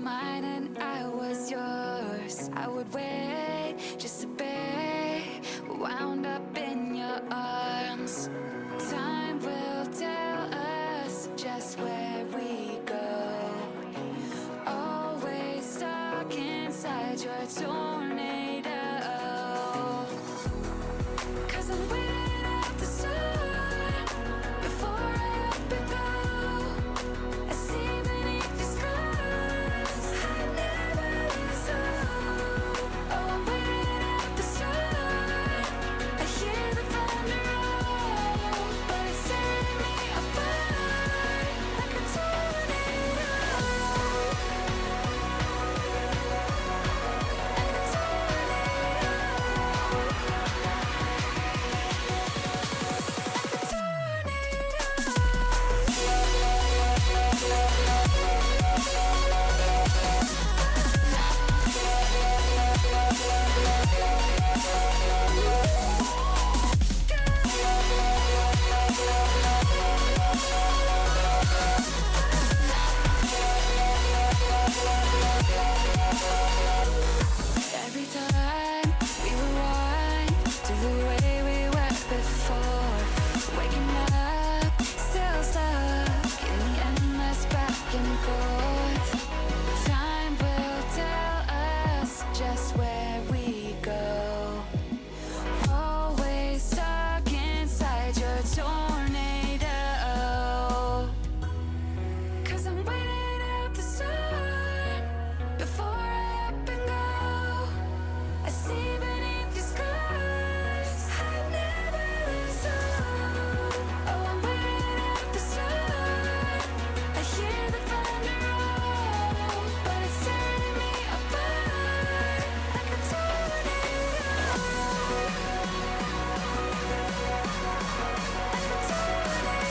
mine and I was yours. I would wait just to be wound up in your arms. Time will tell us just where we go. Always stuck inside your tornado. 'Cause I'm waiting out the storm before I up and go. I see beneath the scars I never lose hope. Oh, I'm waiting out the storm. I hear the thunder roll, but it's tearing me apart like a tornado. Like a tornado. Every time we rewind to the way we were before, waking up, still stuck in the endless back and forth. Time will tell us just where we go. Always stuck inside your tornado. 'Cause I'm waiting out the storm before I up and go. I see beneath your scars I never lose hope. Oh, I'm waiting out the storm. I hear the thunder roll, but it's tearing me apart like a tornado. Like a tornado.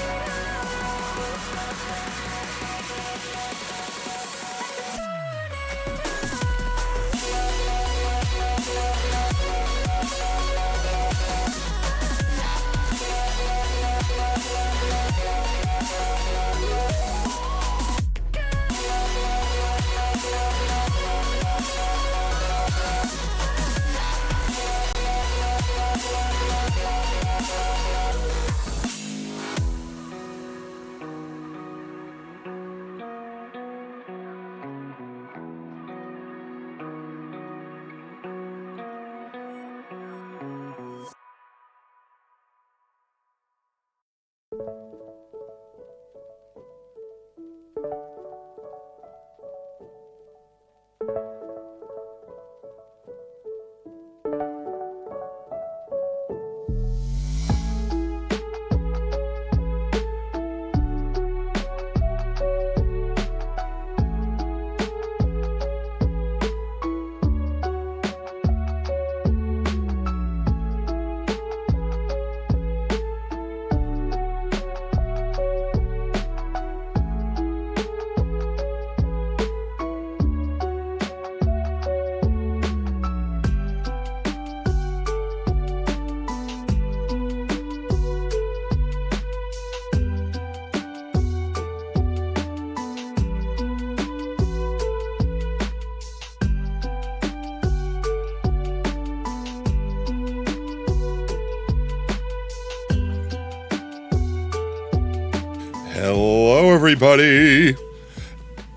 Hello, everybody.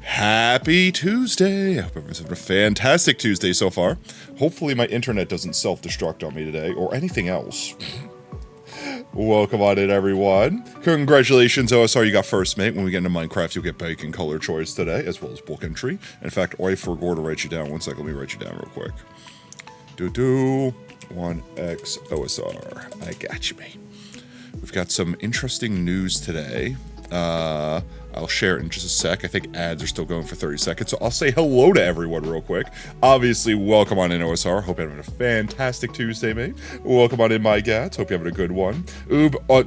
Happy Tuesday. I hope everyone's having a fantastic Tuesday so far. Hopefully my internet doesn't self-destruct on me today, or anything else. Welcome on in, everyone. Congratulations, OSR, you got first, mate. When we get into Minecraft, you'll get bacon color choice today, as well as book entry. In fact, I forgot to write you down. One second, let me write you down real quick. 1X OSR. I got you, mate. We've got some interesting news today. I'll share it in just a sec. I think ads are still going for 30 seconds, so I'll say hello to everyone real quick. Obviously, welcome on in, OSR. Hope you're having a fantastic Tuesday, mate. Welcome on in, my gats. Hope you're having a good one.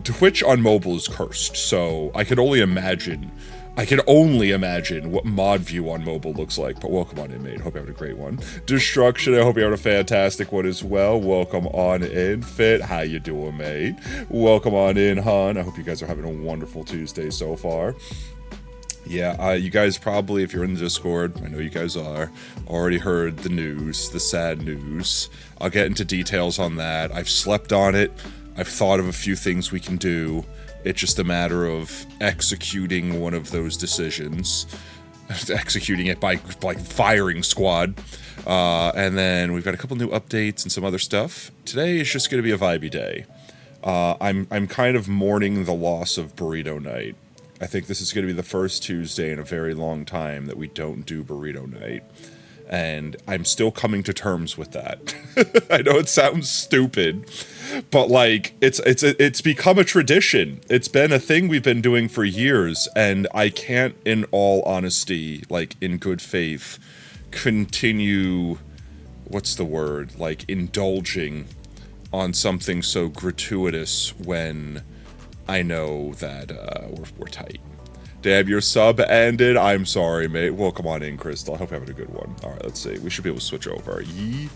Twitch on mobile is cursed, so I can only imagine what mod view on mobile looks like, but welcome on in, mate. Hope you're having a great one. Destruction, I hope you're having a fantastic one as well. Welcome on in. Fit, how you doing, mate? Welcome on in, hon. I hope you guys are having a wonderful Tuesday so far. Yeah, you guys probably, if you're in the Discord, I know you guys are, already heard the news, the sad news. I'll get into details on that. I've slept on it. I've thought of a few things we can do. It's just a matter of executing one of those decisions. Executing it by firing squad. And then we've got a couple new updates and some other stuff. Today is just going to be a vibey day. I'm kind of mourning the loss of Burrito Night. I think this is going to be the first Tuesday in a very long time that we don't do Burrito Night. And I'm still coming to terms with that. I know it sounds stupid, but like it's become a tradition. It's been a thing we've been doing for years, and I can't, in all honesty, like in good faith, continue, what's the word, like indulging on something so gratuitous when I know that we're tight. Damn, your sub ended. I'm sorry, mate. Well, come on in, Crystal. I hope you're having a good one. All right, let's see. We should be able to switch over. Yee.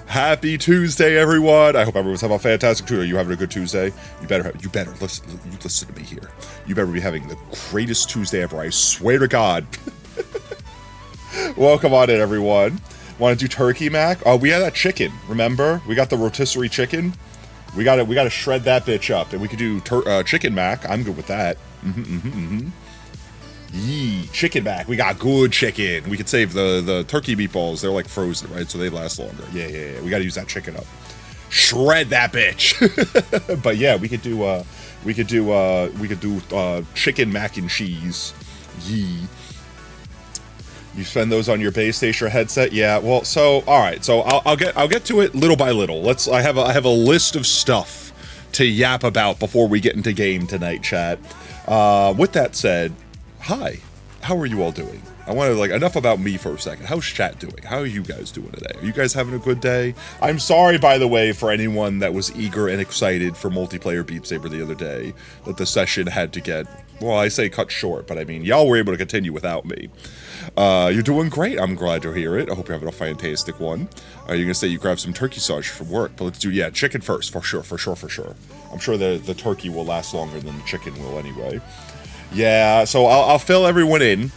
Happy Tuesday, everyone. I hope everyone's having a fantastic Tuesday. Are you having a good Tuesday? You better listen to me here. You better be having the greatest Tuesday ever. I swear to God. Welcome on in, everyone. Want to do turkey mac? Oh, we had that chicken. Remember? We got the rotisserie chicken. We got to shred that bitch up, and we could do chicken mac. I'm good with that. Yee, chicken mac. We got good chicken. We could save the turkey meatballs. They're like frozen, right? So they last longer. Yeah. We got to use that chicken up. Shred that bitch. But yeah, we could do chicken mac and cheese. Yee. You spend those on your base station headset? Yeah. Well, so all right. So I'll get to it little by little. I have a list of stuff to yap about before we get into game tonight, chat. With that said, hi. How are you all doing? I want to enough about me for a second. How's chat doing? How are you guys doing today? Are you guys having a good day? I'm sorry, by the way, for anyone that was eager and excited for multiplayer Beat Saber the other day, that the session had to get, well, I say cut short, but I mean, y'all were able to continue without me. You're doing great. I'm glad to hear it. I hope you're having a fantastic one. You're going to say you grabbed some turkey sausage from work, but let's do, chicken first, for sure. I'm sure the turkey will last longer than the chicken will anyway. Yeah, so I'll fill everyone in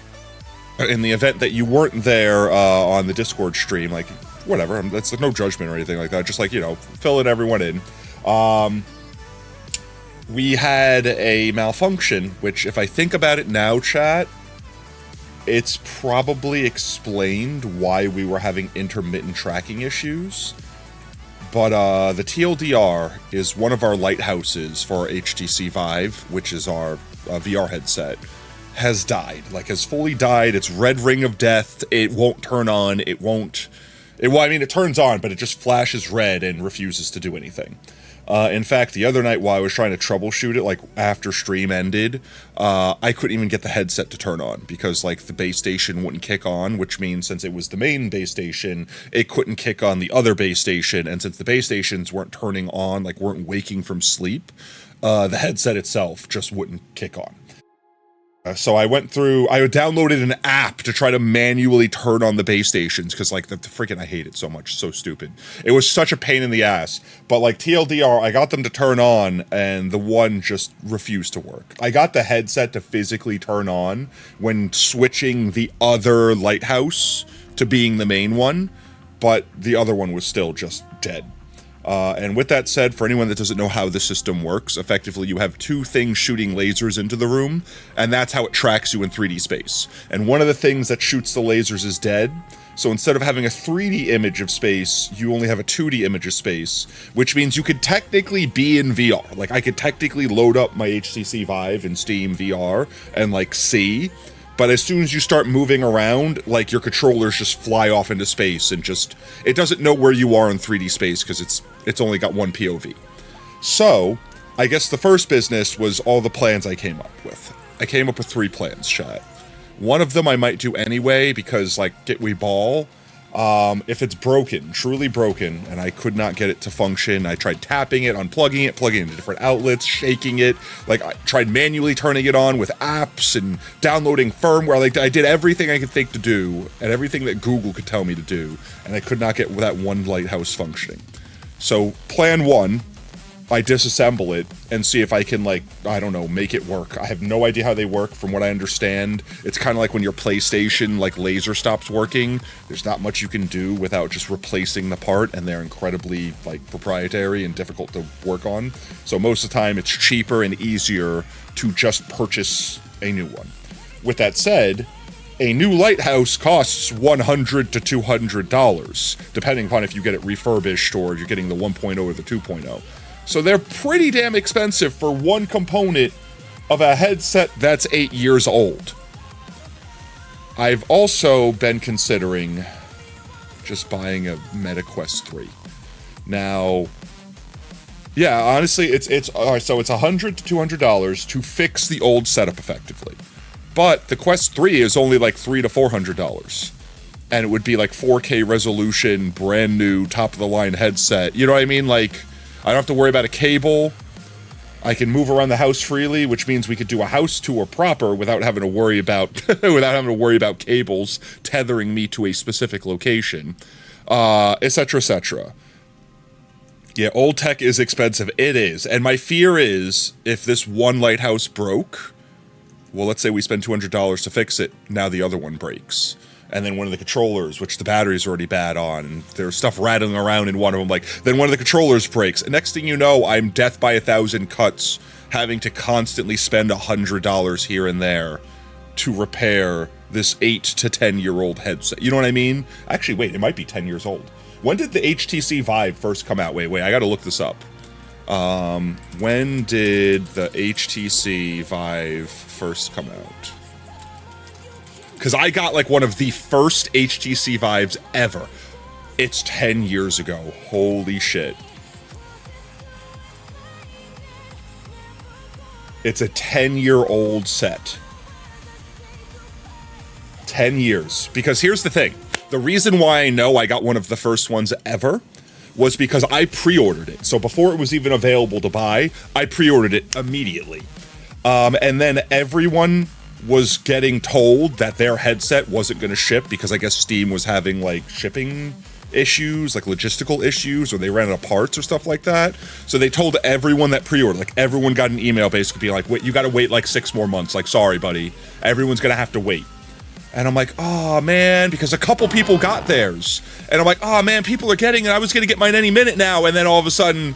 the event that you weren't there on the Discord stream, like, whatever, that's no judgment or anything like that, just filling everyone in. We had a malfunction, which if I think about it now, chat, it's probably explained why we were having intermittent tracking issues. But the TLDR is one of our lighthouses for our HTC Vive, which is our VR headset, has died. Has fully died. It's red ring of death. It won't turn on. It turns on, but it just flashes red and refuses to do anything. In fact, the other night while I was trying to troubleshoot it, after stream ended, I couldn't even get the headset to turn on because, the base station wouldn't kick on, which means since it was the main base station, it couldn't kick on the other base station, and since the base stations weren't turning on, weren't waking from sleep, the headset itself just wouldn't kick on. So I downloaded an app to try to manually turn on the base stations because the freaking, I hate it so much, so stupid. It was such a pain in the ass. But TLDR, I got them to turn on and the one just refused to work. I got the headset to physically turn on when switching the other lighthouse to being the main one, but the other one was still just dead. And with that said, for anyone that doesn't know how the system works, effectively you have two things shooting lasers into the room, and that's how it tracks you in 3D space. And one of the things that shoots the lasers is dead, so instead of having a 3D image of space, you only have a 2D image of space, which means you could technically be in VR. I could technically load up my HTC Vive in Steam VR and see. But as soon as you start moving around, your controllers just fly off into space and it doesn't know where you are in 3D space because it's only got one POV. So, I guess the first business was all the plans I came up with. I came up with 3 plans, chat. One of them I might do anyway because, get we ball. If it's broken, truly broken, and I could not get it to function, I tried tapping it, unplugging it, plugging it into different outlets, shaking it, I tried manually turning it on with apps and downloading firmware, I did everything I could think to do, and everything that Google could tell me to do, and I could not get that one lighthouse functioning. So, plan 1 I disassemble it and see if I can, like, I don't know, make it work. I have no idea how they work. From what I understand, it's kind of like when your PlayStation, like, laser stops working. There's not much you can do without just replacing the part, and they're incredibly, like, proprietary and difficult to work on. So most of the time, it's cheaper and easier to just purchase a new one. With that said, a new lighthouse costs $100 to $200, depending upon if you get it refurbished or you're getting the 1.0 or the 2.0. So they're pretty damn expensive for one component of a headset that's 8 years old. I've also been considering just buying a MetaQuest 3. Now, yeah, honestly, it's all right, so it's $100 to $200 to fix the old setup effectively. But the Quest 3 is only like $300 to $400. And it would be like 4K resolution, brand new, top-of-the-line headset. You know what I mean? Like, I don't have to worry about a cable. I can move around the house freely, which means we could do a house tour proper without having to worry about cables tethering me to a specific location, etc., etc. Yeah, old tech is expensive. It is, and my fear is if this one lighthouse broke, well, let's say we spend $200 to fix it. Now the other one breaks. And then one of the controllers, which the battery's already bad on, and there's stuff rattling around in one of them, like, then one of the controllers breaks. And next thing you know, I'm death by 1,000 cuts, having to constantly spend $100 here and there to repair this 8 to 10-year-old headset. You know what I mean? Actually, wait, it might be 10 years old. When did the HTC Vive first come out? Wait, I gotta look this up. When did the HTC Vive first come out? Because I got, like, one of the first HTC Vives ever. It's 10 years ago. Holy shit. It's a 10-year-old set. 10 years. Because here's the thing. The reason why I know I got one of the first ones ever was because I pre-ordered it. So before it was even available to buy, I pre-ordered it immediately. And then everyone was getting told that their headset wasn't going to ship because I guess Steam was having, like, shipping issues, like logistical issues, or they ran out of parts or stuff like that. So they told everyone that pre-ordered, like, everyone got an email basically being like, wait, you got to wait like 6 more months. Like, sorry, buddy. Everyone's going to have to wait. And I'm like, oh, man, because a couple people got theirs. And I'm like, oh, man, people are getting it. I was going to get mine any minute now. And then all of a sudden,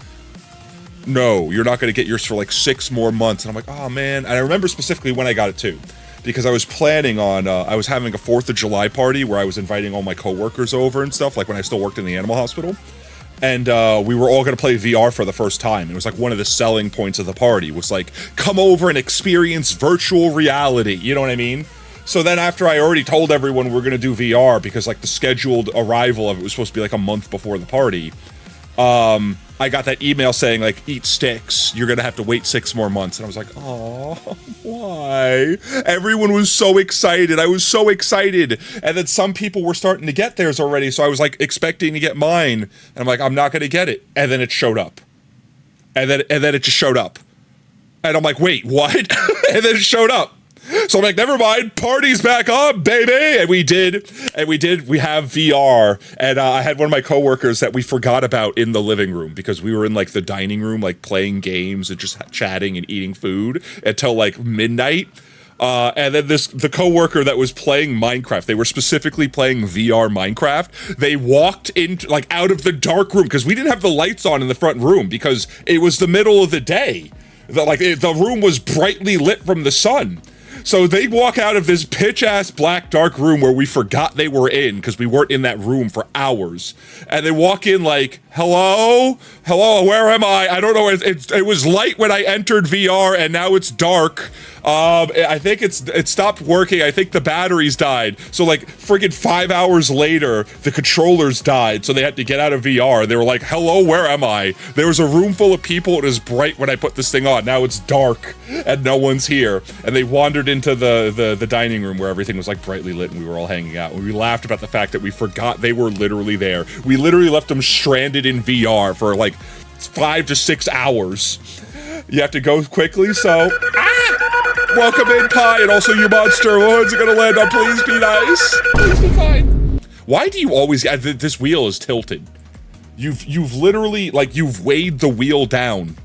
no, you're not going to get yours for like 6 more months. And I'm like, oh, man. And I remember specifically when I got it, too. Because I was planning on, I was having a 4th of July party where I was inviting all my coworkers over and stuff, like when I still worked in the animal hospital. And we were all going to play VR for the first time. It was like one of the selling points of the party was like, come over and experience virtual reality. You know what I mean? So then after I already told everyone we're going to do VR because like the scheduled arrival of it was supposed to be like a month before the party, I got that email saying like, eat sticks, you're going to have to wait 6 more months. And I was like, oh, why? Everyone was so excited. I was so excited. And then some people were starting to get theirs already. So I was like expecting to get mine. And I'm like, I'm not going to get it. And then it showed up. And then it just showed up. And I'm like, wait, what? And then it showed up. So I'm like, never mind, party's back on, baby! And we did, we have VR, and I had one of my coworkers that we forgot about in the living room, because we were in, like, the dining room, like, playing games and just chatting and eating food until, like, midnight. And then the coworker that was playing Minecraft, they were specifically playing VR Minecraft, they walked in, like, out of the dark room, because we didn't have the lights on in the front room, because it was the middle of the day. The room was brightly lit from the sun. So they walk out of this pitch-ass black dark room where we forgot they were in because we weren't in that room for hours. And they walk in like, hello? Hello, where am I? I don't know. It was light when I entered VR and now it's dark. I think it stopped working. I think the batteries died. So like friggin' 5 hours later, the controllers died. So they had to get out of VR. They were like, hello, where am I? There was a room full of people. It was bright when I put this thing on. Now it's dark and no one's here. And they wandered into the dining room where everything was like brightly lit and we were all hanging out. And we laughed about the fact that we forgot they were literally there. We literally left them stranded in VR for like 5 to 6 hours. You have to go quickly, so... Welcome in, Pie, and also you monster. When's it gonna land on? Please be nice. Please be kind. Why do you always... this wheel is tilted. You've literally, like, you've weighed the wheel down.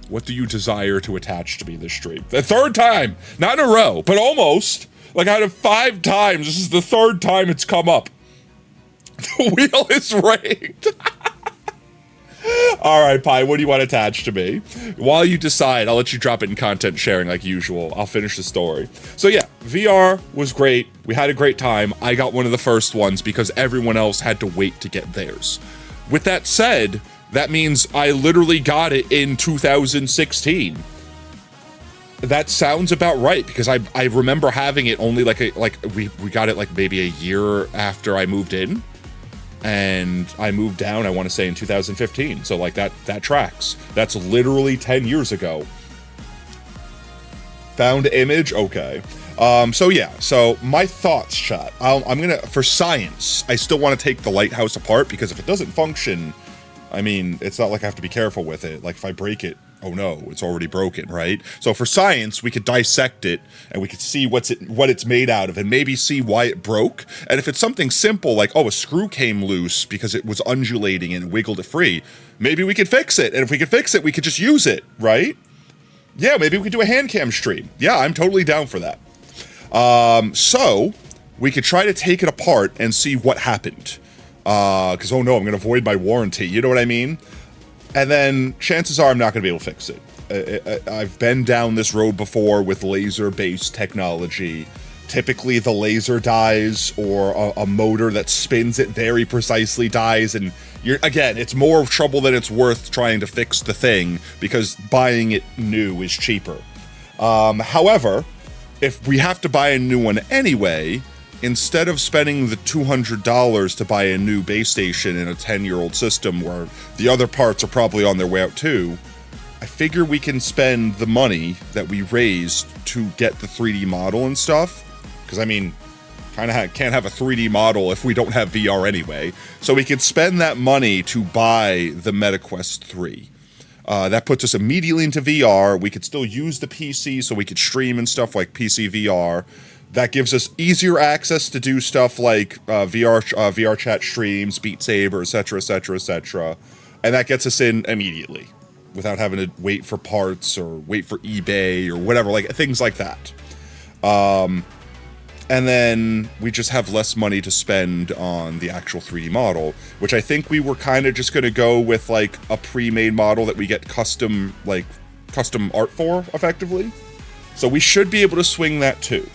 What do you desire to attach to me this stream? The third time! Not in a row, but almost. Like, out of 5 times, this is the 3rd time it's come up. The wheel is rigged. All right, Pi, what do you want attached to me? While you decide, I'll let you drop it in content sharing like usual. I'll finish the story. So yeah, VR was great. We had a great time. I got one of the first ones because everyone else had to wait to get theirs. With that said, that means I literally got it in 2016. That sounds about right because I remember having it only we got it like maybe a year after I moved in. And I moved down, I want to say, in 2015. So, like, that tracks. That's literally 10 years ago. Found image? Okay. So, yeah. So, my thoughts, chat. I'm going to, for science, I still want to take the lighthouse apart because if it doesn't function, I mean, it's not like I have to be careful with it. Like, if I break it, oh no, it's already broken, right? So for science, we could dissect it and we could see what it's made out of and maybe see why it broke. And if it's something simple like, oh, a screw came loose because it was undulating and wiggled it free, maybe we could fix it. And if we could fix it, we could just use it, right? Yeah, maybe we could do a hand cam stream. Yeah, I'm totally down for that. So we could try to take it apart and see what happened. Because, oh no, I'm going to void my warranty. You know what I mean? And then chances are I'm not going to be able to fix it. I've been down this road before with laser-based technology. Typically the laser dies or a motor that spins it very precisely dies. And again, it's more trouble than it's worth trying to fix the thing because buying it new is cheaper. However, if we have to buy a new one anyway, instead of spending the $200 to buy a new base station in a 10-year-old system where the other parts are probably on their way out too, I figure we can spend the money that we raised to get the 3D model and stuff. Because, I mean, kind of can't have a 3D model if we don't have VR anyway. So we can spend that money to buy the MetaQuest 3. That puts us immediately into VR. We could still use the PC so we could stream and stuff like PC VR. That gives us easier access to do stuff like VR chat streams, Beat Saber, etc., etc., etc. And that gets us in immediately without having to wait for parts or wait for eBay or whatever, like things like that. And then we just have less money to spend on the actual 3D model, which I think we were kind of just going to go with like a pre-made model that we get custom art for, effectively. So we should be able to swing that too.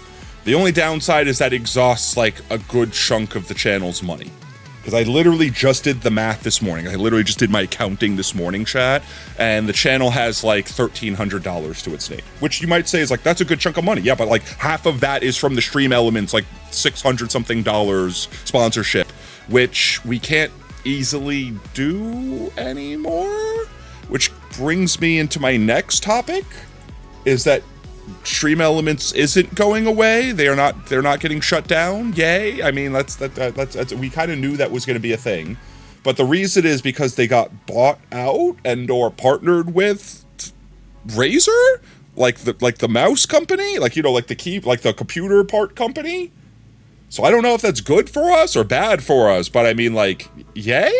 The only downside is that exhausts like a good chunk of the channel's money. Because I literally just did the math this morning. I literally just did my accounting this morning, chat. And the channel has like $1,300 to its name. Which you might say is like, that's a good chunk of money. Yeah, but like half of that is from the stream elements, like $600 something sponsorship. Which we can't easily do anymore. Which brings me into my next topic. Is that Stream Elements isn't going away. They're not getting shut down. Yay! I mean, that's we kind of knew that was going to be a thing, but the reason is because they got bought out and or partnered with Razer, like the mouse company, like like the computer part company. So I don't know if that's good for us or bad for us, but I mean, like, yay,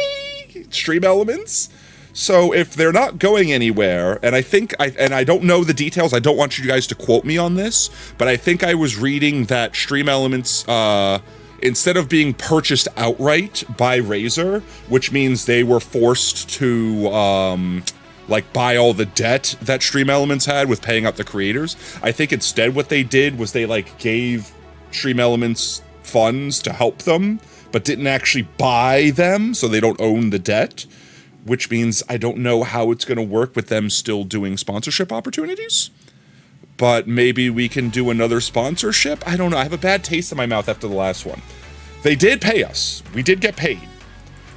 Stream Elements. So if they're not going anywhere, and I don't know the details, I don't want you guys to quote me on this, but I think I was reading that Stream Elements, instead of being purchased outright by Razer, which means they were forced to, buy all the debt that Stream Elements had with paying out the creators, I think instead what they did was they, gave Stream Elements funds to help them, but didn't actually buy them, so they don't own the debt. Which means I don't know how it's going to work with them still doing sponsorship opportunities. But maybe we can do another sponsorship? I don't know. I have a bad taste in my mouth after the last one. They did pay us. We did get paid.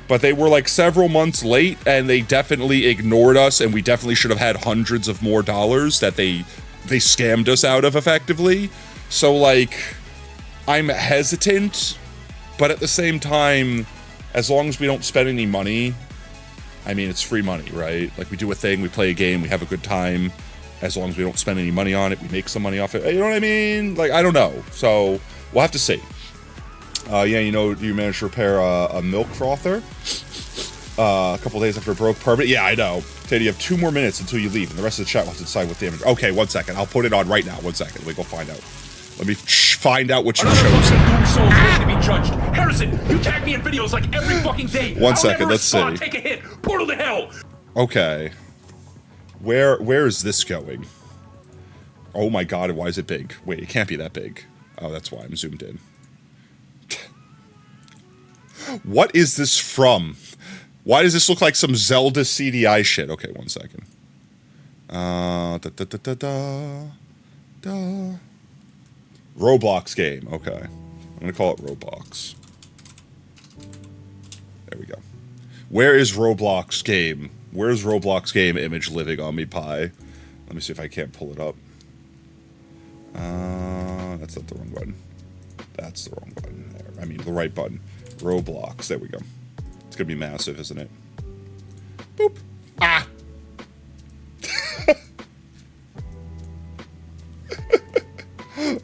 But they were several months late and they definitely ignored us and we definitely should have had hundreds of more dollars that they scammed us out of effectively. So I'm hesitant, but at the same time, as long as we don't spend any money, I mean, it's free money, right? We do a thing, we play a game, we have a good time. As long as we don't spend any money on it, we make some money off it. You know what I mean? I don't know. So, we'll have to see. Yeah, you managed to repair a milk frother? A couple days after it broke permanent. Yeah, I know. Ted, you have 2 more minutes until you leave, and the rest of the chat wants to decide what damage. Okay, 1 second. I'll put it on right now. 1 second. Let me go find out. Let me find out what you've chosen. Doom Souls waiting to be judged. Harrison, you tag me in videos like every fucking day. 1 second. Let's see. Take a hit. Portal to hell. Okay. Where is this going? Oh my god, why is it big? Wait, it can't be that big. Oh, that's why I'm zoomed in. What is this from? Why does this look like some Zelda CDI shit? Okay, 1 second. Roblox game. Okay. I'm gonna call it Roblox. There we go. Where is Roblox game? Where's Roblox game image living on me, Pi? Let me see if I can't pull it up. That's not the wrong button. That's the wrong button. There. I mean, the right button. Roblox. There we go. It's gonna be massive, isn't it? Boop. Ah!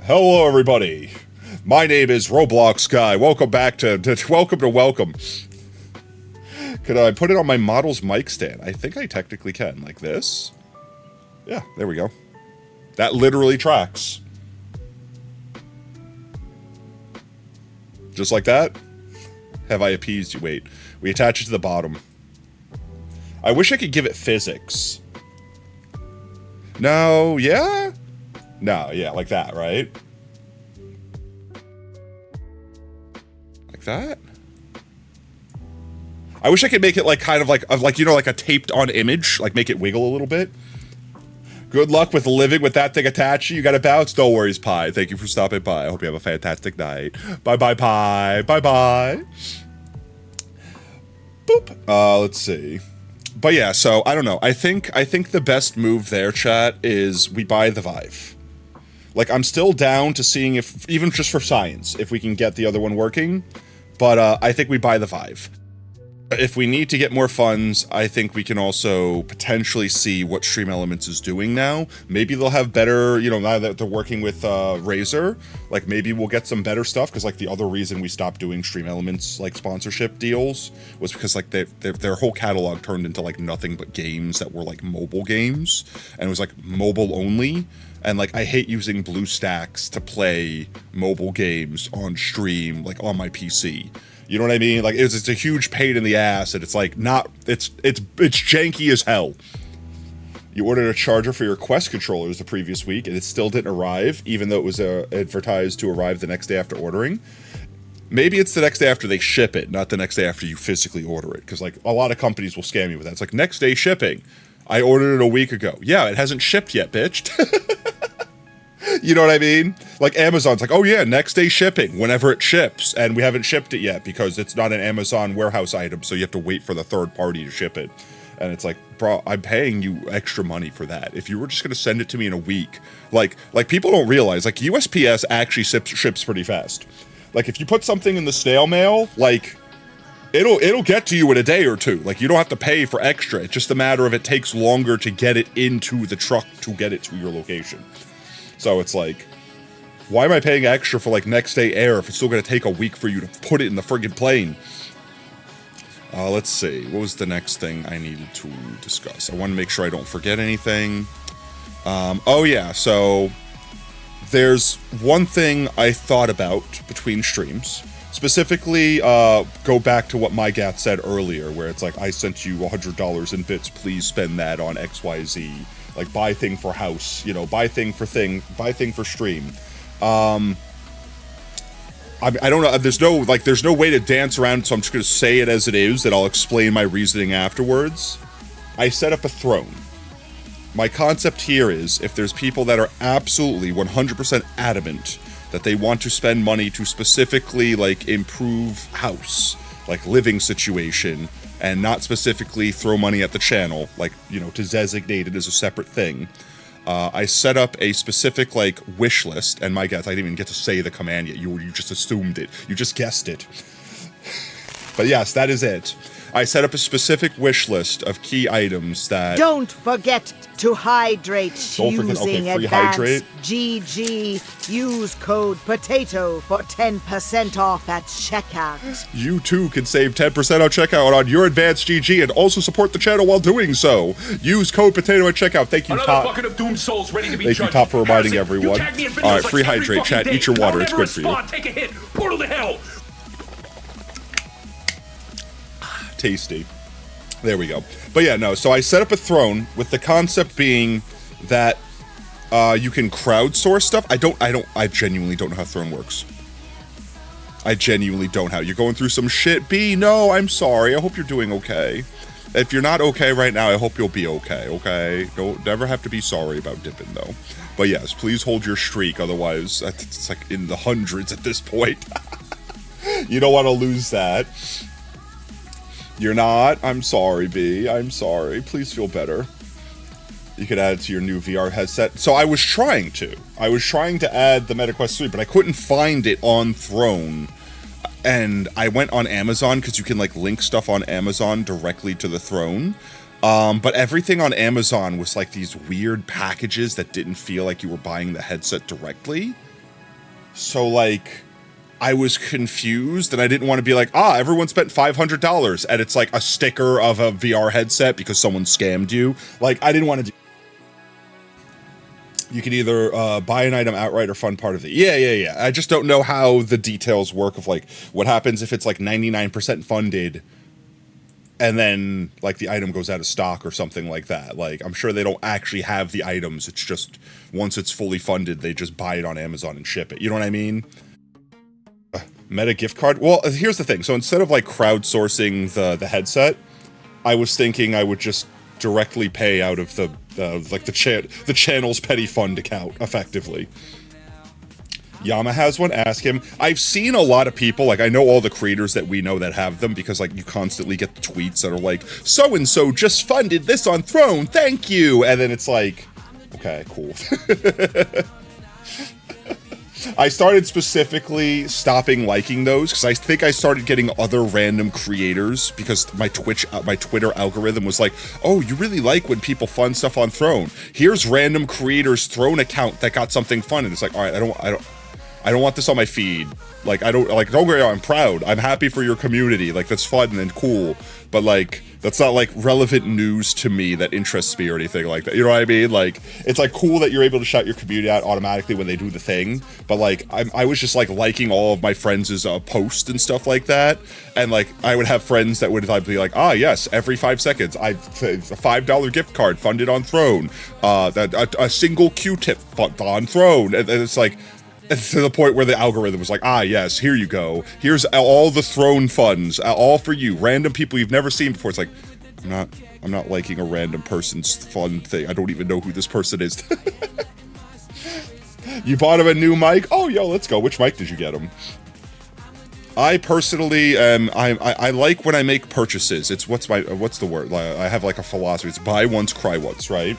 Hello, everybody. My name is Roblox Guy. Welcome back to welcome. Could I put it on my model's mic stand? I think I technically can. Like this? Yeah, there we go. That literally tracks. Just like that? Have I appeased you? Wait. We attach it to the bottom. I wish I could give it physics. No, yeah? No, yeah, like that, right? Like that? I wish I could make it like kind of like you know, like a taped on image, like make it wiggle a little bit. Good luck with living with that thing attached. You gotta bounce. No worries, Pi. Thank you for stopping by. I hope you have a fantastic night. Bye-bye, Pi. Bye-bye. Boop. Let's see. But yeah, so I don't know. I think the best move there, chat, is we buy the Vive. Like, I'm still down to seeing if, even just for science, if we can get the other one working. But I think we buy the Vive. If we need to get more funds, I think we can also potentially see what Stream Elements is doing now. Maybe they'll have better, you know, now that they're working with Razer, like maybe we'll get some better stuff, because like the other reason we stopped doing Stream Elements like sponsorship deals was because like their whole catalog turned into like nothing but games that were like mobile games, and it was like mobile only. And like I hate using BlueStacks to play mobile games on stream, like on my PC. You know what I mean? Like it's a huge pain in the ass, and it's like not it's janky as hell. You ordered a charger for your Quest controllers the previous week, and it still didn't arrive, even though it was advertised to arrive the next day after ordering. Maybe it's the next day after they ship it, not the next day after you physically order it, because like a lot of companies will scam you with that. It's like next day shipping. I ordered it a week ago. Yeah, it hasn't shipped yet, bitch. You know what I mean? Like Amazon's like, oh yeah, next day shipping whenever it ships, and we haven't shipped it yet because it's not an Amazon warehouse item, so you have to wait for the third party to ship it. And it's like, bro, I'm paying you extra money for that. If you were just gonna send it to me in a week, like people don't realize, like USPS actually ships pretty fast. Like if you put something in the snail mail, like it'll get to you in a day or two. Like you don't have to pay for extra. It's just a matter of it takes longer to get it into the truck to get it to your location. So it's like, why am I paying extra for like next day air if it's still going to take a week for you to put it in the friggin' plane? Let's see. What was the next thing I needed to discuss? I want to make sure I don't forget anything. Oh yeah, so there's one thing I thought about between streams. Specifically, go back to what MyGat said earlier, where it's like, I sent you $100 in bits, please spend that on XYZ. Like, buy thing for house, you know, buy thing for stream. I don't know, there's no way to dance around, so I'm just gonna say it as it is, and I'll explain my reasoning afterwards. I set up a throne. My concept here is, if there's people that are absolutely 100% adamant that they want to spend money to specifically, like, improve house, like, living situation, and not specifically throw money at the channel, like, you know, to designate it as a separate thing. I set up a specific, like, wish list, and my guess, I didn't even get to say the command yet, you just assumed it, you just guessed it. But yes, that is it. I set up a specific wish list of key items that... Don't forget to hydrate Don't forget- okay, using free Advanced hydrate. GG. Use code POTATO for 10% off at checkout. You too can save 10% on checkout on your Advanced GG and also support the channel while doing so. Use code POTATO at checkout. Thank you, Another Top. bucket of doomed souls ready to be Thank you, judged. Top, for reminding Harrison, you everyone. tag me in videos All right, like free every hydrate, fucking chat. day. Eat your water. I'll It's never good for you. respond. Take a hit. Portal to hell. Tasty. There we go. But yeah, no, so I set up a throne with the concept being that you can crowdsource stuff. I genuinely don't know how throne works. I genuinely don't know. You're going through some shit. B, no, I'm sorry. I hope you're doing okay. If you're not okay right now, I hope you'll be okay, okay? Don't never have to be sorry about dipping, though. But yes, please hold your streak, otherwise it's like in the hundreds at this point. You don't want to lose that. You're not? I'm sorry, B. I'm sorry. Please feel better. You could add it to your new VR headset. So I was trying to. I was trying to add the MetaQuest 3, but I couldn't find it on Throne. And I went on Amazon, because you can, like, link stuff on Amazon directly to the Throne. But everything on Amazon was, like, these weird packages that didn't feel like you were buying the headset directly. So, like... I was confused, and I didn't want to be like, everyone spent $500, and it's like a sticker of a VR headset because someone scammed you. Like, I didn't want to do... You can either buy an item outright or fund part of it. Yeah. I just don't know how the details work of, like, what happens if it's, like, 99% funded, and then, like, the item goes out of stock or something like that. Like, I'm sure they don't actually have the items. It's just, once it's fully funded, they just buy it on Amazon and ship it. You know what I mean? Meta gift card? Well, here's the thing. So instead of like crowdsourcing the headset, I was thinking I would just directly pay out of the channel's petty fund account, effectively. Yama has one. Ask him. I've seen a lot of people, like I know all the creators that we know that have them, because like you constantly get the tweets that are like, so and so just funded this on Throne, thank you, and then it's like, okay, cool. I started specifically stopping liking those because I think I started getting other random creators because my Twitter algorithm was like, oh, you really like when people fund stuff on Throne. Here's random creators' Throne account that got something fun, and it's like, all right, I don't want this on my feed. Like, don't worry, I'm proud. I'm happy for your community. Like, that's fun and cool. But, like, that's not, like, relevant news to me that interests me or anything like that. You know what I mean? Like, it's, like, cool that you're able to shout your community out automatically when they do the thing. But, like, I was just, like, liking all of my friends' posts and stuff like that. And, like, I would have friends that would be like, yes, every 5 seconds, a $5 gift card funded on Throne. A single Q-tip on Throne. And it's, like... to the point where the algorithm was like, yes, here you go. Here's all the Throne funds, all for you. Random people you've never seen before. It's like, I'm not liking a random person's fun thing. I don't even know who this person is. You bought him a new mic? Oh, yo, let's go. Which mic did you get him? I personally, I like when I make purchases. It's what's the word? I have like a philosophy. It's buy once, cry once, right?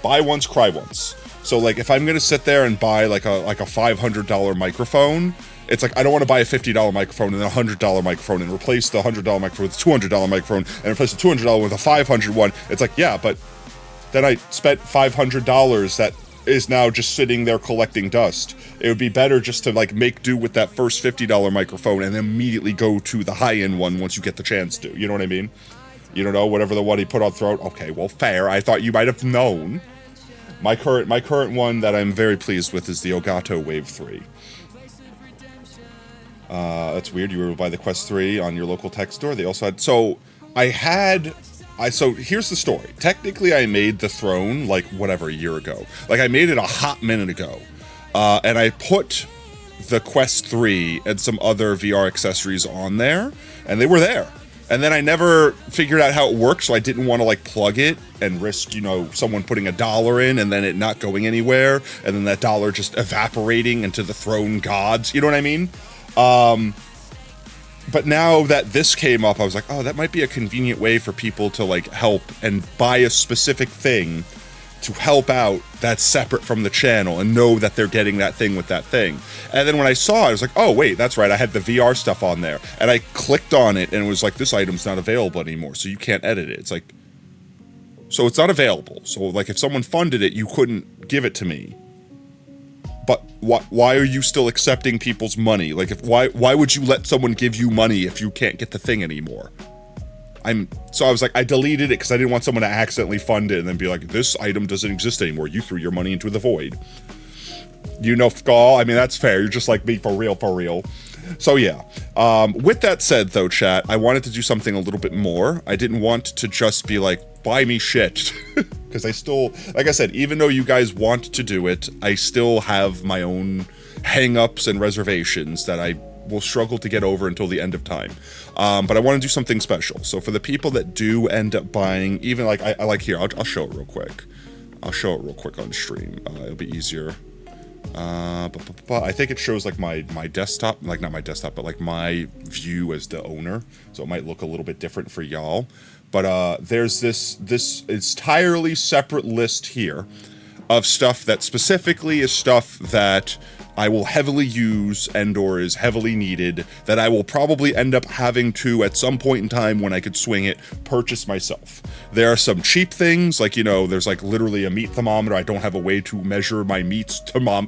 Buy once, cry once. So, like, if I'm gonna sit there and buy, like a $500 microphone, it's like, I don't want to buy a $50 microphone and then a $100 microphone and replace the $100 microphone with a $200 microphone and replace the $200 with a $500 one. It's like, yeah, but then I spent $500 that is now just sitting there collecting dust. It would be better just to, like, make do with that first $50 microphone and then immediately go to the high-end one once you get the chance to. You know what I mean? You don't know, whatever the one he put on Throne? Okay, well, fair. I thought you might have known. My current one that I'm very pleased with is the Elgato Wave 3. That's weird. You were able to buy the Quest 3 on your local tech store. They also had... So, so here's the story. Technically, I made the Throne, like, whatever, a year ago. Like, I made it a hot minute ago. And I put the Quest 3 and some other VR accessories on there, and they were there. And then I never figured out how it worked, so I didn't want to, like, plug it and risk, you know, someone putting $1 in and then it not going anywhere, and then that dollar just evaporating into the Throne gods. You know what I mean? But now that this came up, I was like, oh, that might be a convenient way for people to, like, help and buy a specific thing to help out that's separate from the channel and know that they're getting that thing with that thing. And then when I saw it, I was like, oh wait, that's right, I had the VR stuff on there. And I clicked on it and it was like, this item's not available anymore, so you can't edit it. It's like, so it's not available. So like if someone funded it, you couldn't give it to me. But why are you still accepting people's money? Like why would you let someone give you money if you can't get the thing anymore? So I was like, I deleted it because I didn't want someone to accidentally fund it and then be like, this item doesn't exist anymore. You threw your money into the void. You know, Skull, I mean, that's fair. You're just like me, for real, for real. So yeah, with that said though, chat, I wanted to do something a little bit more. I didn't want to just be like, buy me shit. Because I still, like I said, even though you guys want to do it, I still have my own hang-ups and reservations that I will struggle to get over until the end of time. But I want to do something special. So for the people that do end up buying, even like, I like here, I'll show it real quick. I'll show it real quick on stream. It'll be easier. I think it shows like my desktop, like not my desktop, but like my view as the owner. So it might look a little bit different for y'all. But there's this entirely separate list here of stuff that specifically is stuff that I will heavily use and or is heavily needed, that I will probably end up having to, at some point in time when I could swing it, purchase myself. There are some cheap things, like, you know, there's like literally a meat thermometer. I don't have a way to measure my meat's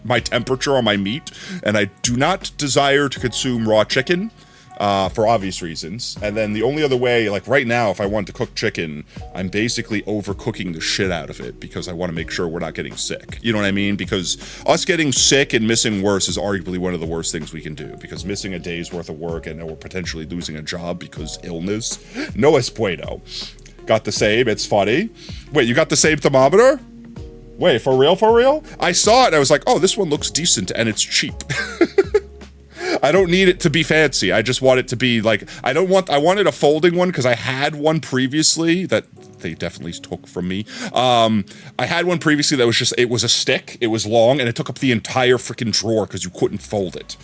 my temperature on my meat, and I do not desire to consume raw chicken. For obvious reasons. And then the only other way, like right now, if I want to cook chicken, I'm basically overcooking the shit out of it because I want to make sure we're not getting sick. You know what I mean? Because us getting sick and missing worse is arguably one of the worst things we can do, because missing a day's worth of work and or potentially losing a job because illness, no es bueno. Got the same, it's funny. Wait, you got the same thermometer? Wait, for real, for real? I saw it and I was like, oh, this one looks decent and it's cheap. I don't need it to be fancy. I just want it to be like, I wanted a folding one because I had one previously that they definitely took from me. I had one previously that was just, it was a stick, it was long, and it took up the entire freaking drawer because you couldn't fold it.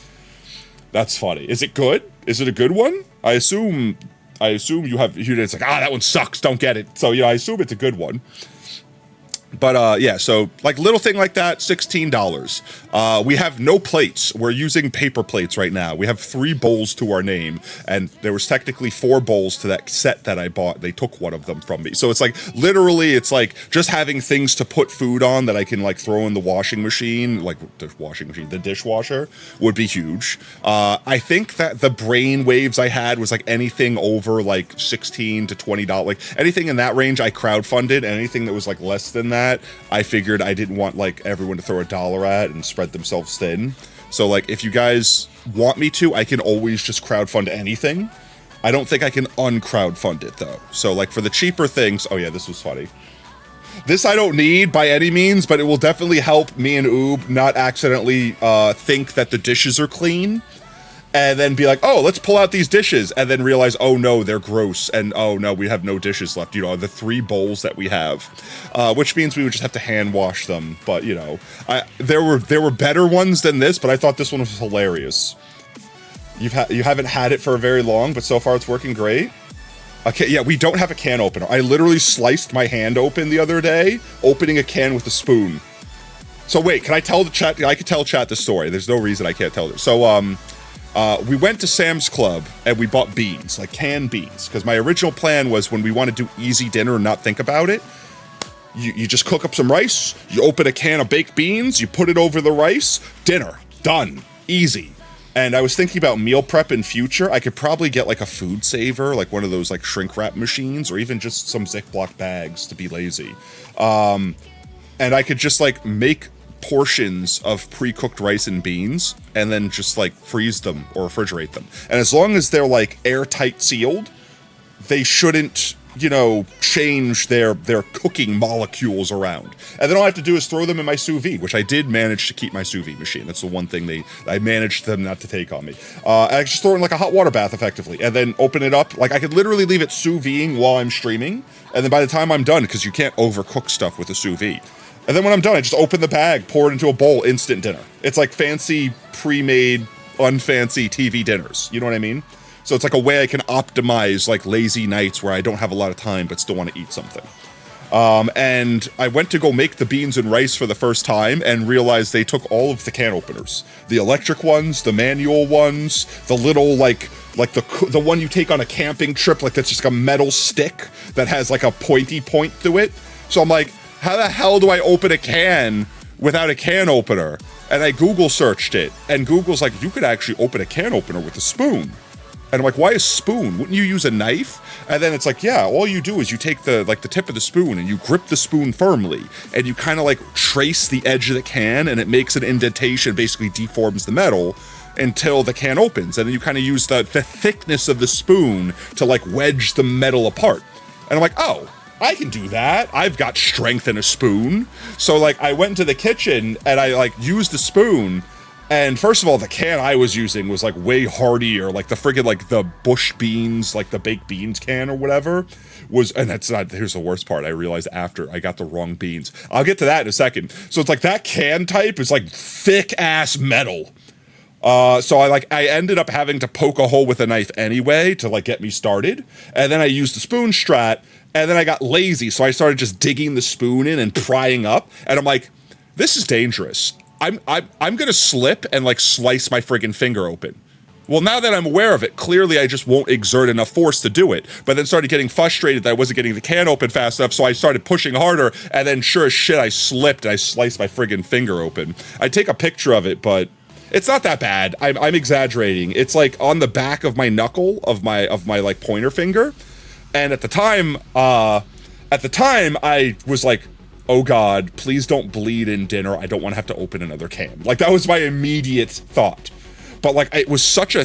That's funny. Is it good? Is it a good one? I assume you have, it's like, that one sucks, don't get it. So yeah, I assume it's a good one. But yeah, so like little thing like that, $16. We have no plates. We're using paper plates right now. We have 3 bowls to our name, and there was technically 4 bowls to that set that I bought. They took one of them from me. So it's like, literally, it's like just having things to put food on that I can like throw in the washing machine, like the dishwasher would be huge. I think that the brain waves I had was like anything over like $16 to $20, like anything in that range I crowdfunded, and anything that was like less than that, I figured I didn't want like everyone to throw $1 at and spread themselves thin. So like if you guys want me to, I can always just crowdfund anything. I don't think I can uncrowdfund it though. So like for the cheaper things, oh yeah, this was funny. This I don't need by any means, but it will definitely help me and Oob not accidentally think that the dishes are clean. And then be like, oh, let's pull out these dishes, and then realize, oh no, they're gross, and oh no, we have no dishes left. You know, the 3 bowls that we have, which means we would just have to hand wash them. But you know, there were better ones than this, but I thought this one was hilarious. You haven't had it for very long, but so far it's working great. Okay, yeah, we don't have a can opener. I literally sliced my hand open the other day, opening a can with a spoon. So wait, can I tell the chat? I could tell chat the story. There's no reason I can't tell it. So we went to Sam's Club and we bought beans, like canned beans, because my original plan was when we want to do easy dinner and not think about it, you just cook up some rice, you open a can of baked beans, you put it over the rice, dinner, done, easy. And I was thinking about meal prep in future. I could probably get like a food saver, like one of those like shrink wrap machines, or even just some Ziploc bags to be lazy. And I could just like make portions of pre-cooked rice and beans and then just like freeze them or refrigerate them. And as long as they're like airtight sealed, they shouldn't, you know, change their cooking molecules around. And then all I have to do is throw them in my sous vide, which I did manage to keep my sous vide machine. That's the one thing I managed them not to take on me. I just throw it in like a hot water bath effectively, and then open it up. Like I could literally leave it sous videing while I'm streaming, and then by the time I'm done, because you can't overcook stuff with a sous vide. And then when I'm done, I just open the bag, pour it into a bowl, instant dinner. It's like fancy, pre-made, unfancy TV dinners. You know what I mean? So it's like a way I can optimize like lazy nights where I don't have a lot of time but still want to eat something. And I went to go make the beans and rice for the first time and realized they took all of the can openers. The electric ones, the manual ones, the little, like the one you take on a camping trip, like that's just like a metal stick that has like a pointy point to it. So I'm like, how the hell do I open a can without a can opener? And I Google searched it, and Google's like, you could actually open a can opener with a spoon. And I'm like, why a spoon? Wouldn't you use a knife? And then it's like, yeah, all you do is you take the tip of the spoon and you grip the spoon firmly and you kind of like trace the edge of the can and it makes an indentation, basically deforms the metal until the can opens. And then you kind of use the thickness of the spoon to like wedge the metal apart. And I'm like, oh, I can do that. I've got strength in a spoon. So like I went into the kitchen and I like used the spoon. And first of all, the can I was using was like way hardier, like the friggin' like the bush beans, like the baked beans can or whatever was, and that's not, here's the worst part. I realized after I got the wrong beans. I'll get to that in a second. So it's like that can type is like thick ass metal. So I ended up having to poke a hole with a knife anyway to like get me started. And then I used the spoon strat and then I got lazy. So I started just digging the spoon in and prying up. And I'm like, this is dangerous. I'm gonna slip and like slice my friggin' finger open. Well, now that I'm aware of it, clearly I just won't exert enough force to do it. But then started getting frustrated that I wasn't getting the can open fast enough, so I started pushing harder, and then sure as shit, I slipped and I sliced my friggin' finger open. I take a picture of it, but it's not that bad. I'm exaggerating. It's like on the back of my knuckle of my like pointer finger, and at the time I was like, oh God, please don't bleed in dinner. I don't want to have to open another can. Like that was my immediate thought. But like it was such a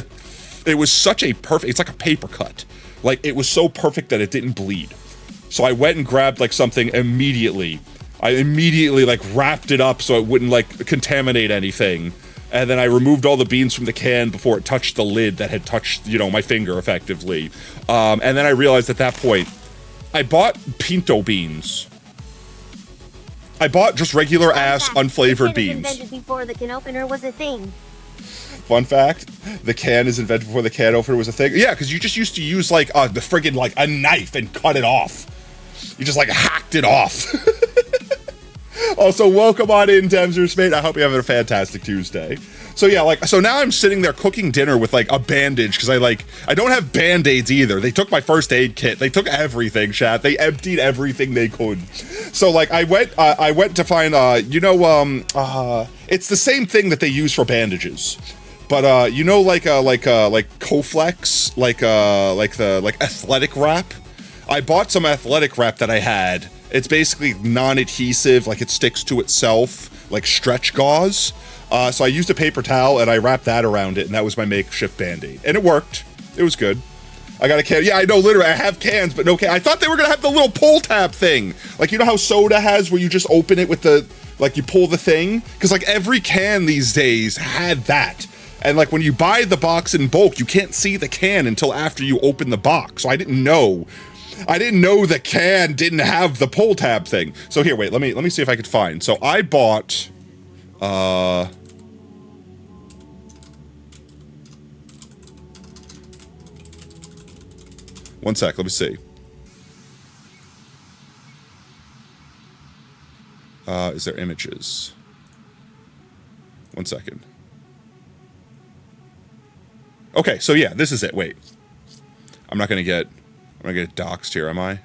perfect, it's like a paper cut. Like it was so perfect that it didn't bleed. So I went and grabbed like something immediately. I immediately like wrapped it up so it wouldn't like contaminate anything. And then I removed all the beans from the can before it touched the lid that had touched, you know, my finger effectively. And then I realized at that point, I bought pinto beans. I bought just regular ass unflavored beans. Invented before the can opener was a thing. Fun fact: the can is invented before the can opener was a thing. Yeah, because you just used to use like the friggin' like a knife and cut it off. You just like hacked it off. Also, welcome on in, Demsers, mate. I hope you're having a fantastic Tuesday. So yeah, like, so now I'm sitting there cooking dinner with like a bandage because I don't have Band-Aids either. They took my first aid kit. They took everything, chat. They emptied everything they could. So like I went to find, it's the same thing that they use for bandages. But you know, like Coflex, like athletic wrap. I bought some athletic wrap that I had. It's basically non-adhesive, like it sticks to itself, like stretch gauze. So I used a paper towel and I wrapped that around it, and that was my makeshift Band-Aid. And it worked. It was good. I got a can. Yeah, I know, literally, I have cans, but no can. I thought they were gonna have the little pull tab thing. Like, you know how soda has where you just open it with the, like, you pull the thing? Because, like, every can these days had that. And, like, when you buy the box in bulk, you can't see the can until after you open the box. So I didn't know the can didn't have the pull tab thing. So here, wait, let me see if I could find. So I bought, one sec, let me see. Is there images? One second. Okay, so yeah, this is it. Wait. I'm not gonna get doxxed here, am I?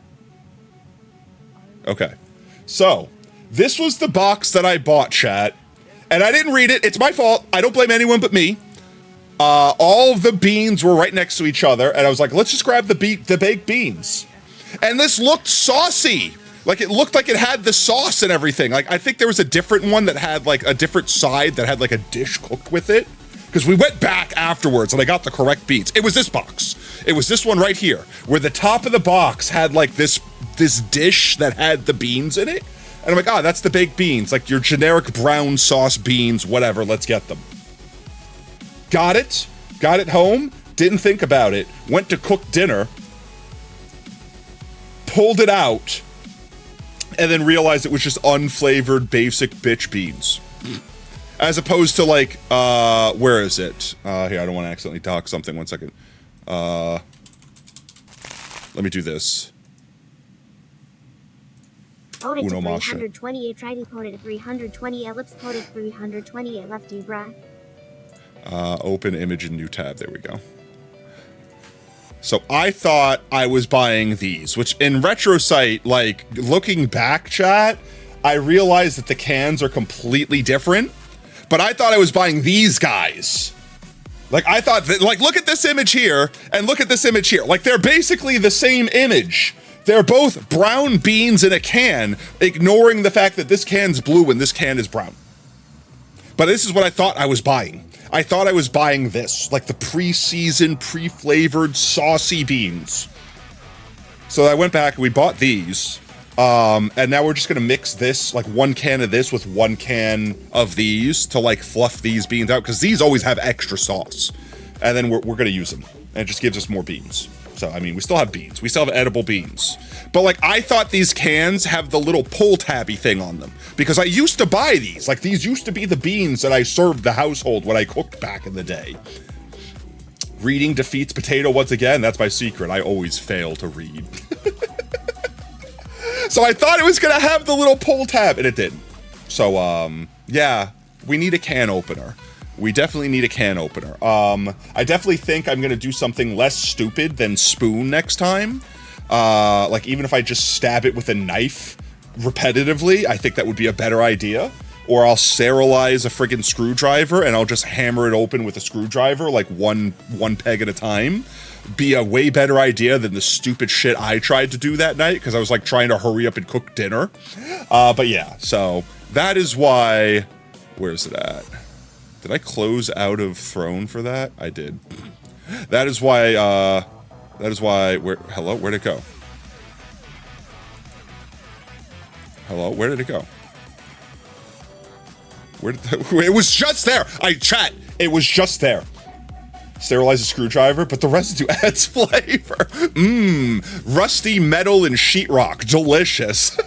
Okay. So, this was the box that I bought, chat. And I didn't read it. It's my fault. I don't blame anyone but me. All of the beans were right next to each other, and I was like, let's just grab the baked beans. And this looked saucy. Like, it looked like it had the sauce and everything. Like, I think there was a different one that had, like, a different side that had, like, a dish cooked with it. Because we went back afterwards, and I got the correct beans. It was this box. It was this one right here, where the top of the box had, like, this dish that had the beans in it. And I'm like, ah, that's the baked beans. Like, your generic brown sauce beans, whatever, let's get them. Got it home, didn't think about it, went to cook dinner, pulled it out, and then realized it was just unflavored basic bitch beans. As opposed to like, where is it? Here, I don't want to accidentally dock something, 1 second. Let me do this. Coded to Uno mas. 320, tried coded to 320, ellipse coded 320, left you, bruh. Open image in new tab. There we go. So I thought I was buying these, which in retrospect, like looking back, chat, I realized that the cans are completely different. But I thought I was buying these guys. Like I thought that, like, look at this image here and look at this image here. Like they're basically the same image. They're both brown beans in a can, ignoring the fact that this can's blue and this can is brown. But this is what I thought I was buying. I thought I was buying this, like the pre-seasoned, pre-flavored, saucy beans. So I went back and we bought these. And now we're just gonna mix this, like 1 can of this with 1 can of these to like fluff these beans out, because these always have extra sauce. And then we're gonna use them. And it just gives us more beans. So, I mean, we still have beans. We still have edible beans. But like, I thought these cans have the little pull tabby thing on them, because I used to buy these. Like, these used to be the beans that I served the household when I cooked back in the day. Reading defeats potato once again. That's my secret. I always fail to read. So I thought it was gonna have the little pull tab, and it didn't. So, yeah, we need a can opener. We definitely need a can opener. I definitely think I'm gonna do something less stupid than spoon next time. Like even if I just stab it with a knife repetitively, I think that would be a better idea. Or I'll serialize a friggin' screwdriver and I'll just hammer it open with a screwdriver, like one peg at a time. Be a way better idea than the stupid shit I tried to do that night, because I was like trying to hurry up and cook dinner. But yeah, so that is why, where's it at? Did I close out of Throne for that? I did. That is why, hello, where'd it go? Hello, where did it go? It was just there! Chat, it was just there. Sterilize a screwdriver, but the residue adds flavor. Rusty metal and sheetrock, delicious.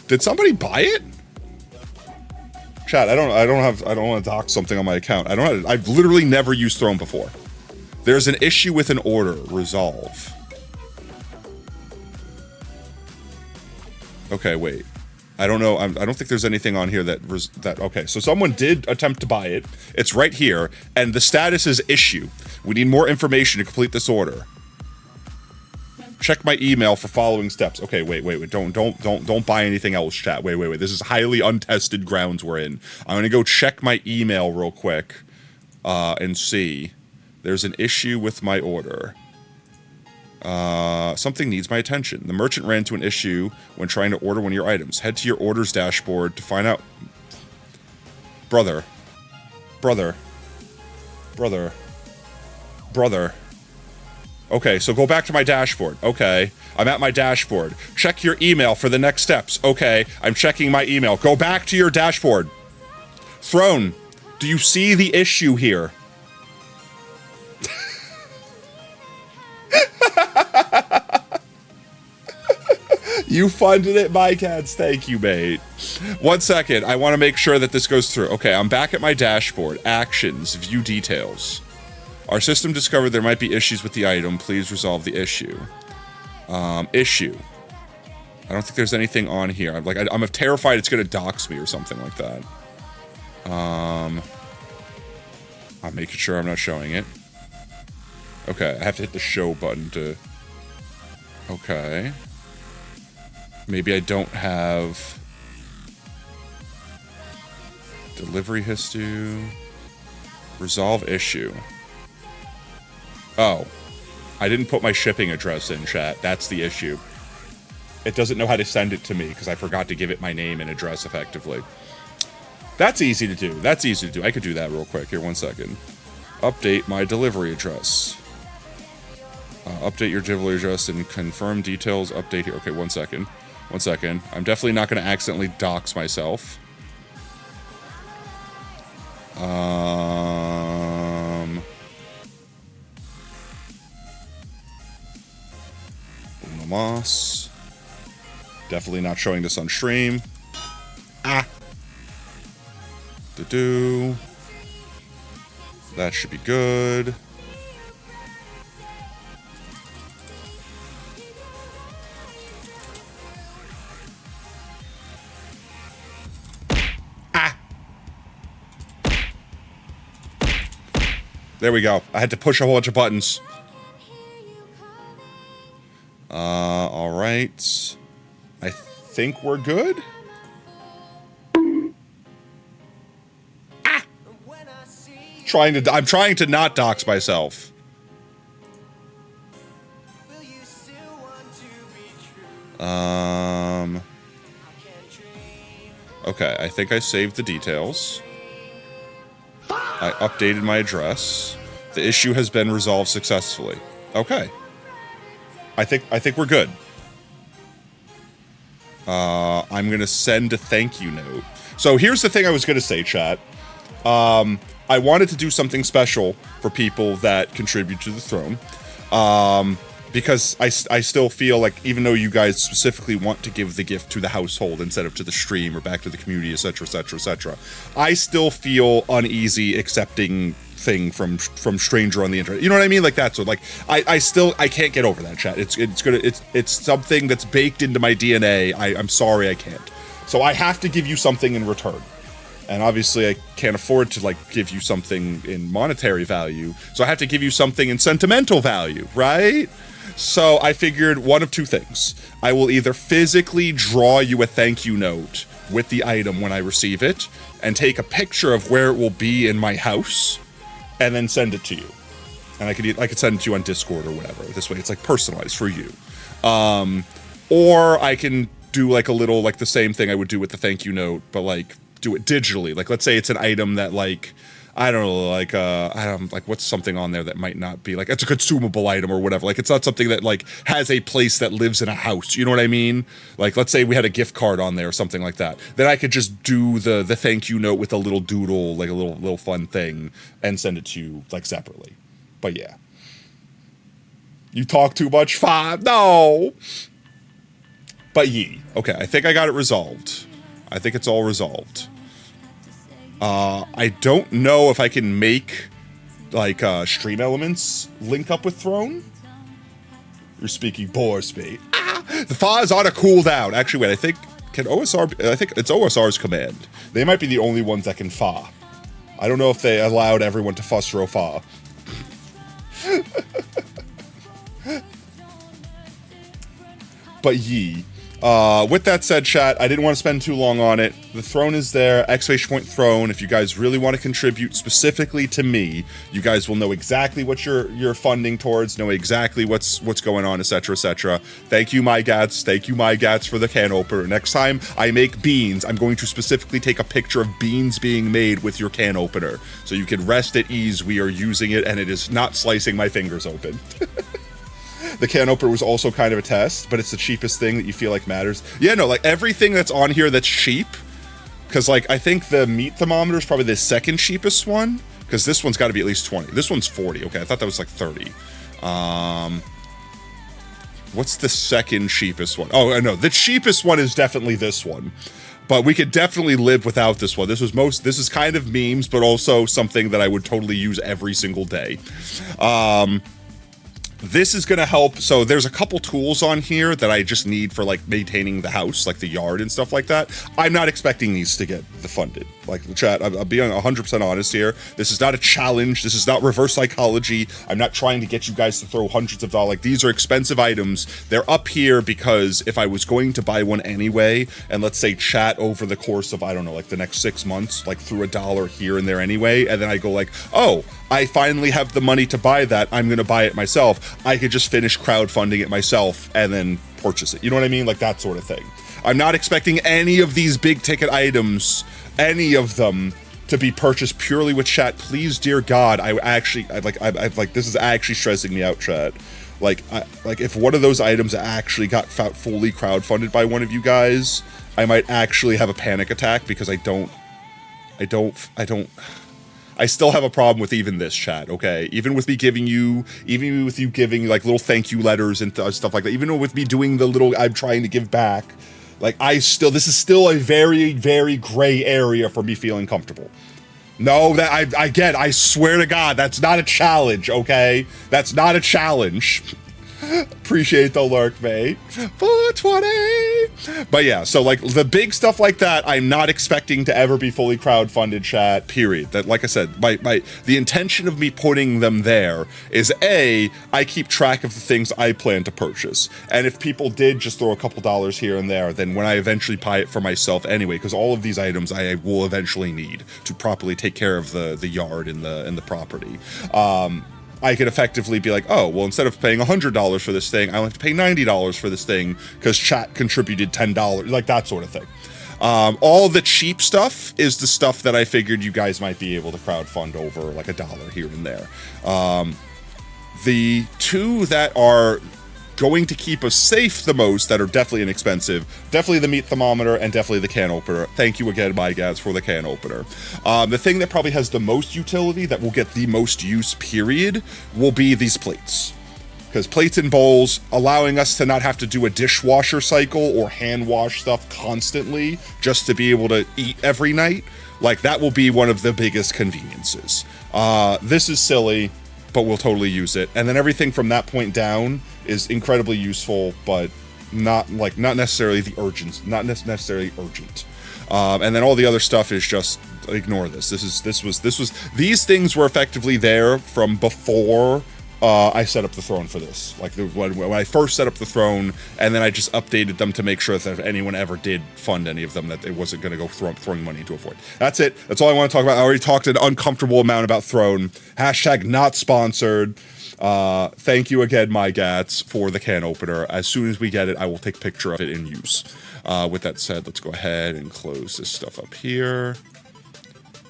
Did somebody buy it? Chat, I don't want to dox something on my account. I've literally never used Throne before. There's an issue with an order. Resolve. Okay, wait. I don't know. I don't think there's anything on here that okay, so someone did attempt to buy it. It's right here, and the status is issue. We need more information to complete this order. Check my email for following steps. Okay, wait. Don't buy anything else, chat. Wait. This is highly untested grounds we're in. I'm gonna go check my email real quick, and see. There's an issue with my order. Something needs my attention. The merchant ran into an issue when trying to order one of your items. Head to your orders dashboard to find out. Brother. Okay, so go back to my dashboard. Okay, I'm at my dashboard. Check your email for the next steps. Okay, I'm checking my email. Go back to your dashboard. Throne, do you see the issue here? You funded it, my cats. Thank you, mate. 1 second. I want to make sure that this goes through. Okay, I'm back at my dashboard. Actions. View details. Our system discovered there might be issues with the item. Please resolve the issue. Issue. I don't think there's anything on here. I'm terrified it's going to dox me or something like that. I'm making sure I'm not showing it. Okay, I have to hit the show button to... Okay. Maybe I don't have... Delivery history... Resolve issue. Oh. I didn't put my shipping address in, chat. That's the issue. It doesn't know how to send it to me because I forgot to give it my name and address effectively. That's easy to do. That's easy to do. I could do that real quick. Here, 1 second. Update my delivery address. Update your delivery address and confirm details. Update here. Okay, 1 second. 1 second. I'm definitely not going to accidentally dox myself. Moss. Definitely not showing this on stream. That should be good. There we go. I had to push a whole bunch of buttons. All right. I think we're good. Ah! I'm trying to not dox myself. Okay, I think I saved the details. I updated my address. The issue has been resolved successfully. Okay. I think we're good. I'm gonna send a thank you note. So here's the thing I was gonna say, chat. I wanted to do something special for people that contribute to the throne. Because I still feel like, even though you guys specifically want to give the gift to the household instead of to the stream or back to the community, etc., etc., etc., I still feel uneasy accepting thing from stranger on the internet. You know what I mean? Like that. So like I can't get over that, chat. It's something that's baked into my DNA. I'm sorry I can't. So I have to give you something in return. And obviously I can't afford to like give you something in monetary value. So I have to give you something in sentimental value, right? So I figured one of two things. I will either physically draw you a thank you note with the item when I receive it and take a picture of where it will be in my house and then send it to you. And I could send it to you on Discord or whatever. This way it's like personalized for you. Or I can do like a little, like the same thing I would do with the thank you note, but like do it digitally. Like let's say it's an item that like, I don't know, like, like what's something on there that might not be like, it's a consumable item or whatever. Like it's not something that like has a place that lives in a house. You know what I mean? Like, let's say we had a gift card on there or something like that. Then I could just do the thank you note with a little doodle, like a little fun thing and send it to you like separately. But yeah. You talk too much, Five? No. But ye. Okay, I think I got it resolved. I think it's all resolved. I don't know if I can make, like, stream elements link up with Throne. You're speaking boar speed. Ah! The Fa is on a cooldown. Actually, wait, I think, can OSR, I think it's OSR's command. They might be the only ones that can Fa. I don't know if they allowed everyone to fuss row Fa. But ye. With that said, chat, I didn't want to spend too long on it. The throne is there, exclamation point throne. If you guys really want to contribute specifically to me, you guys will know exactly what you're funding towards, know exactly what's going on, etc., etc. Thank you, my gats. Thank you, my gats, for the can opener. Next time I make beans, I'm going to specifically take a picture of beans being made with your can opener, so you can rest at ease. We are using it, and it is not slicing my fingers open. The can opener was also kind of a test, but it's the cheapest thing that you feel like matters. Yeah, no, like everything that's on here that's cheap, because like I think the meat thermometer is probably the second cheapest one, because this one's got to be at least 20. This one's 40. Okay, I thought that was like 30. What's the second cheapest one? Oh, no, the cheapest one is definitely this one. But we could definitely live without this one. This is kind of memes, but also something that I would totally use every single day. This is going to help. So there's a couple tools on here that I just need for like maintaining the house, like the yard and stuff like that. I'm not expecting these to get funded. Like the chat, I'll be 100% honest here. This is not a challenge. This is not reverse psychology. I'm not trying to get you guys to throw hundreds of dollars. Like these are expensive items. They're up here because if I was going to buy one anyway, and let's say chat over the course of, I don't know, like the next 6 months, like threw $1 here and there anyway, and then I go like, oh, I finally have the money to buy that, I'm going to buy it myself. I could just finish crowdfunding it myself and then purchase it. You know what I mean? Like that sort of thing. I'm not expecting any of these big ticket items, any of them, to be purchased purely with chat. Please, dear God, this is actually stressing me out, chat. Like if one of those items actually got fully crowdfunded by one of you guys, I might actually have a panic attack because I still have a problem with even this, chat, okay? Even with you giving like little thank you letters and stuff like that, even with me doing the little I'm trying to give back, like this is still a very, very gray area for me feeling comfortable. No, that I swear to God, that's not a challenge, okay? That's not a challenge. Appreciate the lurk, mate. 420. But yeah, so like the big stuff like that, I'm not expecting to ever be fully crowdfunded, chat, period. That, like I said, the intention of me putting them there is I keep track of the things I plan to purchase. And if people did just throw a couple dollars here and there, then when I eventually buy it for myself anyway, because all of these items I will eventually need to properly take care of the yard and the property. I could effectively be like, oh, well, instead of paying $100 for this thing, I have to pay $90 for this thing because chat contributed $10, like that sort of thing. All the cheap stuff is the stuff that I figured you guys might be able to crowdfund over like $1 here and there. The two that are going to keep us safe the most, that are definitely inexpensive, definitely the meat thermometer and definitely the can opener. Thank you again, my guys, for the can opener. The thing that probably has the most utility, that will get the most use, period, will be these plates. Because plates and bowls, allowing us to not have to do a dishwasher cycle or hand wash stuff constantly just to be able to eat every night, like that will be one of the biggest conveniences. This is silly, but we'll totally use it. And then everything from that point down is incredibly useful, but not necessarily necessarily urgent. And then all the other stuff is just ignore this. These things were effectively there from before I set up the throne for this. Like when I first set up the throne, and then I just updated them to make sure that if anyone ever did fund any of them, that it wasn't going to go throwing money into a void. That's it. That's all I want to talk about. I already talked an uncomfortable amount about throne. # not sponsored. Thank you again, my gats, for the can opener. As soon as we get it, I will take a picture of it in use. With that said, let's go ahead and close this stuff up here.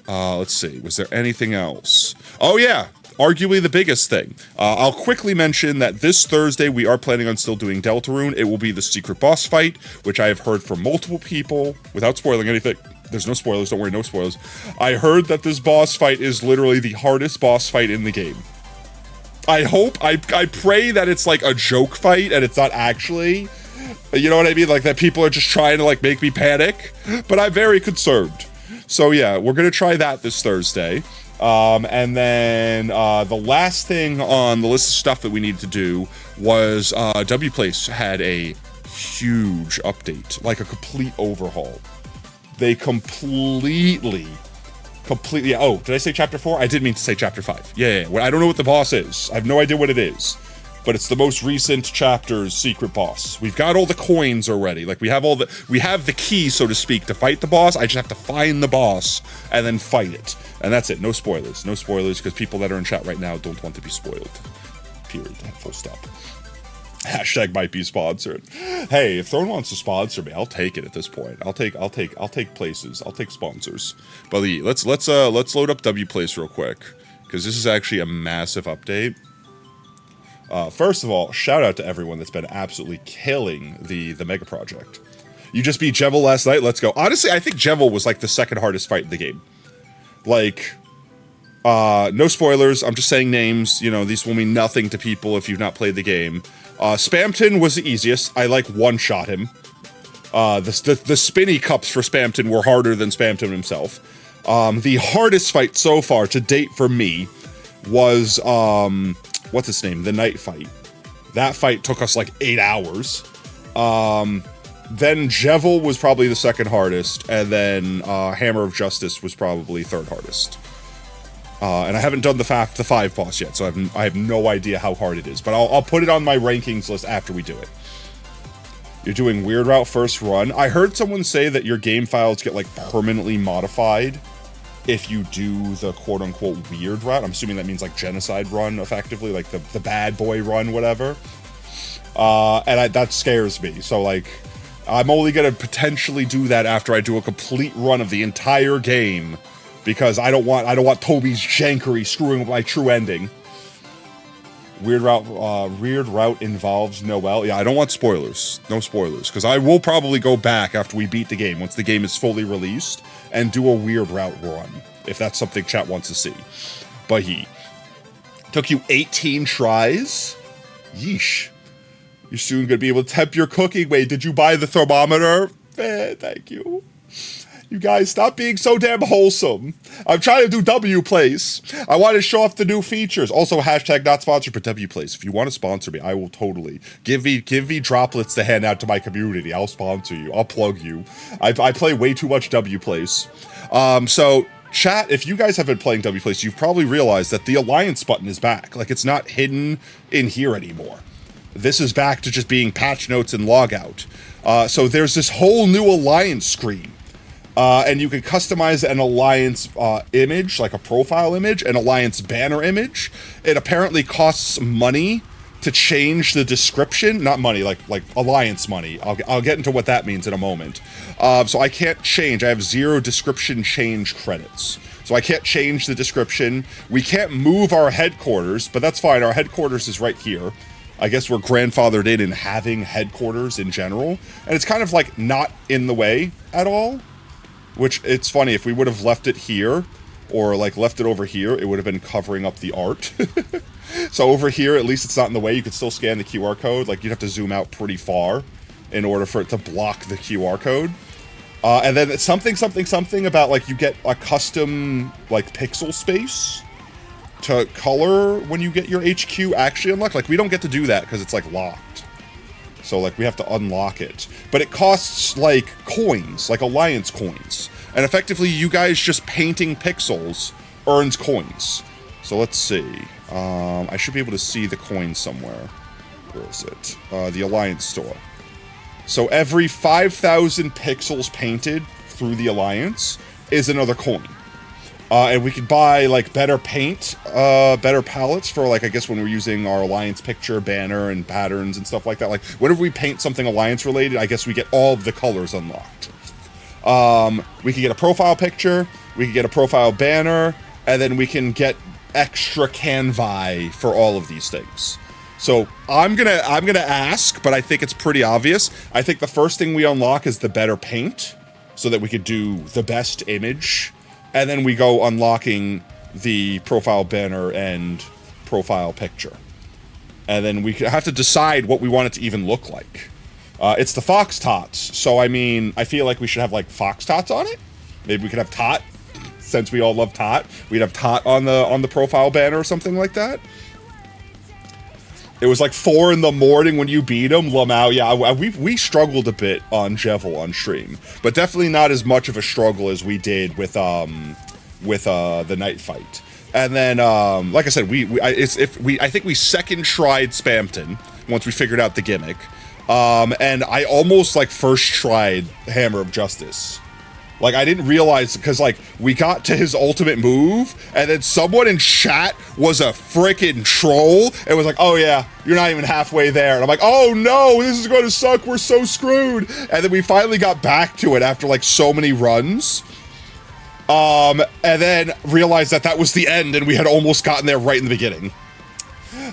Let's see. Was there anything else? Oh, yeah. Arguably the biggest thing. I'll quickly mention that this Thursday we are planning on still doing Deltarune. It will be the secret boss fight, which I have heard from multiple people, without spoiling anything. There's no spoilers, don't worry, no spoilers. I heard that this boss fight is literally the hardest boss fight in the game. I pray that it's like a joke fight and it's not actually, you know what I mean? Like that people are just trying to like make me panic, but I'm very concerned. So yeah, we're gonna try that this Thursday. And then the last thing on the list of stuff that we needed to do was Wplace had a huge update, like a complete overhaul. They completely. Oh, did I say chapter 4? I did mean to say chapter 5. Yeah. I don't know what the boss is. I have no idea what it is. But it's the most recent chapter's secret boss. We've got all the coins already. Like we have the key, so to speak, to fight the boss. I just have to find the boss and then fight it. And that's it. No spoilers. No spoilers, because people that are in chat right now don't want to be spoiled. Period. Full stop. # might be sponsored. Hey, if Throne wants to sponsor me, I'll take it at this point. I'll take places. I'll take sponsors. But let's load up Wplace real quick, because this is actually a massive update. First of all, shout out to everyone that's been absolutely killing the mega project. You just beat Jevil last night. Let's go. Honestly, I think Jevil was like the second hardest fight in the game. Like, no spoilers. I'm just saying names. You know, these will mean nothing to people if you've not played the game. Spamton was the easiest. I like one-shot him. The spinny cups for Spamton were harder than Spamton himself. The hardest fight so far to date for me was what's his name? The night fight. That fight took us like 8 hours. Then Jevil was probably the second hardest, and then Hammer of Justice was probably third hardest. And I haven't done the 5 boss yet, so I have no idea how hard it is. But I'll put it on my rankings list after we do it. You're doing Weird Route first run. I heard someone say that your game files get like permanently modified if you do the quote-unquote weird route. I'm assuming that means like genocide run, effectively, like the bad boy run, whatever. And that scares me. So like, I'm only gonna potentially do that after I do a complete run of the entire game, because I don't want Toby's jankery screwing up my true ending. Weird route involves Noel. Yeah, I don't want spoilers. No spoilers, because I will probably go back after we beat the game, once the game is fully released, and do a weird route run, if that's something chat wants to see. But he took you 18 tries? Yeesh. You're soon going to be able to temp your cooking. Wait, did you buy the thermometer? Thank you. You guys, stop being so damn wholesome. I'm trying to do Wplace. I want to show off the new features. Also, hashtag not sponsored, but Wplace. If you want to sponsor me, I will totally. Give me droplets to hand out to my community. I'll sponsor you. I'll plug you. I play way too much Wplace. So, chat, if you guys have been playing Wplace, you've probably realized that the Alliance button is back. Like, it's not hidden in here anymore. This is back to just being patch notes and logout. So there's this whole new Alliance screen. And you can customize an Alliance image, like a profile image, an Alliance banner image. It apparently costs money to change the description. Not money, like Alliance money. I'll get into what that means in a moment. So I can't change. I have 0 description change credits. So I can't change the description. We can't move our headquarters, but that's fine. Our headquarters is right here. I guess we're grandfathered in having headquarters in general. And it's kind of like not in the way at all. Which, it's funny, if we would have left it here, or like left it over here, it would have been covering up the art. So over here, at least it's not in the way. You could still scan the QR code. Like, you'd have to zoom out pretty far in order for it to block the QR code. And then something about, like, you get a custom, like, pixel space to color when you get your HQ actually unlocked. Like, we don't get to do that because it's, like, locked. So, like, we have to unlock it. But it costs, like, coins, like Alliance coins. And effectively, you guys just painting pixels earns coins. So, let's see. I should be able to see the coin somewhere. Where is it? The Alliance store. So, every 5,000 pixels painted through the Alliance is another coin. And we could buy, like, better paint, better palettes for, like, I guess when we're using our Alliance picture, banner, and patterns and stuff like that. Like, whenever we paint something Alliance-related, I guess we get all of the colors unlocked. We could get a profile picture, we could get a profile banner, and then we can get extra canvi for all of these things. So, I'm gonna ask, but I think it's pretty obvious. I think the first thing we unlock is the better paint, so that we could do the best image. And then we go unlocking the profile banner and profile picture. And then we have to decide what we want it to even look like. It's the Fox Tots. So, I mean, I feel like we should have, like, Fox Tots on it. Maybe we could have Tot, since we all love Tot. We'd have Tot on the profile banner or something like that. It was like 4 in the morning when you beat him, Lamau. Yeah, we struggled a bit on Jevil on stream, but definitely not as much of a struggle as we did with the night fight. And then, like I said, I think we second tried Spamton once we figured out the gimmick, and I almost like first tried Hammer of Justice. Like, I didn't realize, because, like, we got to his ultimate move, and then someone in chat was a frickin' troll, and was like, oh yeah, you're not even halfway there. And I'm like, oh no, this is going to suck, we're so screwed. And then we finally got back to it after, like, so many runs. And then realized that was the end, and we had almost gotten there right in the beginning.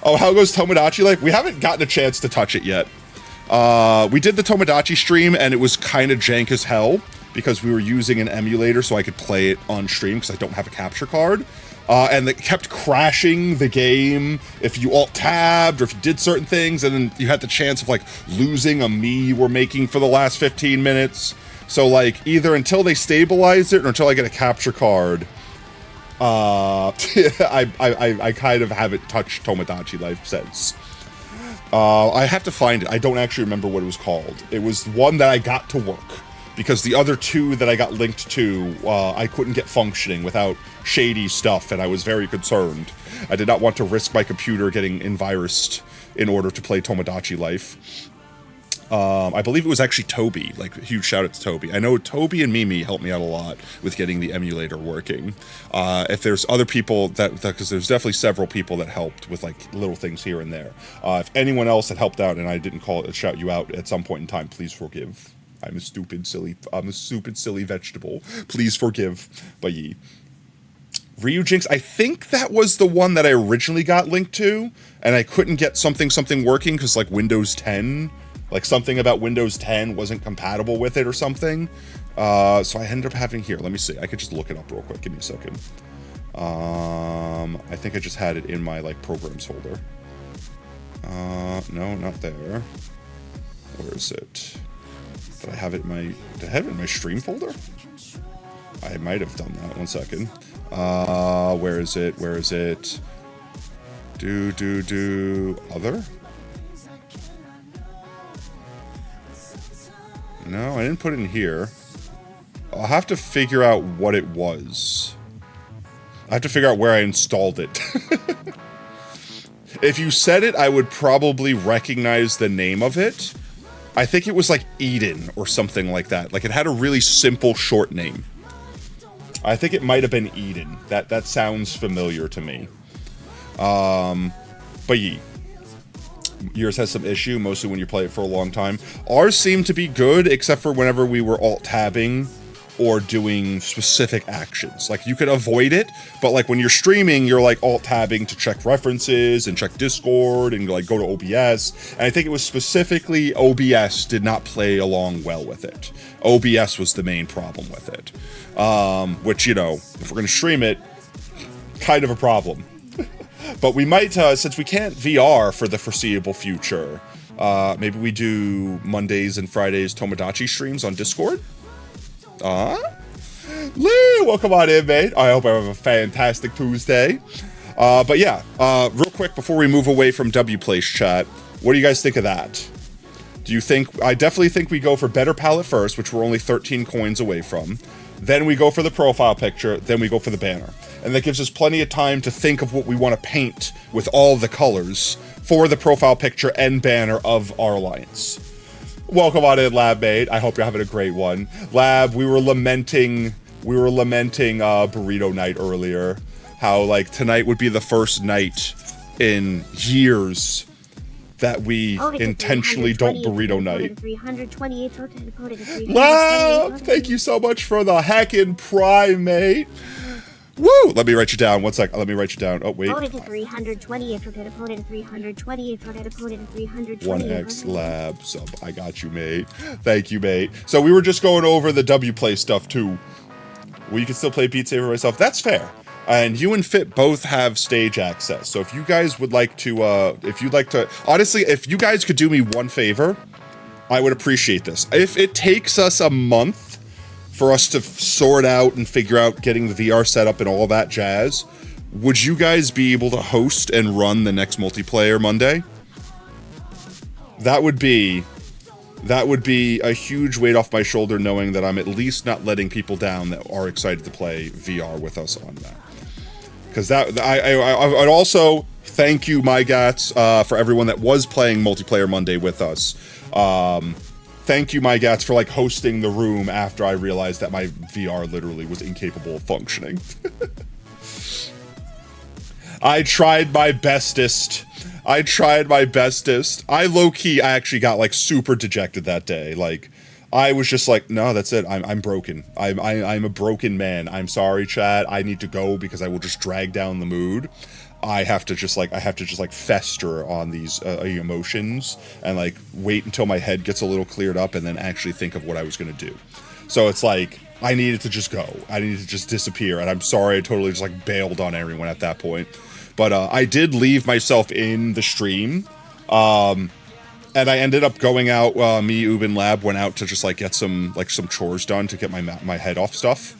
Oh, how goes Tomodachi Life? We haven't gotten a chance to touch it yet. We did the Tomodachi stream, and it was kind of jank as hell, because we were using an emulator so I could play it on stream because I don't have a capture card. And it kept crashing the game if you alt-tabbed or if you did certain things, and then you had the chance of, like, losing a me you were making for the last 15 minutes. So, like, either until they stabilize it or until I get a capture card, I kind of haven't touched Tomodachi Life since. I have to find it. I don't actually remember what it was called. It was one that I got to work, because the other 2 that I got linked to, I couldn't get functioning without shady stuff, and I was very concerned. I did not want to risk my computer getting virused in order to play Tomodachi Life. I believe it was actually Toby. Like, huge shout out to Toby. I know Toby and Mimi helped me out a lot with getting the emulator working. If there's other people because there's definitely several people that helped with, like, little things here and there. If anyone else had helped out and I didn't shout you out at some point in time, please forgive. I'm a stupid, silly vegetable. Please forgive. But ye. Ryu Jinx, I think that was the one that I originally got linked to, and I couldn't get something working because, like, Windows 10, like, something about Windows 10 wasn't compatible with it or something. So I ended up having here. Let me see. I could just look it up real quick. Give me a second. I think I just had it in my, like, programs folder. No, not there. Where is it? Did I have it in my stream folder? I might have done that. 1 second. Where is it? Where is it? Other? No, I didn't put it in here. I'll have to figure out what it was. I have to figure out where I installed it. If you said it, I would probably recognize the name of it. I think it was like Eden or something like that. Like it had a really simple short name. I think it might have been Eden. That sounds familiar to me. But yeah. Yours has some issue, mostly when you play it for a long time. Ours seemed to be good, except for whenever we were alt-tabbing or doing specific actions. Like, you could avoid it, but like when you're streaming, you're like alt-tabbing to check references and check Discord and like go to OBS. And I think it was specifically OBS did not play along well with it. OBS was the main problem with it. Which, you know, if we're going to stream it, kind of a problem. But we might, since we can't VR for the foreseeable future, maybe we do Mondays and Fridays Tomodachi streams on Discord? Lee, welcome on in, mate. I hope I have a fantastic Tuesday. But yeah, real quick before we move away from Wplace chat, what do you guys think of that? Do you think, I definitely think we go for better palette first, which we're only 13 coins away from. Then we go for the profile picture, then we go for the banner. And that gives us plenty of time to think of what we want to paint with all the colors for the profile picture and banner of our alliance. Welcome on in, Lab mate. I hope you're having a great one. Lab, we were lamenting burrito night earlier. How like tonight would be the first night in years that we intentionally don't burrito night. 328 Lab, thank you so much for the heckin' prime, mate. Woo! Let me write you down. 1 sec. Let me write you down. Oh, wait. 1x lab sub. I got you, mate. Thank you, mate. So we were just going over the Wplace stuff, too. Well, you can still play Beat Saber myself. That's fair. And you and Fit both have stage access. So if you guys would like to, honestly, if you guys could do me one favor, I would appreciate this. If it takes us a month for us to sort out and figure out getting the VR setup and all that jazz, would you guys be able to host and run the next multiplayer Monday? That would be a huge weight off my shoulder, knowing that I'm at least not letting people down that are excited to play VR with us on that. Because I'd also thank you, my gats, for everyone that was playing multiplayer Monday with us. Thank you, my gats, for like hosting the room after I realized that my VR literally was incapable of functioning. I tried my bestest. I low-key actually got like super dejected that day. Like, I was just like, no, that's it. I'm broken. I'm a broken man. I'm sorry, chat. I need to go because I will just drag down the mood. I have to just like fester on these emotions and like wait until my head gets a little cleared up and then actually think of what I was gonna do. So it's like I needed to just go. I needed to just disappear, and I'm sorry I totally just like bailed on everyone at that point. But I did leave myself in the stream, and I ended up going out. Me, Ub, and Lab went out to just like get some chores done to get my head off stuff.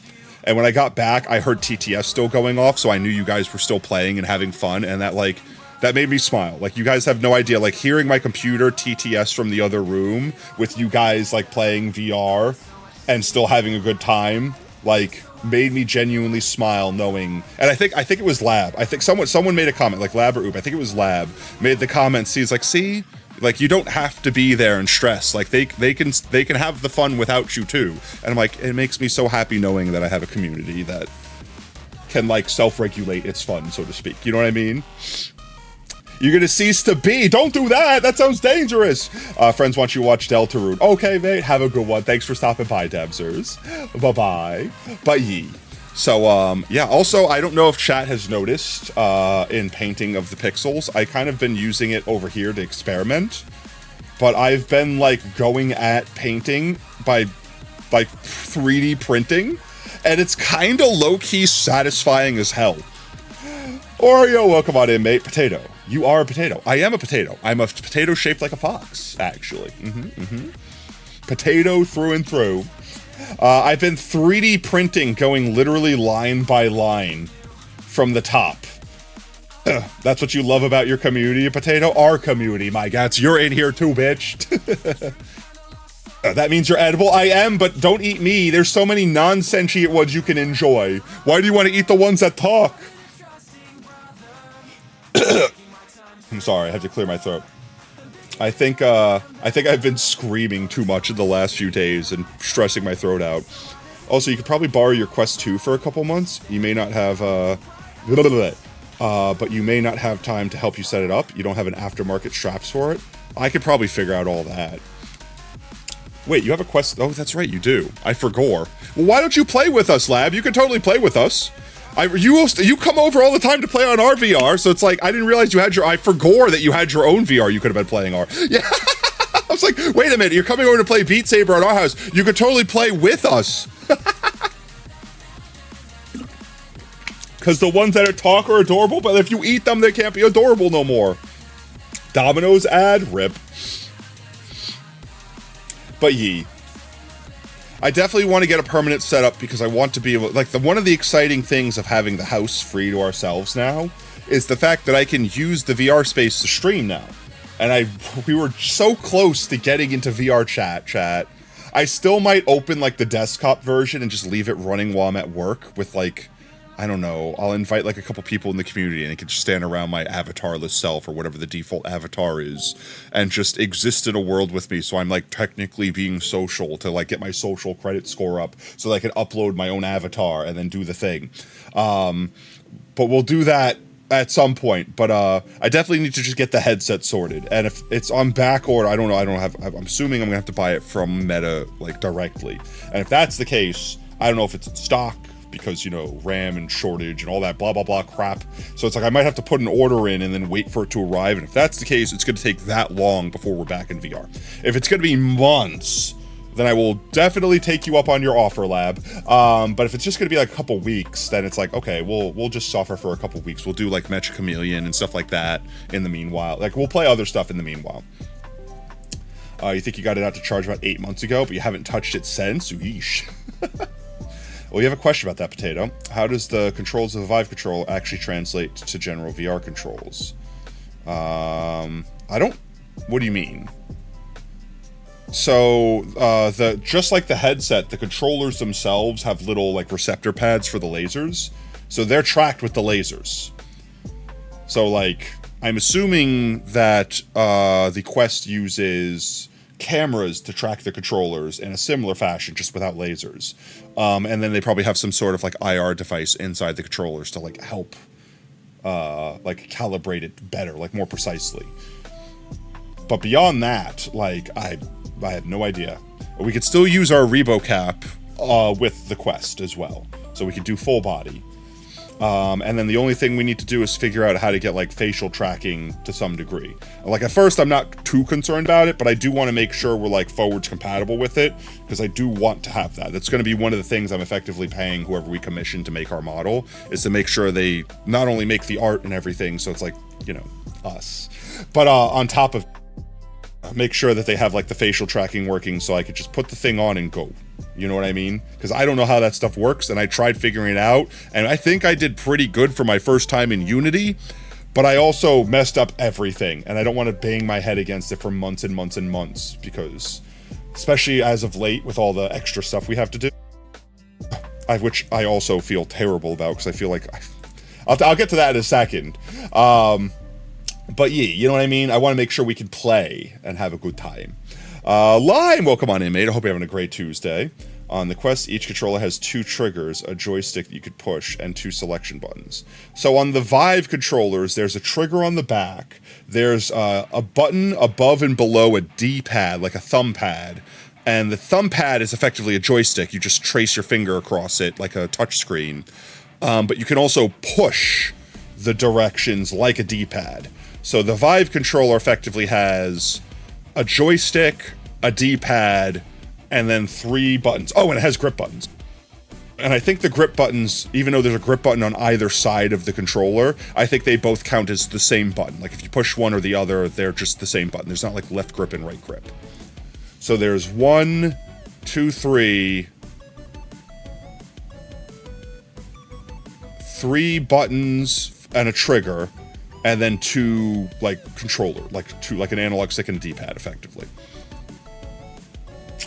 And when I got back, I heard TTS still going off, so I knew you guys were still playing and having fun, and that made me smile. Like, you guys have no idea, like, hearing my computer TTS from the other room with you guys, like, playing VR and still having a good time, like, made me genuinely smile knowing, and I think it was Lab. I think someone made a comment, like Lab or Oop, I think it was Lab, made the comment, he's like, see? Like, you don't have to be there and stress. Like, they can have the fun without you too. And I'm like, it makes me so happy knowing that I have a community that can like self-regulate its fun, so to speak. You know what I mean? You're gonna cease to be. Don't do that. That sounds dangerous. Friends want you to watch Deltarune. Okay, mate. Have a good one. Thanks for stopping by, Debsers. Bye-bye. Bye. So, yeah, also, I don't know if chat has noticed in painting of the pixels, I kind of been using it over here to experiment, but I've been, like, going at painting by, like, 3D printing, and it's kind of low-key satisfying as hell. Oreo, welcome on in, mate. Potato. You are a potato. I am a potato. I'm a potato shaped like a fox, actually. Potato through and through. I've been 3D printing, going literally line by line from the top. That's what you love about your community, Potato? Our community, my gats. You're in here too, bitch. That means you're edible? I am, but don't eat me. There's so many non-sentient ones you can enjoy. Why do you want to eat the ones that talk? I'm sorry, I have to clear my throat. I think I've been screaming too much in the last few days and stressing my throat out. Also, you could probably borrow your Quest 2 for a couple months. You may not have, but you may not have time to help you set it up. You don't have an aftermarket straps for it. I could probably figure out all that. Wait, you have a Quest? Oh, that's right, you do. I forgot. Well, why don't you play with us, Lab? You can totally play with us. You come over all the time to play on our VR, so it's like, I didn't realize you had your, I forgot that you had your own VR you could have been playing our. Yeah, I was like, wait a minute, you're coming over to play Beat Saber at our house. You could totally play with us. Because the ones that talk are adorable, but if you eat them, they can't be adorable no more. Domino's ad, rip. But I definitely want to get a permanent setup because I want to be able, like, one of the exciting things of having the house free to ourselves now is the fact that I can use the VR space to stream now. And we were so close to getting into VR chat. I still might open, like, the desktop version and just leave it running while I'm at work with, like, I don't know, I'll invite like a couple people in the community and they can just stand around my avatarless self or whatever the default avatar is and just exist in a world with me. So I'm like technically being social to like get my social credit score up so that I can upload my own avatar and then do the thing. But we'll do that at some point. But I definitely need to just get the headset sorted. And if it's on back order, I don't know, I'm assuming I'm gonna have to buy it from Meta like directly. And if that's the case, I don't know if it's in stock, because, you know, RAM and shortage and all that blah, blah, blah crap. So it's like I might have to put an order in and then wait for it to arrive. And if that's the case, it's going to take that long before we're back in VR. If it's going to be months, then I will definitely take you up on your offer, Lab. But if it's just going to be like a couple weeks, then it's like, okay, we'll just suffer for a couple weeks. We'll do like Mecha Chameleon and stuff like that in the meanwhile. Like, we'll play other stuff in the meanwhile. You think you got it out to charge about 8 months ago, but you haven't touched it since? Yeesh. Well, you have a question about that, Potato. How does the controls of the Vive controller actually translate to general VR controls? I don't... What do you mean? So, just like the headset, the controllers themselves have little, like, receptor pads for the lasers. So they're tracked with the lasers. So, like, I'm assuming that the Quest uses cameras to track the controllers in a similar fashion, just without lasers. And then they probably have some sort of like IR device inside the controllers to like help like calibrate it better, like more precisely. But beyond that, like I have no idea. We could still use our Rebo cap with the Quest as well. So we could do full body. And then the only thing we need to do is figure out how to get like facial tracking to some degree. Like at first I'm not too concerned about it, but I do want to make sure we're like forwards compatible with it because I do want to have that. That's going to be one of the things I'm effectively paying whoever we commission to make our model, is to make sure they not only make the art and everything, so it's like, you know, us, but on top of make sure that they have like the facial tracking working so I could just put the thing on and go. You know what I mean? Because I don't know how that stuff works, and I tried figuring it out, and I think I did pretty good for my first time in Unity, but I also messed up everything, and I don't want to bang my head against it for months and months and months, because, especially as of late, with all the extra stuff we have to do, which I also feel terrible about, because I feel like, I'll get to that in a second. But yeah, you know what I mean? I want to make sure we can play and have a good time. Lime, welcome on in, mate. I hope you're having a great Tuesday. On the Quest, each controller has 2 triggers, a joystick that you could push, and 2 selection buttons. So on the Vive controllers, there's a trigger on the back. There's a button above and below a D-pad, like a thumb pad. And the thumb pad is effectively a joystick. You just trace your finger across it like a touch screen. But you can also push the directions like a D-pad. So the Vive controller effectively has a joystick, a D-pad, and then 3 buttons. Oh, and it has grip buttons. And I think the grip buttons, even though there's a grip button on either side of the controller, I think they both count as the same button. Like if you push one or the other, they're just the same button. There's not like left grip and right grip. So there's 1, 2, 3, 3 buttons and a trigger, and then 2 like controller, like an analog stick and a D-pad, effectively.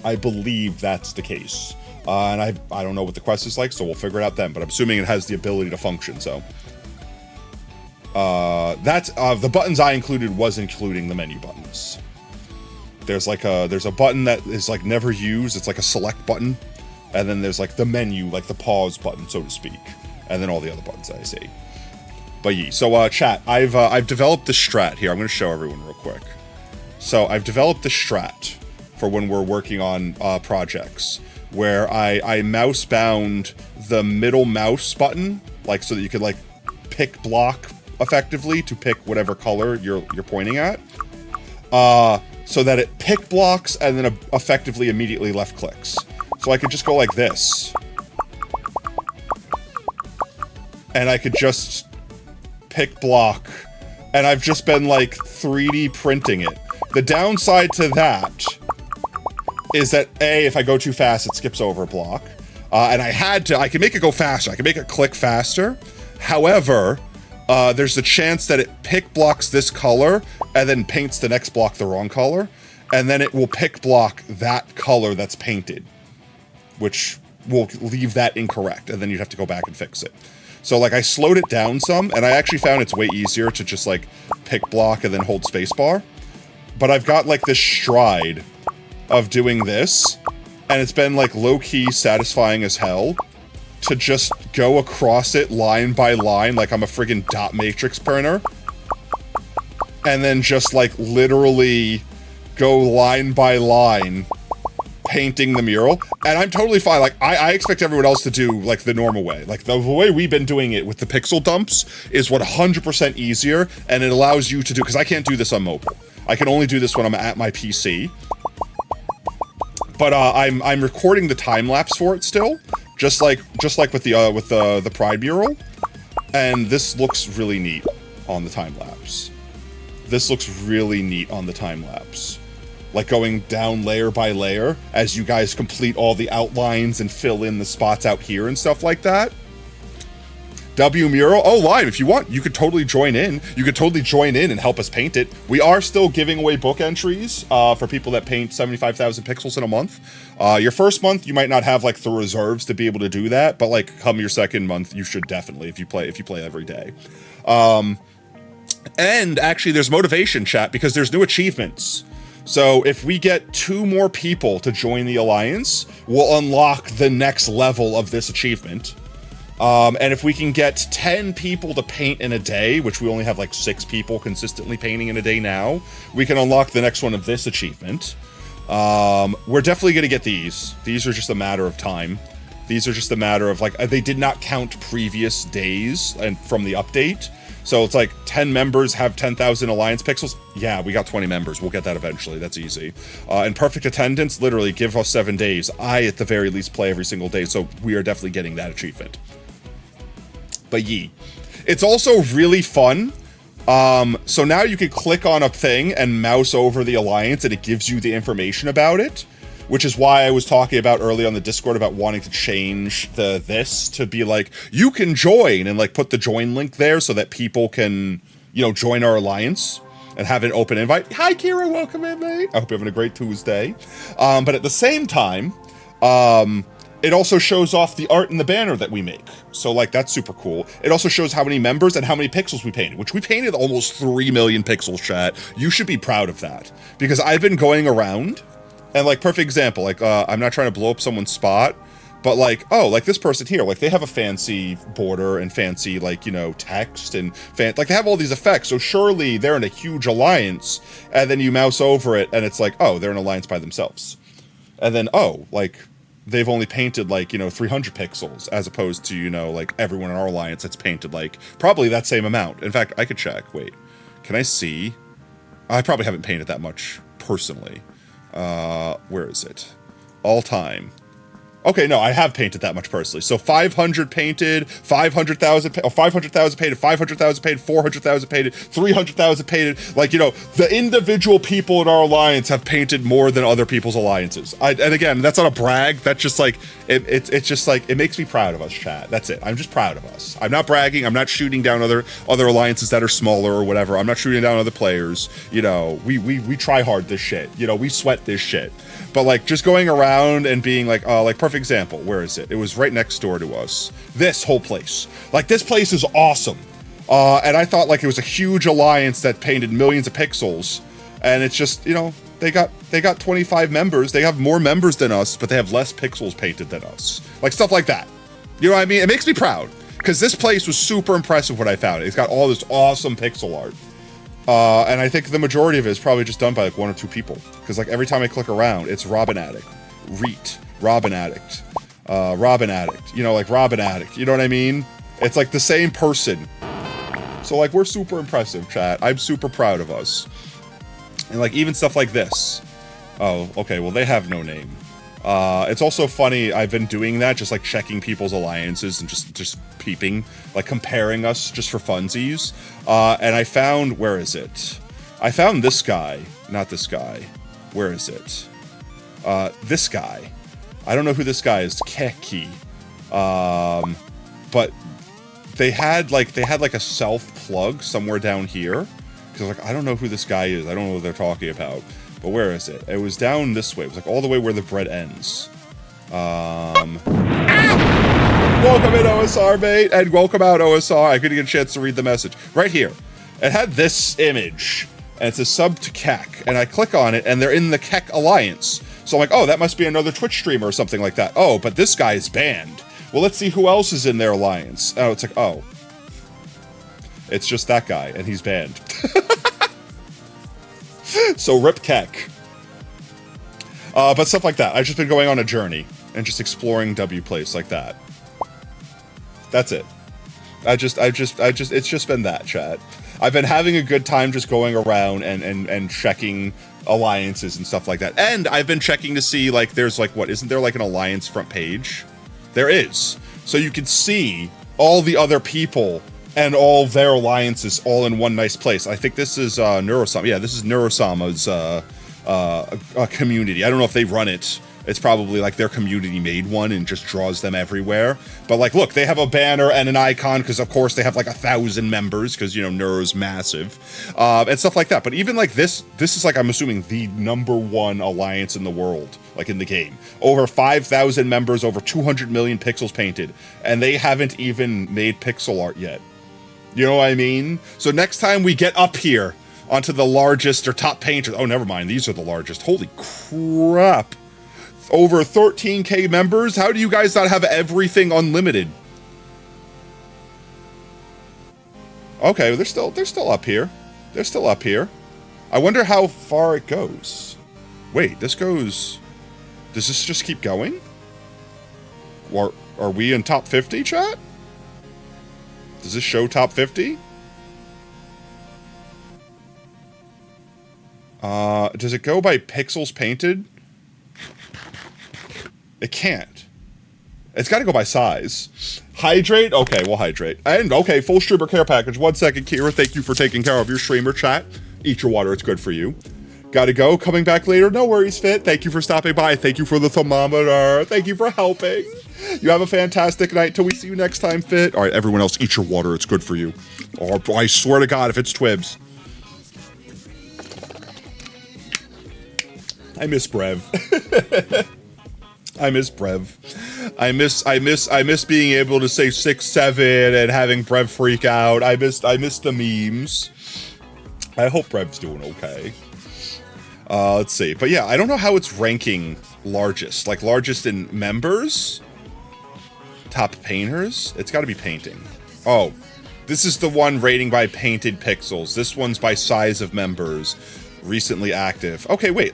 I believe that's the case. And I don't know what the quest is like, so we'll figure it out then. But I'm assuming it has the ability to function. So that's the buttons I included was including the menu buttons. There's a button that is like never used. It's like a select button, and then there's like the menu, like the pause button, so to speak, and then all the other buttons that I see. But yeah, so chat, I've developed the strat here. I'm going to show everyone real quick. So I've developed the strat for when we're working on projects, where I mouse bound the middle mouse button, like so that you could like pick block effectively to pick whatever color you're pointing at, so that it pick blocks and then effectively immediately left clicks. So I could just go like this, and I could just pick block, and I've just been like 3D printing it. The downside to that is that if I go too fast, it skips over a block. And I can make it go faster. I can make it click faster. However, there's a chance that it pick blocks this color and then paints the next block the wrong color. And then it will pick block that color that's painted, which will leave that incorrect. And then you'd have to go back and fix it. So like I slowed it down some, and I actually found it's way easier to just like pick block and then hold spacebar. But I've got like this stride of doing this, and it's been like low-key satisfying as hell to just go across it line by line like I'm a friggin' dot matrix printer, and then just like literally go line by line painting the mural. And I'm totally fine. Like I expect everyone else to do like the normal way. Like the way we've been doing it with the pixel dumps is 100% easier, and it allows you to do, because I can't do this on mobile. I can only do this when I'm at my PC. But I'm recording the time lapse for it still, just like with the Pride mural, and this looks really neat on the time lapse. This looks really neat on the time lapse, like going down layer by layer as you guys complete all the outlines and fill in the spots out here and stuff like that. W mural, oh, live, if you want, you could totally join in. You could totally join in and help us paint it. We are still giving away book entries for people that paint 75,000 pixels in a month. Your first month, you might not have like the reserves to be able to do that, but like come your second month, you should definitely, if you play every day. And actually there's motivation, chat, because there's new achievements. So if we get 2 more people to join the Alliance, we'll unlock the next level of this achievement. And if we can get 10 people to paint in a day, which we only have like 6 people consistently painting in a day now, we can unlock the next one of this achievement. We're definitely going to get these. These are just a matter of time. These are just a matter of like, they did not count previous days and from the update. So it's like 10 members have 10,000 Alliance pixels. Yeah, we got 20 members. We'll get that eventually. That's easy. And perfect attendance, literally give us 7 days. I, at the very least, play every single day. So we are definitely getting that achievement. But it's also really fun. So now you can click on a thing and mouse over the Alliance, and it gives you the information about it, which is why I was talking about earlier on the Discord about wanting to change this to be like, you can join, and like put the join link there so that people can, you know, join our Alliance and have an open invite. Hi, Kira, welcome in, mate. I hope you're having a great Tuesday. But at the same time, it also shows off the art in the banner that we make. So, like, that's super cool. It also shows how many members and how many pixels we painted, which we painted almost 3 million pixels, chat. You should be proud of that. Because I've been going around, and, like, perfect example, like, I'm not trying to blow up someone's spot, but, like, oh, like, this person here, like, they have a fancy border and fancy, like, you know, text and, like, they have all these effects, so surely they're in a huge alliance, and then you mouse over it, and it's like, oh, they're in an alliance by themselves. And then, oh, like, they've only painted like, you know, 300 pixels as opposed to, you know, like everyone in our alliance that's painted like probably that same amount. In fact, I could check. Wait, can I see? I probably haven't painted that much personally. Where is it? All time. Okay, no, I have painted that much personally. So 500 painted, 500,000, 500,000 painted, 500,000 painted, 400,000 painted, 300,000 painted. Like, you know, the individual people in our alliance have painted more than other people's alliances. And again, that's not a brag. That's just like, it's just like, it makes me proud of us, chat. That's it. I'm just proud of us. I'm not bragging. I'm not shooting down other alliances that are smaller or whatever. I'm not shooting down other players. You know, we try hard this shit. You know, we sweat this shit. But like just going around and being like perfect example, where is it? It was right next door to us. This whole place. Like this place is awesome. And I thought like it was a huge alliance that painted millions of pixels. And it's just, you know, they got 25 members. They have more members than us, but they have less pixels painted than us. Like stuff like that. You know what I mean? It makes me proud. Because this place was super impressive when I found it. It's got all this awesome pixel art. And I think the majority of it is probably just done by like 1 or 2 people. Because like every time I click around, it's Robin Addict, Reet, Robin Addict, Robin Addict, you know, like Robin Addict, you know what I mean? It's like the same person. So like we're super impressive, chat. I'm super proud of us. And like even stuff like this. Oh, okay, well they have no name. It's also funny, I've been doing that, just like checking people's alliances and just peeping, like comparing us just for funsies. And I found, where is it? I found this guy, not this guy. Where is it? This guy. I don't know who this guy is, Keki. But they had like a self plug somewhere down here. Cause like, I don't know who this guy is. I don't know what they're talking about. But where is it? It was down this way. It was like all the way where the bread ends. Welcome in, OSR, mate, and welcome out, OSR. I couldn't get a chance to read the message. Right here. It had this image, and it's a sub to Keck, and I click on it, and they're in the Keck Alliance. So I'm like, oh, that must be another Twitch streamer or something like that. Oh, but this guy is banned. Well, let's see who else is in their alliance. Oh, it's like, oh. It's just that guy, and he's banned. So rip Keck. But stuff like that. I've just been going on a journey and just exploring Wplace like that. That's it. It's just been that, chat. I've been having a good time just going around and checking alliances and stuff like that. And I've been checking to see, like, there's like, what, isn't there like an alliance front page? There is. So you can see all the other people and all their alliances all in one nice place. I think this is Neurosama. Yeah, this is Neurosama's community. I don't know if they run it. It's probably like their community made one and just draws them everywhere. But like, look, they have a banner and an icon because, of course, they have like 1,000 members because, you know, Neuro's massive and stuff like that. But even like this is like, I'm assuming, the #1 alliance in the world, like in the game. Over 5,000 members, over 200 million pixels painted, and they haven't even made pixel art yet. You know what I mean? So next time we get up here onto the largest or top painters. Oh, never mind. These are the largest. Holy crap. Over 13K members? How do you guys not have everything unlimited? Okay, they're still up here. They're still up here. I wonder how far it goes. Wait, this goes... Does this just keep going? Or are we in top 50, chat? Does this show top 50? Does it go by pixels painted? It can't. It's got to go by size. Hydrate? Okay, we'll hydrate. And, okay, full streamer care package. 1 second, Kira. Thank you for taking care of your streamer, chat. Eat your water. It's good for you. Gotta go. Coming back later. No worries, Fit. Thank you for stopping by. Thank you for the thermometer. Thank you for helping. You have a fantastic night till we see you next time, Fit. All right, everyone else, eat your water. It's good for you. Oh, I swear to God, if it's Twibs. I miss Brev. I miss Brev. I miss being able to say 6-7 and having Brev freak out. I miss the memes. I hope Brev's doing okay. Let's see. But yeah, I don't know how it's ranking largest. Like largest in members? Top painters? It's gotta be painting. Oh, this is the one rating by painted pixels. This one's by size of members. Recently active. Okay, wait.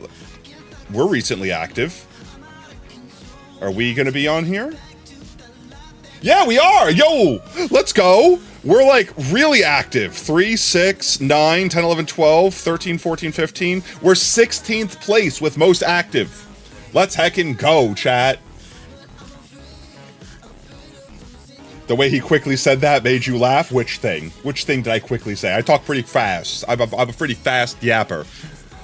We're recently active. Are we gonna be on here? Yeah, we are! Yo! Let's go! We're like really active. 3, 6, 9, 10, 11, 12, 13, 14, 15. We're 16th place with most active. Let's heckin' go, chat. The way he quickly said that made you laugh? Which thing? Which thing did I quickly say? I talk pretty fast. I'm a pretty fast yapper.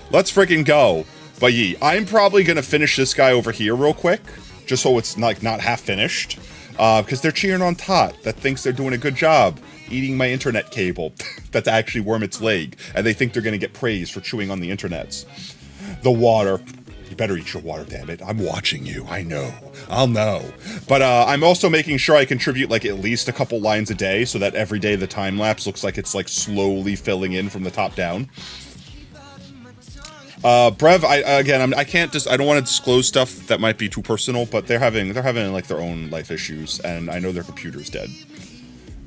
Let's freaking go. But I'm probably going to finish this guy over here real quick, just so it's like not half finished. Because they're cheering on Tot, that thinks they're doing a good job eating my internet cable. That's actually worm its leg. And they think they're going to get praise for chewing on the internets. The water. You better eat your water, damn it. I'm watching you. I know. I'll know. But I'm also making sure I contribute like at least a couple lines a day so that every day the time lapse looks like it's like slowly filling in from the top down. Brev, I can't I don't want to disclose stuff that might be too personal, but they're having like their own life issues, and I know their computer's dead.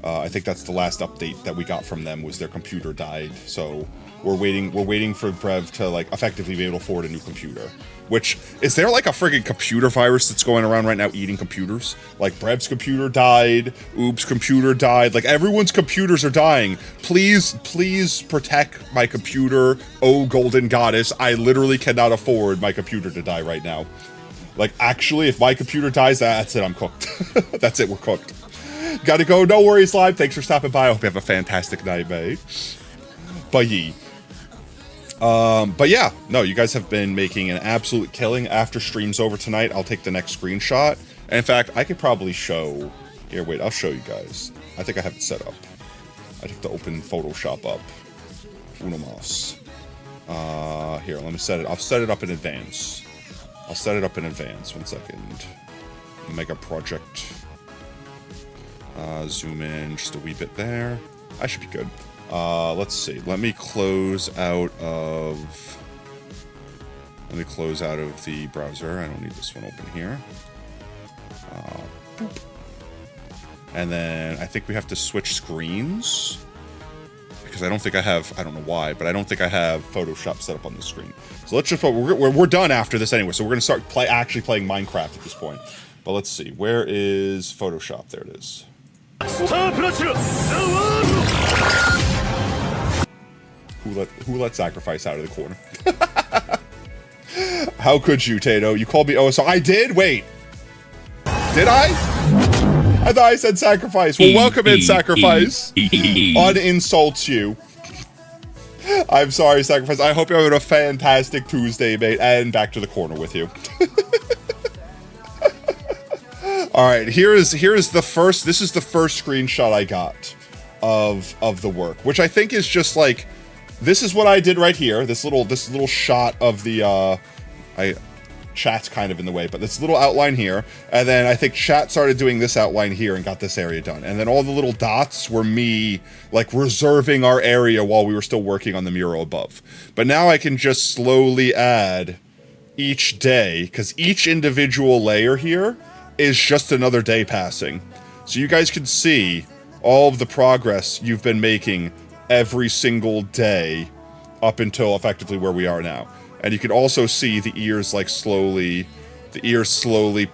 I think that's the last update that we got from them was their computer died, so we're waiting for Brev to like effectively be able to afford a new computer. Which, is there like a friggin' computer virus that's going around right now eating computers? Like Brev's computer died, Oop's computer died, like everyone's computers are dying. Please protect my computer, oh golden goddess. I literally cannot afford my computer to die right now. Like actually, if my computer dies, that's it, I'm cooked. That's it, we're cooked. Gotta go, no worries live, thanks for stopping by, I hope you have a fantastic night, mate. But yeah, no, you guys have been making an absolute killing. After stream's over tonight, I'll take the next screenshot. And in fact, I could probably show... Here, wait, I'll show you guys. I think I have it set up. I'd have to open Photoshop up. Uno mas. Here, let me set it. I'll set it up in advance. I'll set it up in advance. 1 second. Mega project. Zoom in just a wee bit there. I should be good. Let's see. Let me close out of the browser. I don't need this one open here. And then I think we have to switch screens because I don't think I have, I don't know why, but I don't think I have Photoshop set up on the screen. So let's just, we're done after this anyway. So we're going to start actually playing Minecraft at this point. But let's see. Where is Photoshop? There it is. Who let sacrifice out of the corner? How could you, Tato? You called me OSR. I did? Wait. Did I? I thought I said sacrifice. Well, welcome in, sacrifice. Uninsults you. I'm sorry, sacrifice. I hope you're having a fantastic Tuesday, mate. And back to the corner with you. Alright, here is the first, this is the first screenshot I got of the work, which I think is just like, this is what I did right here, this little shot of the, chat's kind of in the way, but this little outline here, and then I think chat started doing this outline here and got this area done, and then all the little dots were me, like, reserving our area while we were still working on the mural above. But now I can just slowly add each day, because each individual layer here is just another day passing. So you guys can see all of the progress you've been making every single day up until effectively where we are now. And you can also see the ears like slowly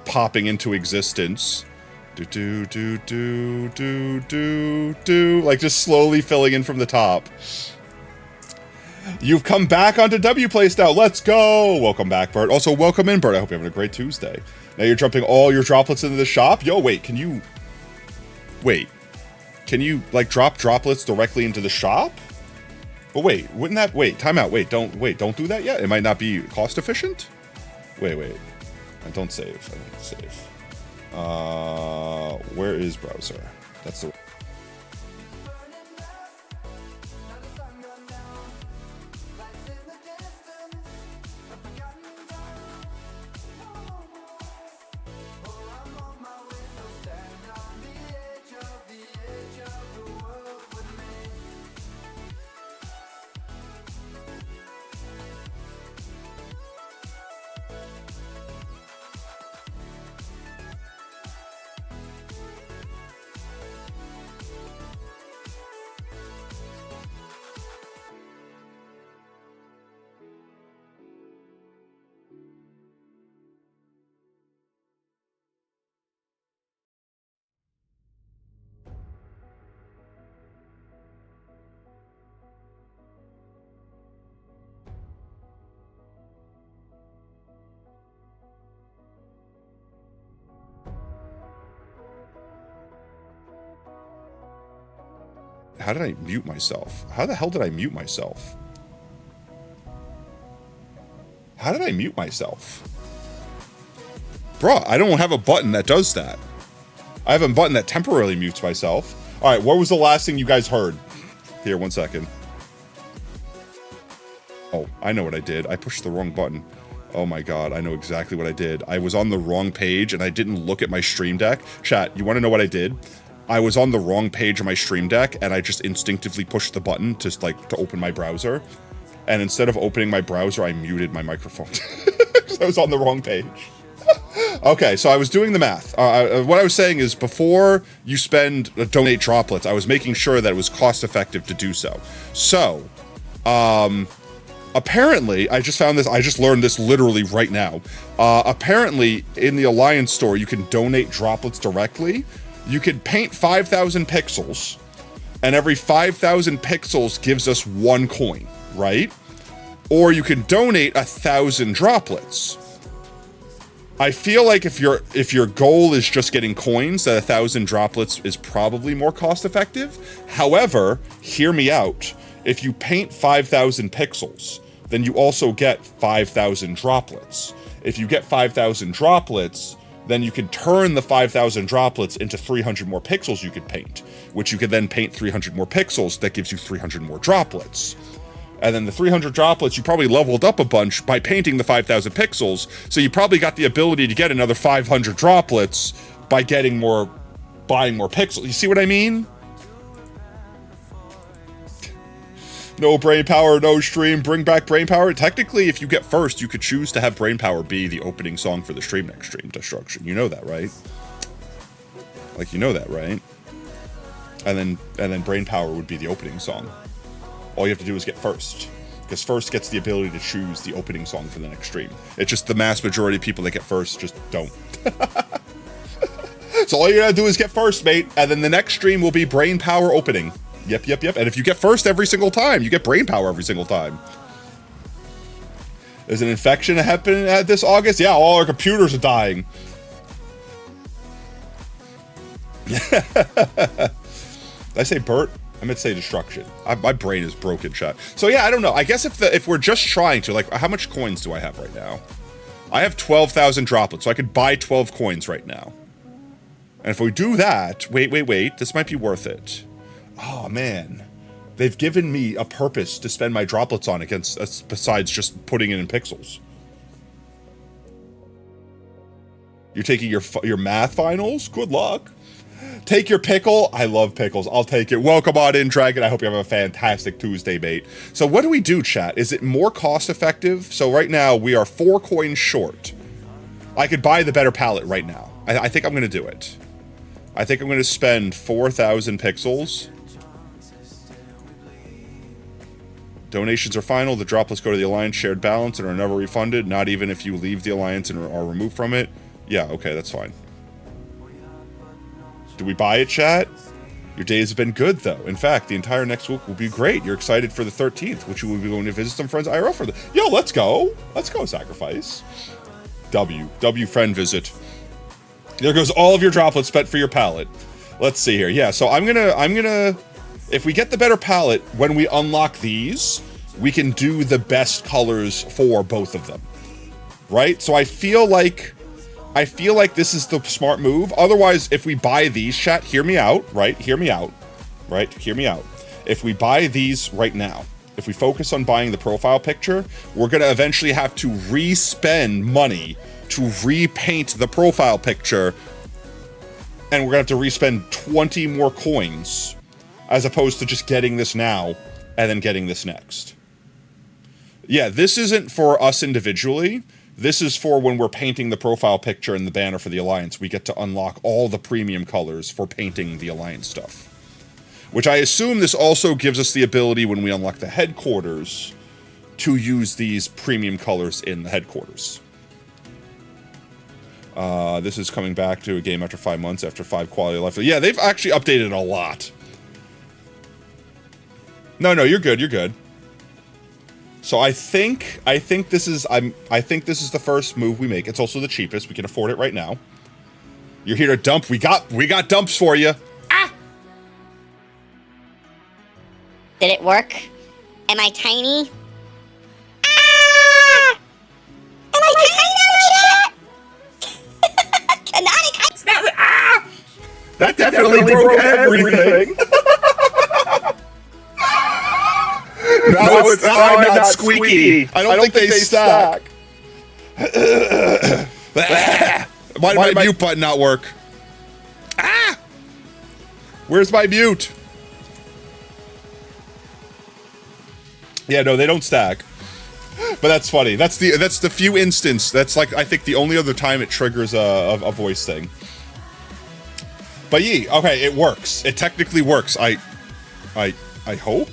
popping into existence. Like just slowly filling in from the top. You've come back onto Wplace now. Let's go. Welcome back, Bert. Also, welcome in, Bert. I hope you're having a great Tuesday. Now you're dumping all your droplets into the shop? Yo, wait, can you... Wait. Can you, like, drop droplets directly into the shop? But wait, wouldn't that... Wait, time out. Wait, don't do that yet? It might not be cost efficient? Wait. Don't save. I don't need to save. Where is browser? That's the... how did I mute myself? How the hell did I mute myself? How did I mute myself? Bruh, I don't have a button that does that. I have a button that temporarily mutes myself. All right, what was the last thing you guys heard? Here, 1 second. Oh, I know what I did. I pushed the wrong button. Oh my god, I know exactly what I did. I was on the wrong page and I didn't look at my Stream Deck. Chat, you want to know what I did? I was on the wrong page of my Stream Deck and I just instinctively pushed the button to open my browser. And instead of opening my browser, I muted my microphone. Because I was on the wrong page. Okay, so I was doing the math. What I was saying is before you donate droplets, I was making sure that it was cost effective to do so. So, apparently, I just found this, I just learned this literally right now. Apparently, in the Alliance store, you can donate droplets directly. You can paint 5,000 pixels, and every 5,000 pixels gives us 1 coin, right? Or you can donate 1,000 droplets. I feel like if your goal is just getting coins, that 1,000 droplets is probably more cost effective. However, hear me out. If you paint 5,000 pixels, then you also get 5,000 droplets. If you get 5,000 droplets, then you can turn the 5,000 droplets into 300 more pixels you could paint, which you could then paint 300 more pixels. That gives you 300 more droplets. And then the 300 droplets, you probably leveled up a bunch by painting the 5,000 pixels, so you probably got the ability to get another 500 droplets by buying more pixels. You see what I mean? No brain power, no stream, bring back brain power. Technically, if you get first, you could choose to have brain power be the opening song for the stream next stream, Destruction. You know that, right? Like, you know that, right? And then brain power would be the opening song. All you have to do is get first, because first gets the ability to choose the opening song for the next stream. It's just the mass majority of people that get first just don't. So all you gotta do is get first, mate, and then the next stream will be brain power opening. Yep. And if you get first every single time, you get brain power every single time. There's an infection happening this August? Yeah, all our computers are dying. Did I say Bert? I meant to say Destruction. My brain is broken, chat. So yeah, I don't know. I guess if we're just trying to, like, how much coins do I have right now? I have 12,000 droplets, so I could buy 12 coins right now. And if we do that, wait, this might be worth it. Oh man, they've given me a purpose to spend my droplets on besides just putting it in pixels. You're taking your math finals? Good luck. Take your pickle. I love pickles. I'll take it. Welcome on in, Dragon. I hope you have a fantastic Tuesday, mate. So what do we do, chat? Is it more cost effective? So right now we are 4 coins short. I could buy the better palette right now. I think I'm going to do it. I think I'm going to spend 4,000 pixels. Donations are final. The droplets go to the Alliance shared balance and are never refunded, not even if you leave the Alliance and are removed from it. Yeah, okay, that's fine. Do we buy it, chat? Your days have been good, though. In fact, the entire next week will be great. You're excited for the 13th, which you will be going to visit some friends IRL for. Yo, let's go. Let's go, Sacrifice. W friend visit. There goes all of your droplets spent for your palette. Let's see here. Yeah, so I'm gonna... If we get the better palette, when we unlock these, we can do the best colors for both of them. Right? So I feel like this is the smart move. Otherwise, if we buy these, chat, hear me out, right? Hear me out. Right? Hear me out. If we buy these right now, if we focus on buying the profile picture, we're going to eventually have to re-spend money to repaint the profile picture, and we're going to have to re-spend 20 more coins, as opposed to just getting this now and then getting this next. Yeah, this isn't for us individually. This is for when we're painting the profile picture and the banner for the Alliance. We get to unlock all the premium colors for painting the Alliance stuff. Which I assume this also gives us the ability when we unlock the headquarters to use these premium colors in the headquarters. This is coming back to a game after 5 months, after 5 quality of life. Yeah, they've actually updated a lot. No, you're good, you're good. So I think this is the first move we make. It's also the cheapest. We can afford it right now. You're here to dump. We got dumps for you. Ah! Did it work? Am I tiny? Ah! Am I tiny now, chat? Canonic. That definitely broke everything. Now I'm not squeaky. I don't think they stack. Why did my mute button not work? Ah! Where's my mute? Yeah, no, they don't stack. But that's funny. That's the few instance. That's like I think the only other time it triggers a voice thing. But okay, it works. It technically works. I hope.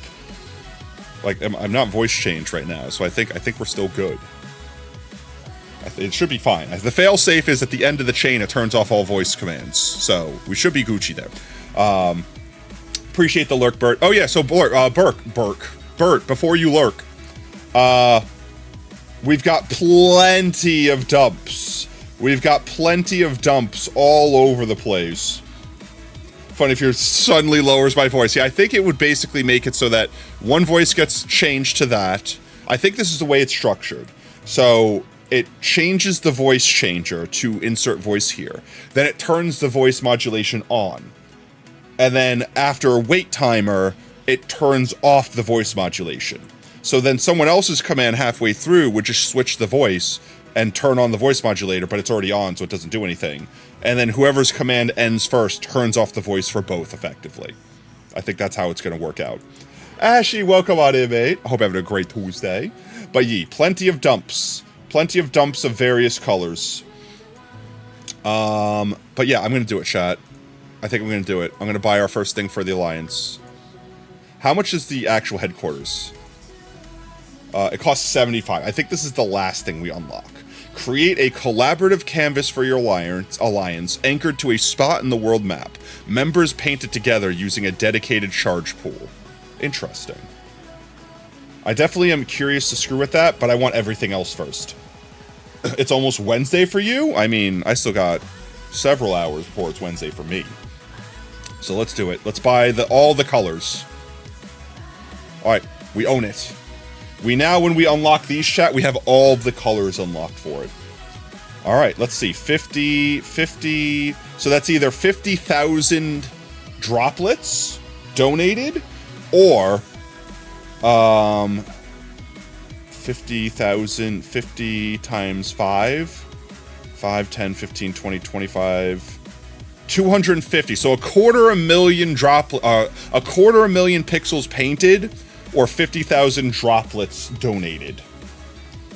Like I'm not voice changed right now, so I think we're still good. It should be fine. The fail safe is at the end of the chain. It turns off all voice commands, so we should be Gucci there. Appreciate the lurk, Bert. Oh yeah, so Bert. Before you lurk, we've got plenty of dumps. We've got plenty of dumps all over the place. Funny if your suddenly lowers my voice. Yeah, I think it would basically make it so that one voice gets changed to that. I think this is the way it's structured. So it changes the voice changer to insert voice here. Then it turns the voice modulation on. And then after a wait timer, it turns off the voice modulation. So then someone else's command halfway through would just switch the voice and turn on the voice modulator, but it's already on, so it doesn't do anything. And then whoever's command ends first turns off the voice for both, effectively. I think that's how it's going to work out. Ashy, welcome on in, mate. I hope you're having a great Tuesday. But plenty of dumps. Plenty of dumps of various colors. But yeah, I'm going to do it, chat. I think I'm going to do it. I'm going to buy our first thing for the Alliance. How much is the actual headquarters? It costs 75. I think this is the last thing we unlock. Create a collaborative canvas for your alliance anchored to a spot in the world map. Members paint it together using a dedicated charge pool. Interesting. I definitely am curious to screw with that, but I want everything else first. It's almost Wednesday for you? I mean, I still got several hours before it's Wednesday for me. So let's do it. Let's buy all the colors. Alright, we own it. When we unlock these, chat, we have all the colors unlocked for it. Alright, let's see. 50. So that's either 50,000 droplets donated, or 50,000, 50 times 5. 5, 10, 15, 20, 25. 250. So a quarter a million pixels painted, or 50,000 droplets donated.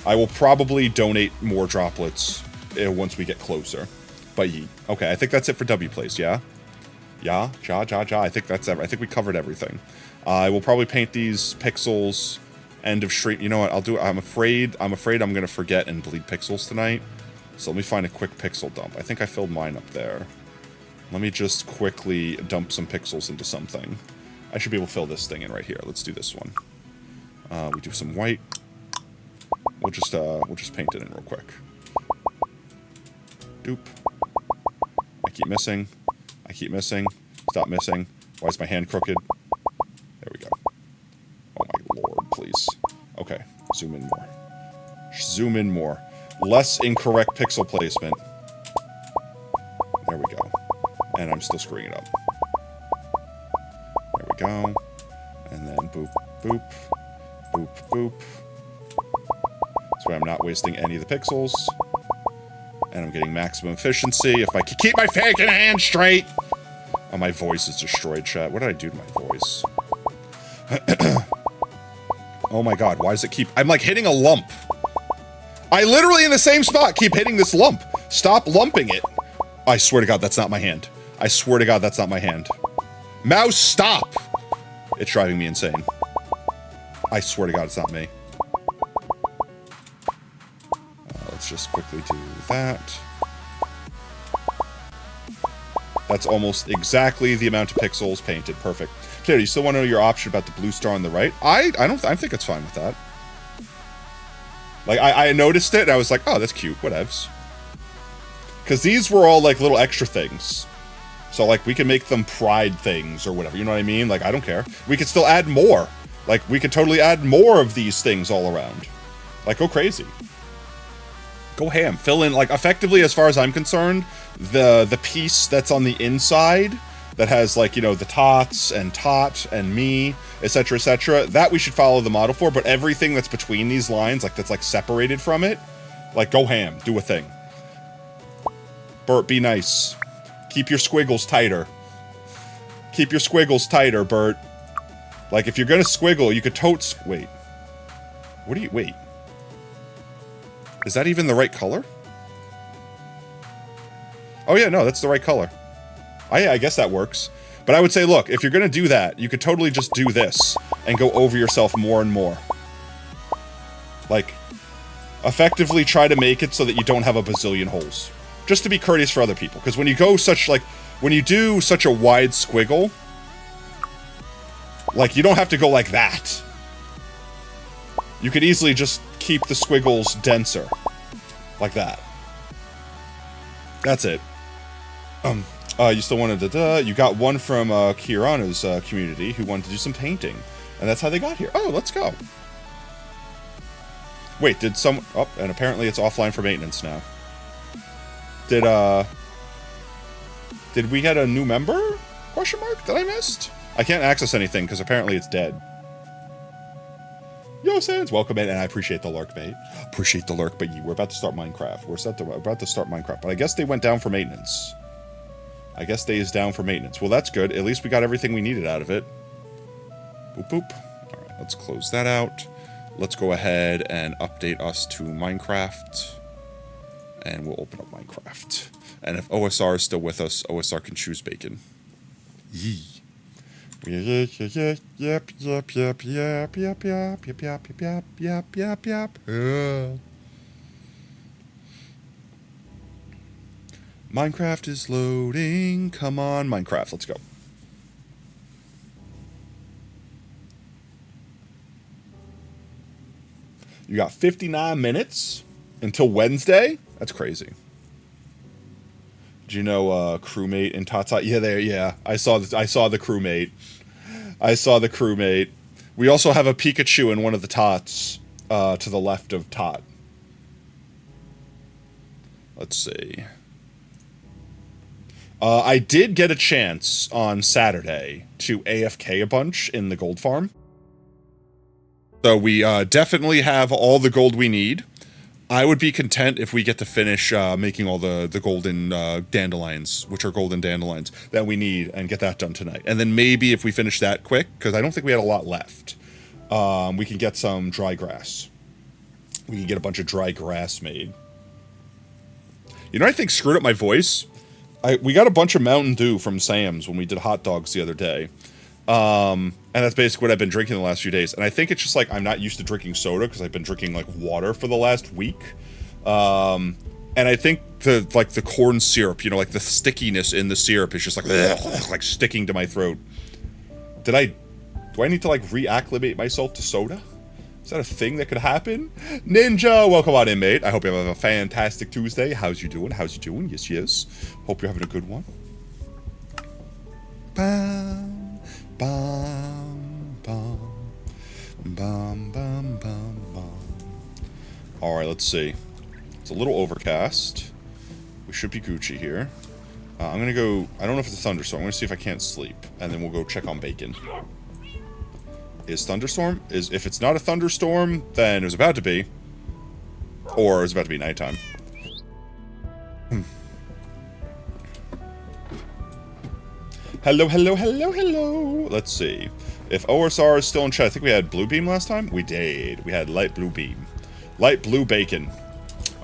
I will probably donate more droplets once we get closer. But okay, I think that's it for Wplace, yeah? Ja. I think that's I think we covered everything. I will probably paint these pixels end of stream. You know what, I'll do it. I'm afraid I'm gonna forget and bleed pixels tonight. So let me find a quick pixel dump. I think I filled mine up there. Let me just quickly dump some pixels into something. I should be able to fill this thing in right here. Let's do this one. We do some white. We'll just paint it in real quick. Doop. I keep missing. Stop missing. Why is my hand crooked? There we go. Oh my lord, please. Okay, zoom in more. Less incorrect pixel placement. There we go. And I'm still screwing it up. There we go. And then boop, boop, boop, boop. This way I'm not wasting any of the pixels. And I'm getting maximum efficiency if I can keep my fucking hand straight. Oh, my voice is destroyed, chat. What did I do to my voice? Oh my god, why does it keep... I'm like hitting a lump. I literally in the same spot keep hitting this lump. Stop lumping it. I swear to god, that's not my hand. I swear to god, that's not my hand. Mouse, stop! It's driving me insane. I swear to god, it's not me. Let's just quickly do that. That's almost exactly the amount of pixels painted. Perfect. Peter, you still want to know your option about the blue star on the right? I think it's fine with that. Like, I noticed it, and I was like, oh, that's cute. Whatevs. Because these were all, like, little extra things. So, like, we can make them pride things or whatever. You know what I mean? Like, I don't care. We could still add more. Like, we could totally add more of these things all around. Like, go crazy. Go ham. Fill in, like, effectively, as far as I'm concerned, the piece that's on the inside that has, like, you know, the tots and tot and me, etc., etc., that we should follow the model for, but everything that's between these lines, like, that's, like, separated from it, like, go ham. Do a thing. Bert, be nice. Keep your squiggles tighter. Keep your squiggles tighter, Bert. Like, if you're gonna squiggle, you could wait. What do you- wait. Is that even the right color? Oh yeah, no, that's the right color. Yeah, I guess that works. But I would say, look, if you're gonna do that, you could totally just do this and go over yourself more and more. Like, effectively try to make it so that you don't have a bazillion holes. Just to be courteous for other people. Because when you go when you do such a wide squiggle, like, you don't have to go like that. You could easily just keep the squiggles denser. Like that. That's it. You still wanted to, you got one from, Kirana's, community who wanted to do some painting. And that's how they got here. Oh, let's go. Wait, oh, and apparently it's offline for maintenance now. Did we get a new member? Question mark? That I missed? I can't access anything because apparently it's dead. Yo, Sans, welcome in, and I appreciate the lurk, mate. Appreciate the lurk, but we're about to start Minecraft. We're about to start Minecraft, but I guess they went down for maintenance. I guess they is down for maintenance. Well, that's good. At least we got everything we needed out of it. Boop, boop. All right, let's close that out. Let's go ahead and update us to Minecraft. And we'll open up Minecraft. And if OSR is still with us, OSR can choose bacon. Yee. Yep. Minecraft is loading. Come on, Minecraft. Let's go. You got 59 minutes until Wednesday? That's crazy. Do you know crewmate and Tata? Yeah, I saw the crewmate. I saw the crewmate. We also have a Pikachu in one of the tots to the left of Tot. Let's see. I did get a chance on Saturday to AFK a bunch in the gold farm. So we definitely have all the gold we need. I would be content if we get to finish making all the golden dandelions, which are golden dandelions, that we need, and get that done tonight. And then maybe if we finish that quick, because I don't think we had a lot left, we can get some dry grass. We can get a bunch of dry grass made. You know what I think screwed up my voice? We got a bunch of Mountain Dew from Sam's when we did hot dogs the other day. And that's basically what I've been drinking the last few days. And I think it's just like I'm not used to drinking soda because I've been drinking like water for the last week. And I think the corn syrup, you know, like the stickiness in the syrup is just like sticking to my throat. Do I need to like reacclimate myself to soda? Is that a thing that could happen? Ninja, welcome on in, mate. I hope you have a fantastic Tuesday. How's you doing? Yes. Hope you're having a good one. Bam, bam, bam, bam, bam, bam, bam. All right, let's see. It's a little overcast. We should be Gucci here. I'm gonna go. I don't know if it's a thunderstorm. I'm gonna see if I can't sleep, and then we'll go check on bacon. Is thunderstorm? If it's not a thunderstorm, then it was about to be, or it was about to be nighttime. Hello. Let's see. If OSR is still in chat, I think we had blue beam last time. We did. We had light blue beam, light blue bacon.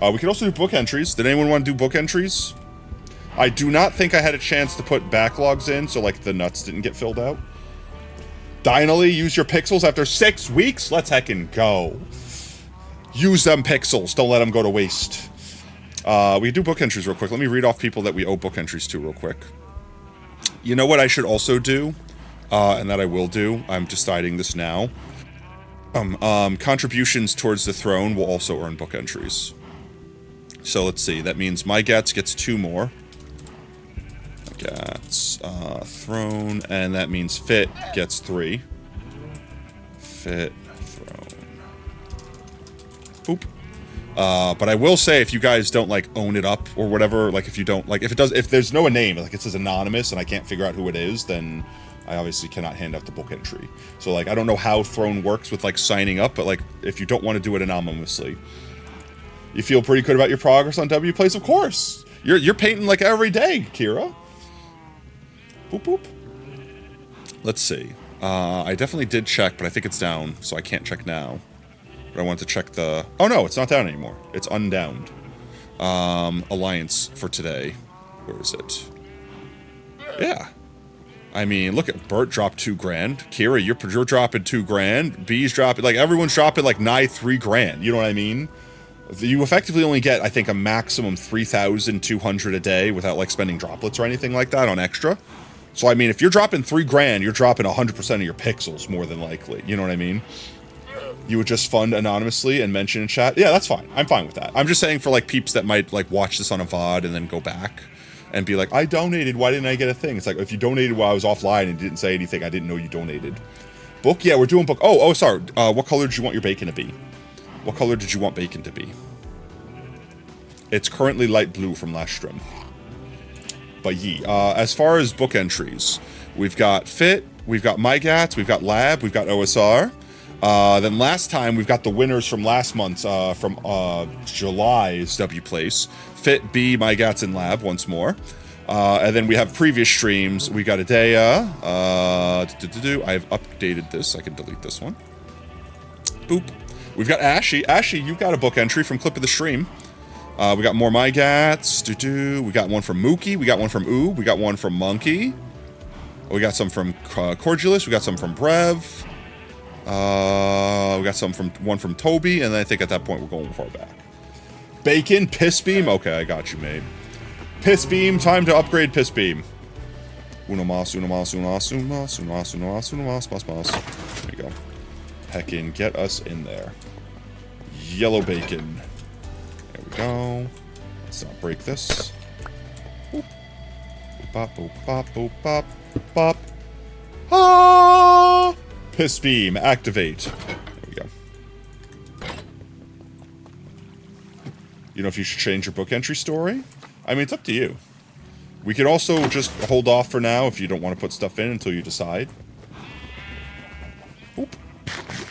We could also do book entries. Did anyone want to do book entries? I do not think I had a chance to put backlogs in, so like the nuts didn't get filled out. Finally, use your pixels after 6 weeks? Let's heckin' go. Use them pixels. Don't let them go to waste. We do book entries real quick. Let me read off people that we owe book entries to real quick. You know what I should also do? And that I will do. I'm deciding this now. Contributions towards the throne will also earn book entries. So let's see. That means My Gats gets 2 more. Gats, throne, and that means Fit gets 3. Fit throne. Boop. But I will say, if you guys don't like own it up or whatever, like if you don't like, if there's no name, like it says anonymous and I can't figure out who it is, then I obviously cannot hand out the book entry. So like, I don't know how Throne works with like signing up, but like if you don't want to do it anonymously, you feel pretty good about your progress on Wplace, of course. You're painting like every day, Kira. Boop boop. Let's see. I definitely did check, but I think it's down, so I can't check now. But I want to check the... Oh no, it's not down anymore. It's undowned. Alliance for today. Where is it? Yeah. I mean, look at Bert dropped $2,000. Kira, you're dropping $2,000. B's dropping... Like, everyone's dropping like nigh $3,000. You know what I mean? You effectively only get, I think, a maximum 3,200 a day without like spending droplets or anything like that on extra. So, I mean, if you're dropping $3,000, you're dropping 100% of your pixels, more than likely. You know what I mean? You would just fund anonymously and mention in chat. Yeah, that's fine. I'm fine with that. I'm just saying for, like, peeps that might, like, watch this on a VOD and then go back and be like, I donated, why didn't I get a thing? It's like, if you donated while I was offline and didn't say anything, I didn't know you donated. Book? Yeah, we're doing book. Oh, sorry. What color did you want your bacon to be? What color did you want bacon to be? It's currently light blue from last stream. But as far as book entries, we've got Fit, we've got MyGats, we've got Lab, we've got OSR. Then last time, we've got the winners from last month's, from July's Wplace. Fit, B, MyGats, and Lab once more. And then we have previous streams. We got Adea. I've updated this. I can delete this one. Boop. We've got Ashy. Ashy, you've got a book entry from Clip of the Stream. We got more MyGats. We got one from Mookie. We got one from Oob. We got one from Monkey. We got some from Cordulus. We got some from Brev. We got one from Toby, and then I think at that point we're going far back. Bacon, Piss Beam. Okay, I got you, mate. Piss Beam, time to upgrade Piss Beam. Uno mas, uno mas, uno mas, uno mas, uno mas, uno mas, uno mas, mas, mas. There you go. Heckin', get us in there. Yellow bacon. There we go. Let's not break this. Boop. Boop, bop, boop, bop, boop, bop, bop. Ah! Piss Beam, activate. There we go. You know if you should change your book entry story? I mean, it's up to you. We could also just hold off for now if you don't want to put stuff in until you decide. Oop.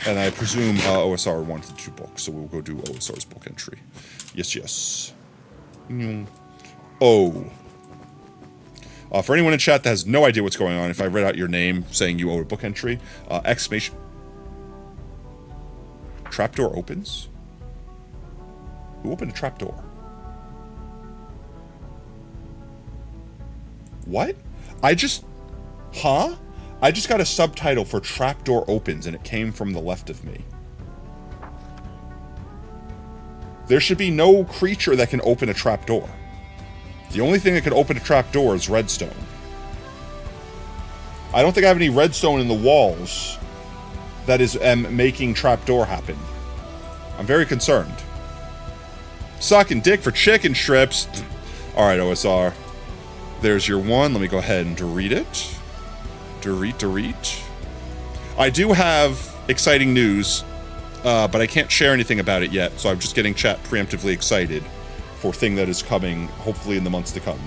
And I presume OSR wanted 2 books, so we'll go do OSR's book entry. Yes, yes. Oh. For anyone in chat that has no idea what's going on, if I read out your name saying you owe a book entry, exclamation... Trapdoor opens? Who opened a trapdoor? What? Huh? I just got a subtitle for Trapdoor Opens, and it came from the left of me. There should be no creature that can open a trapdoor. The only thing that can open a trapdoor is redstone. I don't think I have any redstone in the walls that is making trapdoor happen. I'm very concerned. Sucking dick for chicken strips. Alright, OSR. There's your one. Let me go ahead and delete it. Delete. I do have exciting news, but I can't share anything about it yet, so I'm just getting chat preemptively excited for thing that is coming, hopefully in the months to come.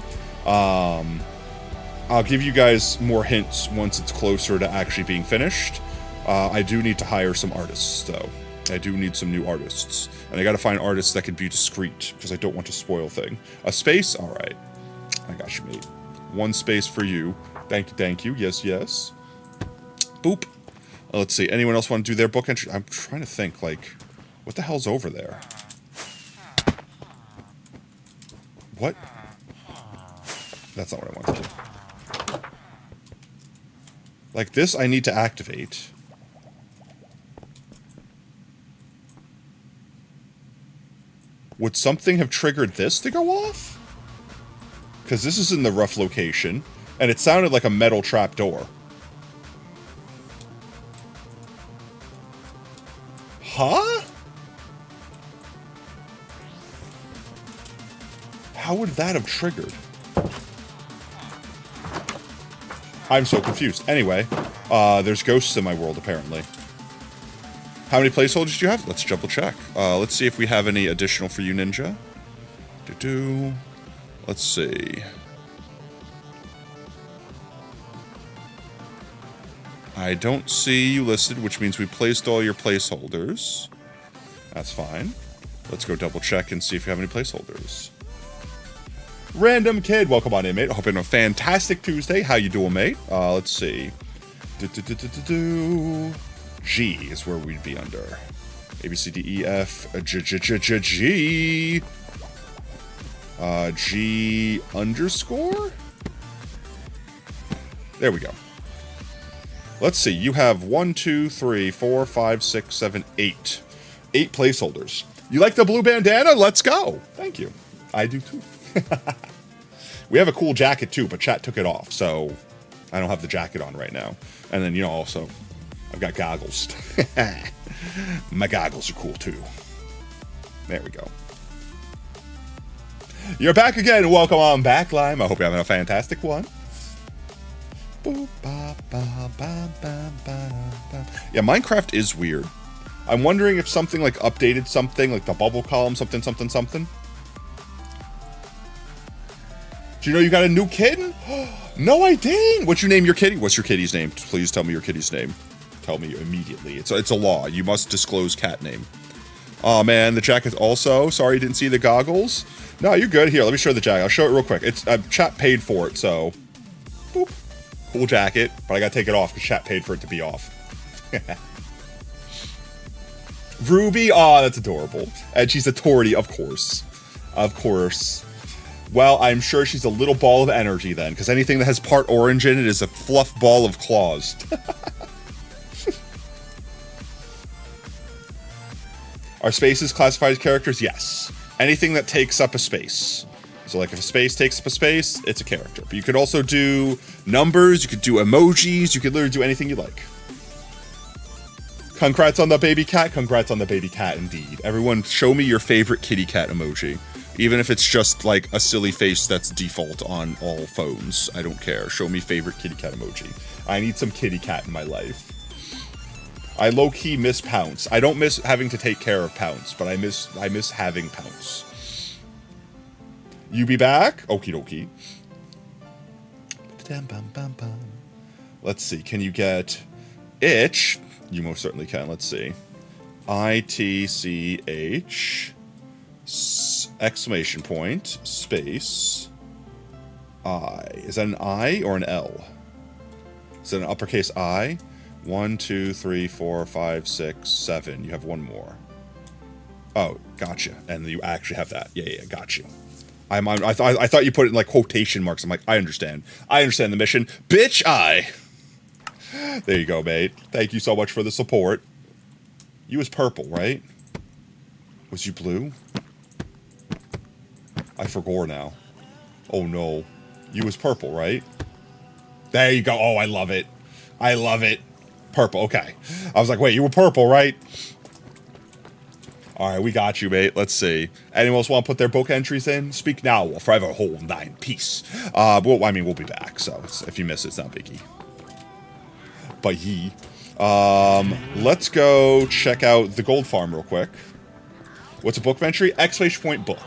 I'll give you guys more hints once it's closer to actually being finished. I do need to hire some artists, though. I do need some new artists. And I gotta find artists that can be discreet, because I don't want to spoil thing. A space? Alright. I got you, mate. 1 space for you. Thank you. Yes, yes. Boop. Let's see. Anyone else want to do their book entry? I'm trying to think, like, what the hell's over there? What? That's not what I want to do. Like this, I need to activate. Would something have triggered this to go off? Because this is in the rough location, and it sounded like a metal trapdoor. Huh? How would that have triggered? I'm so confused. Anyway, there's ghosts in my world, apparently. How many placeholders do you have? Let's double check. Let's see if we have any additional for you, Ninja. Let's see. I don't see you listed, which means we placed all your placeholders. That's fine. Let's go double check and see if you have any placeholders. Random Kid, welcome on in, mate. I hope you're having a fantastic Tuesday. How you doing, mate? Let's see. G is where we'd be under. A, B, C, D, E, F, G. G underscore? There we go. Let's see. You have 1, 2, 3, 4, 5, 6, 7, 8. 8 placeholders. You like the blue bandana? Let's go. Thank you. I do too. We have a cool jacket too, but chat took it off, so I don't have the jacket on right now. And then, you know, also, I've got goggles. My goggles are cool too. There we go. You're back again. Welcome on back, Lime. I hope you're having a fantastic one. Yeah, Minecraft is weird. I'm wondering if something like updated something, like the bubble column, something. Do you know you got a new kitten? No, I didn't. What'd you name your kitty? What's your kitty's name? Please tell me your kitty's name. Tell me immediately. It's a law. You must disclose cat name. Oh man, the jacket also. Sorry you didn't see the goggles. No, you're good. Here, let me show the jacket. I'll show it real quick. It's chat paid for it, so boop. Cool jacket, but I gotta take it off because chat paid for it to be off. Ruby, oh, that's adorable. And she's a tortie, of course. Of course. Well, I'm sure she's a little ball of energy then, because anything that has part orange in it is a fluff ball of claws. Are spaces classified as characters? Yes. Anything that takes up a space. So like if a space takes up a space, it's a character. But you could also do numbers, you could do emojis, you could literally do anything you like. Congrats on the baby cat. Congrats on the baby cat indeed. Everyone show me your favorite kitty cat emoji. Even if it's just like a silly face that's default on all phones. I don't care. Show me favorite kitty cat emoji. I need some kitty cat in my life. I low-key miss Pounce. I don't miss having to take care of Pounce, but I miss having Pounce. You be back? Okie dokie. Let's see. Can you get itch? You most certainly can. Let's see. ITCH exclamation point space I. Is that an I or an L? Is that an uppercase I? 1, 2, 3, 4, 5, 6, 7. You have one more. Oh, gotcha. And you actually have that. Yeah, got you. I thought you put it in like quotation marks. I'm like, I understand. I understand the mission. Bitch, I. There you go, mate. Thank you so much for the support. You was purple, right? Was you blue? I forgot now. Oh no. You was purple, right? There you go. Oh, I love it. I love it. Purple, okay. I was like, wait, you were purple, right? All right, we got you, mate. Let's see. Anyone else want to put their book entries in? Speak now or forever hold thine peace. Well, I mean, we'll be back, so if you miss it, it's not biggie. But let's go check out the gold farm real quick. What's a book entry? Exclamation point book.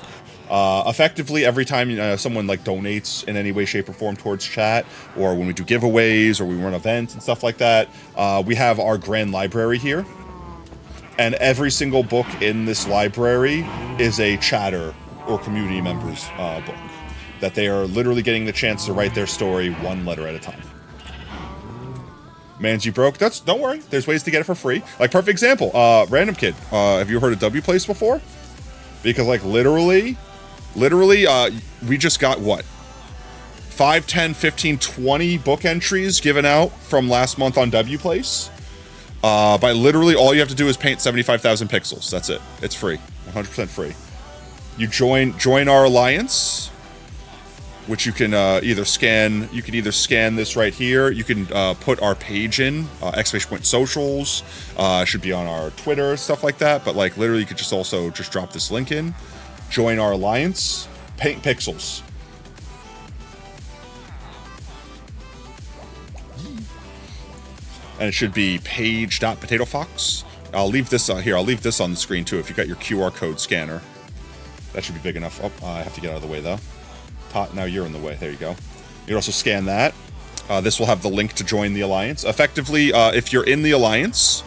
Effectively, every time someone like donates in any way, shape, or form towards chat, or when we do giveaways, or we run events and stuff like that, we have our grand library here. And every single book in this library is a chatter or community member's book. That they are literally getting the chance to write their story one letter at a time. Mans, you broke? Don't worry. There's ways to get it for free. Like, perfect example. Random Kid. Have you heard of Wplace before? Because, like, literally, we just got, what? 5, 10, 15, 20 book entries given out from last month on Wplace. By literally, all you have to do is paint 75,000 pixels. That's it. It's free. 100% free. You join our alliance, which you can either scan. You can either scan this right here. You can put our page in, exclamation point socials. Should be on our Twitter, stuff like that. But like literally, you could just also just drop this link in, join our alliance, paint pixels. And it should be page.potatofox. I'll leave this here. I'll leave this on the screen too. If you got your QR code scanner, that should be big enough. Oh, I have to get out of the way though. Tot, now you're in the way. There you go. You can also scan that. This will have the link to join the alliance. Effectively, if you're in the alliance,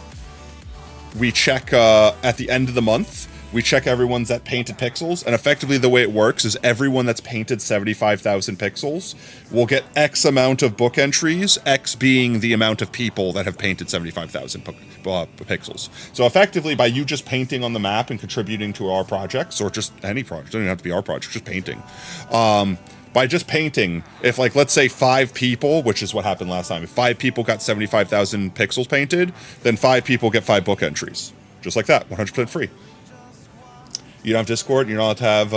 we check at the end of the month. We check everyone's at painted pixels, and effectively the way it works is everyone that's painted 75,000 pixels will get X amount of book entries, X being the amount of people that have painted 75,000 pixels. So effectively, by you just painting on the map and contributing to our projects, or just any project, doesn't even have to be our project, just painting. By just painting, if like, let's say 5 people, which is what happened last time, if 5 people got 75,000 pixels painted, then 5 people get 5 book entries. Just like that, 100% free. You don't have Discord, you're not allowed to have,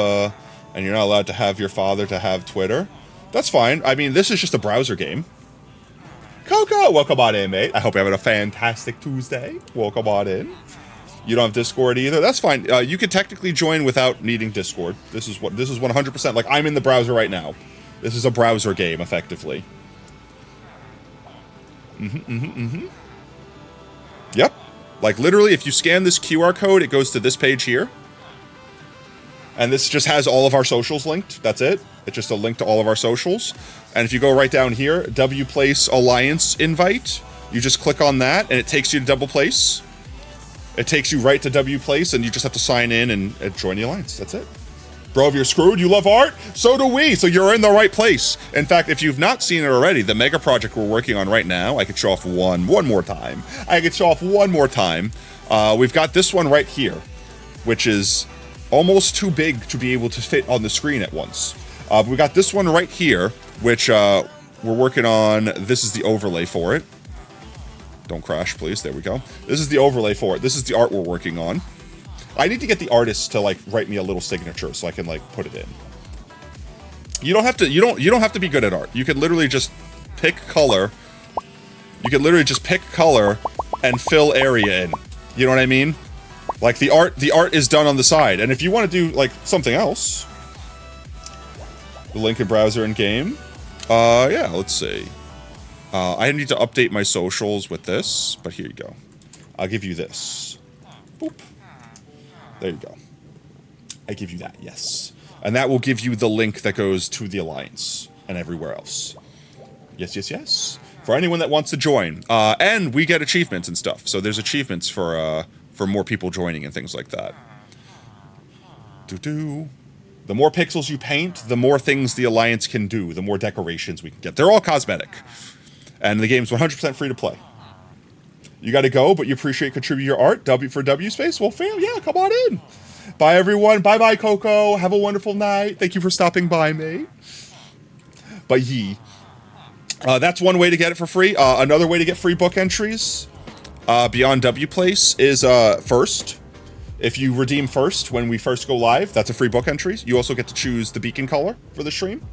and you're not allowed to have your father to have Twitter. That's fine. I mean, this is just a browser game. Coco, welcome on in, mate. I hope you're having a fantastic Tuesday. Welcome on in. You don't have Discord either. That's fine. You could technically join without needing Discord. This is 100%, like, I'm in the browser right now. This is a browser game, effectively. Yep. Like, literally, if you scan this QR code, it goes to this page here. And this just has all of our socials linked. That's it. It's just a link to all of our socials. And if you go right down here, Wplace Alliance invite, you just click on that, and it takes you to Wplace. It takes you right to Wplace, and you just have to sign in and join the alliance. That's it. Bro, if you're screwed, you love art? So do we. So you're in the right place. In fact, if you've not seen it already, the mega project we're working on right now, I could show off one more time. We've got this one right here, which is almost too big to be able to fit on the screen at once. We got this one right here, which we're working on. This is the overlay for it. Don't crash, please. There we go. This is the overlay for it. This is the art we're working on. I need to get the artist to like write me a little signature so I can like put it in. You don't have to. You don't have to be good at art. You can literally just pick color. You can literally just pick color and fill area in. You know what I mean? Like the art is done on the side. And if you want to do like something else, the link in browser and game. Yeah, let's see. I need to update my socials with this, but here you go. I'll give you this. Boop. There you go. I give you that, yes. And that will give you the link that goes to the Alliance and everywhere else. Yes, yes, yes. For anyone that wants to join. And we get achievements and stuff. So there's achievements for more people joining and things like that. The more pixels you paint, the more things the Alliance can do, the more decorations we can get. They're all cosmetic. And the game's 100% free to play. You got to go, but you appreciate contributing your art. W for Wspace? Well, fam, yeah, come on in. Bye, everyone. Bye-bye, Coco. Have a wonderful night. Thank you for stopping by, mate. But that's one way to get it for free. Another way to get free book entries beyond Wplace is first. If you redeem first when we first go live, that's a free book entry. You also get to choose the beacon color for the stream.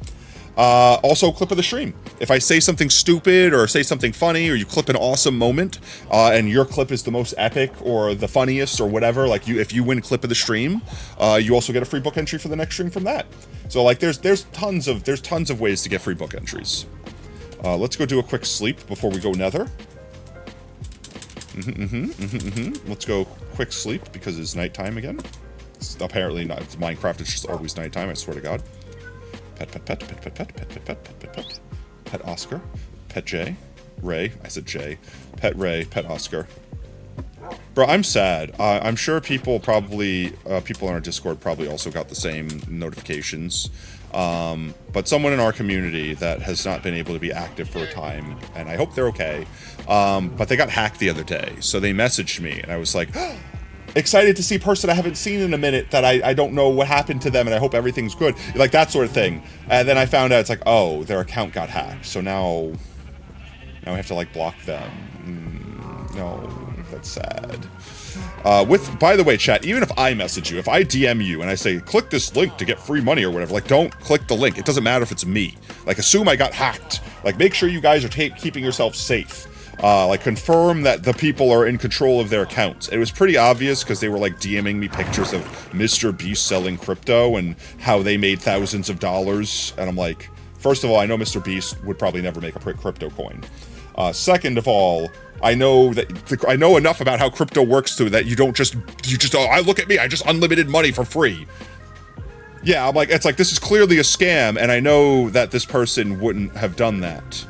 Also, clip of the stream. If I say something stupid or say something funny or you clip an awesome moment and your clip is the most epic or the funniest or whatever, like if you win clip of the stream, you also get a free book entry for the next stream from that. So like there's tons of ways to get free book entries. Let's go do a quick sleep before we go nether. Let's go quick sleep because it's nighttime again. It's apparently not. It's Minecraft. It's just always nighttime. I swear to God. Pet Oscar. Pet J. Ray. I said J. Pet Ray. Pet Oscar. Bro, I'm sad. I'm sure people on our Discord probably also got the same notifications. But someone in our community that has not been able to be active for a time, and I hope they're okay, but they got hacked the other day. So they messaged me, and I was like, excited to see a person I haven't seen in a minute that I don't know what happened to them, and I hope everything's good. Like that sort of thing. And then I found out it's like, oh, their account got hacked. So now I have to like block them. No, that's sad. By the way, chat, even if I message you, if I DM you and I say, click this link to get free money or whatever, like, don't click the link. It doesn't matter if it's me. Like, assume I got hacked. Like, make sure you guys are keeping yourself safe. Like, confirm that the people are in control of their accounts. It was pretty obvious because they were, like, DMing me pictures of Mr. Beast selling crypto and how they made thousands of dollars. And I'm like, first of all, I know Mr. Beast would probably never make a crypto coin. Second of all, I know enough about how crypto works too that you just I look at me, I just unlimited money for free. Yeah, I'm like, it's like, this is clearly a scam, and I know that this person wouldn't have done that.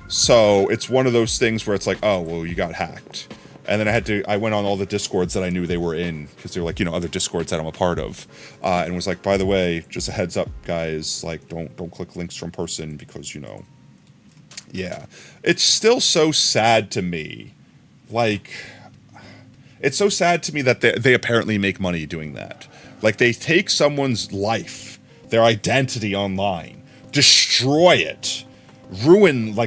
So it's one of those things where it's like, oh, well, you got hacked. And then I went on all the Discords that I knew they were in, because they're like, other Discords that I'm a part of, and was like, by the way, just a heads up, guys, like, don't click links from person, because, yeah. It's still so sad to me. Like, it's so sad to me that they apparently make money doing that. Like, they take someone's life, their identity online, destroy it, ruin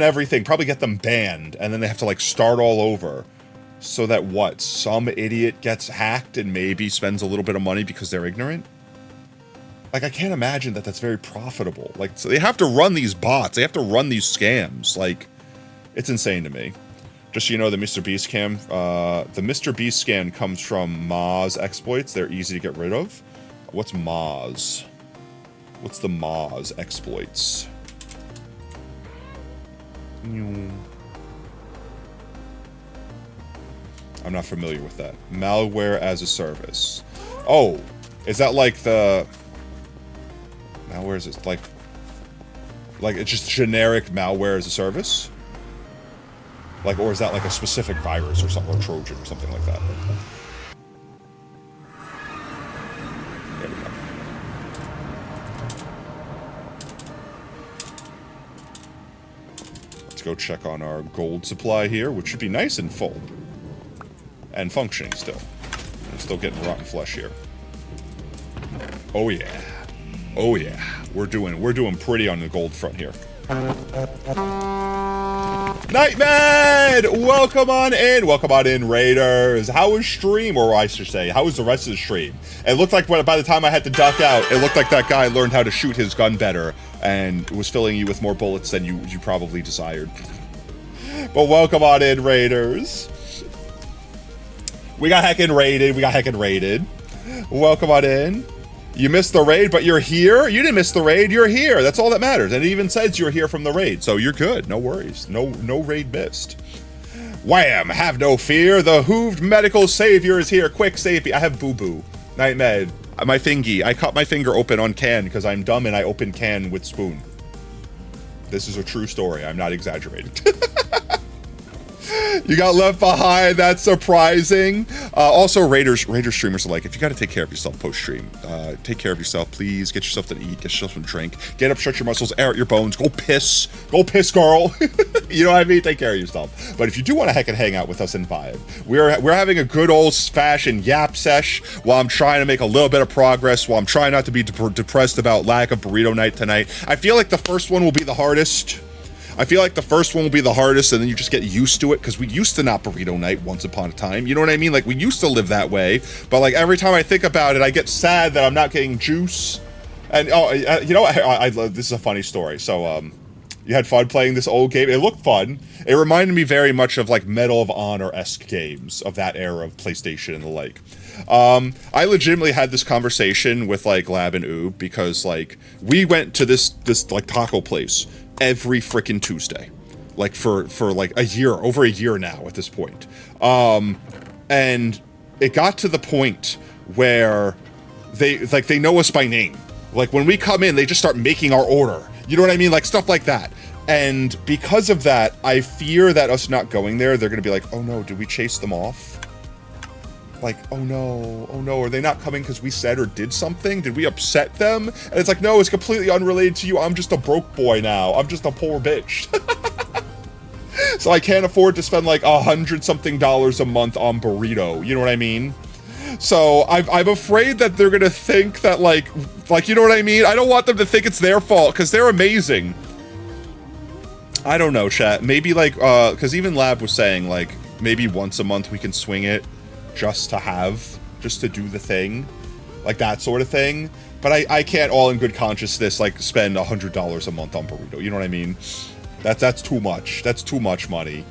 everything, probably get them banned, and then they have to, like, start all over. So that what? Some idiot gets hacked and maybe spends a little bit of money because they're ignorant? Like, I can't imagine that that's very profitable. Like, so they have to run these bots. They have to run these scams. Like, it's insane to me. Just so you know, the Mr. Beast scam, the Mr. Beast scam comes from Moz exploits. They're easy to get rid of. What's Moz? What's the Moz exploits? I'm not familiar with that. Malware as a service. Oh, is that like the... Malware is it like it's just generic malware as a service? Like, or is that like a specific virus or something, or Trojan or something like that? There we go. Let's go check on our gold supply here, which should be nice and full. And functioning still. I'm still getting rotten flesh here. Oh yeah. Oh yeah. We're doing pretty on the gold front here. Nightman! Welcome on in, Raiders. How was stream, or I should say, how was the rest of the stream? It looked like by the time I had to duck out, it looked like that guy learned how to shoot his gun better and was filling you with more bullets than you probably desired. But welcome on in, Raiders. We got heckin' raided. Welcome on in. You missed the raid, but you're here? You didn't miss the raid, you're here. That's all that matters. And it even says you're here from the raid, so you're good. No worries. No raid missed. Wham! Have no fear. The hooved medical savior is here. Quick, save me. I have boo-boo. Nightmare. My fingy. I cut my finger open on can because I'm dumb and I open can with spoon. This is a true story. I'm not exaggerating. You got left behind. That's surprising. Also, Raider streamers are like, if you got to take care of yourself post-stream, take care of yourself. Please get yourself to eat. Get yourself some drink. Get up, stretch your muscles, air out your bones. Go piss. Go piss, girl. You know what I mean? Take care of yourself. But if you do want to heckin' hang out with us and vibe, we're having a good old-fashioned yap sesh while I'm trying to make a little bit of progress, while I'm trying not to be depressed about lack of burrito night tonight. I feel like the first one will be the hardest. And then you just get used to it, because we used to not burrito night once upon a time. You know what I mean? Like, we used to live that way, but like every time I think about it, I get sad that I'm not getting juice. And you know, I this is a funny story. So you had fun playing this old game. It looked fun. It reminded me very much of like Medal of Honor-esque games of that era of PlayStation and the like. I legitimately had this conversation with like Lab and Oob, because like we went to this like taco place every freaking Tuesday, like for like a year, over a year now at this point. And it got to the point where they know us by name. Like when we come in, they just start making our order. You know what I mean? Like stuff like that. And because of that, I fear that us not going there, they're gonna be like, oh no, did we chase them off? Like, oh no, are they not coming because we said or did something? Did we upset them? And it's like, no, it's completely unrelated to you. I'm just a broke boy now. I'm just a poor bitch. So I can't afford to spend like $100-something a month on burrito. You know what I mean? So I'm afraid that they're gonna think that like, you know what I mean? I don't want them to think it's their fault, because they're amazing. I don't know, chat. Maybe like, because even Lab was saying like, maybe once a month we can swing it. Just to do the thing, like that sort of thing. But I can't, all in good consciousness, like spend $100 a month on burrito. You know what I mean? That's too much. That's too much money.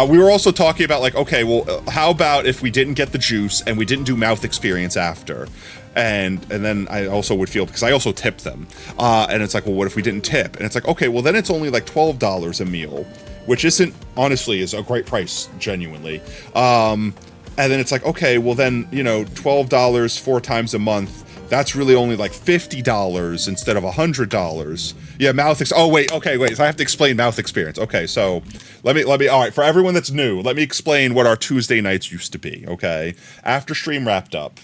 We were also talking about like, okay, well, how about if we didn't get the juice and we didn't do mouth experience after? And then I also would feel, because I also tipped them. And it's like, well, what if we didn't tip? And it's like, okay, well then it's only like $12 a meal. which isn't, honestly, is a great price, genuinely. And then it's like, okay, well then, you know, $12 4 times a month, that's really only like $50 instead of $100. Yeah, oh wait, okay, wait, so I have to explain mouth experience. Okay, so let me, all right, for everyone that's new, let me explain what our Tuesday nights used to be, okay? After stream wrapped up,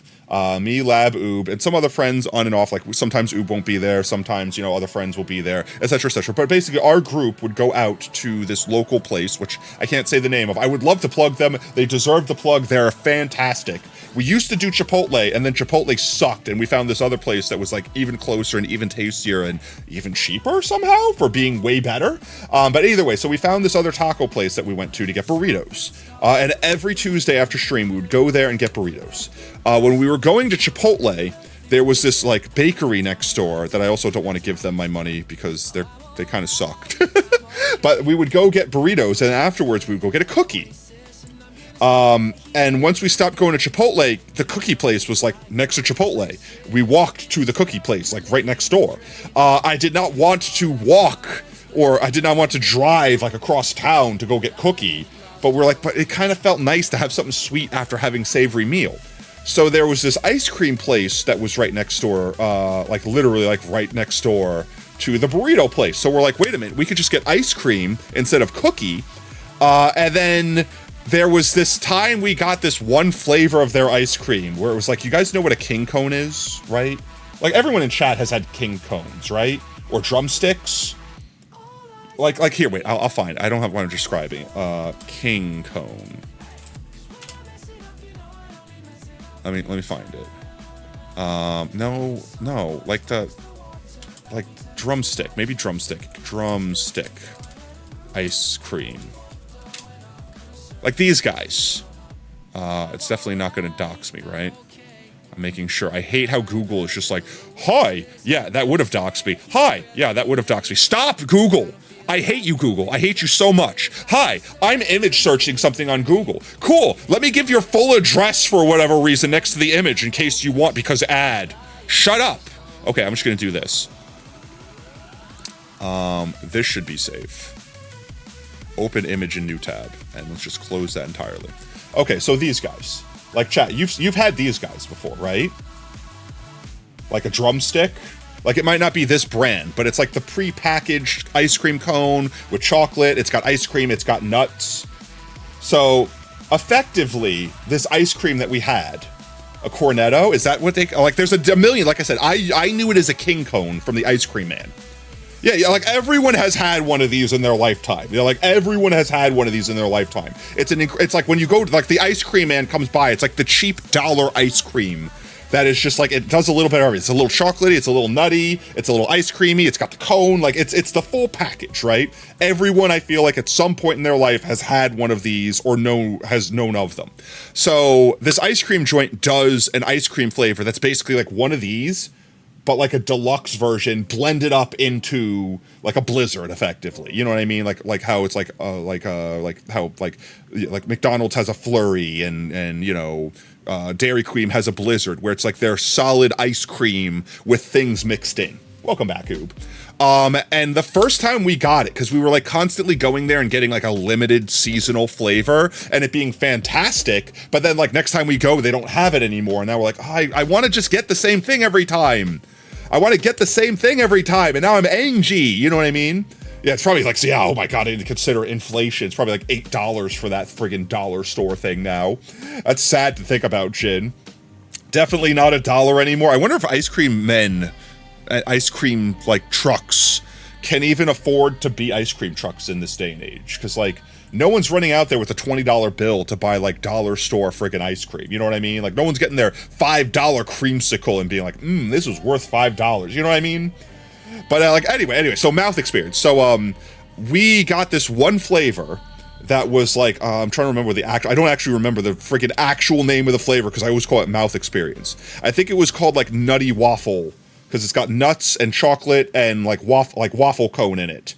me, Lab, Oob, and some other friends on and off, like sometimes Oob won't be there, sometimes, you know, other friends will be there, etc., etc. But basically, our group would go out to this local place, which I can't say the name of. I would love to plug them. They deserve the plug. They're fantastic. We used to do Chipotle, and then Chipotle sucked, and we found this other place that was like even closer and even tastier and even cheaper somehow for being way better. But either way, so we found this other taco place that we went to get burritos. And every Tuesday after stream, we would go there and get burritos. When we were going to Chipotle, there was this like bakery next door that I also don't want to give them my money because they kind of sucked. But we would go get burritos, and afterwards we would go get a cookie. And once we stopped going to Chipotle, the cookie place was like next to Chipotle. We walked to the cookie place, like right next door. I did not want to walk, or I did not want to drive like across town to go get cookie. But we're like, but it kind of felt nice to have something sweet after having savory meal. So there was this ice cream place that was right next door, like literally like right next door to the burrito place. So we're like, wait a minute, we could just get ice cream instead of cookie. And then there was this time we got this one flavor of their ice cream where it was like, you guys know what a king cone is, right? Like everyone in chat has had king cones, right? Or drumsticks. Like here, wait, I'll find it. I don't have what I'm describing. King cone. Let me find it. No, like drumstick, maybe drumstick ice cream. Like these guys. It's definitely not going to dox me, right? I'm making sure. I hate how Google is just like, hi, yeah, that would have doxed me. Hi, yeah, that would have doxed me. Stop, Google. I hate you, Google. I hate you so much. Hi, I'm image searching something on Google. Cool, let me give your full address for whatever reason next to the image in case you want, because ad. Shut up. Okay, I'm just gonna do this. This should be safe. Open image in new tab, and let's just close that entirely. Okay, so these guys. Like chat, you've had these guys before, right? Like a drumstick. Like it might not be this brand, but it's like the pre-packaged ice cream cone with chocolate. It's got ice cream, it's got nuts. So effectively, this ice cream that we had, a cornetto, is that what they, like there's a million, like I said, I knew it as a king cone from the Ice Cream Man. Yeah, like everyone has had one of these in their lifetime. You know, like everyone has had one of these in their lifetime. It's like when you go to, like the Ice Cream Man comes by, it's like the cheap dollar ice cream that is just like, it does a little bit of everything. It's a little chocolatey, it's a little nutty, it's a little ice creamy, it's got the cone, like it's the full package, right? Everyone, I feel like at some point in their life has had one of these or has known of them. So this ice cream joint does an ice cream flavor that's basically like one of these, but like a deluxe version blended up into like a Blizzard, effectively. You know what I mean? Like how it's like how McDonald's has a Flurry and you know, Dairy Queen has a Blizzard, where it's like their solid ice cream with things mixed in. Welcome back, Oob. And the first time we got it, because we were like constantly going there and getting like a limited seasonal flavor and it being fantastic, but then like next time we go, they don't have it anymore. And now we're like, oh, I want to just get the same thing every time. I want to get the same thing every time. And now I'm angry. You know what I mean? Yeah, it's probably like, yeah, oh my God, I need to consider inflation. It's probably like $8 for that friggin' dollar store thing now. That's sad to think about, Jin. Definitely not $1 anymore. I wonder if ice cream men, ice cream like trucks, can even afford to be ice cream trucks in this day and age. Because like, no one's running out there with a $20 bill to buy like dollar store friggin' ice cream. You know what I mean? Like no one's getting their $5 creamsicle and being like, this was worth $5. You know what I mean? But like anyway, so mouth experience. So we got this one flavor that was like, I'm trying to remember the I don't actually remember the freaking actual name of the flavor because I always call it mouth experience. I think it was called like Nutty Waffle because it's got nuts and chocolate and like waffle cone in it.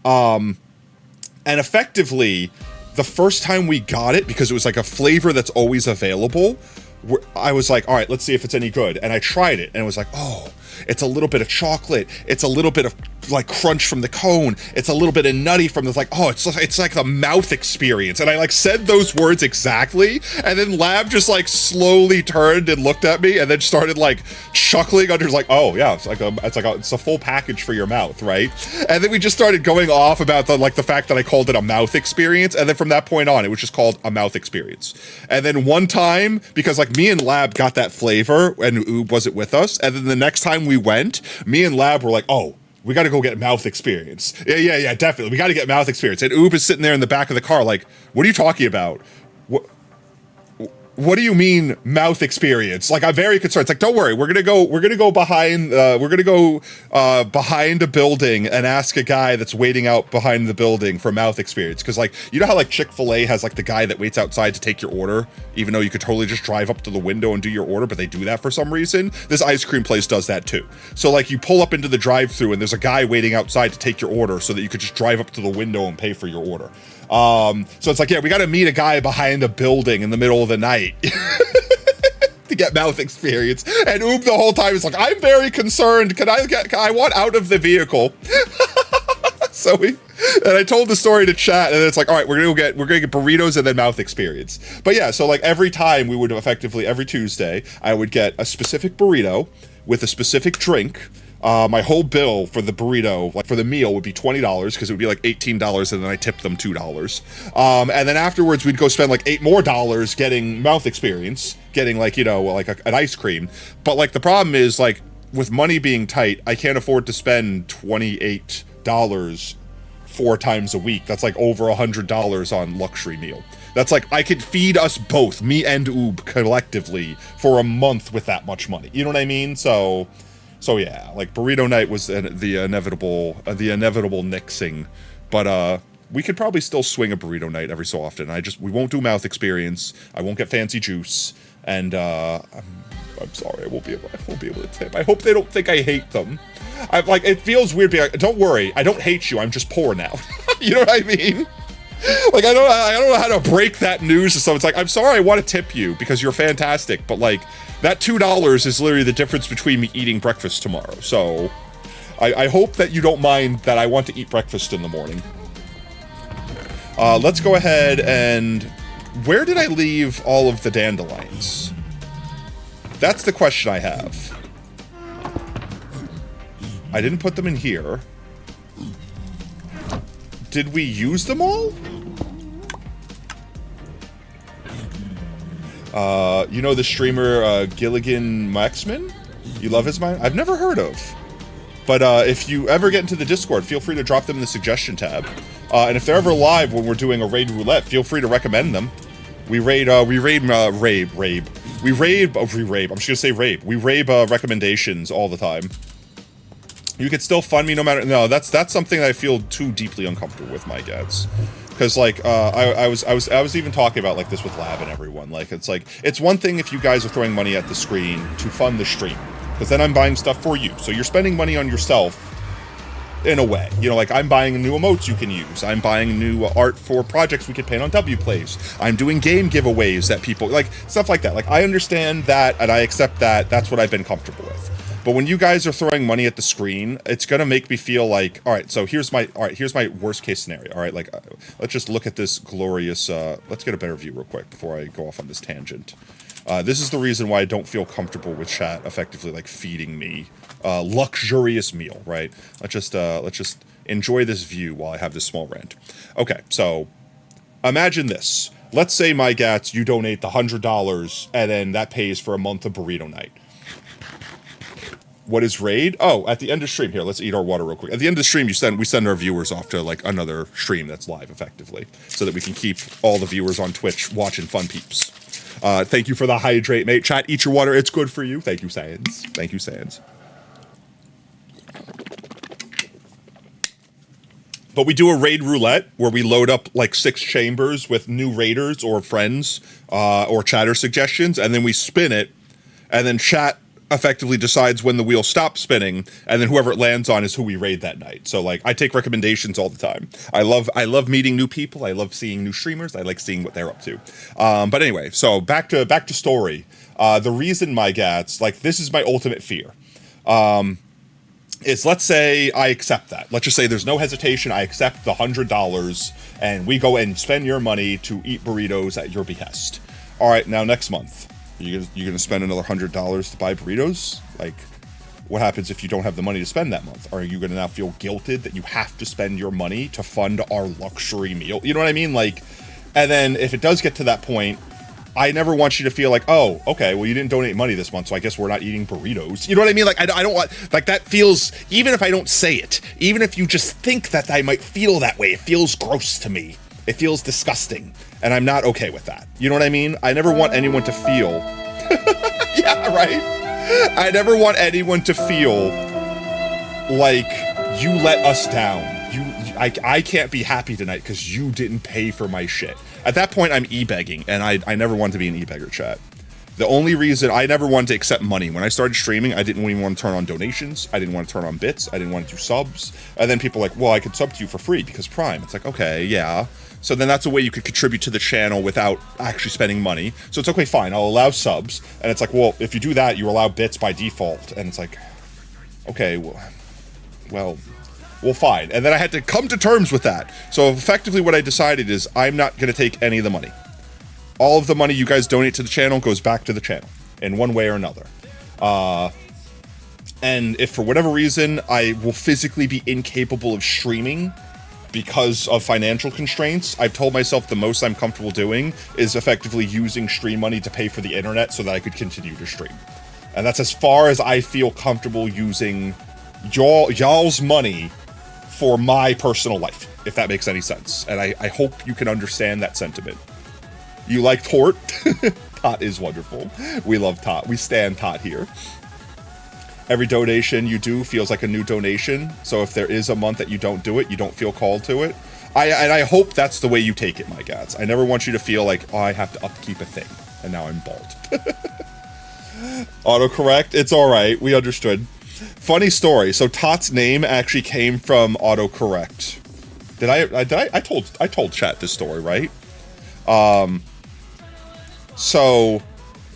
And effectively, the first time we got it, because it was like a flavor that's always available, I was like, all right, let's see if it's any good. And I tried it, and it was like, oh, it's a little bit of chocolate. It's a little bit of like crunch from the cone. It's a little bit of nutty from the, like, oh, it's like the mouth experience. And I like said those words exactly, and then Lab just like slowly turned and looked at me and then started like chuckling under, like, oh yeah, it's a full package for your mouth, right? And then we just started going off about the fact that I called it a mouth experience, and then from that point on, it was just called a mouth experience. And then one time, because like me and Lab got that flavor, and Oob wasn't with us, and then the next time we went, me and Lab were like, oh, we got to go get mouth experience. Yeah, definitely. We got to get mouth experience. And Oob is sitting there in the back of the car like, what are you talking about? What do you mean mouth experience? Like, I'm very concerned. It's like, don't worry, we're gonna go behind a building and ask a guy that's waiting out behind the building for mouth experience. Because like, you know how like Chick-fil-A has like the guy that waits outside to take your order, even though you could totally just drive up to the window and do your order, but they do that for some reason. This ice cream place does that too. So like, you pull up into the drive-thru and there's a guy waiting outside to take your order so that you could just drive up to the window and pay for your order. So it's like, yeah, we got to meet a guy behind a building in the middle of the night to get mouth experience. And Oob the whole time is like, I'm very concerned. I want out of the vehicle. And I told the story to chat, and it's like, all right, we're gonna get burritos and then mouth experience. But yeah, so like every time we would effectively, every Tuesday, I would get a specific burrito with a specific drink. My whole bill for the burrito, like for the meal, would be $20 because it would be like $18, and then I tipped them $2. And then afterwards, we'd go spend like $8 more getting mouth experience, getting like, you know, like an ice cream. But like the problem is, like, with money being tight, I can't afford to spend $28 4 times a week. That's like over $100 on luxury meal. That's like, I could feed us both, me and Oob, collectively for a month with that much money. You know what I mean? So yeah, like burrito night was the inevitable nixing, but we could probably still swing a burrito night every so often. We won't do mouth experience. I won't get fancy juice, and I'm sorry, I won't be able to tip. I hope they don't think I hate them. It feels weird being like, don't worry, I don't hate you. I'm just poor now. You know what I mean? Like, I don't know how to break that news to someone. It's like, I'm sorry, I want to tip you because you're fantastic, but like, that $2 is literally the difference between me eating breakfast tomorrow. So I hope that you don't mind that I want to eat breakfast in the morning. Let's go ahead and... Where did I leave all of the dandelions? That's the question I have. I didn't put them in here. Did we use them all? You know the streamer Gilligan Maxman? You love his mind? I've never heard of. But if you ever get into the Discord, feel free to drop them in the suggestion tab. And if they're ever live when we're doing a raid roulette, feel free to recommend them. We raid recommendations all the time. You could still fund me no matter... No, that's something that I feel too deeply uncomfortable with, my gads. Because, like, I was even talking about, like, this with Lab and everyone. Like, it's like, it's one thing if you guys are throwing money at the screen to fund the stream. Because then I'm buying stuff for you. So you're spending money on yourself in a way. You know, like, I'm buying new emotes you can use. I'm buying new art for projects we could paint on Wplace. I'm doing game giveaways that people... Like, stuff like that. Like, I understand that, and I accept that. That's what I've been comfortable with. But when you guys are throwing money at the screen, it's gonna make me feel like, all right, so here's my worst case scenario. All right, like, let's just look at this glorious, let's get a better view real quick before I go off on this tangent. This is the reason why I don't feel comfortable with chat effectively, like, feeding me luxurious meal, right? Let's just enjoy this view while I have this small rant. Okay, so imagine this. Let's say, my gats, you donate the $100, and then that pays for a month of burrito night. What is raid? Oh, at the end of stream. Here, let's eat our water real quick. At the end of the stream, we send our viewers off to, like, another stream that's live, effectively, so that we can keep all the viewers on Twitch watching fun peeps. Thank you for the hydrate, mate. Chat, eat your water. It's good for you. Thank you, Sans. Thank you, Sans. But we do a raid roulette where we load up, like, 6 chambers with new raiders or friends or chatter suggestions, and then we spin it, and then chat effectively decides when the wheel stops spinning, and then whoever it lands on is who we raid that night. So, like, I take recommendations all the time. I love meeting new people. I love seeing new streamers. I like seeing what they're up to. But anyway, so back to story. The reason, my gats, like, this is my ultimate fear. is, let's say I accept that. Let's just say there's no hesitation. I accept the $100 and we go and spend your money to eat burritos at your behest. All right, now next month, you're gonna spend another $100 to buy burritos? Like, what happens if you don't have the money to spend that month? Are you gonna now feel guilted that you have to spend your money to fund our luxury meal? You know what I mean? Like, and then if it does get to that point, I never want you to feel like, oh, okay, well, you didn't donate money this month, so I guess we're not eating burritos. You know what I mean? Like, I don't want, like, that feels, even if I don't say it, even if you just think that I might feel that way, it feels gross to me. It feels disgusting, and I'm not okay with that. You know what I mean? I never want anyone to feel, yeah, right? I never want anyone to feel like you let us down. I can't be happy tonight because you didn't pay for my shit. At that point, I'm e-begging, and I never wanted to be an e-beggar, chat. The only reason I never wanted to accept money. When I started streaming, I didn't even want to turn on donations. I didn't want to turn on bits. I didn't want to do subs. And then people are like, well, I could sub to you for free because Prime. It's like, okay, yeah. So then that's a way you could contribute to the channel without actually spending money. So it's okay, fine, I'll allow subs. And it's like, well, if you do that, you allow bits by default. And it's like, okay, well, fine. And then I had to come to terms with that. So effectively what I decided is I'm not going to take any of the money. All of the money you guys donate to the channel goes back to the channel in one way or another. And if for whatever reason I will physically be incapable of streaming because of financial constraints, I've told myself the most I'm comfortable doing is effectively using stream money to pay for the internet so that I could continue to stream. And that's as far as I feel comfortable using y'all's money for my personal life, if that makes any sense. And I hope you can understand that sentiment. You like Tort? Tot is wonderful. We love Tot. We stand Tot here. Every donation you do feels like a new donation. So if there is a month that you don't do it, you don't feel called to it. And I hope that's the way you take it, my gods. I never want you to feel like, oh, I have to upkeep a thing. And now I'm bald. Autocorrect? It's all right. We understood. Funny story. So Tot's name actually came from autocorrect. I told chat this story, right? So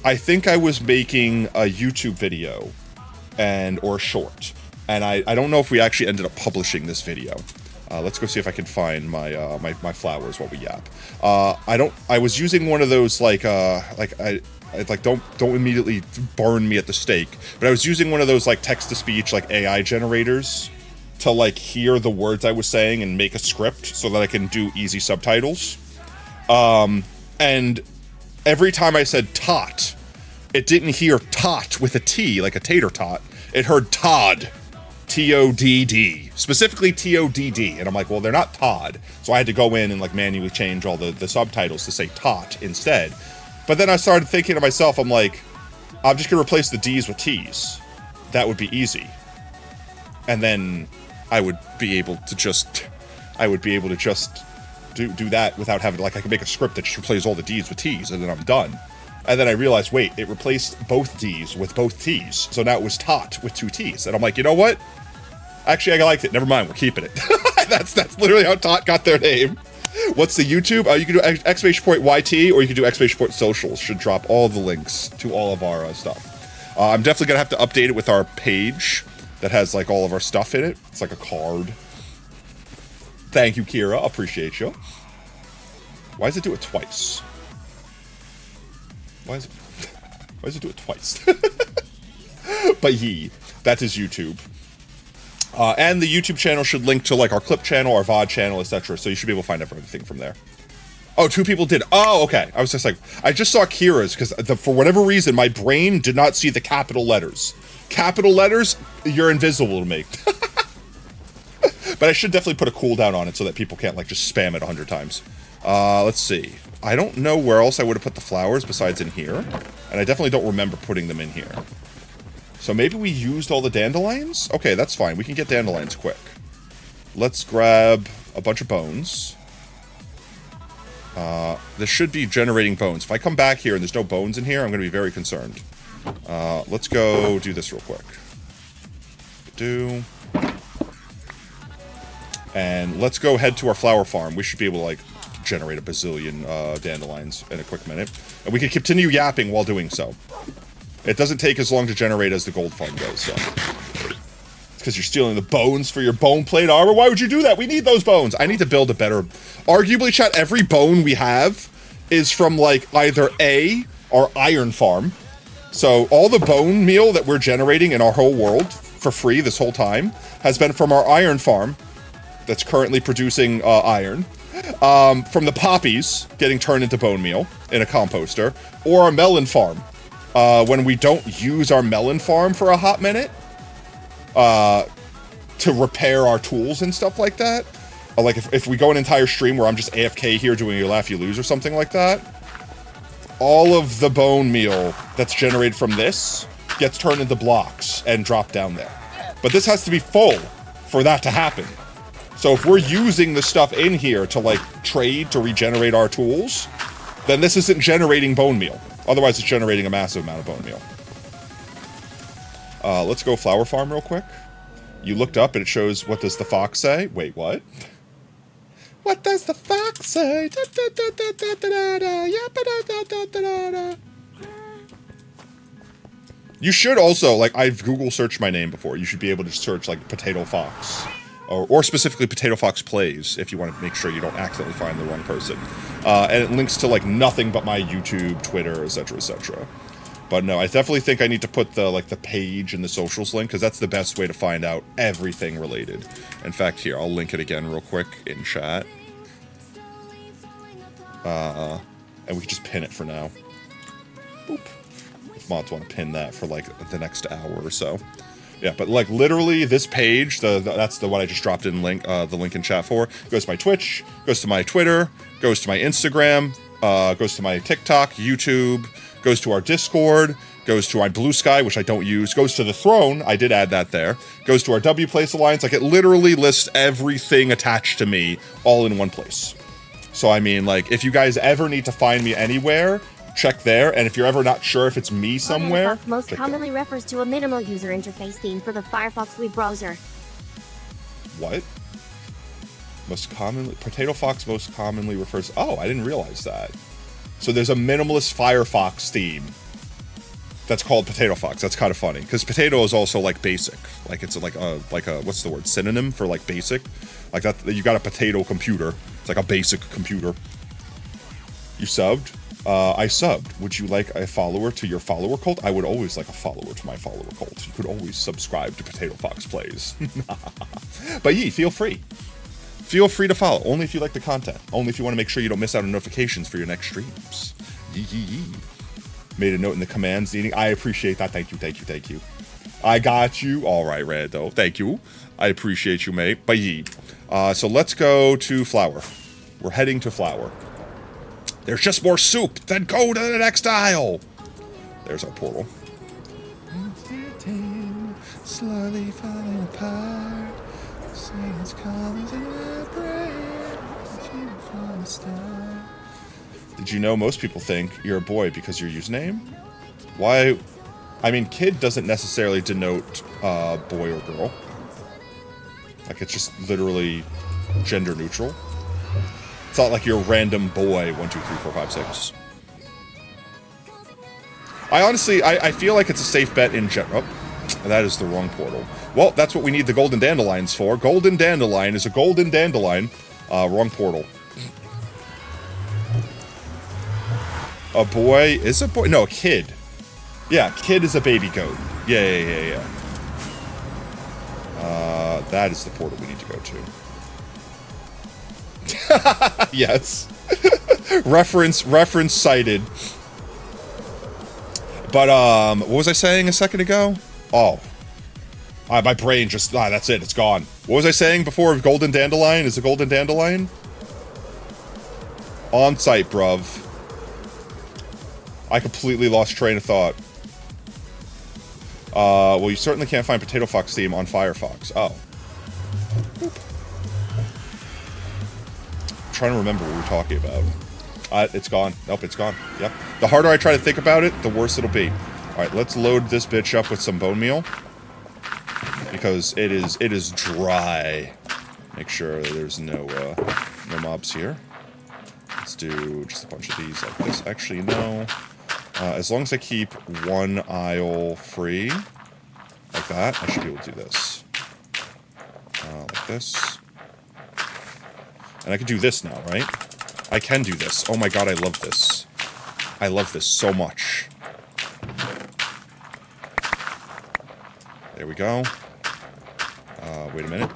I think I was making a YouTube video or a short, and I don't know if we actually ended up publishing this video. Let's go see if I can find my my flowers while we yap. I was using one of those don't immediately burn me at the stake, but I was using one of those like text-to-speech like AI generators to like hear the words I was saying and make a script so that I can do easy subtitles. And every time I said tot, it didn't hear tot with a T like a tater tot. It heard Todd, T-O-D-D, specifically T-O-D-D. And I'm like, well, they're not Todd. So I had to go in and like manually change all the subtitles to say tot instead. But then I started thinking to myself, I'm like, I'm just gonna replace the D's with T's. That would be easy. And then I would be able to just do that without having, like, I can make a script that just replaces all the D's with T's, and then I'm done. And then I realized, wait, it replaced both D's with both T's. So now it was tot with two T's. And I'm like, you know what? Actually, I liked it. Never mind, we're keeping it. That's literally how tot got their name. What's the YouTube? You can do !YT, or you can do !socials. Should drop all the links to all of our stuff. I'm definitely going to have to update it with our page that has, like, all of our stuff in it. It's like a card. Thank you, Kira. Appreciate you. Why does it do it twice? Why does it do it twice? But that is YouTube. And the YouTube channel should link to like our clip channel, our VOD channel, etc. So you should be able to find everything from there. Oh, 2 people did. Oh, okay. I was just like, I just saw Kira's because for whatever reason, my brain did not see the capital letters. Capital letters, you're invisible to me. But I should definitely put a cooldown on it so that people can't like just spam it 100 times. Let's see. I don't know where else I would have put the flowers besides in here. And I definitely don't remember putting them in here. So maybe we used all the dandelions? Okay, that's fine. We can get dandelions quick. Let's grab a bunch of bones. This should be generating bones. If I come back here and there's no bones in here, I'm going to be very concerned. Let's go do this real quick. And let's go head to our flower farm. We should be able to, like, generate a bazillion dandelions in a quick minute. And we can continue yapping while doing so. It doesn't take as long to generate as the gold farm does, so. It's Because you're stealing the bones for your bone plate armor. Why would you do that? We need those bones. I need to build a better... Arguably, chat, every bone we have is from, like, either our iron farm. So all the bone meal that we're generating in our whole world for free this whole time has been from our iron farm that's currently producing iron. From the poppies getting turned into bone meal in a composter. Or our melon farm. When we don't use our melon farm for a hot minute. To repair our tools and stuff like that. Like if we go an entire stream where I'm just AFK here doing You Laugh, You Lose or something like that, all of the bone meal that's generated from this gets turned into blocks and dropped down there. But this has to be full for that to happen. So if we're using the stuff in here to like trade to regenerate our tools, then this isn't generating bone meal. Otherwise it's generating a massive amount of bone meal. Let's go flower farm real quick. You looked up and it shows, what does the fox say? Wait, what? What does the fox say? You should also, like, I've Google searched my name before. You should be able to search, like, Potato Fox. Or specifically Potato Fox Plays, if you want to make sure you don't accidentally find the wrong person. And it links to, like, nothing but my YouTube, Twitter, etc., etc. But no, I definitely think I need to put the, like, the page and the socials link, because that's the best way to find out everything related. In fact, here, I'll link it again real quick in chat. And we can just pin it for now. Boop. If mods want to pin that for, like, the next hour or so. Yeah, but, like, literally, this page, that's the one I just dropped in link, the link in chat for, goes to my Twitch, goes to my Twitter, goes to my Instagram, goes to my TikTok, YouTube, goes to our Discord, goes to our Blue Sky, which I don't use, goes to the Throne, I did add that there, goes to our Wplace Alliance, like, it literally lists everything attached to me all in one place. So, I mean, like, if you guys ever need to find me anywhere, check there, and if you're ever not sure if it's me somewhere... Most commonly refers to a minimal user interface theme for the Firefox web browser. What? Most commonly... Potato Fox most commonly refers... Oh, I didn't realize that. So there's a minimalist Firefox theme that's called Potato Fox. That's kind of funny, because potato is also, like, basic. Like, it's like a, what's the word? Synonym for, like, basic? Like, that. You got a potato computer. It's like a basic computer. You subbed? I subbed. Would you like a follower to your follower cult? I would always like a follower to my follower cult. You could always subscribe to Potato Fox Plays. But feel free. Feel free to follow. Only if you like the content. Only if you want to make sure you don't miss out on notifications for your next streams. Made a note in the commands needing. I appreciate that. Thank you, thank you, thank you. I got you. All right, Rando. Thank you. I appreciate you, mate. Bye. So let's go to Flower. We're heading to Flower. There's just more soup. Then go to the next aisle. There's our portal. Slowly falling apart. Did you know most people think you're a boy because your username? Why? I mean, kid doesn't necessarily denote boy or girl. Like, it's just literally gender neutral. It's not like you're a random boy, 1, 2, 3, 4, 5, 6. I honestly, I feel like it's a safe bet in general. That is the wrong portal. Well, that's what we need the golden dandelions for. Golden dandelion is a golden dandelion. Wrong portal. A boy is a boy. No, a kid. Yeah, kid is a baby goat. Yeah. That is the portal we need to go to. Yes. reference cited. But what was I saying a second ago? Oh, my brain just that's it, it's gone. What was I saying before? Golden dandelion is a golden dandelion? On site, bruv. I completely lost train of thought. Well, you certainly can't find Potato Fox theme on Firefox. Oh. Trying to remember what we were talking about. It's gone. Nope, it's gone. Yep. The harder I try to think about it, the worse it'll be. Alright, let's load this bitch up with some bone meal. Because it is dry. Make sure there's no mobs here. Let's do just a bunch of these like this. Actually, no. As long as I keep one aisle free, like that, I should be able to do this. like this. And I can do this now, right? I can do this. Oh my god, I love this. I love this so much. There we go. Wait a minute.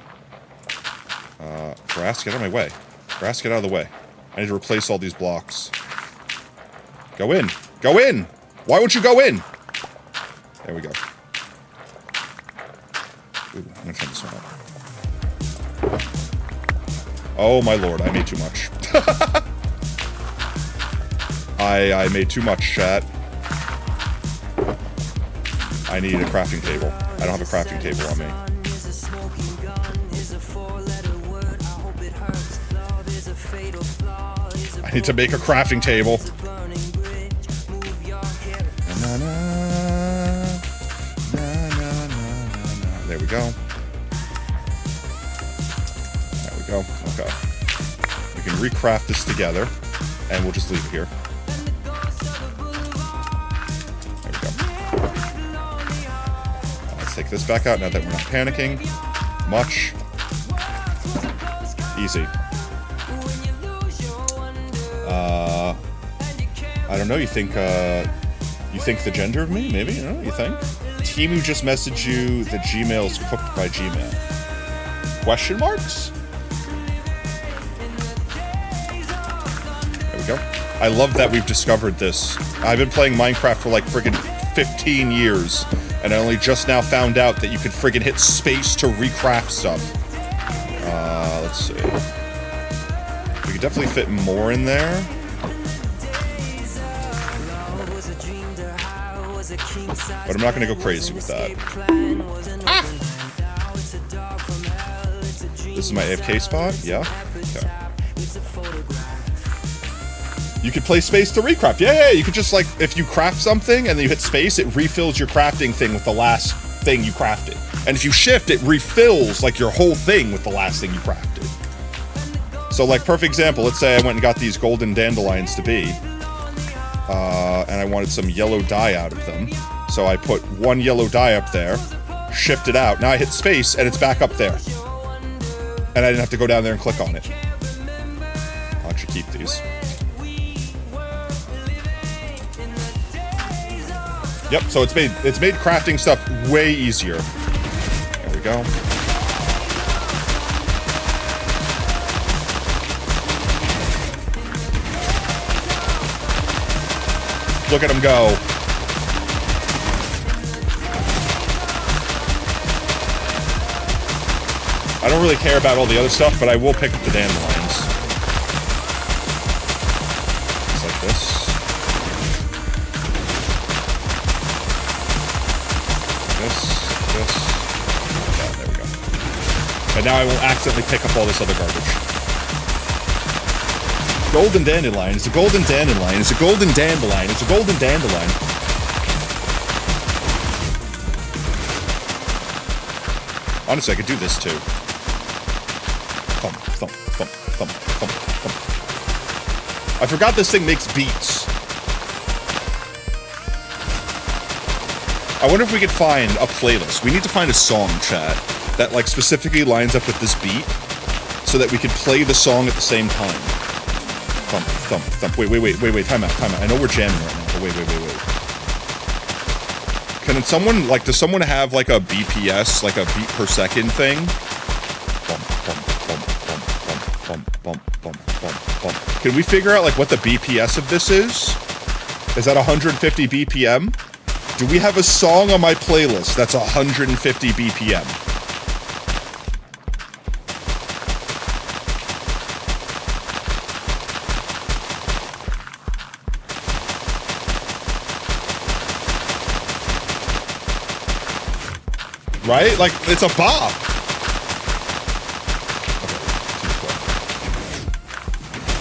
Grass, get out of my way. Grass, get out of the way. I need to replace all these blocks. Go in! Go in! Why won't you go in? There we go. Ooh, I'm gonna turn this one up. Oh my lord, I made too much. I made too much, chat. I need a crafting table. I don't have a crafting table on me. I need to make a crafting table. There we go. There we go. Okay. We can recraft this together, and we'll just leave it here. There we go. Let's take this back out now that we're not panicking. Much. Easy. I don't know, you think the gender of me? Maybe, you know, you think? Timu just messaged you that Gmail's cooked by Gmail. Question marks? There we go. I love that we've discovered this. I've been playing Minecraft for like friggin' 15 years, and I only just now found out that you could friggin' hit space to recraft stuff. Let's see. We could definitely fit more in there. But I'm not going to go crazy with that. Ah! This is my AFK spot? Yeah? Okay. You could play space to recraft. Yeah, you could just, like, if you craft something and then you hit space, it refills your crafting thing with the last thing you crafted. And if you shift, it refills, like, your whole thing with the last thing you crafted. So, like, perfect example, let's say I went and got these golden dandelions to be. And I wanted some yellow dye out of them. So I put one yellow dye up there, shift it out. Now I hit space, and it's back up there. And I didn't have to go down there and click on it. I'll actually keep these. Yep, so it's made crafting stuff way easier. There we go. Look at him go. I don't really care about all the other stuff, but I will pick up the dandelions. Just like this. This. Yeah, there we go. And now I will accidentally pick up all this other garbage. Golden dandelion. It's a golden dandelion. It's a golden dandelion. It's a golden dandelion. Honestly, I could do this too. Thump, thump, thump, thump, thump, thump. I forgot this thing makes beats. I wonder if we could find a playlist. We need to find a song, chat, that like specifically lines up with this beat so that we can play the song at the same time. Thump, thump, thump. Wait, time out. I know we're jamming right now, but wait. Can someone, like, does someone have, like, a BPS, like a beat per second thing? Bump, bump, bump, bump, bump, bump, bump, bump, bump. Can we figure out, like, what the BPS of this is? Is that 150 BPM? Do we have a song on my playlist that's 150 BPM? Right? Like, it's a bop. Okay,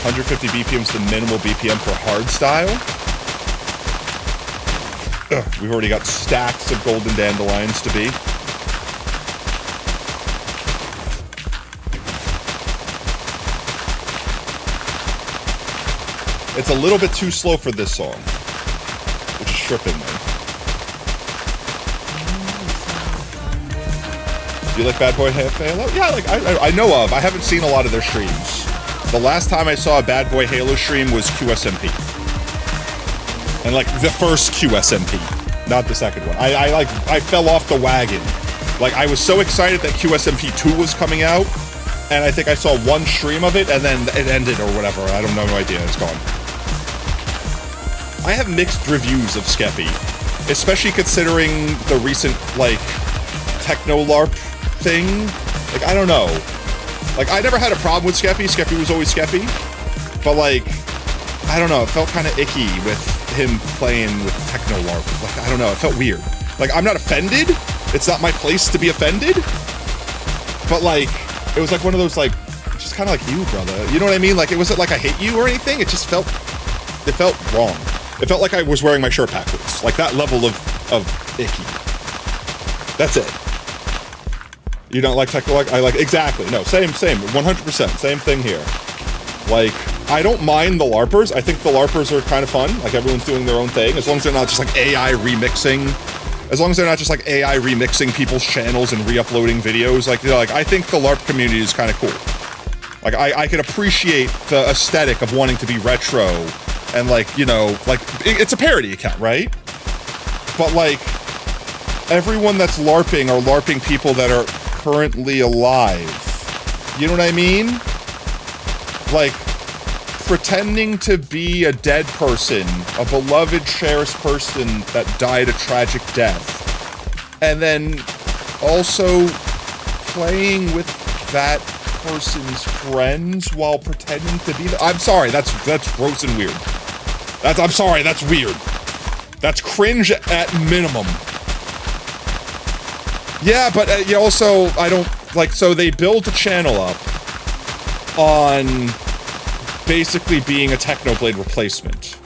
150 BPM is the minimal BPM for hardstyle. We've already got stacks of golden dandelions to be. It's a little bit too slow for this song, which is tripping me. You like Bad Boy Halo? Yeah, like I know of. I haven't seen a lot of their streams. The last time I saw a Bad Boy Halo stream was QSMP. And like the first QSMP, not the second one. I fell off the wagon. Like I was so excited that QSMP 2 was coming out, and I think I saw one stream of it and then it ended or whatever. I don't know, no idea. It's gone. I have mixed reviews of Skeppy, especially considering the recent like techno LARP thing. Like I don't know. Like I never had a problem with Skeppy. Skeppy was always Skeppy, but like I don't know. It felt kind of icky with him playing with techno LARP. Like I don't know. It felt weird. Like I'm not offended. It's not my place to be offended. But like it was like one of those like just kind of like you, brother. You know what I mean? Like it wasn't like I hate you or anything. It just felt wrong. It felt like I was wearing my shirt backwards. Like that level of icky. That's it. You don't like techno LARP? I like exactly. No, same, 100%. Same thing here. Like, I don't mind the LARPers. I think the LARPers are kind of fun. Like, everyone's doing their own thing. As long as they're not just, like, AI remixing. As long as they're not just, like, AI remixing people's channels and re-uploading videos. Like, you know, like, I think the LARP community is kind of cool. Like, I can appreciate the aesthetic of wanting to be retro. And, like, you know, like, it's a parody account, right? But, like, everyone that's LARPing are LARPing people that are currently alive. You know what I mean? Like, pretending to be a dead person, a beloved, cherished person that died a tragic death, and then also playing with that person's friends while pretending to be I'm sorry, that's gross and weird. I'm sorry, that's weird. That's cringe at minimum. Yeah, but you also, I don't, like, so they built a channel up on basically being a Technoblade replacement.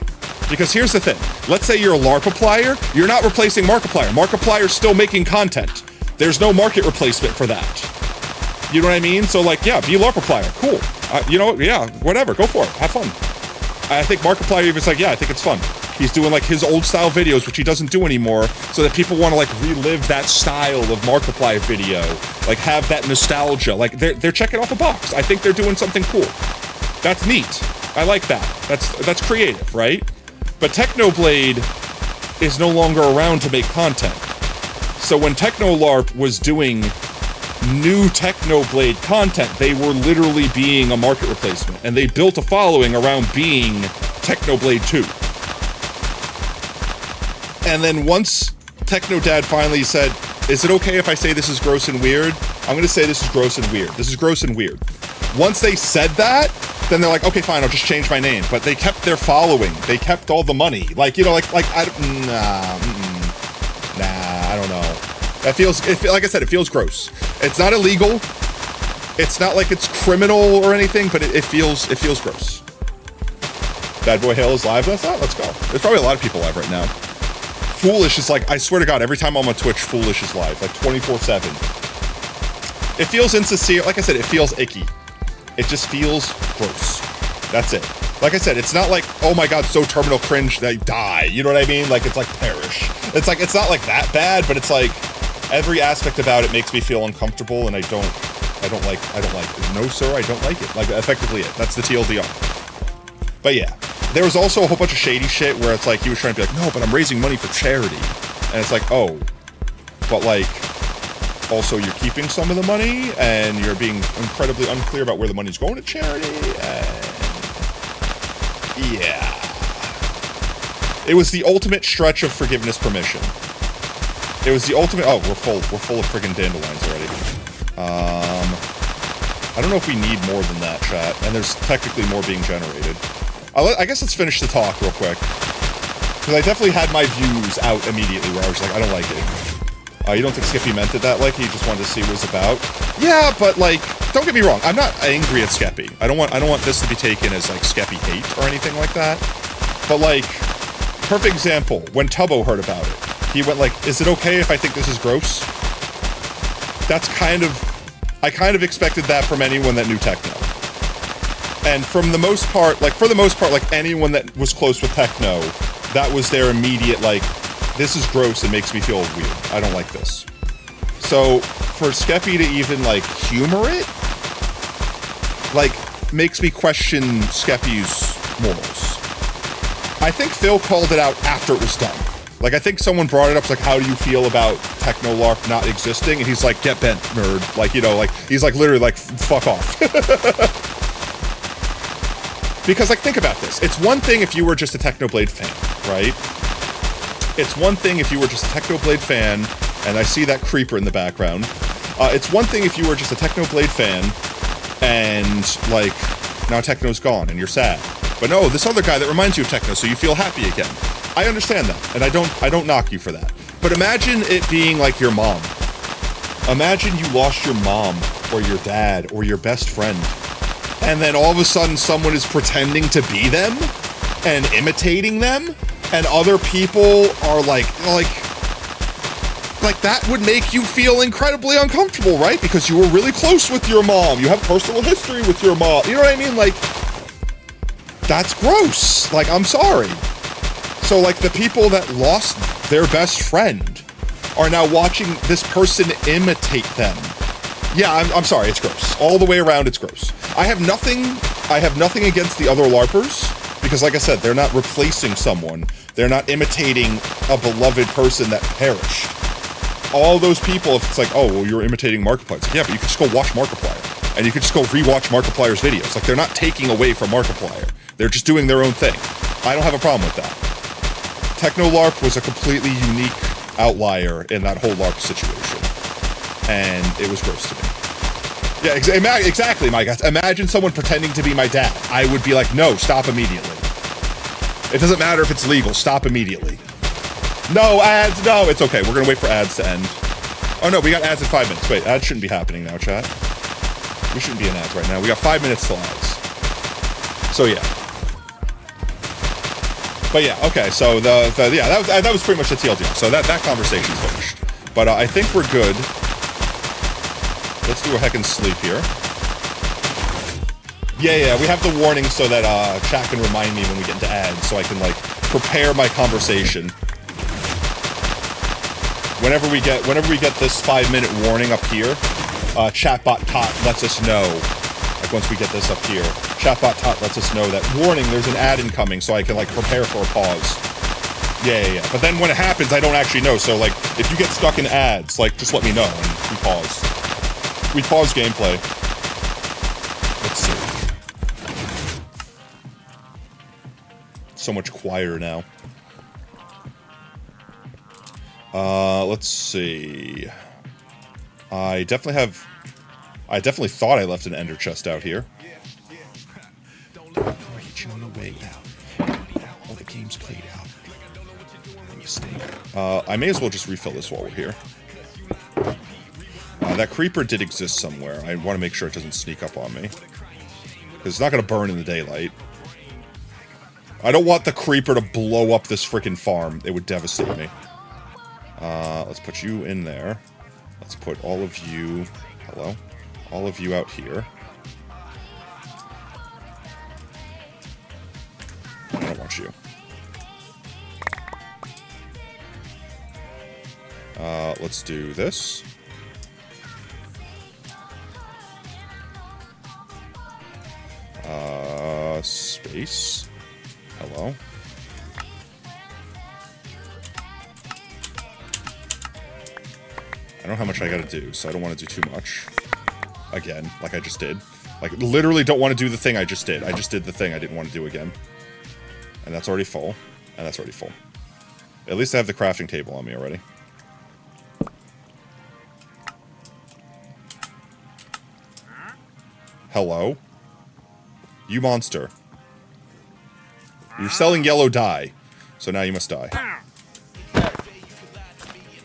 Because here's the thing, let's say you're a LARPiplier, you're not replacing Markiplier. Markiplier's still making content. There's no market replacement for that. You know what I mean? So, like, yeah, be a LARPiplier, cool. You know, yeah, whatever, go for it, have fun. I think Markiplier even's like, yeah, I think it's fun. He's doing, like, his old style videos, which he doesn't do anymore, so that people want to, like, relive that style of Markiplier video. Like, have that nostalgia. Like, they're checking off a box. I think they're doing something cool. That's neat. I like that. That's creative, right? But Technoblade is no longer around to make content. So when TechnoLARP was doing new Technoblade content, they were literally being a market replacement. And they built a following around being Technoblade 2. And then once Technodad finally said, is it okay if I say this is gross and weird? I'm gonna say this is gross and weird. This is gross and weird. Once they said that, then they're like, okay, fine, I'll just change my name. But they kept their following. They kept all the money. Like, you know, like I don't know. That feels, like I said, it feels gross. It's not illegal. It's not like it's criminal or anything, but it feels gross. Bad Boy Halo is live? Let's go. There's probably a lot of people live right now. Foolish is like, I swear to God, every time I'm on Twitch, Foolish is live, like 24/7. It feels insincere. Like I said, it feels icky. It just feels gross. That's it. Like I said, it's not like, oh my God, so terminal cringe that I die. You know what I mean? Like, it's like perish. It's like, it's not like that bad, but it's like, every aspect about it makes me feel uncomfortable, and I don't like it. No, sir, I don't like it. Like, effectively it. That's the TLDR. But yeah. There was also a whole bunch of shady shit where it's like, he was trying to be like, no, but I'm raising money for charity. And it's like, oh, but like, also you're keeping some of the money, and you're being incredibly unclear about where the money's going to charity, and yeah. It was the ultimate stretch of forgiveness permission. It was the ultimate, oh, we're full of friggin' dandelions already. I don't know if we need more than that, chat, and there's technically more being generated. I guess let's finish the talk real quick. Because I definitely had my views out immediately where I was like, I don't like it. You don't think Skeppy meant it that like he just wanted to see what it was about? Yeah, but like, don't get me wrong, I'm not angry at Skeppy. I don't want this to be taken as like Skeppy hate or anything like that. But like, perfect example, when Tubbo heard about it, he went like, is it okay if I think this is gross? That's I kind of expected that from anyone that knew techno. And for the most part, like anyone that was close with techno, that was their immediate, like, this is gross, it makes me feel weird. I don't like this. So, for Skeppy to even, like, humor it, like, makes me question Skeppy's morals. I think Phil called it out after it was done. Like, I think someone brought it up, like, how do you feel about Technolarp not existing? And he's like, get bent, nerd. Like, you know, like, he's like, literally, like, fuck off. Because, like, think about this. It's one thing if you were just a Technoblade fan, right? It's one thing if you were just a Technoblade fan, and I see that creeper in the background. It's one thing if you were just a Technoblade fan, and, like, now Techno's gone, and you're sad. But no, this other guy that reminds you of Techno, so you feel happy again. I understand that, and I don't knock you for that. But imagine it being like your mom. Imagine you lost your mom, or your dad, or your best friend, and then all of a sudden someone is pretending to be them, and imitating them, and other people are like that would make you feel incredibly uncomfortable, right? Because you were really close with your mom. You have personal history with your mom. You know what I mean? Like, that's gross. Like, I'm sorry. So, like, the people that lost their best friend are now watching this person imitate them. Yeah, I'm sorry, it's gross. All the way around, it's gross. I have nothing against the other LARPers, because like I said, they're not replacing someone. They're not imitating a beloved person that perished. All those people, if it's like, oh, well, you're imitating Markiplier. It's like, yeah, but you could just go watch Markiplier. And you could just go rewatch Markiplier's videos. Like, they're not taking away from Markiplier. They're just doing their own thing. I don't have a problem with that. Technolarp was a completely unique outlier in that whole LARP situation. And it was gross to me. Yeah, exactly, my guys. Imagine someone pretending to be my dad. I would be like, no, stop immediately. It doesn't matter if it's legal. Stop immediately. No, ads, no. It's okay. We're going to wait for ads to end. Oh, no, we got ads in 5 minutes. Wait, ads shouldn't be happening now, chat. We shouldn't be in ads right now. We got 5 minutes till ads. So, yeah. But, yeah, okay. So, that was pretty much the TLDR. So, that conversation's finished. But I think we're good. Let's do a heckin' sleep here. Yeah, we have the warning so that chat can remind me when we get into ads, so I can, like, prepare my conversation. Whenever we get this 5-minute warning up here, chatbot tot lets us know. Like, once we get this up here, chatbot tot lets us know that, warning, there's an ad incoming, so I can, like, prepare for a pause. Yeah. But then when it happens, I don't actually know, so, like, if you get stuck in ads, like, just let me know, and we pause. We pause gameplay. Let's see. So much quieter now. Let's see. I definitely thought I left an ender chest out here. Reach on the way out. All the game's played out. Mistake. I may as well just refill this while we're here. That creeper did exist somewhere. I want to make sure it doesn't sneak up on me. Because it's not going to burn in the daylight. I don't want the creeper to blow up this freaking farm. It would devastate me. Let's put you in there. Let's put all of you... Hello? All of you out here. I don't want you. Let's do this. Space. Hello. I don't know how much I gotta do, so I don't want to do too much. Again, like I just did. Like, literally don't want to do the thing I just did. I just did the thing I didn't want to do again. And that's already full. And that's already full. At least I have the crafting table on me already. Hello? You monster. You're selling yellow dye, so now you must die.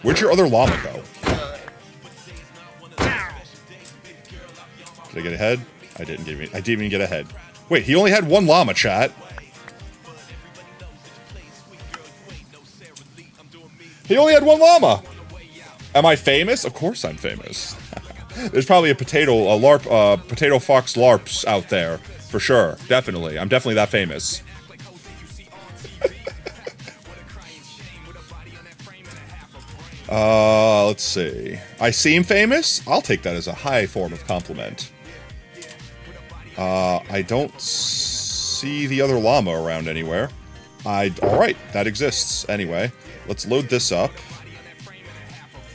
Where'd your other llama go? Did I get ahead? I didn't even get ahead. Wait, he only had one llama, chat. He only had one llama. Am I famous? Of course I'm famous. There's probably a potato fox LARPs out there. For sure. Definitely. I'm definitely that famous. Let's see. I seem famous? I'll take that as a high form of compliment. I don't see the other llama around anywhere. Alright, that exists. Anyway, let's load this up.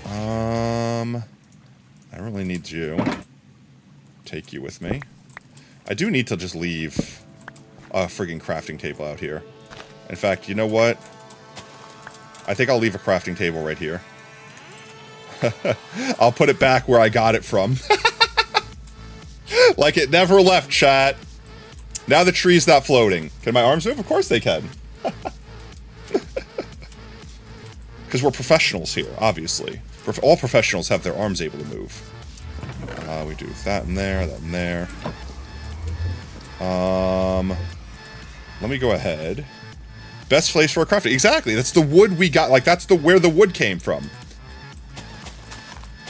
I really need you. Take you with me. I do need to just leave a friggin' crafting table out here. In fact, you know what? I think I'll leave a crafting table right here. I'll put it back where I got it from. Like it never left, chat. Now the tree's not floating. Can my arms move? Of course they can. Because we're professionals here, obviously. All professionals have their arms able to move. We do that in there, that in there. Let me go ahead. Best place for a crafting. Exactly. That's the wood we got. Like, that's where the wood came from.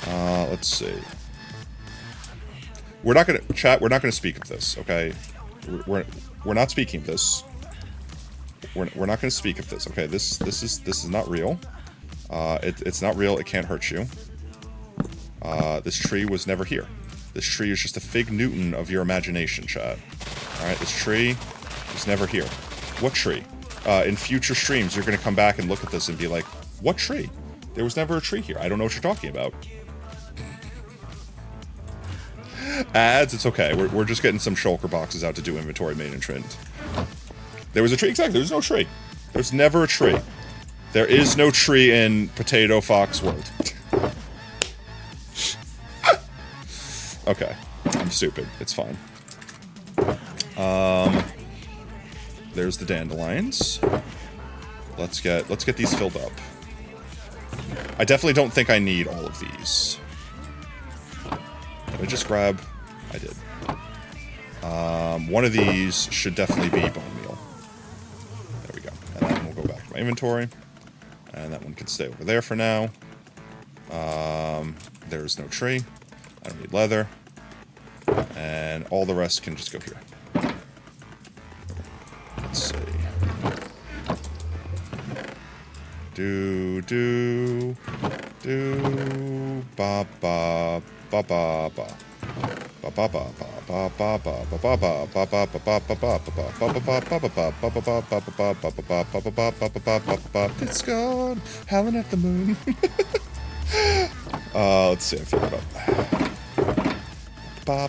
Let's see. We're not gonna chat. We're not gonna speak of this. Okay. We're not speaking of this. We're not gonna speak of this. Okay. This is not real. It's not real. It can't hurt you. This tree was never here. This tree is just a fig Newton of your imagination, chat. Alright, this tree was never here. What tree? In future streams, you're going to come back and look at this and be like, what tree? There was never a tree here. I don't know what you're talking about. Ads, it's okay. We're just getting some shulker boxes out to do inventory management. There was a tree? Exactly, there's no tree. There's never a tree. There is no tree in Potato Fox World. Okay, I'm stupid. It's fine. There's the dandelions. Let's get these filled up. I definitely don't think I need all of these. Did I just grab? I did. One of these should definitely be bone meal. There we go. And that one will go back to my inventory. And that one can stay over there for now. There's no tree. I don't need leather. And all the rest can just go here. Let's see. Ba ba ba ba ba. Ba ba ba ba ba ba ba ba ba ba ba ba ba ba. It's gone, howling at the moon. Let's see. I figured it out. I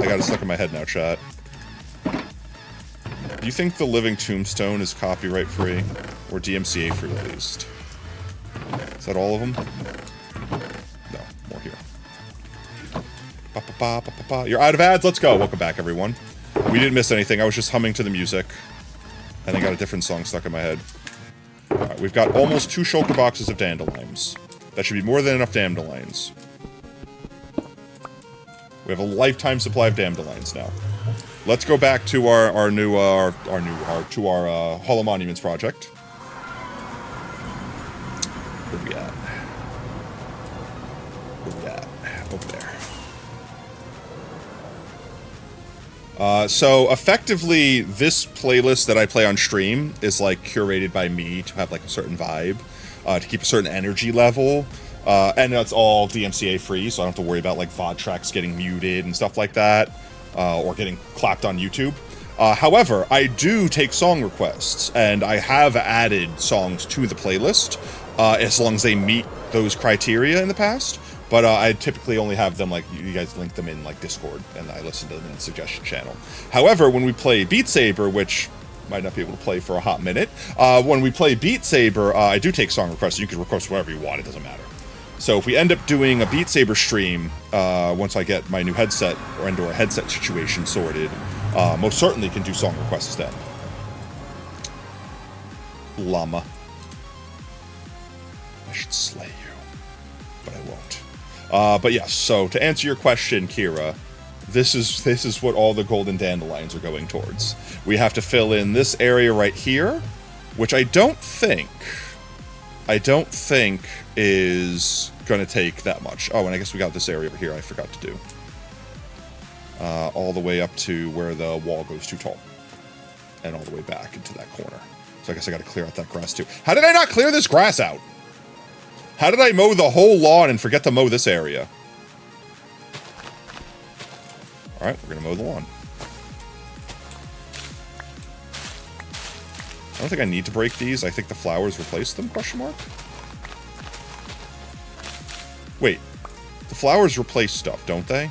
got it stuck in my head now, chat. Do you think the Living Tombstone is copyright free? Or DMCA free at least? Is that all of them? No, more here. You're out of ads? Let's go! Welcome back, everyone. We didn't miss anything. I was just humming to the music. And I got a different song stuck in my head. Alright, we've got almost 2 shulker boxes of dandelions. That should be more than enough dandelions. We have a lifetime supply of dandelions now. Let's go back to our Hollow Monuments project. Where we at? Where we at? Over there. So effectively, this playlist that I play on stream is like curated by me to have like a certain vibe, to keep a certain energy level. And that's all DMCA free, so I don't have to worry about like VOD tracks getting muted and stuff like that, or getting clapped on YouTube. However, I do take song requests, and I have added songs to the playlist, as long as they meet those criteria in the past. But I typically only have them, like, you guys link them in like Discord, and I listen to them in the suggestion channel. However, when we play Beat Saber, which might not be able to play for a hot minute, when we play Beat Saber, I do take song requests. You can request whatever you want, it doesn't matter. So if we end up doing a Beat Saber stream, once I get my new headset or a headset situation sorted, most certainly can do song requests then. Llama. I should slay you, but I won't. But yes, so to answer your question, Kira, this is what all the golden dandelions are going towards. We have to fill in this area right here, which I don't think is going to take that much. Oh, and I guess we got this area over here I forgot to do. All the way up to where the wall goes too tall. And all the way back into that corner. So I guess I got to clear out that grass too. How did I not clear this grass out? How did I mow the whole lawn and forget to mow this area? Alright, we're gonna mow the lawn. I don't think I need to break these. I think the flowers replace them, question mark? Wait. The flowers replace stuff, don't they?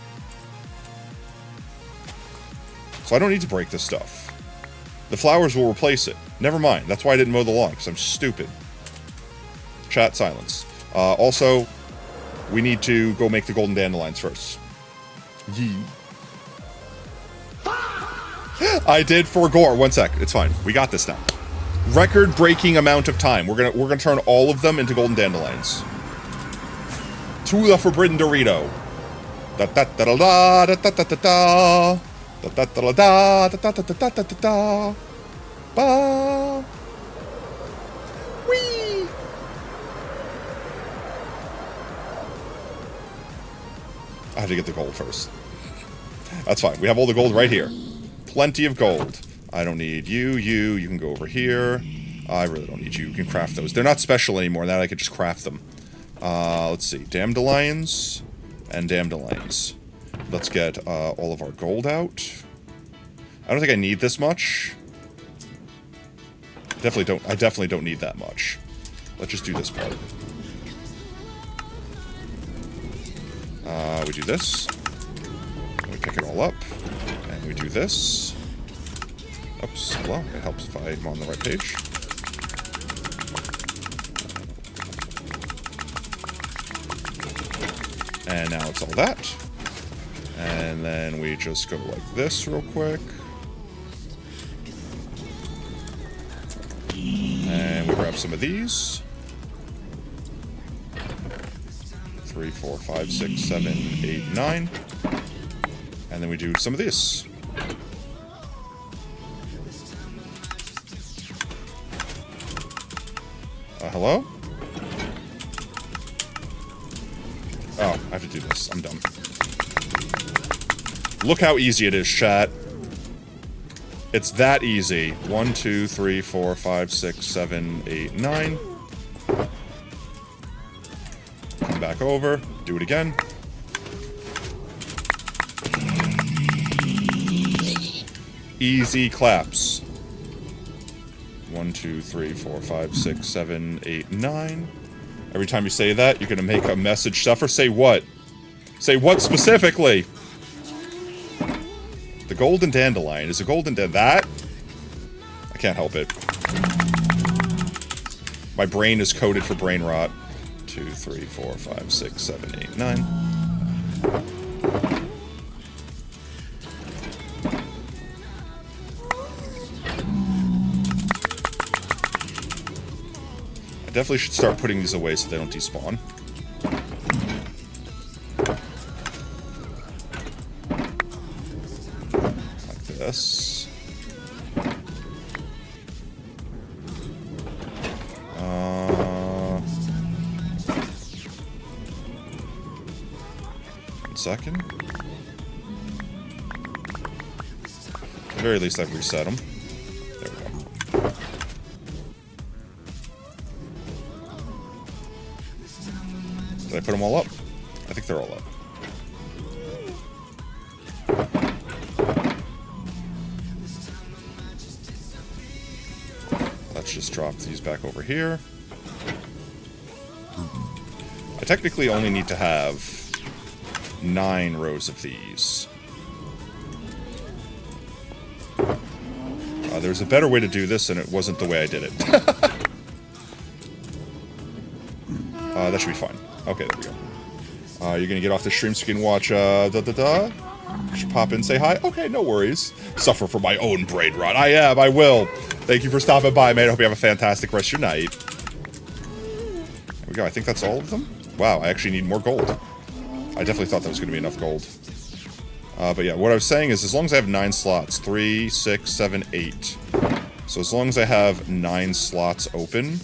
So I don't need to break this stuff. The flowers will replace it. Never mind. That's why I didn't mow the lawn, because I'm stupid. Chat silence. Also, we need to go make the golden dandelions first. Yee. I did for gore. 1 sec. It's fine. We got this now. Record-breaking amount of time. We're gonna turn all of them into golden dandelions. To the forbidden Dorito. Da da da da da da da da da. Da da da da da da da da da da da. Ba. Whee. I have to get the gold first. That's fine. We have all the gold right here. Plenty of gold. I don't need you. You can go over here. I really don't need you. You can craft those. They're not special anymore. Now I could just craft them. Let's see. Dandelions and dandelions. Let's get all of our gold out. I don't think I need this much. I definitely don't need that much. Let's just do this part. We do this. We pick it all up. And we do this. Oops, hello. It helps if I'm on the right page. And now it's all that. And then we just go like this real quick. And we grab some of these. 3, 4, 5, 6, 7, 8, 9. And then we do some of this. Hello? Oh, I have to do this. I'm dumb. Look how easy it is, chat. It's that easy. 1, 2, 3, 4, 5, 6, 7, 8, 9. Come back over. Do it again. Easy claps. 1, 2, 3, 4, 5, 6, 7, 8, 9. Every time you say that, you're gonna make a message suffer. Say what? Say what specifically? The golden dandelion. Is a golden that? I can't help it. My brain is coded for brain rot. 2, 3, 4, 5, 6, 7, 8, 9. I definitely should start putting these away so they don't despawn. Like this. 1 second. At the very least, I've reset them. There we go. Did I put them all up? I think they're all up. Let's just drop these back over here. I technically only need to have 9 rows of these. There's a better way to do this, and it wasn't the way I did it. That should be fine. Okay, there we go. You're gonna get off the stream so you can watch, Should pop in, say hi? Okay, no worries. Suffer from my own brain rot. I will. Thank you for stopping by, mate. I hope you have a fantastic rest of your night. There we go. I think that's all of them. Wow, I actually need more gold. I definitely thought that was gonna be enough gold. But yeah, what I was saying is as long as I have 9 slots, 3, 6, 7, 8. So as long as I have 9 slots open,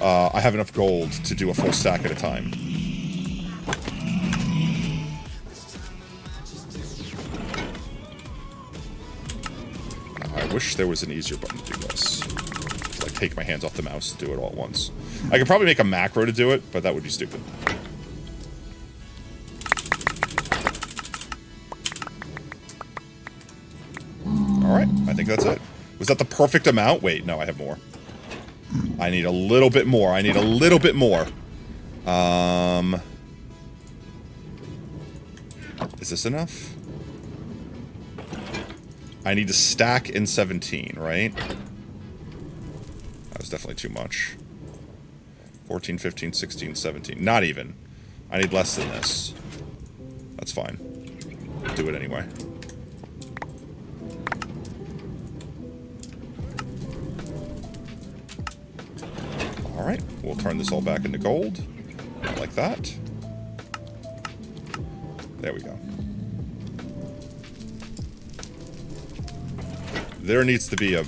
I have enough gold to do a full stack at a time. I wish there was an easier button to do this. Like take my hands off the mouse to do it all at once. I could probably make a macro to do it, but that would be stupid. Alright, I think that's it. Was that the perfect amount? Wait, no, I have more. I need a little bit more. I need a little bit more. Is this enough? I need to stack in 17, right? That was definitely too much. 14, 15, 16, 17. Not even. I need less than this. That's fine. Do it anyway. Alright, we'll turn this all back into gold. Like that. There we go. There needs to be a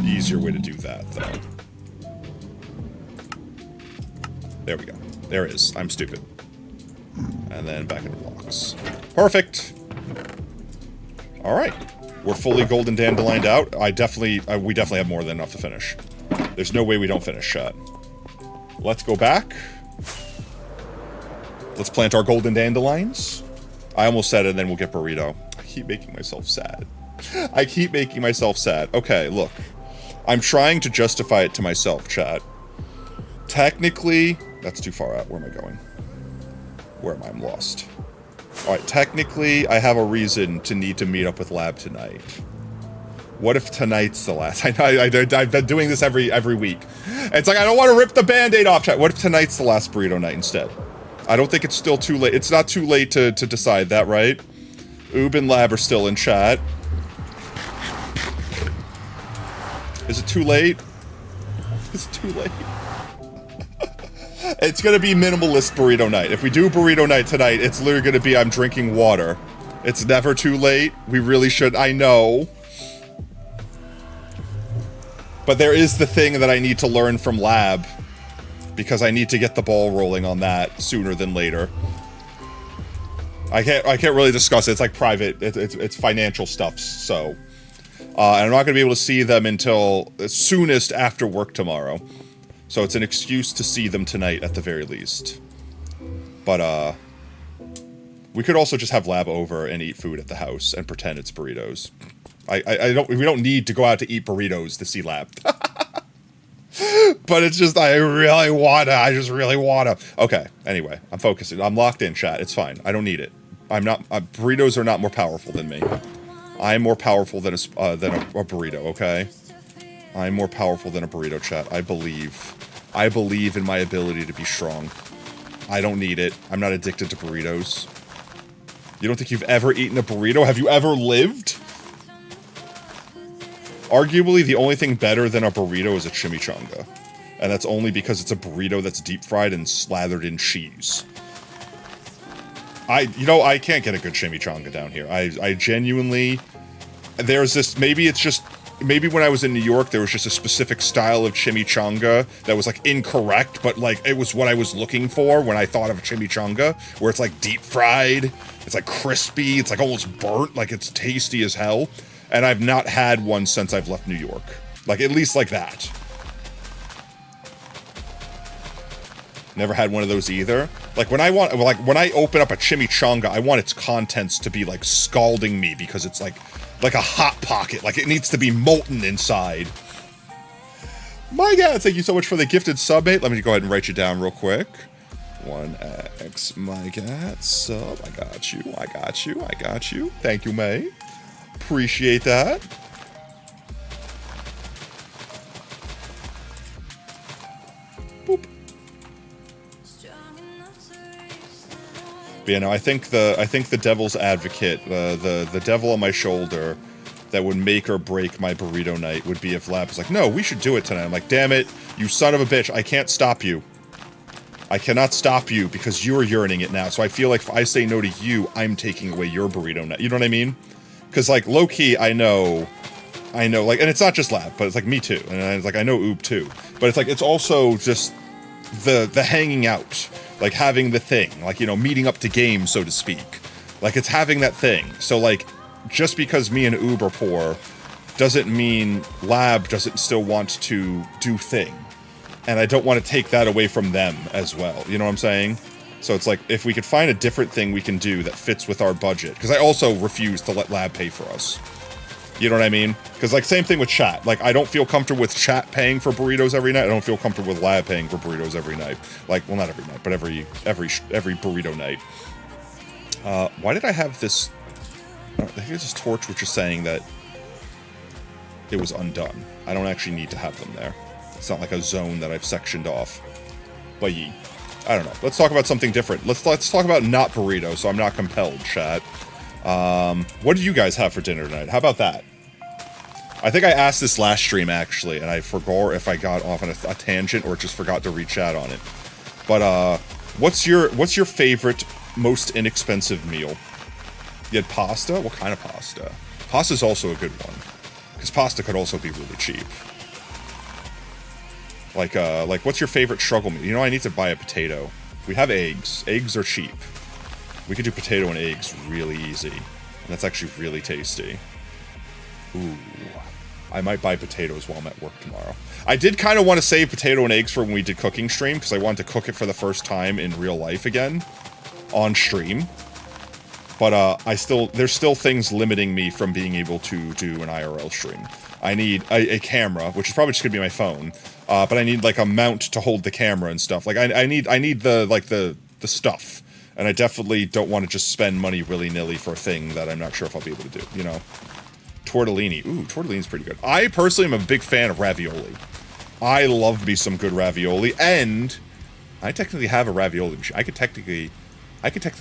easier way to do that, though. There we go. There is. I'm stupid. And then back into blocks. Perfect! Alright. We're fully golden dandelioned out. We definitely have more than enough to finish. There's no way we don't finish, chat. Let's go back. Let's plant our golden dandelions. I almost said it, and then we'll get burrito. I keep making myself sad. I keep making myself sad. Okay, look. I'm trying to justify it to myself, chat. Technically... That's too far out. Where am I going? Where am I? I'm lost. Alright, technically, I have a reason to need to meet up with Lab tonight. What if tonight's the last? I've been doing this every week. It's like, I don't want to rip the Band-Aid off, chat. What if tonight's the last burrito night instead? I don't think it's still too late. It's not too late to decide that, right? Oob and Lab are still in chat. Is it too late? Is it too late? It's gonna be minimalist burrito night. If we do burrito night tonight, it's literally gonna be I'm drinking water. It's never too late. We really should. I know. But there is the thing that I need to learn from Lab. Because I need to get the ball rolling on that sooner than later. I can't really discuss it. It's like private. It's financial stuff, so. And I'm not going to be able to see them until soonest after work tomorrow. So it's an excuse to see them tonight at the very least. But, we could also just have Lab over and eat food at the house and pretend it's burritos. We don't need to go out to eat burritos to see Lab. But it's just, I just really wanna. Okay, anyway, I'm focusing. I'm locked in, chat. It's fine. I don't need it. I'm not, burritos are not more powerful than me. I'm more powerful than a burrito, okay? I'm more powerful than a burrito, chat. I believe in my ability to be strong. I don't need it. I'm not addicted to burritos. You don't think you've ever eaten a burrito? Have you ever lived? Arguably, the only thing better than a burrito is a chimichanga. And that's only because it's a burrito that's deep fried and slathered in cheese. I can't get a good chimichanga down here. I genuinely... There's this... Maybe when I was in New York, there was just a specific style of chimichanga that was, like, incorrect, but, like, it was what I was looking for when I thought of a chimichanga, where it's, like, deep fried, it's, like, crispy, it's, like, almost burnt, like, it's tasty as hell. And I've not had one since I've left New York. Like, at least like that. Never had one of those either. Like, when I open up a chimichanga, I want its contents to be, like, scalding me because it's, like a Hot Pocket. Like, it needs to be molten inside. My God, thank you so much for the gifted sub, mate. Let me go ahead and write you down real quick. 1x, my God, sub. I got you. Thank you, mate. Appreciate that. Boop. But yeah, no, I think the devil's advocate, the devil on my shoulder that would make or break my burrito night would be if Lab was like, no, we should do it tonight. I'm like, damn it, you son of a bitch, I can't stop you. I cannot stop you because you are yearning it now. So I feel like if I say no to you, I'm taking away your burrito night. You know what I mean? Because, like, low-key, I know, like, and it's not just Lab, but it's, like, me too. And it's, like, I know Oob too. But it's, like, it's also just the hanging out. Like, having the thing. Like, you know, meeting up to games, so to speak. Like, it's having that thing. So, like, just because me and Oob are poor doesn't mean lab doesn't still want to do thing. And I don't want to take that away from them as well. You know what I'm saying? So it's like, if we could find a different thing we can do that fits with our budget. Because I also refuse to let lab pay for us. You know what I mean? Because, like, same thing with chat. Like, I don't feel comfortable with chat paying for burritos every night. I don't feel comfortable with lab paying for burritos every night. Like, well, not every night, but every burrito night. Why did I have this... I think it's this torch which is saying that it was undone. I don't actually need to have them there. It's not like a zone that I've sectioned off. But I don't know. Let's talk about something different. Let's talk about not burrito, so I'm not compelled, chat. What do you guys have for dinner tonight? How about that? I think I asked this last stream, actually, and I forgot if I got off on a tangent or just forgot to re-chat on it. But, what's your favorite, most inexpensive meal? You had pasta? What kind of pasta? Pasta's also a good one. Because pasta could also be really cheap. Like, what's your favorite struggle meal? You know, I need to buy a potato. We have eggs. Eggs are cheap. We could do potato and eggs really easy. And that's actually really tasty. Ooh. I might buy potatoes while I'm at work tomorrow. I did kind of want to save potato and eggs for when we did cooking stream, because I wanted to cook it for the first time in real life again. On stream. But, there's still things limiting me from being able to do an IRL stream. I need a camera, which is probably just gonna be my phone. But I need, like, a mount to hold the camera and stuff. Like, I need the stuff. And I definitely don't want to just spend money willy-nilly for a thing that I'm not sure if I'll be able to do, you know? Tortellini. Ooh, tortellini's pretty good. I personally am a big fan of ravioli. I love me some good ravioli, and I technically have a ravioli machine. I could technically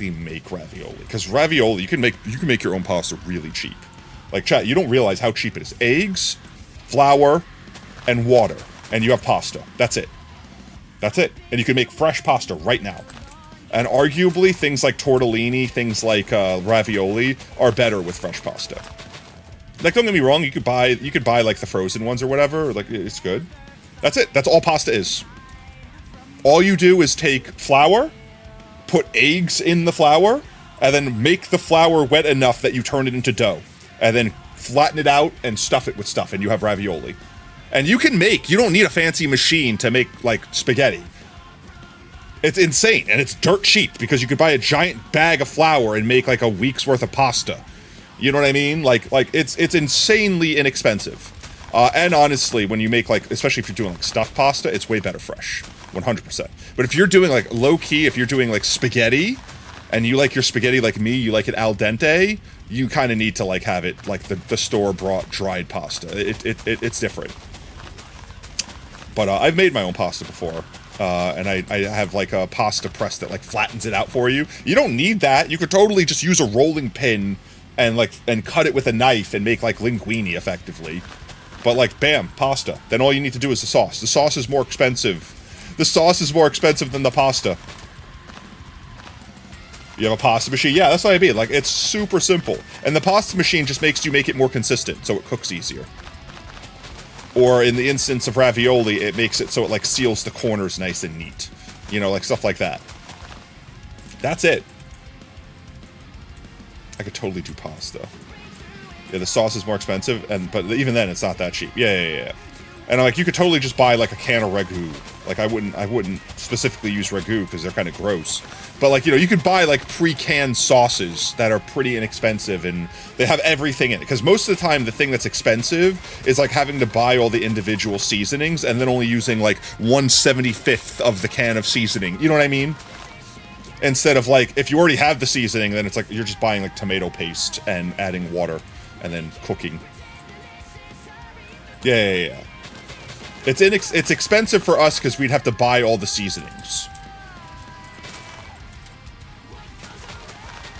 make ravioli. Because ravioli, you can make your own pasta really cheap. Like, chat, you don't realize how cheap it is. Eggs, flour, and water. And you have pasta. That's it. That's it. And you can make fresh pasta right now. And arguably, things like tortellini, things like ravioli, are better with fresh pasta. Like, don't get me wrong, you could buy like the frozen ones or whatever. Like, it's good. That's it. That's all pasta is. All you do is take flour, put eggs in the flour, and then make the flour wet enough that you turn it into dough. And then flatten it out and stuff it with stuff, and you have ravioli. And you don't need a fancy machine to make, like, spaghetti. It's insane, and it's dirt cheap, because you could buy a giant bag of flour and make, like, a week's worth of pasta. You know what I mean? Like it's insanely inexpensive. And honestly, when you make, like, especially if you're doing, like, stuffed pasta, it's way better fresh. 100%. But if you're doing, like, low-key, if you're doing, like, spaghetti, and you like your spaghetti like me, you like it al dente, you kind of need to, like, have it, like, the store-bought dried pasta. It's different. But I've made my own pasta before. And I have, like, a pasta press that, like, flattens it out for you. You don't need that. You could totally just use a rolling pin and cut it with a knife and make, like, linguine, effectively. But, like, bam, pasta. Then all you need to do is the sauce. The sauce is more expensive. The sauce is more expensive than the pasta. You have a pasta machine? Yeah, that's what I mean. Like, it's super simple. And the pasta machine just makes you make it more consistent, so it cooks easier. Or in the instance of ravioli, it makes it so it, like, seals the corners nice and neat. You know, like, stuff like that. That's it. I could totally do pasta. Yeah, the sauce is more expensive, but even then, it's not that cheap. Yeah. And, like, you could totally just buy, like, a can of ragu. Like, I wouldn't specifically use ragu, because they're kind of gross. But, like, you know, you could buy, like, pre-canned sauces that are pretty inexpensive, and they have everything in it. Because most of the time, the thing that's expensive is, like, having to buy all the individual seasonings, and then only using, like, 1/75th of the can of seasoning. You know what I mean? Instead of, like, if you already have the seasoning, then it's like you're just buying, like, tomato paste and adding water and then cooking. Yeah. It's expensive for us because we'd have to buy all the seasonings.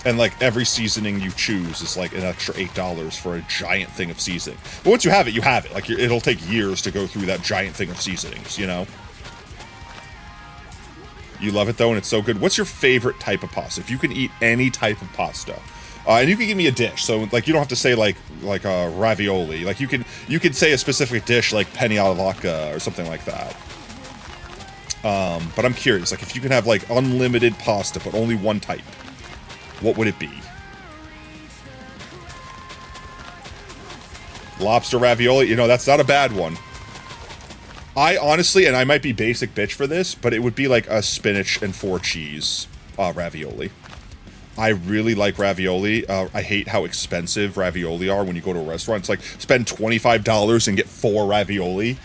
And, like, every seasoning you choose is, like, an extra $8 for a giant thing of seasoning. But once you have it, you have it. Like, it'll take years to go through that giant thing of seasonings, you know? You love it, though, and it's so good. What's your favorite type of pasta? If you can eat any type of pasta. And you can give me a dish, so, like, you don't have to say, like ravioli. Like, you can say a specific dish, like penne alla vodka or something like that. But I'm curious, like, if you can have, like, unlimited pasta, but only one type, what would it be? Lobster ravioli, you know, that's not a bad one. I honestly, and I might be basic bitch for this, but it would be like a spinach and 4 cheese ravioli. I really like ravioli. I hate how expensive ravioli are when you go to a restaurant. It's like, spend $25 and get 4 ravioli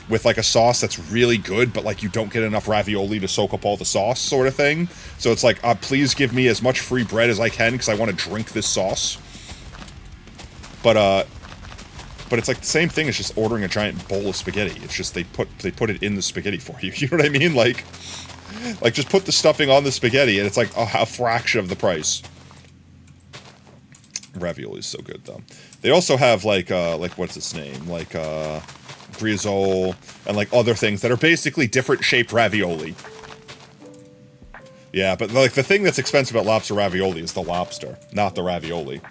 with like a sauce that's really good, but like you don't get enough ravioli to soak up all the sauce sort of thing. So it's like, please give me as much free bread as I can because I want to drink this sauce. But it's like the same thing as just ordering a giant bowl of spaghetti. It's just they put it in the spaghetti for you. You know what I mean? Like just put the stuffing on the spaghetti and it's like a fraction of the price. Ravioli is so good though. They also have like what's its name? Like grizzole and like other things that are basically different shaped ravioli. Yeah, but like the thing that's expensive about lobster ravioli is the lobster, not the ravioli.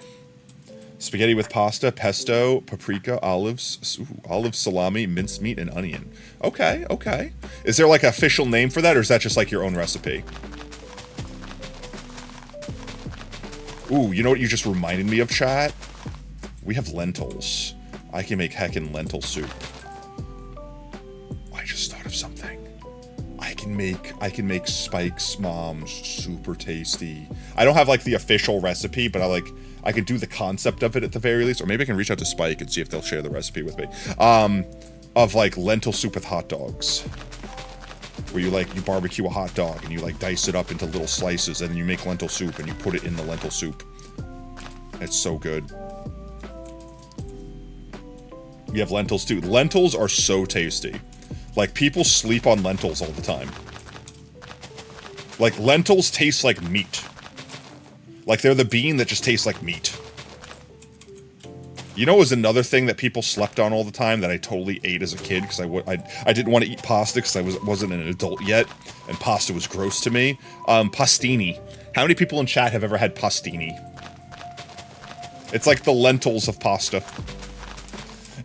Spaghetti with pasta, pesto, paprika, olives, olive, salami, mincemeat, and onion. Okay, okay. Is there like an official name for that, or is that just like your own recipe? Ooh, you know what you just reminded me of, chat? We have lentils. I can make heckin' lentil soup. I just thought of something. I can make Spike's mom's super tasty. I don't have like the official recipe, but I can do the concept of it at the very least, or maybe I can reach out to Spike and see if they'll share the recipe with me. Of like lentil soup with hot dogs. Where you barbecue a hot dog and you like dice it up into little slices and then you make lentil soup and you put it in the lentil soup. It's so good. We have lentils too. Lentils are so tasty. Like, people sleep on lentils all the time. Like, lentils taste like meat. Like, they're the bean that just tastes like meat. You know, it was another thing that people slept on all the time that I totally ate as a kid because I didn't want to eat pasta because I wasn't an adult yet, and pasta was gross to me. Pastini. How many people in chat have ever had pastini? It's like the lentils of pasta.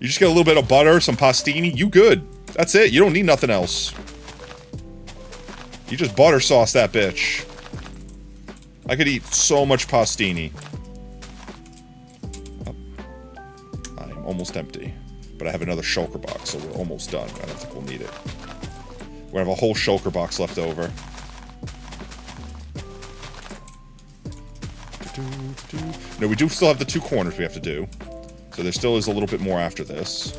You just get a little bit of butter, some pastini, you good. That's it. You don't need nothing else. You just butter sauce that bitch. I could eat so much pastini. Oh. I'm almost empty. But I have another shulker box, so we're almost done. I don't think we'll need it. We have a whole shulker box left over. No, we do still have the 2 corners we have to do. So there still is a little bit more after this.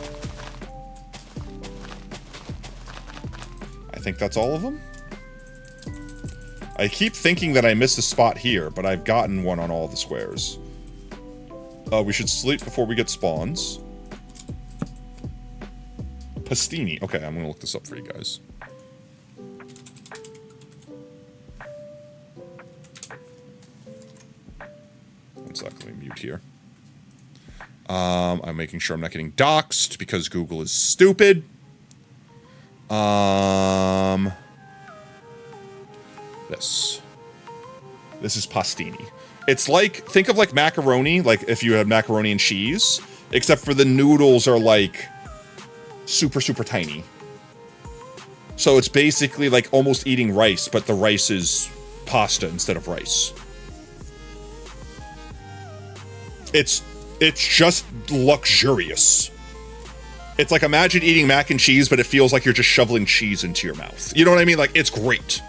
I think that's all of them. I keep thinking that I missed a spot here, but I've gotten one on all the squares. We should sleep before we get spawns. Pastini. Okay, I'm gonna look this up for you guys. One sec, let me mute here. I'm making sure I'm not getting doxxed because Google is stupid. This is pastini. It's like, think of like macaroni, like if you had macaroni and cheese, except for the noodles are like super, super tiny. So it's basically like almost eating rice, but the rice is pasta instead of rice. It's just luxurious. It's like, imagine eating mac and cheese, but it feels like you're just shoveling cheese into your mouth. You know what I mean? Like, it's great.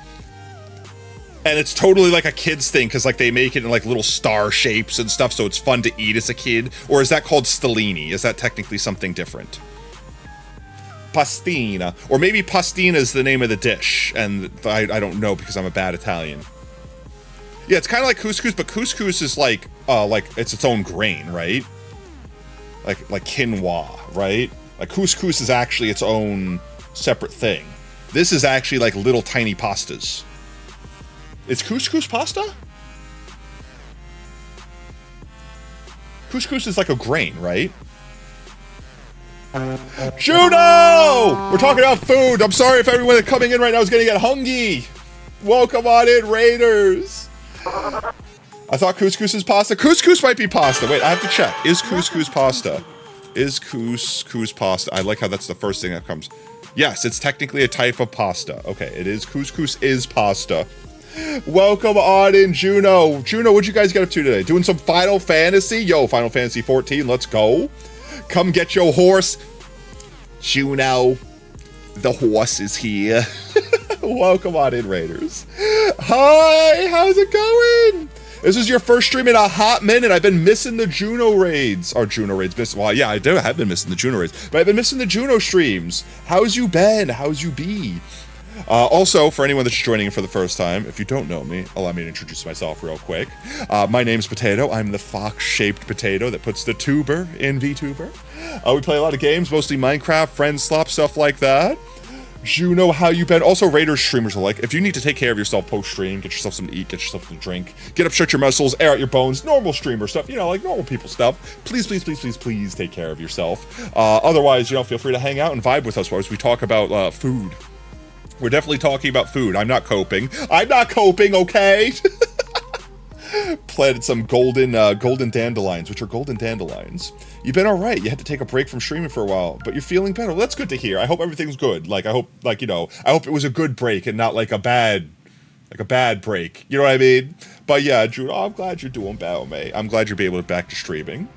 And it's totally like a kid's thing, because like they make it in like little star shapes and stuff, so it's fun to eat as a kid. Or is that called stellini? Is that technically something different? Pastina. Or maybe pastina is the name of the dish, and I don't know because I'm a bad Italian. Yeah, it's kind of like couscous, but couscous is like it's its own grain, right? Like quinoa, right? Like couscous is actually its own separate thing. This is actually like little tiny pastas. Is couscous pasta? Couscous is like a grain, right? Juno! We're talking about food. I'm sorry if everyone coming in right now is gonna get hungry. Welcome on in, Raiders. I thought couscous is pasta. Couscous might be pasta. Wait, I have to check. Is couscous pasta? Is couscous pasta? I like how that's the first thing that comes. Yes, it's technically a type of pasta. Okay, it is. Couscous is pasta. Welcome on in, Juno. Juno, what'd you guys get up to today? Doing some Final Fantasy? Yo, Final Fantasy 14, let's go. Come get your horse. Juno, the horse is here. Welcome on in, Raiders. Hi, how's it going? This is your first stream in a hot minute. I've been missing the Juno raids. Or Juno raids. Well, yeah, I have been missing the Juno raids. But I've been missing the Juno streams. How's you been? How's you be? Also, for anyone that's joining in for the first time, if you don't know me, allow me to introduce myself real quick. My name's Potato. I'm the fox-shaped potato that puts the tuber in VTuber. We play a lot of games, mostly Minecraft, Friendslop, stuff like that. Juno, how you been? Also, Raiders streamers alike. If you need to take care of yourself post-stream, get yourself something to eat, get yourself something to drink, get up, shut your muscles, air out your bones, normal streamer stuff, you know, like normal people stuff, please take care of yourself. Otherwise, you know, feel free to hang out and vibe with us as we talk about food. We're definitely talking about food. I'm not coping, okay? Planted some golden dandelions, which are golden dandelions. You've been all right. You had to take a break from streaming for a while, but you're feeling better. Well, that's good to hear. I hope everything's good. Like, I hope it was a good break and not like a bad break. You know what I mean? But yeah, Drew, I'm glad you're doing better, mate. I'm glad you're able to back to streaming.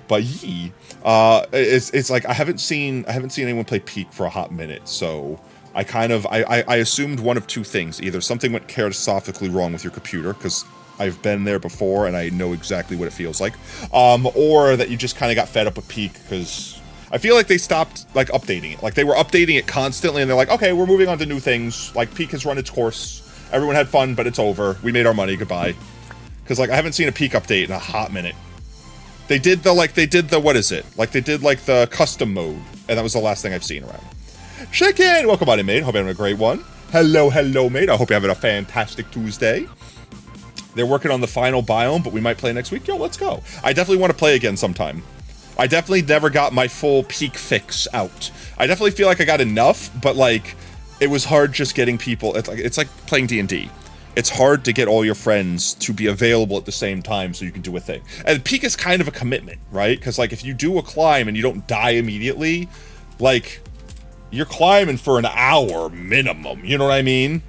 But it's like I haven't seen anyone play Peak for a hot minute, so I assumed one of two things. Either something went catastrophically wrong with your computer, because I've been there before and I know exactly what it feels like, or that you just kind of got fed up with Peak, because I feel like they stopped like updating it. Like they were updating it constantly and they're like, okay, we're moving on to new things. Like Peak has run its course. Everyone had fun, but it's over. We made our money. Goodbye. Because like I haven't seen a Peak update in a hot minute. They did the what is it? Like they did like the custom mode, and that was the last thing I've seen around. Chicken, welcome on in, mate. Hope you're having a great one. Hello, mate. I hope you're having a fantastic Tuesday. They're working on the final biome, but we might play next week. Yo, let's go. I definitely want to play again sometime. I definitely never got my full Peak fix out. I definitely feel like I got enough, but like it was hard just getting people. It's like playing D&D. It's hard to get all your friends to be available at the same time so you can do a thing. And Peak is kind of a commitment, right? Because like if you do a climb and you don't die immediately, like you're climbing for an hour minimum. You know what I mean?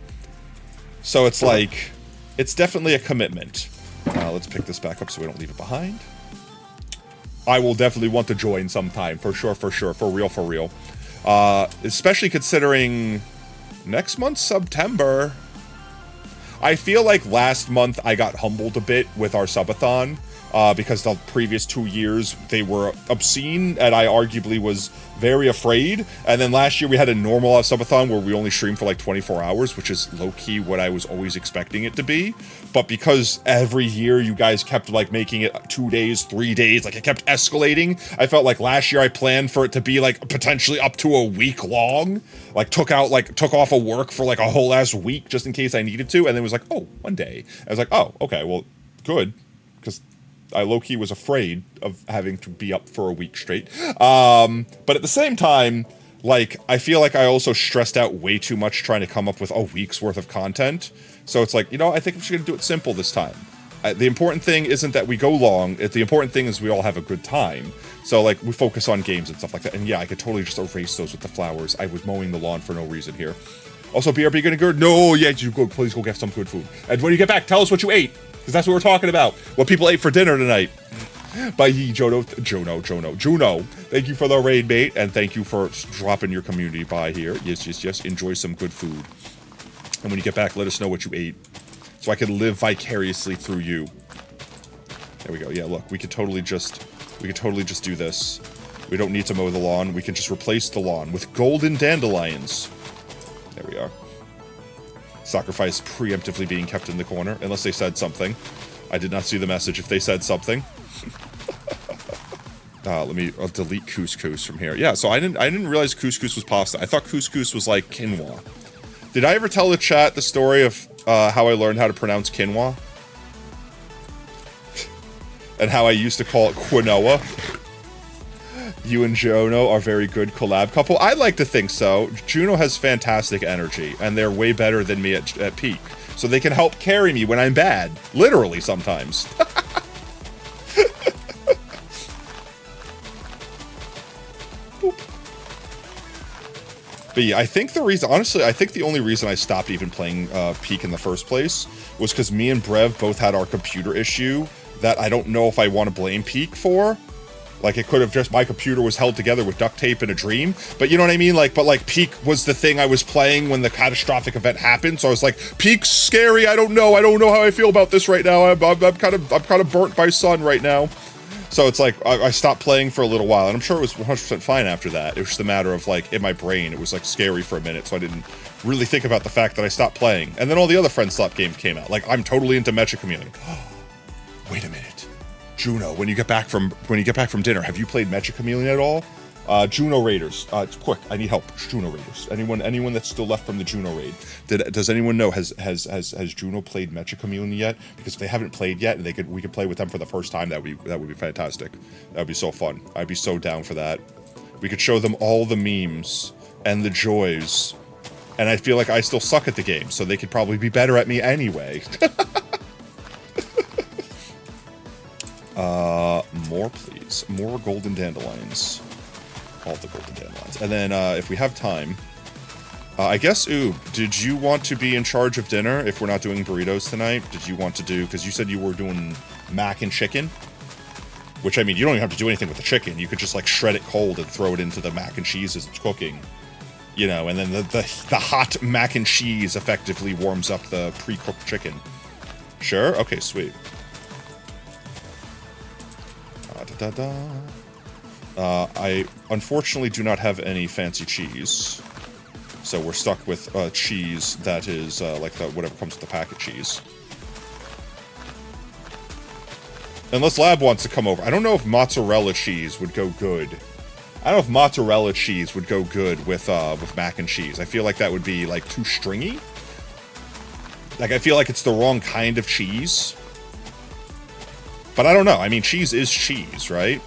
So it's like, it's definitely a commitment. Let's pick this back up so we don't leave it behind. I will definitely want to join sometime, for sure, for real. Especially considering next month, September. I feel like last month I got humbled a bit with our subathon, because the previous 2 years they were obscene and I arguably was very afraid. And then last year we had a normal subathon where we only streamed for like 24 hours, which is low-key what I was always expecting it to be. But because every year you guys kept like making it 2 days, 3 days, like it kept escalating, I felt like last year I planned for it to be like potentially up to a week long. Like took off of work for like a whole ass week just in case I needed to, and then it was like, oh, 1 day. I was like, oh, okay, well, good, because I low-key was afraid of having to be up for a week straight. But at the same time, like, I feel like I also stressed out way too much trying to come up with a week's worth of content. So it's like, you know, I think I'm just going to do it simple this time. The important thing isn't that we go long. The important thing is we all have a good time. So, like, we focus on games and stuff like that. And yeah, I could totally just erase those with the flowers. I was mowing the lawn for no reason here. Also, BRB gonna go? No, yeah, you go. Please go get some good food. And when you get back, tell us what you ate, because that's what we're talking about. What people ate for dinner tonight. Bye, Juno. Thank you for the raid, mate, and thank you for dropping your community by here. Yes. Enjoy some good food. And when you get back, let us know what you ate, so I can live vicariously through you. There we go. Yeah, look, we could totally just do this. We don't need to mow the lawn. We can just replace the lawn with golden dandelions. There we are. Sacrifice preemptively being kept in the corner, unless they said something. I did not see the message if they said something. I'll delete couscous from here. Yeah, so I didn't realize couscous was pasta. I thought couscous was like quinoa. Did I ever tell the chat the story of how I learned how to pronounce quinoa? And how I used to call it quinoa? You and Juno are very good collab couple. I like to think so. Juno has fantastic energy, and they're way better than me at Peak. So they can help carry me when I'm bad. Literally, sometimes. But yeah, I think the only reason I stopped even playing Peak in the first place was because me and Brev both had our computer issue that I don't know if I want to blame Peak for. Like, it could have just, my computer was held together with duct tape in a dream. But you know what I mean? Like, but like, Peak was the thing I was playing when the catastrophic event happened. So I was like, Peak's scary. I don't know how I feel about this right now. I'm kind of burnt by sun right now. So it's like, I stopped playing for a little while, and I'm sure it was 100% fine after that. It was just a matter of, like, in my brain, it was, like, scary for a minute, so I didn't really think about the fact that I stopped playing. And then all the other Friend Slap games came out. Like, I'm totally into Mecha Chameleon. Wait a minute. Juno, when you get back from dinner, have you played Mecha Chameleon at all? Juno Raiders. Quick, I need help. Juno Raiders. Anyone that's still left from the Juno raid. Does anyone know has Juno played Mecha Chameleon yet? Because if they haven't played yet, and we could play with them for the first time, that would be fantastic. That would be so fun. I'd be so down for that. We could show them all the memes and the joys. And I feel like I still suck at the game, so they could probably be better at me anyway. More please. More golden dandelions. All the golden dandelions. And then, if we have time, I guess, did you want to be in charge of dinner if we're not doing burritos tonight? Did you want to do, because you said you were doing mac and chicken? Which, I mean, you don't even have to do anything with the chicken. You could just, like, shred it cold and throw it into the mac and cheese as it's cooking. You know, and then the hot mac and cheese effectively warms up the pre-cooked chicken. Sure? Okay, sweet. I unfortunately do not have any fancy cheese, so we're stuck with cheese that is like whatever comes with the packet cheese. Unless Lab wants to come over. I don't know if mozzarella cheese would go good. I don't know if mozzarella cheese would go good with mac and cheese. I feel like that would be like too stringy. Like, I feel like it's the wrong kind of cheese. But I don't know. I mean, cheese is cheese, right?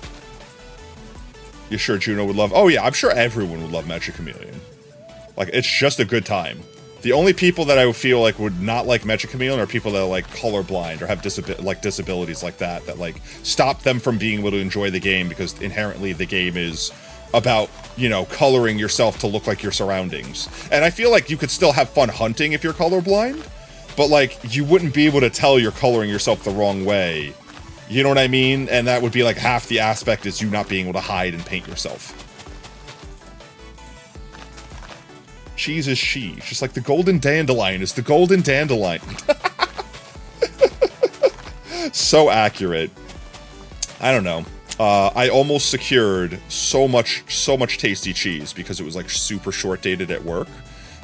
You sure Juno would love... Oh, yeah, I'm sure everyone would love Mecha Chameleon. Like, it's just a good time. The only people that I would feel like would not like Mecha Chameleon are people that are, like, colorblind or have disabilities like that like, stop them from being able to enjoy the game because inherently the game is about, you know, coloring yourself to look like your surroundings. And I feel like you could still have fun hunting if you're colorblind, but, like, you wouldn't be able to tell you're coloring yourself the wrong way. You know what I mean? And that would be like half the aspect is you not being able to hide and paint yourself. Cheese is cheese. Just like the golden dandelion is the golden dandelion. So accurate. I don't know. I almost secured so much tasty cheese because it was like super short dated at work.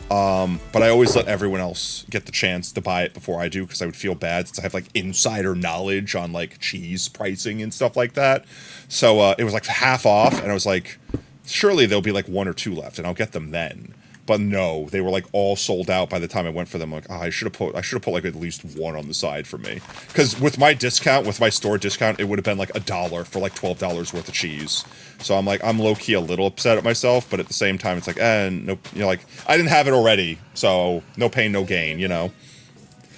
But I always let everyone else get the chance to buy it before I do because I would feel bad since I have like insider knowledge on like cheese pricing and stuff like that. So it was like half off and I was like, surely there'll be like 1 or 2 left and I'll get them then. But no, they were like all sold out by the time I went for them. Like, I should have put like at least 1 on the side for me. Because with my discount, with my store discount, it would have been like $1 for like $12 worth of cheese. So I'm like, I'm low-key a little upset at myself, but at the same time, it's like, no, you know, like, I didn't have it already, so no pain, no gain, you know?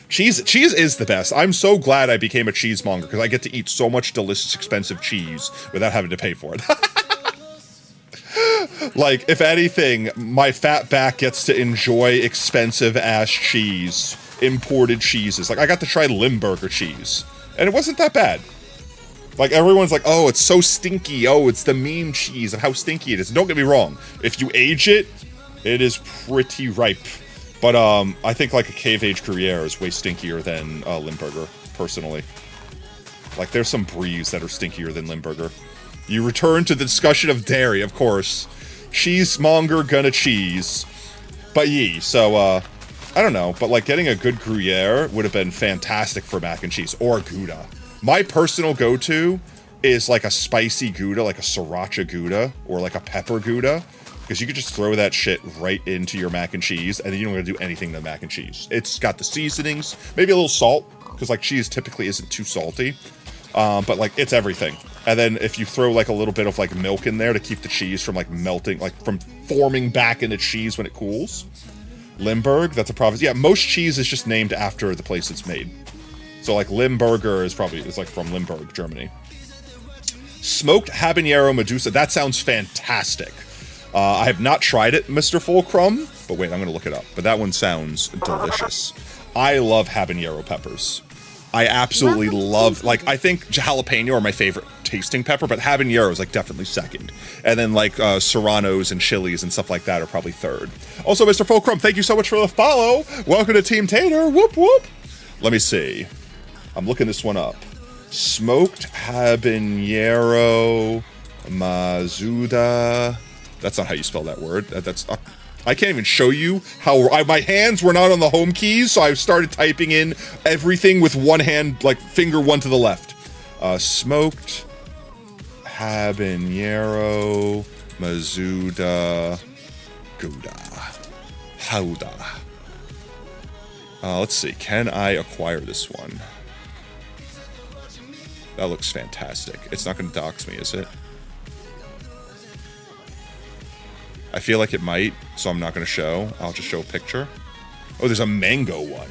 Cheese is the best. I'm so glad I became a cheesemonger, because I get to eat so much delicious, expensive cheese without having to pay for it. Like, if anything, my fat back gets to enjoy expensive-ass cheese, imported cheeses. Like, I got to try Limburger cheese, and it wasn't that bad. Like, everyone's like, oh, it's so stinky. Oh, it's the meme cheese of how stinky it is. Don't get me wrong. If you age it, it is pretty ripe. But I think, like, a cave-age Gruyere is way stinkier than Limburger, personally. Like, there's some bries that are stinkier than Limburger. You return to the discussion of dairy, of course. Cheesemonger gonna cheese. But so, I don't know. But, like, getting a good Gruyere would have been fantastic for mac and cheese. Or Gouda. My personal go-to is like a spicy Gouda, like a sriracha Gouda, or like a pepper Gouda, because you could just throw that shit right into your mac and cheese, and then you don't have to do anything to the mac and cheese. It's got the seasonings, maybe a little salt, because like cheese typically isn't too salty, but like it's everything. And then if you throw like a little bit of like milk in there to keep the cheese from like melting, like from forming back into cheese when it cools. Limburg, that's a province. Yeah, most cheese is just named after the place it's made. So, like, Limburger is like from Limburg, Germany. Smoked habanero Medusa. That sounds fantastic. I have not tried it, Mr. Fulcrum. But wait, I'm going to look it up. But that one sounds delicious. I love habanero peppers. I absolutely love, like, I think jalapeno are my favorite tasting pepper, but habanero is like definitely second. And then like serranos and chilies and stuff like that are probably third. Also, Mr. Fulcrum, thank you so much for the follow. Welcome to Team Tater. Whoop whoop. Let me see. I'm looking this one up. Smoked habanero mazuda. That's not how you spell that word. That's I can't even show you how my hands were not on the home keys, so I started typing in everything with one hand, like finger one to the left. Smoked habanero mazuda gouda. Howda. Let's see. Can I acquire this one? That looks fantastic. It's not going to dox me, is it? I feel like it might, so I'm not going to show. I'll just show a picture. Oh, there's a mango one.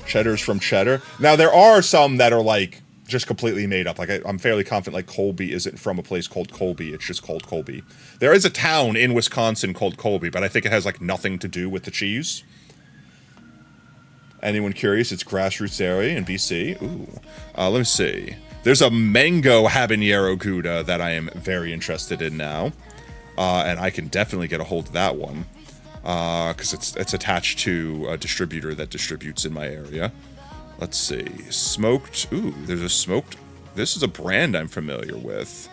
Cheddar's from Cheddar. Now, there are some that are, like, just completely made up. Like, I'm fairly confident, like, Colby isn't from a place called Colby. It's just called Colby. There is a town in Wisconsin called Colby, but I think it has, like, nothing to do with the cheese. Anyone curious? It's grassroots area in BC. Ooh. Let me see. There's a mango habanero gouda that I am very interested in now. And I can definitely get a hold of that one. Because it's attached to a distributor that distributes in my area. Let's see. Smoked. Ooh, there's a smoked. This is a brand I'm familiar with.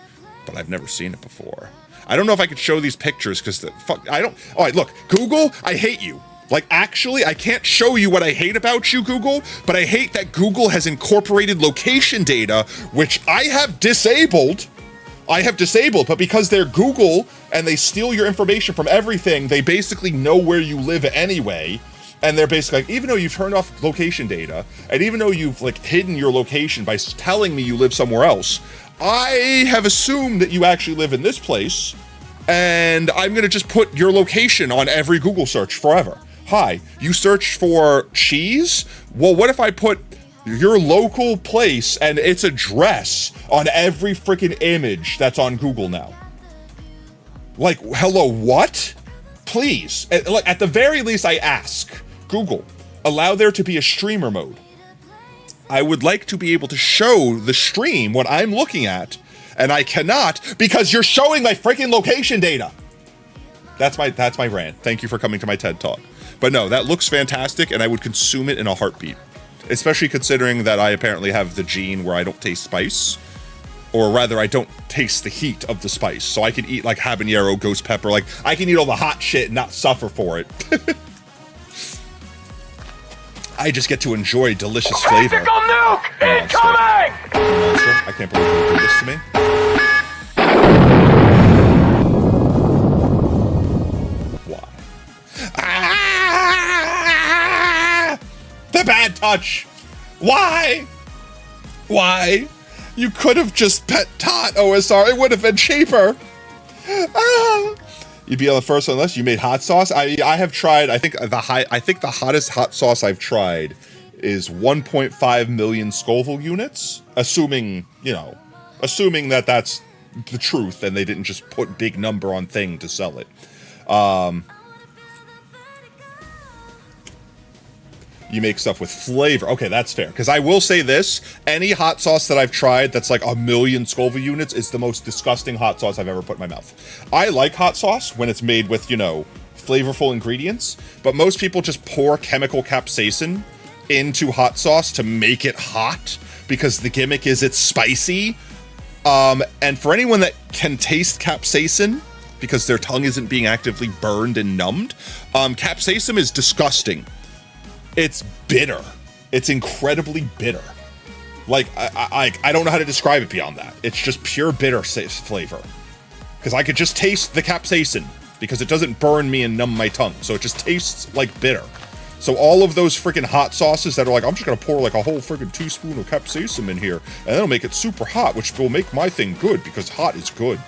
But I've never seen it before. I don't know if I could show these pictures because I don't. All right, look. Google, I hate you. Like, actually, I can't show you what I hate about you, Google, but I hate that Google has incorporated location data, which I have disabled. But because they're Google and they steal your information from everything, they basically know where you live anyway. And they're basically like, even though you've turned off location data, and even though you've like hidden your location by telling me you live somewhere else, I have assumed that you actually live in this place, and I'm gonna just put your location on every Google search forever. Hi, you searched for cheese? Well, what if I put your local place and its address on every freaking image that's on Google now? Like, hello, what? Please, at the very least, I ask, Google, allow there to be a streamer mode. I would like to be able to show the stream what I'm looking at, and I cannot because you're showing my freaking location data. That's my rant. Thank you for coming to my TED Talk. But no, that looks fantastic, and I would consume it in a heartbeat. Especially considering that I apparently have the gene where I don't taste spice. Or rather, I don't taste the heat of the spice. So I can eat like habanero, ghost pepper. Like, I can eat all the hot shit and not suffer for it. I just get to enjoy delicious flavor. Tactical nuke incoming! I can't believe you did this to me. Why? The bad touch! Why? Why? You could have just pet Tot, OSR. It would have been cheaper. You'd be on the first one unless you made hot sauce. I have tried. I think the hottest hot sauce I've tried is 1.5 million Scoville units. Assuming that that's the truth and they didn't just put big number on thing to sell it. You make stuff with flavor. Okay, that's fair. Because I will say this, any hot sauce that I've tried that's like 1 million Scoville units is the most disgusting hot sauce I've ever put in my mouth. I like hot sauce when it's made with, flavorful ingredients, but most people just pour chemical capsaicin into hot sauce to make it hot because the gimmick is it's spicy. And for anyone that can taste capsaicin, because their tongue isn't being actively burned and numbed, capsaicin is disgusting. It's bitter. It's incredibly bitter. Like, I don't know how to describe it beyond that. It's just pure bitter flavor. Because I could just taste the capsaicin, because it doesn't burn me and numb my tongue. So it just tastes like bitter. So all of those freaking hot sauces that are like, I'm just going to pour like a whole freaking teaspoon of capsaicin in here, and that'll make it super hot, which will make my thing good, because hot is good.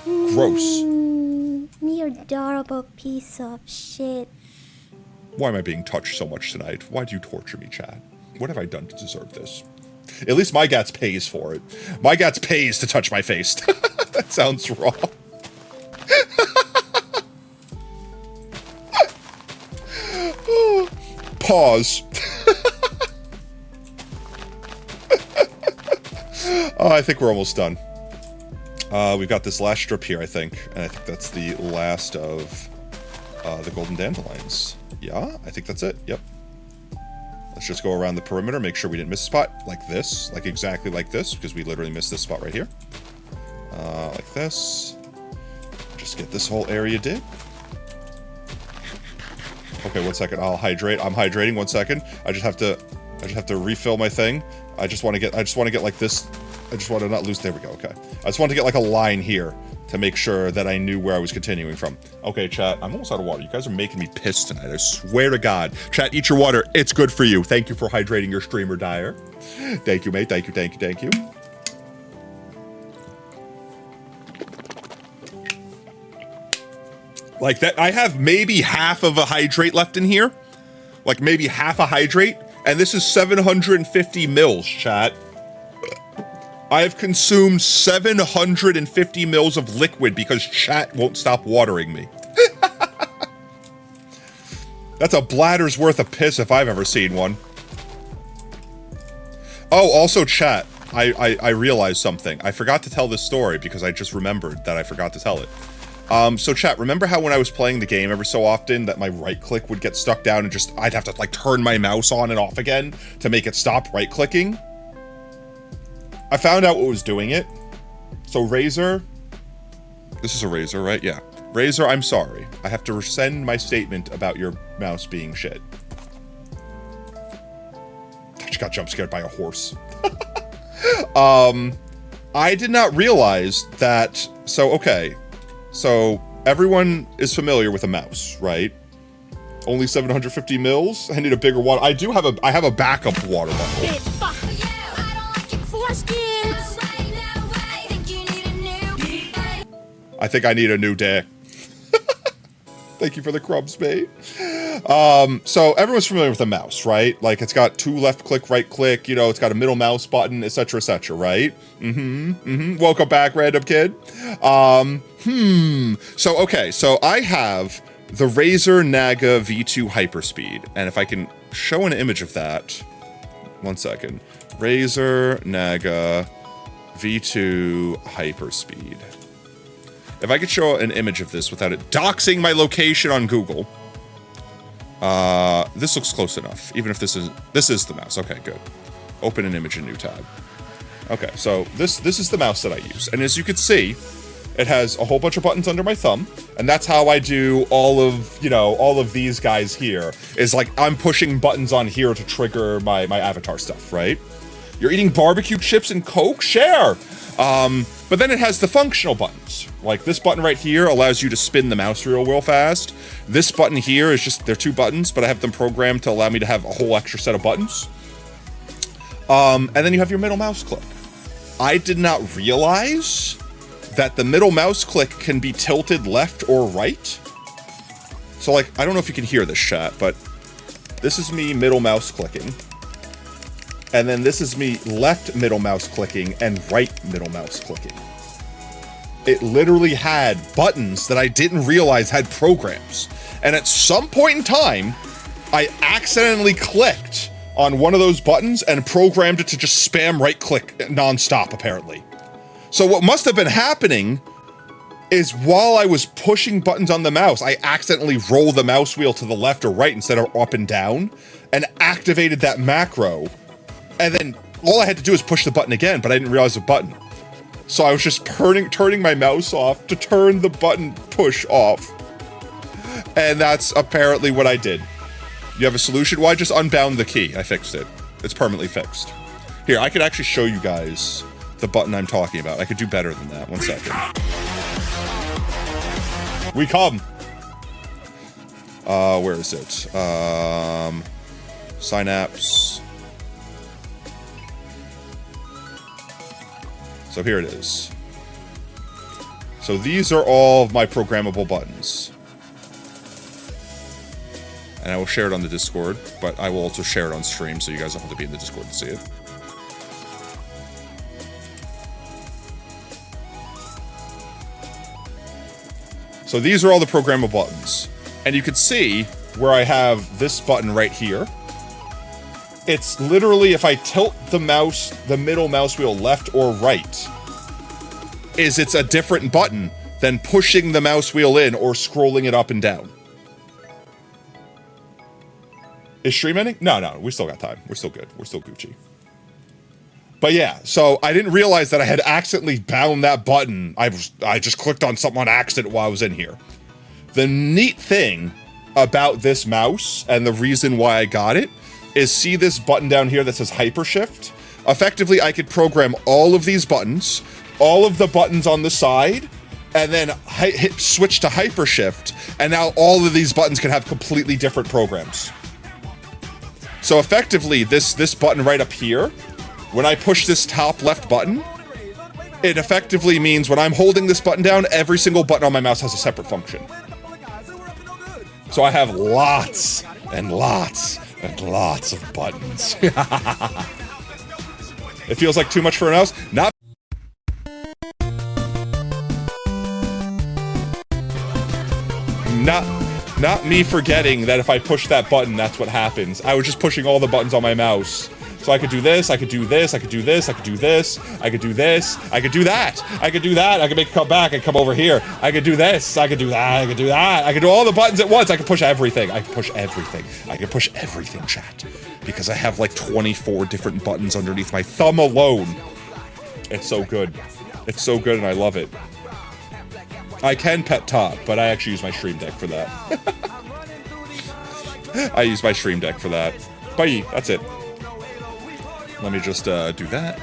Gross. You adorable piece of shit. Why am I being touched so much tonight? Why do you torture me, Chad? What have I done to deserve this? At least my Gats pays for it. My Gats pays to touch my face. That sounds wrong. Oh, I think we're almost done. We've got this last strip here, I think. And I think that's the last of the golden dandelions. Yeah, I think that's it. Yep. Let's just go around the perimeter, make sure we didn't miss a spot. Like this. Like exactly like this, because we literally missed this spot right here. Like this. Just get this whole area did. Okay, 1 second. I'll hydrate. I'm hydrating. 1 second. I just have to refill my thing. I just want to get like this. I just want to not lose. There we go. Okay. I just want to get like a line here to make sure that I knew where I was continuing from. Okay, chat. I'm almost out of water. You guys are making me piss tonight. I swear to God. Chat, eat your water. It's good for you. Thank you for hydrating your streamer, Dyer. Thank you, mate. Thank you, thank you, thank you. Like that, I have maybe half of a hydrate left in here. Like maybe half a hydrate. And this is 750 mils, chat. I have consumed 750 mils of liquid because chat won't stop watering me. That's a bladder's worth of piss if I've ever seen one. Oh, also chat, I realized something. I forgot to tell this story because I just remembered that I forgot to tell it. So chat, remember how when I was playing the game every so often that my right click would get stuck down and just, I'd have to like turn my mouse on and off again to make it stop right clicking? I found out what was doing it. So Razor, this is a Razor, right? Yeah. Razor, I'm sorry. I have to rescind my statement about your mouse being shit. I just got jump scared by a horse. I did not realize that, okay. So everyone is familiar with a mouse, right? Only 750 mils. I need a bigger water. I have a backup water bottle. I think I need a new day. Thank you for the crumbs, mate. So everyone's familiar with a mouse, right? Like it's got 2 left click, right click, you know, it's got a middle mouse button, etc., right? Welcome back, random kid. So, okay, so I have the Razer Naga V2 Hyperspeed, and if I can show an image of that, 1 second. Razer Naga V2 Hyperspeed. If I could show an image of this without it doxing my location on Google, this looks close enough. Even if this is the mouse. Okay, good. Open an image in new tab. Okay, so this is the mouse that I use, and as you can see, it has a whole bunch of buttons under my thumb, and that's how I do all of these guys here. Is like I'm pushing buttons on here to trigger my avatar stuff, right? You're eating barbecue chips and Coke? Share. But then it has the functional buttons. Like this button right here allows you to spin the mouse real fast. This button here is just, they're 2 buttons, but I have them programmed to allow me to have a whole extra set of buttons. And then you have your middle mouse click. I did not realize that the middle mouse click can be tilted left or right. So like, I don't know if you can hear this chat, but this is me middle mouse clicking. And then this is me left middle mouse clicking and right middle mouse clicking. It literally had buttons that I didn't realize had programs. And at some point in time, I accidentally clicked on one of those buttons and programmed it to just spam right click nonstop, apparently. So what must have been happening is while I was pushing buttons on the mouse, I accidentally rolled the mouse wheel to the left or right instead of up and down and activated that macro. And then all I had to do was push the button again, but I didn't realize the button. So I was just turning my mouse off to turn the button push off. And that's apparently what I did. You have a solution? Well, I just unbound the key. I fixed it. It's permanently fixed. Here, I could actually show you guys the button I'm talking about. I could do better than that. 1 second. We come. Where is it? Synapse. So here it is. So these are all of my programmable buttons. And I will share it on the Discord, but I will also share it on stream so you guys don't have to be in the Discord to see it. So these are all the programmable buttons. And you can see where I have this button right here. It's literally if I tilt the mouse, the middle mouse wheel left or right, it's a different button than pushing the mouse wheel in or scrolling it up and down. Is stream ending? No, we still got time. We're still good. We're still Gucci. But yeah, so I didn't realize that I had accidentally bound that button. I just clicked on something on accident while I was in here. The neat thing about this mouse and the reason why I got it is see this button down here that says Hypershift? Effectively, I could program all of these buttons, all of the buttons on the side, and then switch to Hypershift, and now all of these buttons can have completely different programs. So effectively, this button right up here, when I push this top left button, it effectively means when I'm holding this button down, every single button on my mouse has a separate function. So I have lots and lots and lots of buttons. It feels like too much for a mouse. Not me forgetting that if I push that button, that's what happens. I was just pushing all the buttons on my mouse. So I could do this, I could do this, I could do this, I could do this, I could do this, I could do that, I could do that, I could make it come back and come over here. I could do this, I could do that, I could do that, I could do all the buttons at once, I could push everything, I could push everything, I could push everything, chat. Because I have like 24 different buttons underneath my thumb alone. It's so good. It's so good and I love it. I can pet top, but I actually use my Stream Deck for that. I use my Stream Deck for that. Bye, that's it. Let me just do that.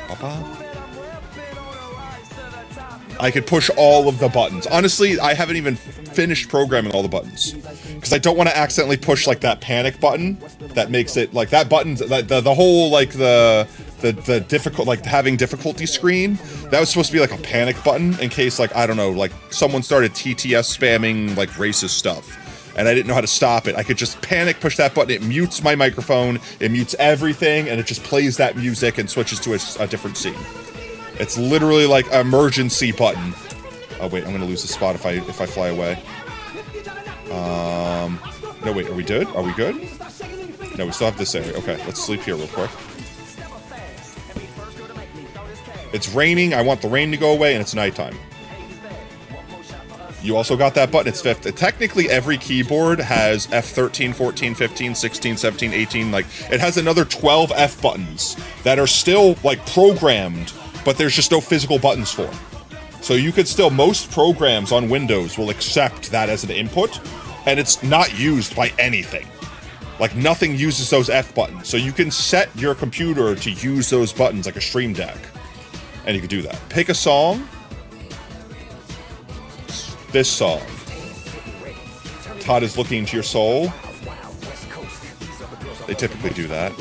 I could push all of the buttons. Honestly, I haven't even finished programming all the buttons. Because I don't want to accidentally push like that panic button. That makes it like that button, the whole like the difficult, like having difficulty screen. That was supposed to be like a panic button in case like, I don't know, like someone started TTS spamming like racist stuff. And I didn't know how to stop it. I could just panic push that button. It mutes my microphone. It mutes everything. And it just plays that music and switches to a different scene. It's literally like an emergency button. Oh, wait. I'm going to lose the spot if I fly away. No, wait. Are we good? Are we good? No, we still have this area. Okay. Let's sleep here real quick. It's raining. I want the rain to go away. And it's nighttime. You also got that button. It's fifth. Technically, every keyboard has F13, 14, 15, 16, 17, 18. Like, it has another 12 F buttons that are still, like, programmed, but there's just no physical buttons for them. So you could still, most programs on Windows will accept that as an input, and it's not used by anything. Like, nothing uses those F buttons. So you can set your computer to use those buttons like a Stream Deck. And you can do that. Pick a song. This song. Todd is looking into your soul. They typically do that.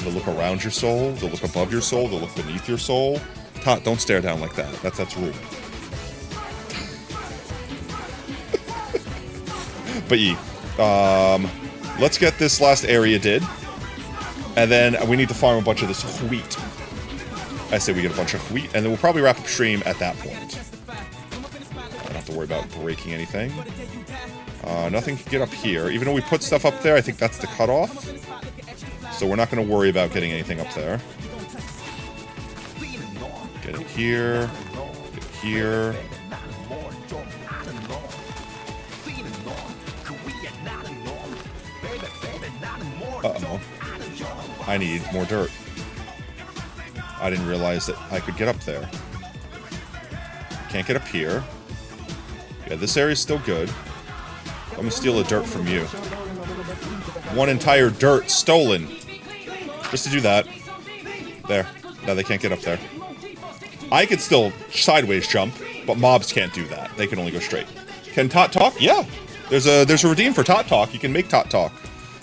They'll look around your soul. They'll look above your soul. They'll look beneath your soul. Todd, don't stare down like that. That's rude. But let's get this last area did. And then we need to farm a bunch of this wheat. I say we get a bunch of wheat, and then we'll probably wrap up stream at that point. I don't have to worry about breaking anything. Nothing can get up here. Even though we put stuff up there, I think that's the cutoff. So we're not going to worry about getting anything up there. Get it here. Get it here. Uh-oh. I need more dirt. I didn't realize that I could get up there. Can't get up here. Yeah, this area's still good. I'm gonna steal the dirt from you. One entire dirt stolen. Just to do that. There. No, they can't get up there. I could still sideways jump, but mobs can't do that. They can only go straight. Can Tot talk? Yeah. There's a redeem for Tot talk. You can make Tot talk.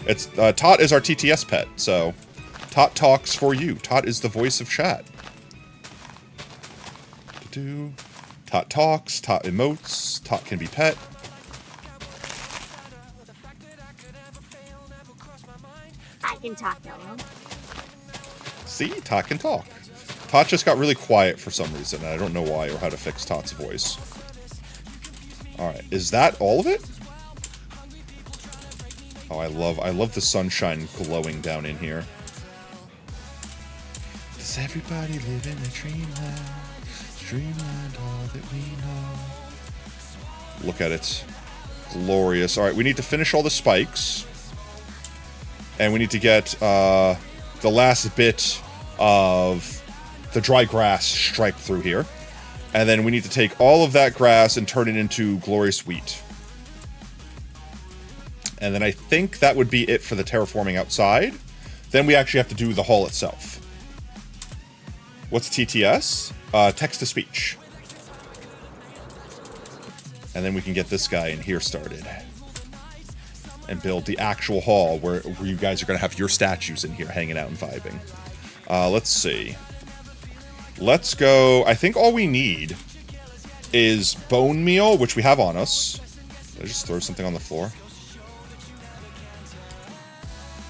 It's Tot is our TTS pet, so Tot talks for you. Tot is the voice of chat. Tot talks, Tot emotes, Tot can be pet. I can talk, Yellow. See? Tot can talk. Tot just got really quiet for some reason, and I don't know why or how to fix Tot's voice. Alright, is that all of it? Oh, I love the sunshine glowing down in here. Is everybody living in dreamland? Dreamland, all that we know. Look at it. Glorious. All right, we need to finish all the spikes. And we need to get the last bit of the dry grass striped through here. And then we need to take all of that grass and turn it into glorious wheat. And then I think that would be it for the terraforming outside. Then we actually have to do the hall itself. What's TTS? Text-to-speech. And then we can get this guy in here started. And build the actual hall where you guys are going to have your statues in here hanging out and vibing. Let's see. Let's go. I think all we need is bone meal, which we have on us. Did I just throw something on the floor?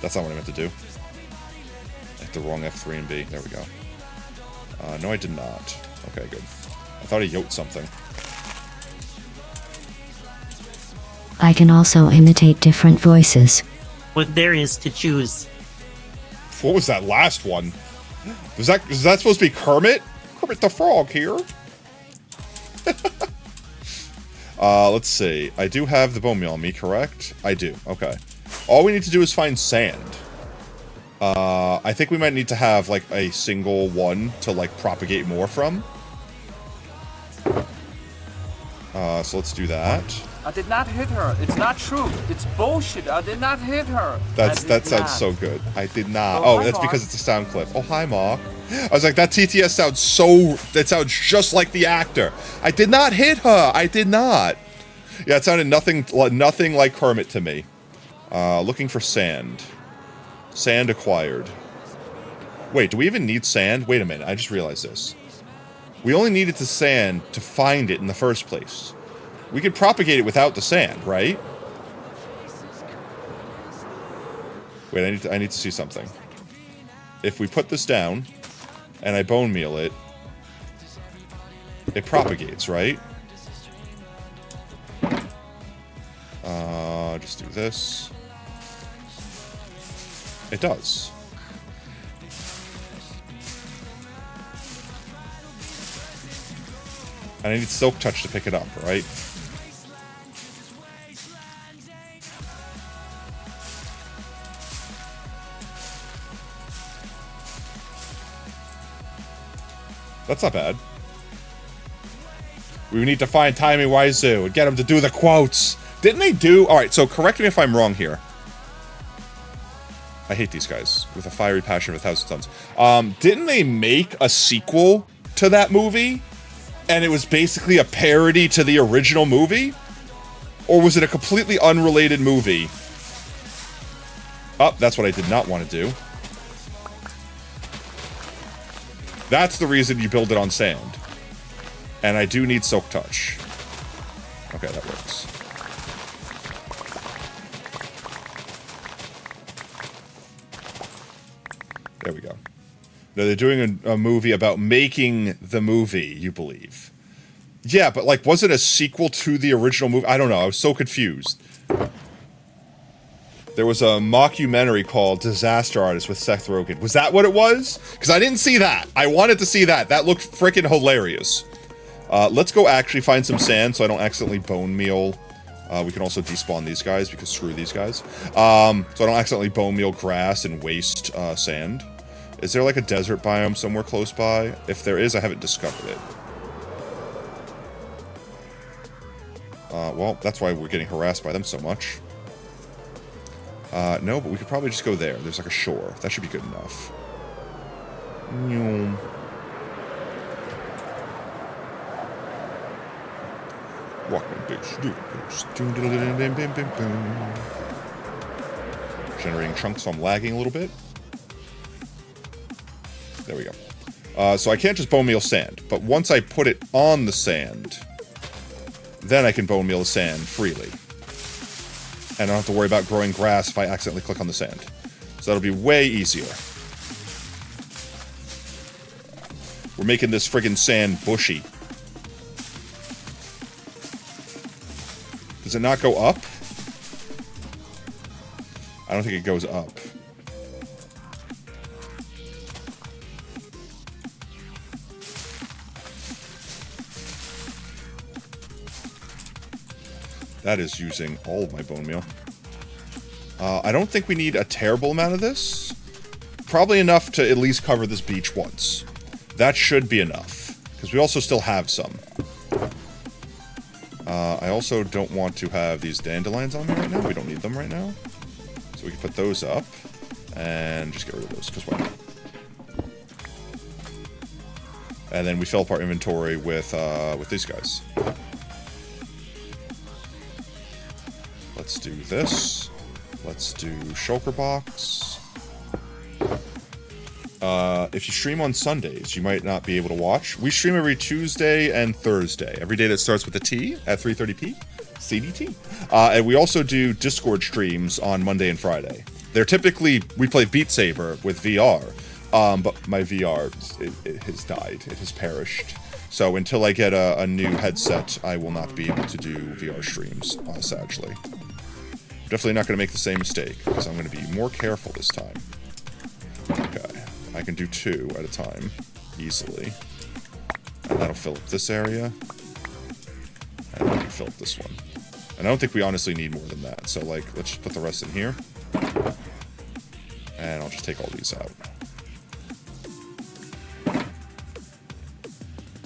That's not what I meant to do. I hit the wrong F3 and B. There we go. No, I did not. Okay, good. I thought I yoked something. I can also imitate different voices. What there is to choose. What was that last one? Is that supposed to be Kermit? Kermit the Frog here. Let's see. I do have the bone meal on me, correct? I do. Okay. All we need to do is find sand. I think we might need to have, like, a single one to, like, propagate more from. So let's do that. I did not hit her. It's not true. It's bullshit. I did not hit her. That sounds so good. I did not. Oh, that's because it's a sound clip. Oh, hi, Mark. I was like, that TTS sounds so... That sounds just like the actor. I did not hit her. I did not. Yeah, it sounded nothing like Kermit to me. Looking for sand. Sand acquired. Wait, do we even need sand? Wait a minute. I just realized this. We only needed the sand to find it in the first place. We could propagate it without the sand, right? Wait, I need to see something. If we put this down, and I bone meal it, it propagates, right? Just do this. It does. And I need Silk Touch to pick it up, right? That's not bad. We need to find Timey Wiseau and get him to do the quotes. Didn't they do... Alright, so correct me if I'm wrong here. I hate these guys with a fiery passion of 1,000 tons. Didn't they make a sequel to that movie? And it was basically a parody to the original movie? Or was it a completely unrelated movie? Oh, that's what I did not want to do. That's the reason you build it on sand. And I do need Silk Touch. Okay, that works. There we go. No, they're doing a movie about making the movie, you believe. Yeah, but, like, was it a sequel to the original movie? I don't know. I was so confused. There was a mockumentary called Disaster Artist with Seth Rogen. Was that what it was? Because I didn't see that. I wanted to see that. That looked freaking hilarious. Let's go actually find some sand so I don't accidentally bone meal. We can also despawn these guys because screw these guys. So I don't accidentally bone meal grass and waste sand. Is there like a desert biome somewhere close by? If there is, I haven't discovered it. Well, that's why we're getting harassed by them so much. No, but we could probably just go there. There's like a shore. That should be good enough. Generating chunks, so I'm lagging a little bit. There we go. So I can't just bone meal sand, but once I put it on the sand, then I can bone meal the sand freely. And I don't have to worry about growing grass if I accidentally click on the sand. So that'll be way easier. We're making this friggin' sand bushy. Does it not go up? I don't think it goes up. That is using all of my bone meal. I don't think we need a terrible amount of this. Probably enough to at least cover this beach once. That should be enough, because we also still have some. I also don't want to have these dandelions on me right now. We don't need them right now. So we can put those up, and just get rid of those, because why not? And then we fill up our inventory with these guys. Let's do this. Let's do shulker box. If you stream on Sundays, you might not be able to watch. We stream every Tuesday and Thursday. Every day that starts with a T at 3:30 p. CDT. And we also do Discord streams on Monday and Friday. They're typically, we play Beat Saber with VR. But my VR, it has died. It has perished. So until I get a new headset, I will not be able to do VR streams, sadly. Definitely not going to make the same mistake, because I'm going to be more careful this time. Okay, I can do 2 at a time, easily. And that'll fill up this area. And I can fill up this one. And I don't think we honestly need more than that, so like, let's just put the rest in here. And I'll just take all these out.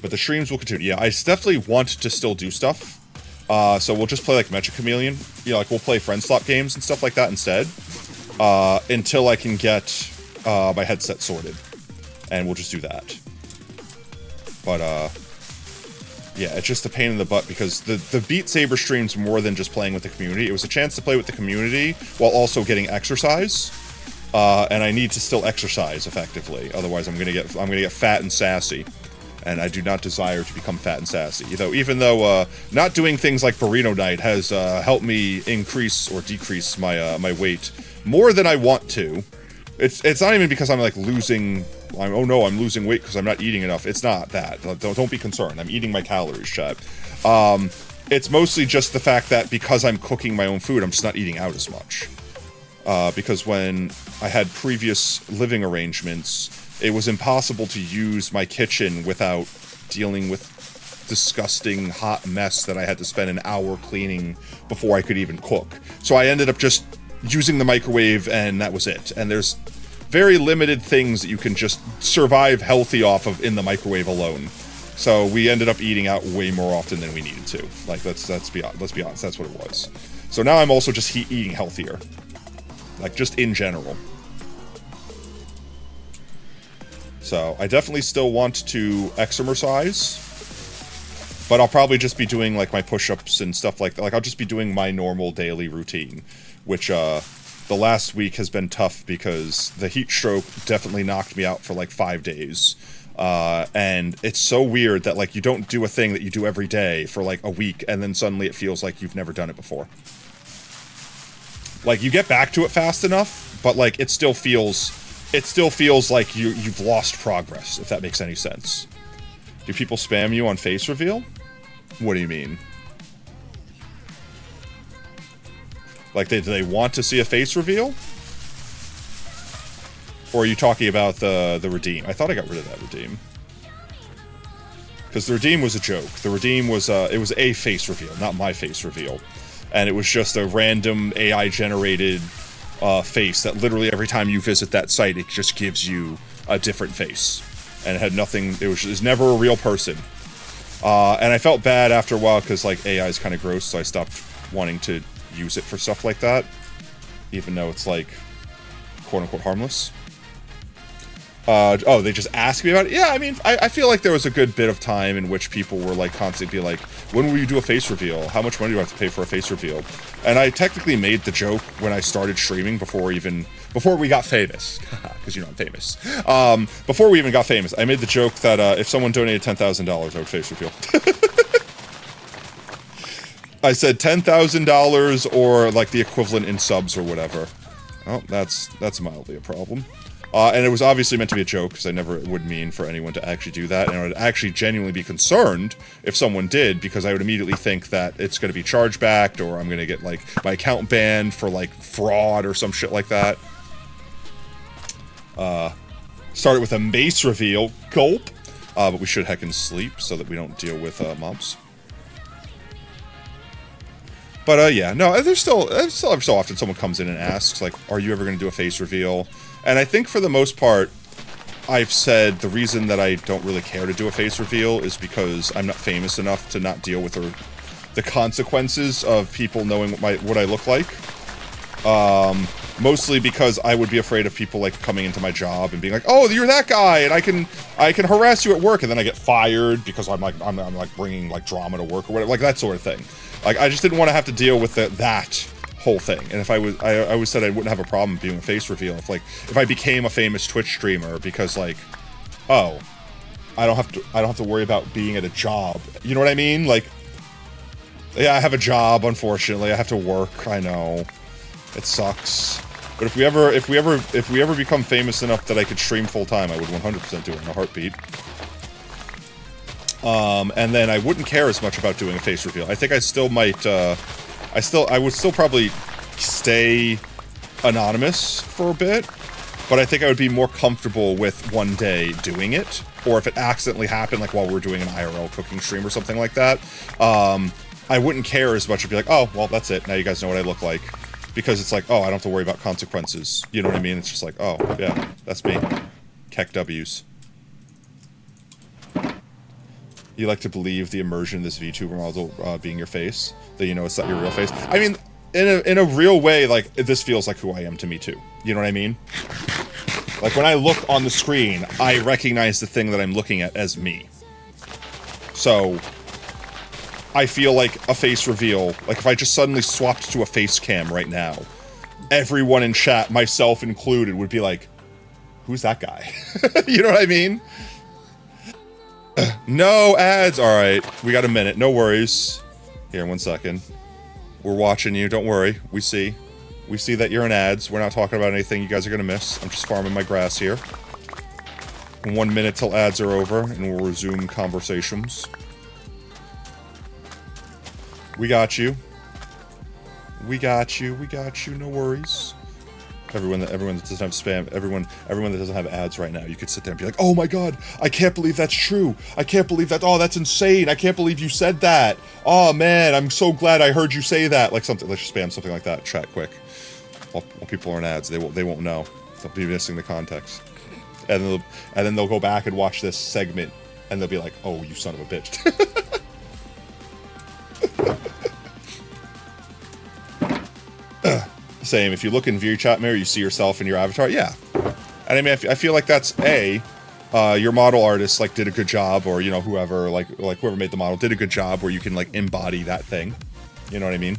But the streams will continue. Yeah, I definitely want to still do stuff. So we'll just play like Mecha Chameleon. You know, like we'll play friend slot games and stuff like that instead. Until I can get my headset sorted. And we'll just do that. But yeah, it's just a pain in the butt because the Beat Saber streams more than just playing with the community. It was a chance to play with the community while also getting exercise. And I need to still exercise effectively. Otherwise I'm gonna get fat and sassy. And I do not desire to become fat and sassy. Even though not doing things like burrito night has helped me increase or decrease my my weight more than I want to. It's not even because I'm like losing. Oh no, I'm losing weight because I'm not eating enough. It's not that. Don't be concerned. I'm eating my calories, chat. It's mostly just the fact that because I'm cooking my own food, I'm just not eating out as much. Because when I had previous living arrangements, it was impossible to use my kitchen without dealing with disgusting hot mess that I had to spend an hour cleaning before I could even cook. So I ended up just using the microwave and that was it. And there's very limited things that you can just survive healthy off of in the microwave alone. So we ended up eating out way more often than we needed to. Like, let's be honest, that's what it was. So now I'm also just eating healthier. Like, just in general. So, I definitely still want to exercise, but I'll probably just be doing, like, my push-ups and stuff like that. Like, I'll just be doing my normal daily routine, which, the last week has been tough because the heat stroke definitely knocked me out for, like, 5 days. And it's so weird that, like, you don't do a thing that you do every day for, like, a week, and then suddenly it feels like you've never done it before. Like, you get back to it fast enough, but, like, it still feels like you've lost progress, if that makes any sense. Do people spam you on face reveal? What do you mean? Like, do they want to see a face reveal? Or are you talking about the redeem? I thought I got rid of that redeem. Because the redeem was a joke. The redeem was, it was a face reveal, not my face reveal. And it was just a random AI-generated face that literally every time you visit that site, it just gives you a different face. And it had nothing, it was never a real person. And I felt bad after a while because, like, AI is kind of gross, so I stopped wanting to use it for stuff like that. Even though it's, like, quote-unquote harmless. Oh, they just asked me about it? Yeah, I mean, I feel like there was a good bit of time in which people were, like, constantly be like, when will you do a face reveal? How much money do I have to pay for a face reveal? And I technically made the joke when I started streaming before we got famous. Because, you know, I'm famous. Before we even got famous, I made the joke that if someone donated $10,000, I would face reveal. I said $10,000 or, like, the equivalent in subs or whatever. Oh, that's mildly a problem. And it was obviously meant to be a joke, because I never would mean for anyone to actually do that, and I would actually genuinely be concerned if someone did, because I would immediately think that it's going to be chargebacked, or I'm going to get, like, my account banned for, like, fraud or some shit like that. Started with a mace reveal, gulp, but we should heckin' sleep so that we don't deal with mobs. But yeah, no, there's still every so often someone comes in and asks, like, are you ever going to do a face reveal? And I think for the most part, I've said the reason that I don't really care to do a face reveal is because I'm not famous enough to not deal with the consequences of people knowing what I look like. Mostly because I would be afraid of people like coming into my job and being like, "Oh, you're that guy," and I can harass you at work, and then I get fired because I'm like bringing like drama to work or whatever, like that sort of thing. Like I just didn't want to have to deal with that whole thing. And if I always said I wouldn't have a problem doing a face reveal if I became a famous Twitch streamer because like, oh, I don't have to worry about being at a job. You know what I mean? Like, yeah, I have a job. Unfortunately, I have to work. I know. It sucks. But if we ever become famous enough that I could stream full time, I would 100% do it in a heartbeat. And then I wouldn't care as much about doing a face reveal. I think I still might, I would still probably stay anonymous for a bit, but I think I would be more comfortable with one day doing it, or if it accidentally happened, like while we're doing an IRL cooking stream or something like that, I wouldn't care as much. I'd be like, oh, well, that's it. Now you guys know what I look like. Because it's like, oh, I don't have to worry about consequences. You know what I mean? It's just like, oh, yeah, that's me. Keck W's. You like to believe the immersion in this VTuber model being your face, that you know it's not your real face. I mean, in a real way, like, this feels like who I am to me too. You know what I mean? Like, when I look on the screen, I recognize the thing that I'm looking at as me. So I feel like a face reveal, like if I just suddenly swapped to a face cam right now, everyone in chat, myself included, would be like, who's that guy? You know what I mean? No ads. All right, we got a minute. No worries. Here, 1 second. We're watching you. Don't worry. We see that you're in ads. We're not talking about anything you guys are gonna miss. I'm just farming my grass here. 1 minute till ads are over, and we'll resume conversations. We got you. We got you. We got you. No worries. Everyone that doesn't have spam, everyone that doesn't have ads right now, you could sit there and be like, "Oh my god, I can't believe that's true. I can't believe that. Oh, that's insane. I can't believe you said that. Oh man, I'm so glad I heard you say that." Like something, let's just spam something like that. Chat quick. While people are in ads, they won't know. They'll be missing the context, and then they'll go back and watch this segment, and they'll be like, "Oh, you son of a bitch." Same, if you look in VRChat mirror, you see yourself in your avatar, yeah. And I mean, I feel like that's your model artist, like, did a good job, or, you know, whoever, like whoever made the model did a good job where you can, like, embody that thing. You know what I mean?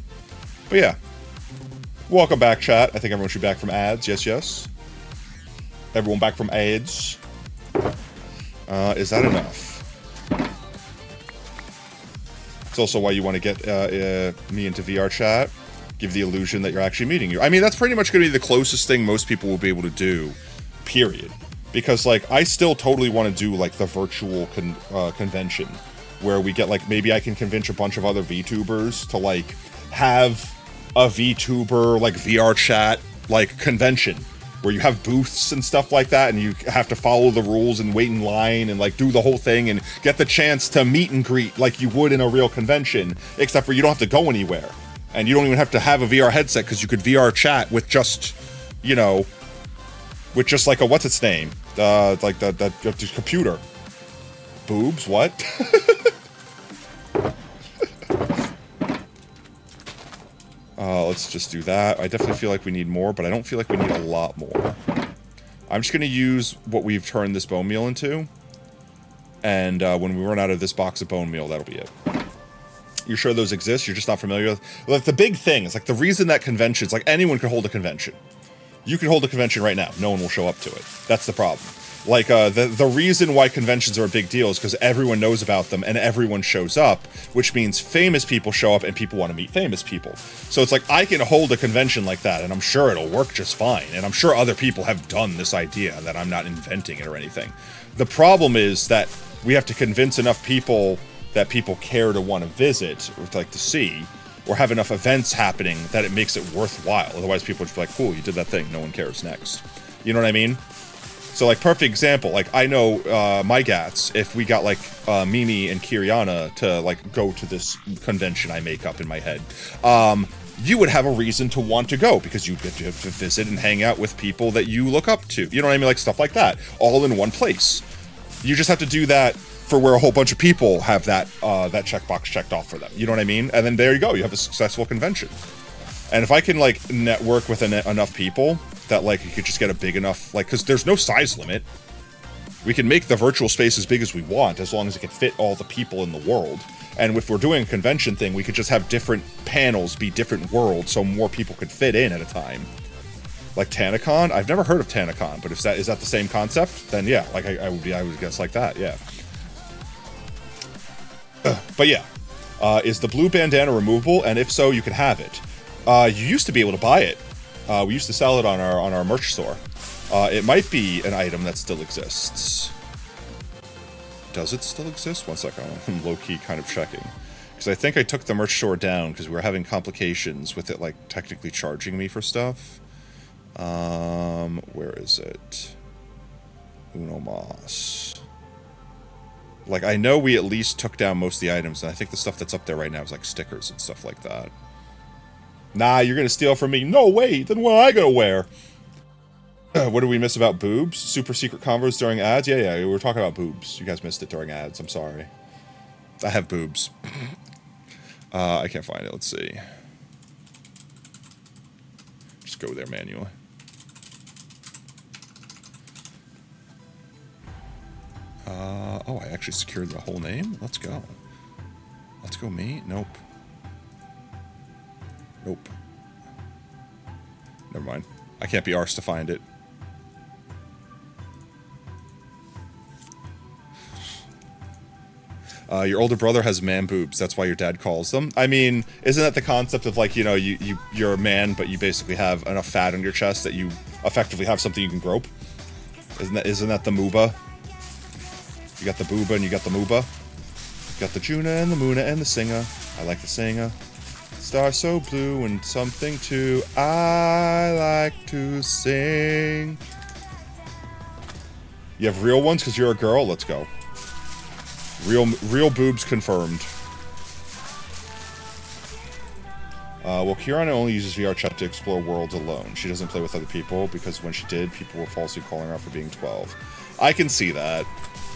But yeah. Welcome back, chat. I think everyone should be back from ads. Yes, yes. Everyone back from ads. Is that enough? It's also why you want to get me into VR chat. Give the illusion that you're actually meeting you. I mean, that's pretty much going to be the closest thing most people will be able to do, period. Because, like, I still totally want to do, like, the virtual convention, where we get, like, maybe I can convince a bunch of other VTubers to, like, have a VTuber, like, VR chat, like, convention, where you have booths and stuff like that, and you have to follow the rules and wait in line and, like, do the whole thing and get the chance to meet and greet like you would in a real convention, except for you don't have to go anywhere. And you don't even have to have a VR headset, because you could VR chat with just, you know, with just like a, what's its name? Like the computer. Boobs, what? Let's just do that. I definitely feel like we need more, but I don't feel like we need a lot more. I'm just going to use what we've turned this bone meal into. And when we run out of this box of bone meal, that'll be it. You're sure those exist? You're just not familiar with? Like, the big thing is, like, the reason that conventions, like, anyone could hold a convention. You could hold a convention right now. No one will show up to it. That's the problem. Like, the reason why conventions are a big deal is because everyone knows about them and everyone shows up, which means famous people show up and people want to meet famous people. So it's like, I can hold a convention like that, and I'm sure it'll work just fine. And I'm sure other people have done this idea, that I'm not inventing it or anything. The problem is that we have to convince enough people that people care to want to visit, or like to see, or have enough events happening that it makes it worthwhile. Otherwise, people would just be like, cool, you did that thing, no one cares, next. You know what I mean? So, like, perfect example, like, I know, my gats, if we got, like, Mimi and Kiriana to, like, go to this convention I make up in my head, you would have a reason to want to go, because you'd get to visit and hang out with people that you look up to. You know what I mean? Like, stuff like that. All in one place. You just have to do that for where a whole bunch of people have that, that checkbox checked off for them. You know what I mean? And then there you go. You have a successful convention. And if I can, like, network with enough people that, like, you could just get a big enough, like, because there's no size limit. We can make the virtual space as big as we want, as long as it can fit all the people in the world. And if we're doing a convention thing, we could just have different panels be different worlds, so more people could fit in at a time. Like TanaCon? I've never heard of TanaCon, but if is that the same concept? Then yeah, like, I would guess like that, yeah. But yeah, is the blue bandana removable? And if so, you can have it. You used to be able to buy it. We used to sell it on our merch store. It might be an item that still exists. Does it still exist? One second, I'm low-key kind of checking. Because I think I took the merch store down because we were having complications with it, like, technically charging me for stuff. Where is it? Uno Mas. Like, I know we at least took down most of the items, and I think the stuff that's up there right now is, like, stickers and stuff like that. Nah, you're gonna steal from me. No, wait, then what am I gonna wear? What did we miss about boobs? Super secret convos during ads? Yeah, we were talking about boobs. You guys missed it during ads, I'm sorry. I have boobs. I can't find it, let's see. Just go there manually. Oh, I actually secured the whole name? Let's go. Let's go, me? Nope. Nope. Never mind. I can't be arsed to find it. Your older brother has man boobs. That's why your dad calls them. I mean, isn't that the concept of, like, you know, you're a man, but you basically have enough fat on your chest that you effectively have something you can grope? Isn't that the mooba? You got the booba and you got the mooba. You got the Juna and the Muna and the singer. I like the singer. Star so blue and something too. I like to sing. You have real ones because you're a girl? Let's go. Real boobs confirmed. Well, Kirana only uses VR chat to explore worlds alone. She doesn't play with other people because when she did, people were falsely calling her out for being 12. I can see that.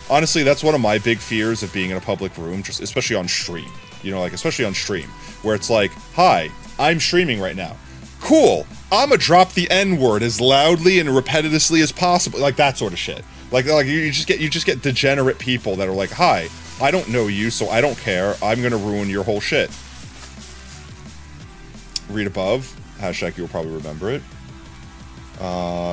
Honestly, that's one of my big fears of being in a public room, just especially on stream. You know, like, especially on stream, where it's like, hi, I'm streaming right now. Cool, I'ma drop the N-word as loudly and repetitively as possible. Like, that sort of shit. Like you just get degenerate people that are like, hi, I don't know you, so I don't care. I'm gonna ruin your whole shit. Read above. Hashtag you'll probably remember it.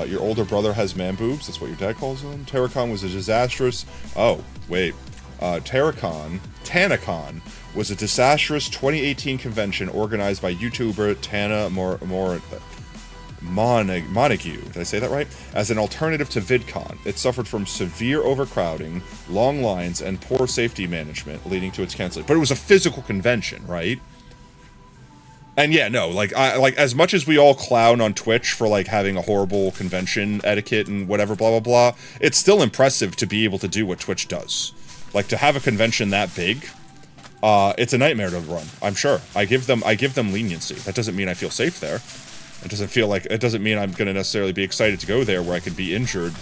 Your older brother has man boobs. That's what your dad calls them. TanaCon was a disastrous... Oh, wait. TanaCon was a disastrous 2018 convention organized by YouTuber Tana Montague. Did I say that right? As an alternative to VidCon. It suffered from severe overcrowding, long lines, and poor safety management, leading to its cancellation. But it was a physical convention, right? And yeah, no, like, as much as we all clown on Twitch for, like, having a horrible convention etiquette and whatever, blah, blah, blah, it's still impressive to be able to do what Twitch does. Like, to have a convention that big, it's a nightmare to run, I'm sure. I give them leniency. That doesn't mean I feel safe there. It doesn't mean I'm gonna necessarily be excited to go there where I could be injured.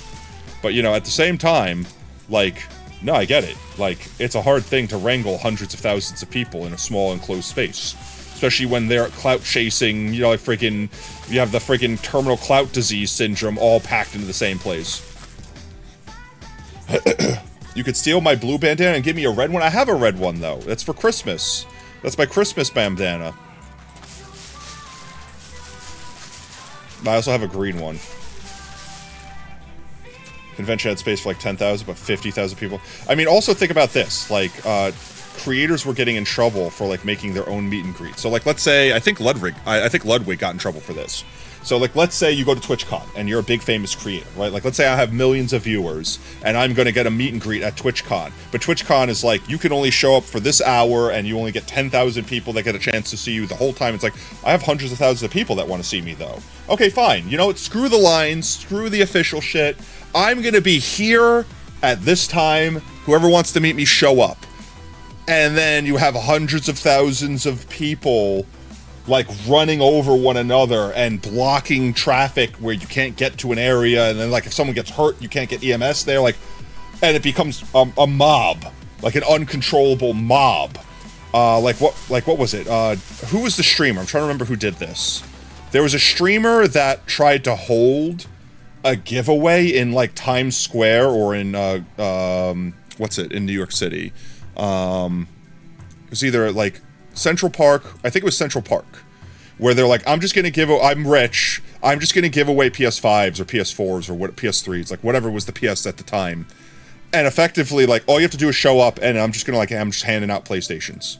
But, you know, at the same time, like, no, I get it. Like, it's a hard thing to wrangle hundreds of thousands of people in a small enclosed space. Especially when they're clout chasing, you know, like you have the freaking terminal clout disease syndrome all packed into the same place. You could steal my blue bandana and give me a red one? I have a red one, though. That's for Christmas. That's my Christmas bandana. I also have a green one. Convention had space for like 10,000, but 50,000 people. I mean, also think about this. Like, creators were getting in trouble for, like, making their own meet and greet. So, like, let's say, I think Ludwig got in trouble for this. So, like, let's say you go to TwitchCon, and you're a big famous creator, right? Like, let's say I have millions of viewers, and I'm gonna get a meet and greet at TwitchCon. But TwitchCon is like, you can only show up for this hour, and you only get 10,000 people that get a chance to see you the whole time. It's like, I have hundreds of thousands of people that want to see me, though. Okay, fine. You know what? Screw the lines, screw the official shit. I'm going to be here at this time. Whoever wants to meet me, show up. And then you have hundreds of thousands of people like running over one another and blocking traffic where you can't get to an area. And then like if someone gets hurt, you can't get EMS there. Like, and it becomes a mob, like an uncontrollable mob. Like what was it? Who was the streamer? I'm trying to remember who did this. There was a streamer that tried to hold a giveaway in like Times Square or in what's it, in New York City. It was either like Central Park, I think it was Central Park, where they're like, I'm rich, I'm just gonna give away PS5s or PS4s or what, PS3s, like whatever was the PS at the time. And effectively, like, all you have to do is show up, and I'm just handing out PlayStations.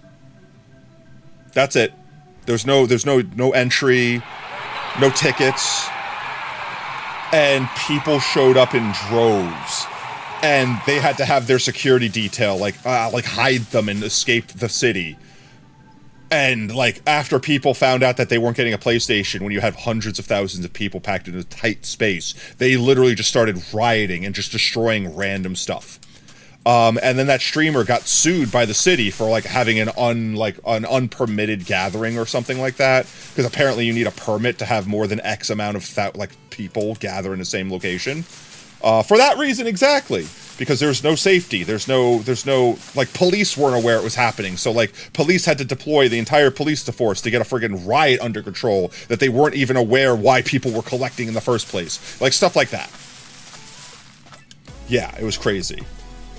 That's it. There's no entry, no tickets. And people showed up in droves. And they had to have their security detail, like hide them and escape the city. And, like, after people found out that they weren't getting a PlayStation, when you have hundreds of thousands of people packed in a tight space, they literally just started rioting and just destroying random stuff. And then that streamer got sued by the city for, like, having an unpermitted gathering or something like that. Because apparently you need a permit to have more than X amount of, people gather in the same location. For that reason, exactly. Because there's no safety, there's no, like, police weren't aware it was happening, so, like, police had to deploy the entire police force to get a friggin' riot under control that they weren't even aware why people were collecting in the first place. Like, stuff like that. Yeah, it was crazy.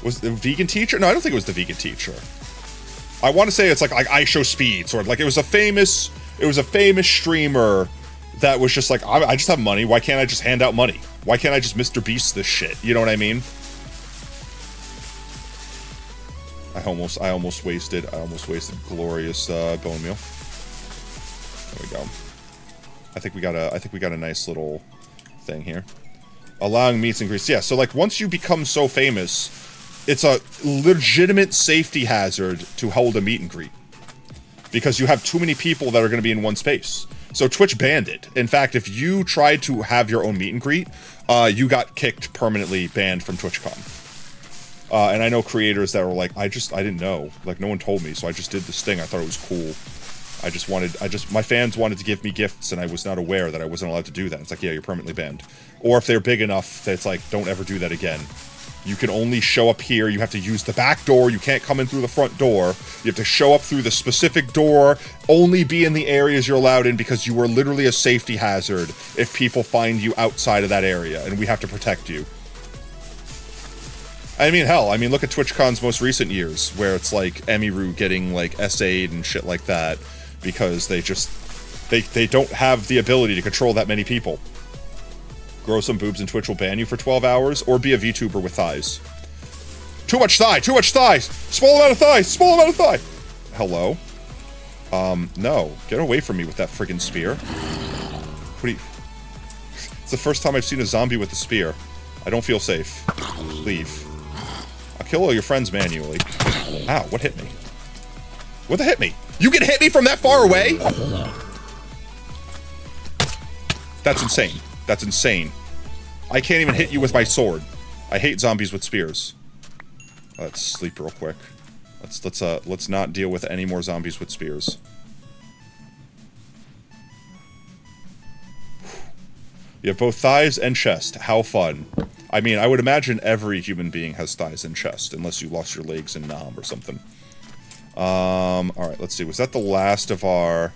Was it the vegan teacher? No, I don't think it was the vegan teacher. I want to say it's like I Show Speed, sort of, like, it was a famous streamer that was just like, I just have money, why can't I just hand out money? Why can't I just Mr. Beast this shit? You know what I mean? I almost wasted glorious bone meal. There we go. I think we got a nice little thing here. Allowing meets and greets. Yeah, so like once you become so famous, it's a legitimate safety hazard to hold a meet and greet. Because you have too many people that are going to be in one space. So Twitch banned it. In fact, if you tried to have your own meet and greet, you got kicked permanently banned from TwitchCon. And I know creators that were like, I didn't know. Like, no one told me, so I just did this thing. I thought it was cool. My fans wanted to give me gifts, and I was not aware that I wasn't allowed to do that. It's like, yeah, you're permanently banned. Or if they're big enough, that it's like, don't ever do that again. You can only show up here. You have to use the back door. You can't come in through the front door. You have to show up through the specific door, only be in the areas you're allowed in because you are literally a safety hazard if people find you outside of that area, and we have to protect you. I mean, hell, look at TwitchCon's most recent years, where it's like Emiru getting, like, SA'd and shit like that, because they don't have the ability to control that many people. Grow some boobs and Twitch will ban you for 12 hours, or be a VTuber with thighs. Too much thigh! Too much thighs! Small amount of thighs! Small amount of thigh! Hello? No. Get away from me with that friggin' spear. What do you... It's the first time I've seen a zombie with a spear. I don't feel safe. Leave. I'll kill all your friends manually. Ow, what hit me? What the hit me? You can hit me from that far away? That's insane. That's insane. I can't even hit you with my sword. I hate zombies with spears. Let's sleep real quick. Let's not deal with any more zombies with spears. You have both thighs and chest. How fun. I mean, I would imagine every human being has thighs and chest, unless you lost your legs in Nam or something. Alright, let's see. Was that the last of our...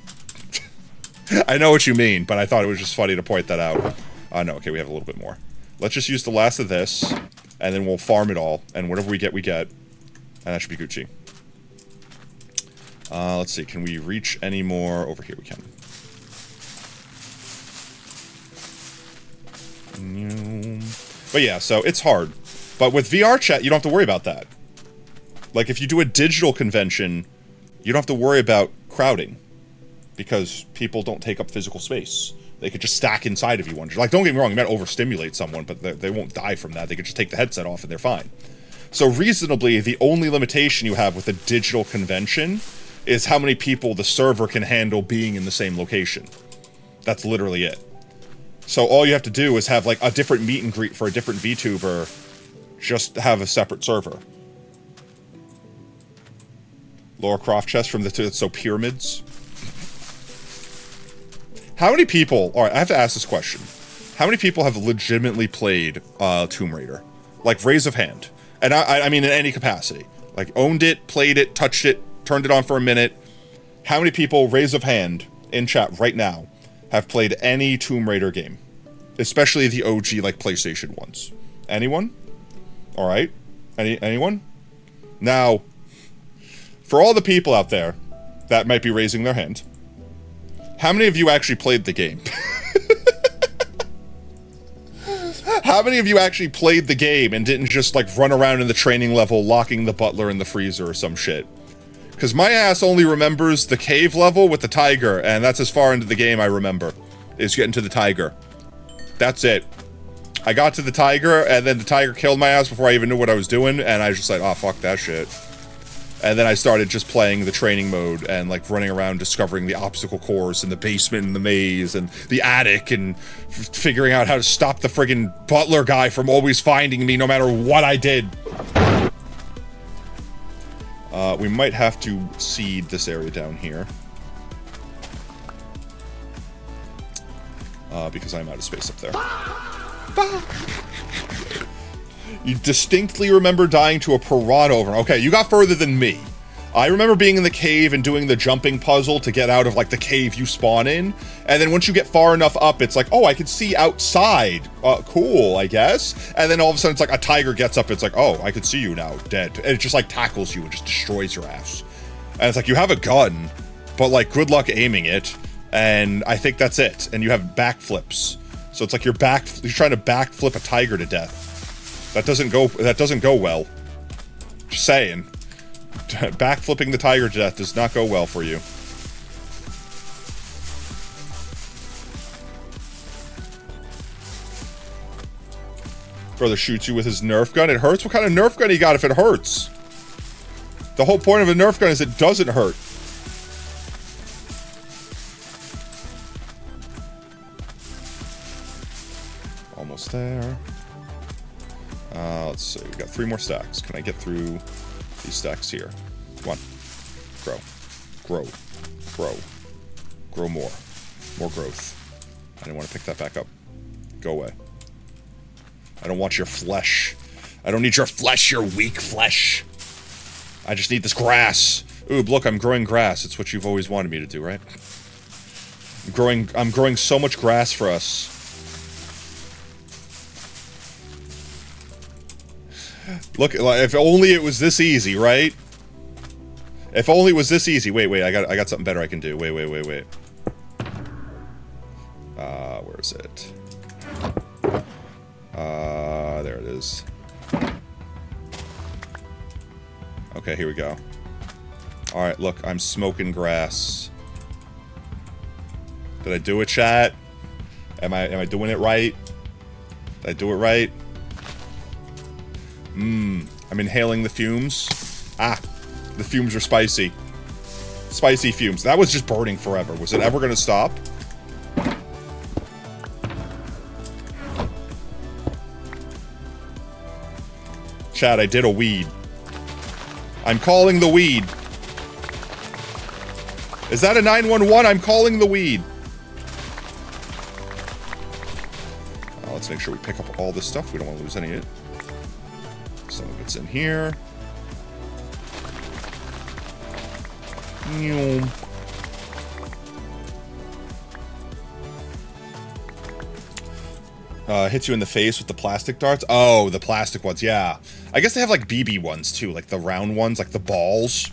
I know what you mean, but I thought it was just funny to point that out. No, okay, we have a little bit more. Let's just use the last of this, and then we'll farm it all, and whatever we get, we get. And that should be Gucci. Let's see, can we reach any more? Over here we can. But yeah, so it's hard. But with VR chat, you don't have to worry about that. Like, if you do a digital convention, you don't have to worry about crowding. Because people don't take up physical space. They could just stack inside of you. Like, don't get me wrong, you might overstimulate someone, but they won't die from that. They could just take the headset off and they're fine. So reasonably, the only limitation you have with a digital convention is how many people the server can handle being in the same location. That's literally it. So all you have to do is have like a different meet and greet for a different VTuber, just have a separate server. Laura Croft chest from the so pyramids. How many people? All right, I have to ask this question. How many people have legitimately played Tomb Raider? Like raise of hand, and I mean in any capacity. Like owned it, played it, touched it, turned it on for a minute. How many people, raise of hand in chat right now, have played any Tomb Raider game? Especially the OG, like, PlayStation ones. Anyone? Alright. Anyone? Now, for all the people out there that might be raising their hand, how many of you actually played the game? How many of you actually played the game and didn't just, like, run around in the training level locking the butler in the freezer or some shit? Because my ass only remembers the cave level with the tiger, and that's as far into the game I remember, is getting to the tiger. That's it. I got to the tiger, and then the tiger killed my ass before I even knew what I was doing, and I was just like, oh, fuck that shit. And then I started just playing the training mode, and like running around discovering the obstacle course, and the basement, and the maze, and the attic, and figuring out how to stop the friggin' butler guy from always finding me no matter what I did. We might have to seed this area down here. Because I'm out of space up there. You distinctly remember dying to a piranha over. Okay, you got further than me. I remember being in the cave and doing the jumping puzzle to get out of, like, the cave you spawn in. And then once you get far enough up, it's like, oh, I can see outside. Cool, I guess. And then all of a sudden, it's like a tiger gets up. It's like, oh, I can see you now, dead. And it just, like, tackles you and just destroys your ass. And it's like, you have a gun, but, like, good luck aiming it. And I think that's it. And you have backflips. So it's like you're trying to backflip a tiger to death. That doesn't go well. Just saying. Backflipping the tiger to death does not go well for you. Brother shoots you with his Nerf gun. It hurts? What kind of Nerf gun you got if it hurts? The whole point of a Nerf gun is it doesn't hurt. Almost there. Let's see. We got 3 more stacks. Can I get through these stacks here? 1. Grow. Grow. Grow. Grow more. More growth. I didn't want to pick that back up. Go away. I don't want your flesh. I don't need your flesh, your weak flesh. I just need this grass. Ooh, look, I'm growing grass. It's what you've always wanted me to do, right? I'm growing so much grass for us. Look, if only it was this easy, right? If only it was this easy. Wait, I got something better I can do. Wait. Where is it? There it is. Okay, here we go. Alright, look, I'm smoking grass. Did I do it, chat? Am I doing it right? Did I do it right? I'm inhaling the fumes. Ah, the fumes are spicy. Spicy fumes. That was just burning forever. Was it ever gonna stop? Chat, I did a weed. I'm calling the weed. Is that a 911? I'm calling the weed. Let's make sure we pick up all this stuff. We don't want to lose any of it. Some of it's in here. Hits you in the face with the plastic darts. Oh, the plastic ones, yeah. I guess they have like BB ones too, like the round ones, like the balls.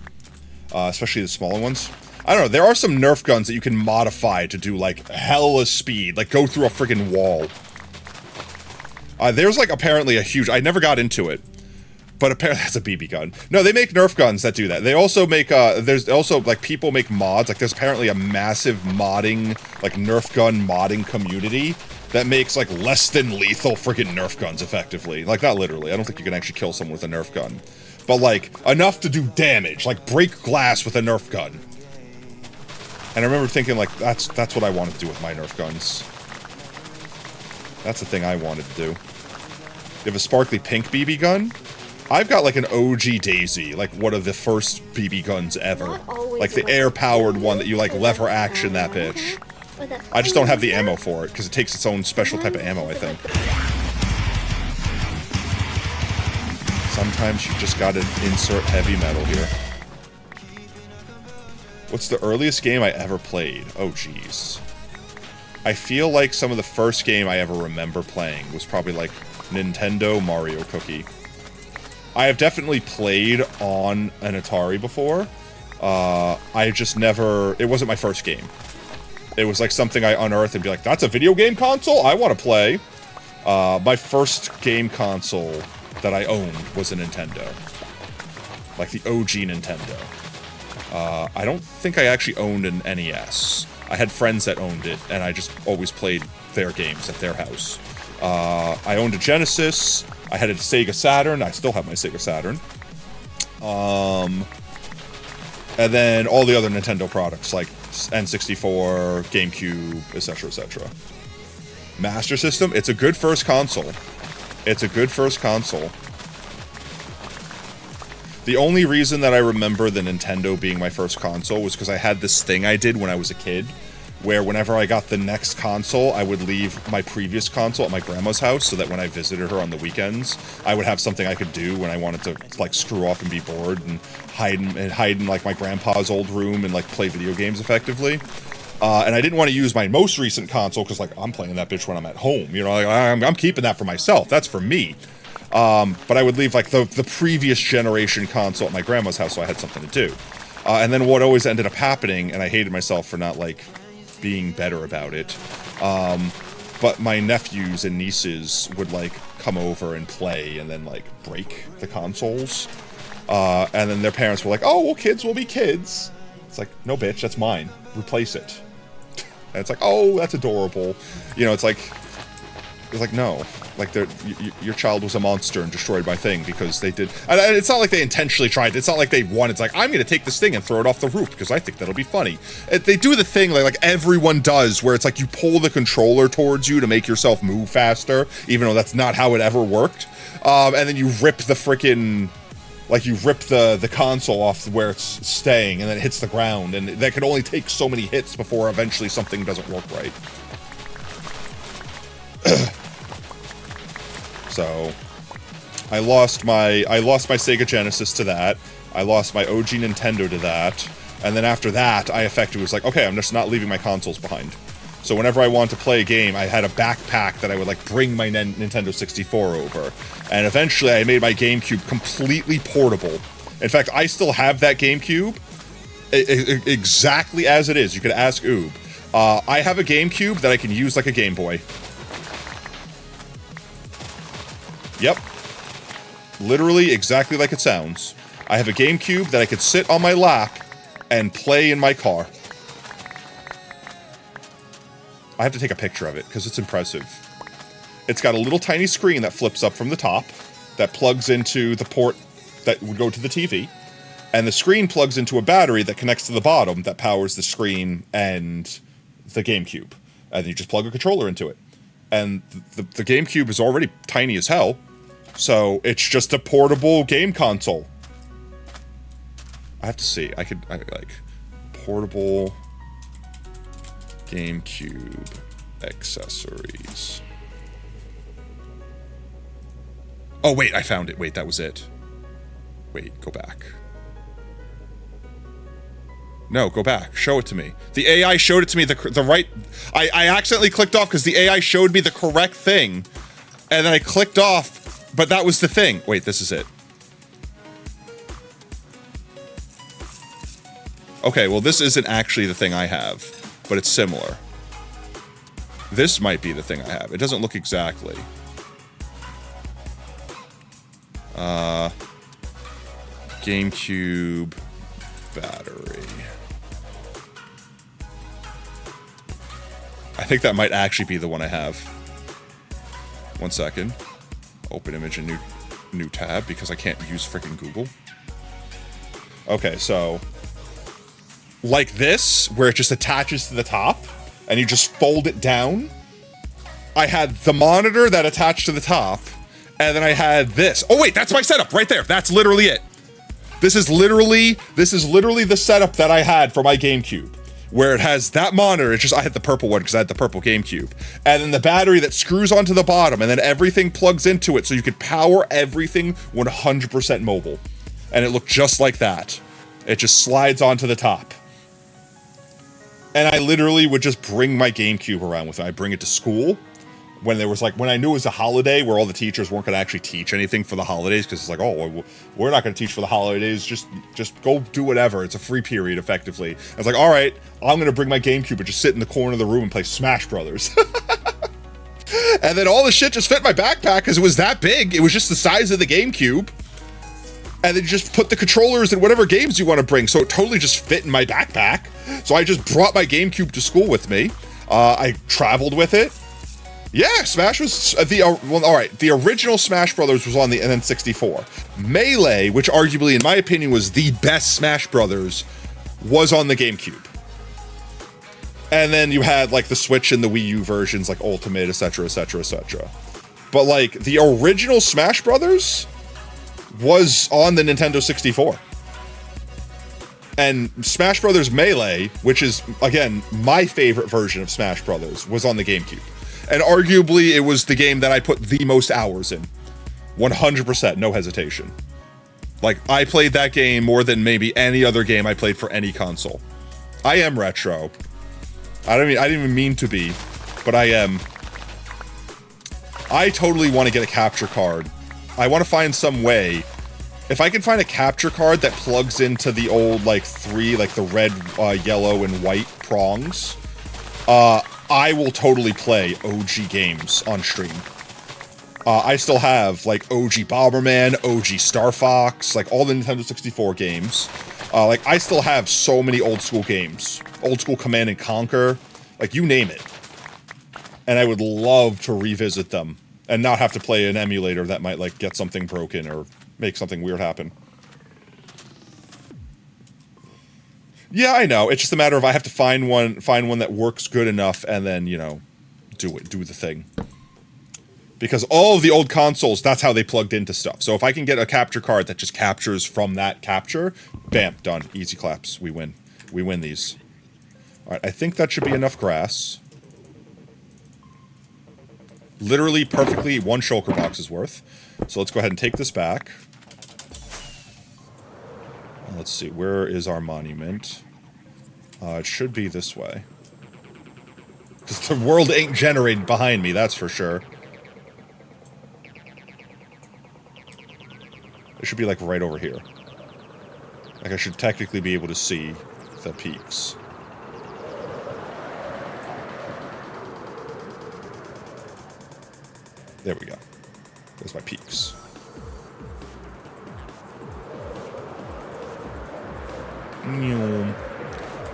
Especially the smaller ones. I don't know, there are some Nerf guns that you can modify to do like hella speed, like go through a friggin' wall. There's like apparently a huge, I never got into it. But apparently that's a BB gun. No, they make Nerf guns that do that. They also make, there's also, like, people make mods. Like, there's apparently a massive modding, like, Nerf gun modding community that makes, like, less than lethal freaking Nerf guns, effectively. Like, not literally. I don't think you can actually kill someone with a Nerf gun. But, like, enough to do damage. Like, break glass with a Nerf gun. And I remember thinking, like, that's what I want to do with my Nerf guns. That's the thing I wanted to do. You have a sparkly pink BB gun? I've got like an OG Daisy, like one of the first BB guns ever. Like the air-powered one that you like lever action that bitch. I just don't have the ammo for it, because it takes its own special type of ammo, I think. Sometimes you just gotta insert heavy metal here. What's the earliest game I ever played? Oh, jeez. I feel like some of the first game I ever remember playing was probably like Nintendo Mario Cookie. I have definitely played on an Atari before. I just never... It wasn't my first game. It was like something I unearthed and be like, that's a video game console? I want to play. My first game console that I owned was a Nintendo. Like the OG Nintendo. I don't think I actually owned an NES. I had friends that owned it, and I just always played their games at their house. I owned a Genesis. I had a Sega Saturn. I still have my Sega Saturn. And then all the other Nintendo products, like N64, GameCube, etc., etc. Master System, it's a good first console. It's a good first console. The only reason that I remember the Nintendo being my first console was because I had this thing I did when I was a kid, where whenever I got the next console, I would leave my previous console at my grandma's house so that when I visited her on the weekends, I would have something I could do when I wanted to, like, screw off and be bored and hide in like, my grandpa's old room and, like, play video games effectively. And I didn't want to use my most recent console because, like, I'm playing that bitch when I'm at home. You know, like, I'm keeping that for myself. That's for me. But I would leave, like, the previous generation console at my grandma's house so I had something to do. And then what always ended up happening, and I hated myself for not, like, being better about it, but my nephews and nieces would, like, come over and play and then, like, break the consoles. And then their parents were like, oh, well, kids will be kids. It's like, no, bitch, that's mine. Replace it. And it's like, oh, that's adorable. You know, it's like, no. Like, your child was a monster and destroyed my thing because they did... And it's not like they intentionally tried. It's not like they won. It's like, I'm going to take this thing and throw it off the roof because I think that'll be funny. They do the thing like everyone does, where it's like you pull the controller towards you to make yourself move faster, even though that's not how it ever worked. And then you rip the frickin'... Like, you rip the console off where it's staying, and then it hits the ground, and that can only take so many hits before eventually something doesn't work right. So, I lost my Sega Genesis to that, I lost my OG Nintendo to that, and then after that, I effectively was like, okay, I'm just not leaving my consoles behind. So whenever I wanted to play a game, I had a backpack that I would, like, bring my Nintendo 64 over. And eventually, I made my GameCube completely portable. In fact, I still have that GameCube exactly as it is. You could ask Oob. I have a GameCube that I can use like a Game Boy. Yep. Literally exactly like it sounds. I have a GameCube that I could sit on my lap and play in my car. I have to take a picture of it, because it's impressive. It's got a little tiny screen that flips up from the top, that plugs into the port that would go to the TV, and the screen plugs into a battery that connects to the bottom that powers the screen and the GameCube. And you just plug a controller into it. And the GameCube is already tiny as hell, so it's just a portable game console. I have to see. I like, portable... GameCube accessories. Oh, wait, I found it. Wait, that was it. Wait, go back. No, go back. Show it to me. The AI showed it to me the right... I accidentally clicked off because the AI showed me the correct thing. And then I clicked off, but that was the thing. Wait, this is it. Okay, well, this isn't actually the thing I have. But it's similar. This might be the thing I have. It doesn't look exactly. GameCube battery. I think that might actually be the one I have. 1 second. Open image in new tab because I can't use freaking Google. Okay, so... Like this, where it just attaches to the top, and you just fold it down. I had the monitor that attached to the top, and then I had this. Oh wait, that's my setup right there. That's literally it. This is literally the setup that I had for my GameCube, where it has that monitor. It's just, I had the purple one because I had the purple GameCube. And then the battery that screws onto the bottom, and then everything plugs into it so you could power everything 100% mobile. And it looked just like that. It just slides onto the top. And I literally would just bring my GameCube around with me. I'd bring it to school when there was like, when I knew it was a holiday where all the teachers weren't going to actually teach anything for the holidays, because it's like, oh, we're not going to teach for the holidays. Just go do whatever. It's a free period, effectively. I was like, all right, I'm going to bring my GameCube and just sit in the corner of the room and play Smash Brothers. And then all the shit just fit in my backpack because it was that big. It was just the size of the GameCube. And then you just put the controllers in whatever games you want to bring. So it totally just fit in my backpack. So I just brought my GameCube to school with me. I traveled with it. Yeah, Smash was the original Smash Brothers was on the N64. Melee, which arguably, in my opinion, was the best Smash Brothers, was on the GameCube. And then you had like the Switch and the Wii U versions, like Ultimate, etc., etc., etc. But like the original Smash Brothers was on the Nintendo 64. And Smash Brothers Melee, which is, again, my favorite version of Smash Brothers, was on the GameCube. And arguably, it was the game that I put the most hours in. 100%, no hesitation. Like, I played that game more than maybe any other game I played for any console. I am retro. I didn't even mean to be, but I am. I totally want to get a capture card. I want to find some way. If I can find a capture card that plugs into the old, like, the red, yellow, and white prongs, I will totally play OG games on stream. I still have, like, OG Bomberman, OG Star Fox, like, all the Nintendo 64 games. Like, I still have so many old school games. Old school Command and Conquer, like, you name it. And I would love to revisit them and not have to play an emulator that might, like, get something broken or make something weird happen. Yeah, I know. It's just a matter of I have to find one that works good enough and then, you know, do the thing. Because all of the old consoles, that's how they plugged into stuff. So if I can get a capture card that just captures from that capture, bam, done. Easy claps. We win. We win these. All right, I think that should be enough grass. Literally, perfectly, one shulker box is worth. So let's go ahead and take this back. Let's see, where is our monument? It should be this way. Because the world ain't generated behind me, that's for sure. It should be, like, right over here. Like, I should technically be able to see the peaks. There we go. There's my peaks.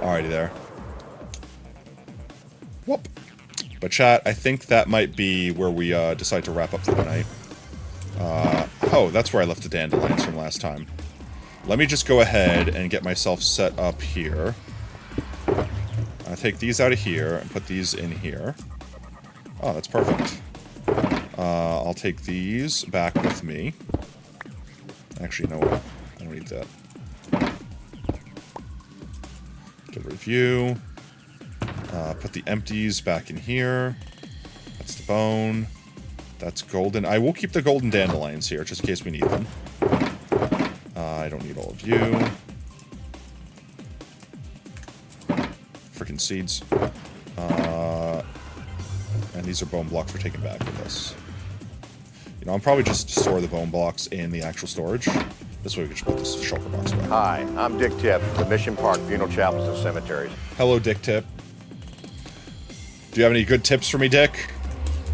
Alrighty there. Whoop. But chat, I think that might be where we decide to wrap up for the night. Oh, that's where I left the dandelions from last time. Let me just go ahead and get myself set up here. I'll take these out of here and put these in here. Oh, that's perfect. I'll take these back with me. Actually, no, I don't need that. Get a review. Put the empties back in here. That's the bone. That's golden. I will keep the golden dandelions here, just in case we need them. I don't need all of you. Freaking seeds. And these are bone blocks we're taking back with us. You know, I'm probably just store the bone blocks in the actual storage. This way we can just put this shulker box back. Hi, I'm Dick Tip, the Mission Park Funeral Chapels and Cemeteries. Hello, Dick Tip. Do you have any good tips for me, Dick?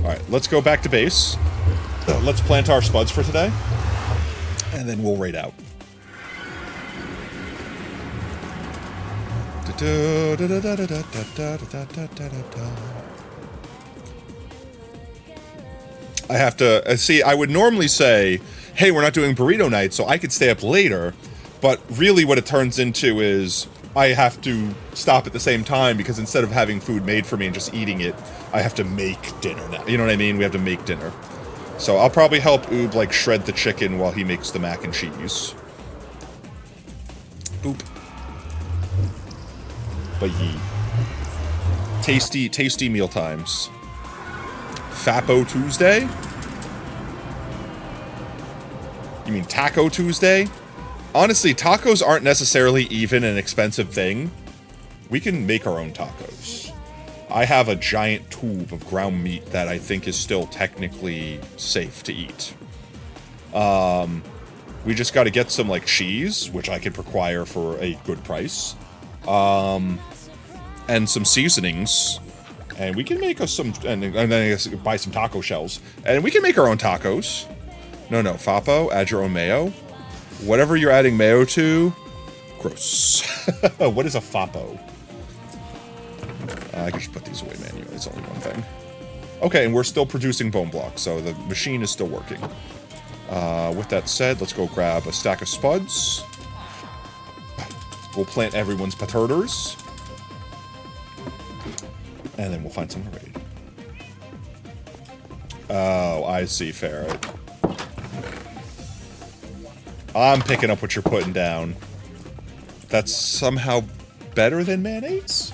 Alright, let's go back to base. Let's plant our spuds for today. And then we'll raid out. I have to... see, I would normally say, hey, we're not doing burrito night, so I could stay up later. But really what it turns into is I have to stop at the same time because instead of having food made for me and just eating it, I have to make dinner now. You know what I mean? We have to make dinner. So I'll probably help Oob, like, shred the chicken while he makes the mac and cheese. Boop. But ye. Tasty, tasty meal times. Fapo Tuesday? You mean Taco Tuesday? Honestly, tacos aren't necessarily even an expensive thing. We can make our own tacos. I have a giant tube of ground meat that I think is still technically safe to eat. We just got to get some, like, cheese, which I could acquire for a good price. And some seasonings. And we can make us some, and then I guess buy some taco shells. And we can make our own tacos. No, Fapo, add your own mayo. Whatever you're adding mayo to, gross. What is a Fapo? I can just put these away manually. It's only one thing. Okay, and we're still producing bone blocks, so the machine is still working. With that said, let's go grab a stack of spuds. We'll plant everyone's potatoes. And then we'll find some to raid. Oh, I see, Ferret. I'm picking up what you're putting down. That's somehow better than mayonnaise?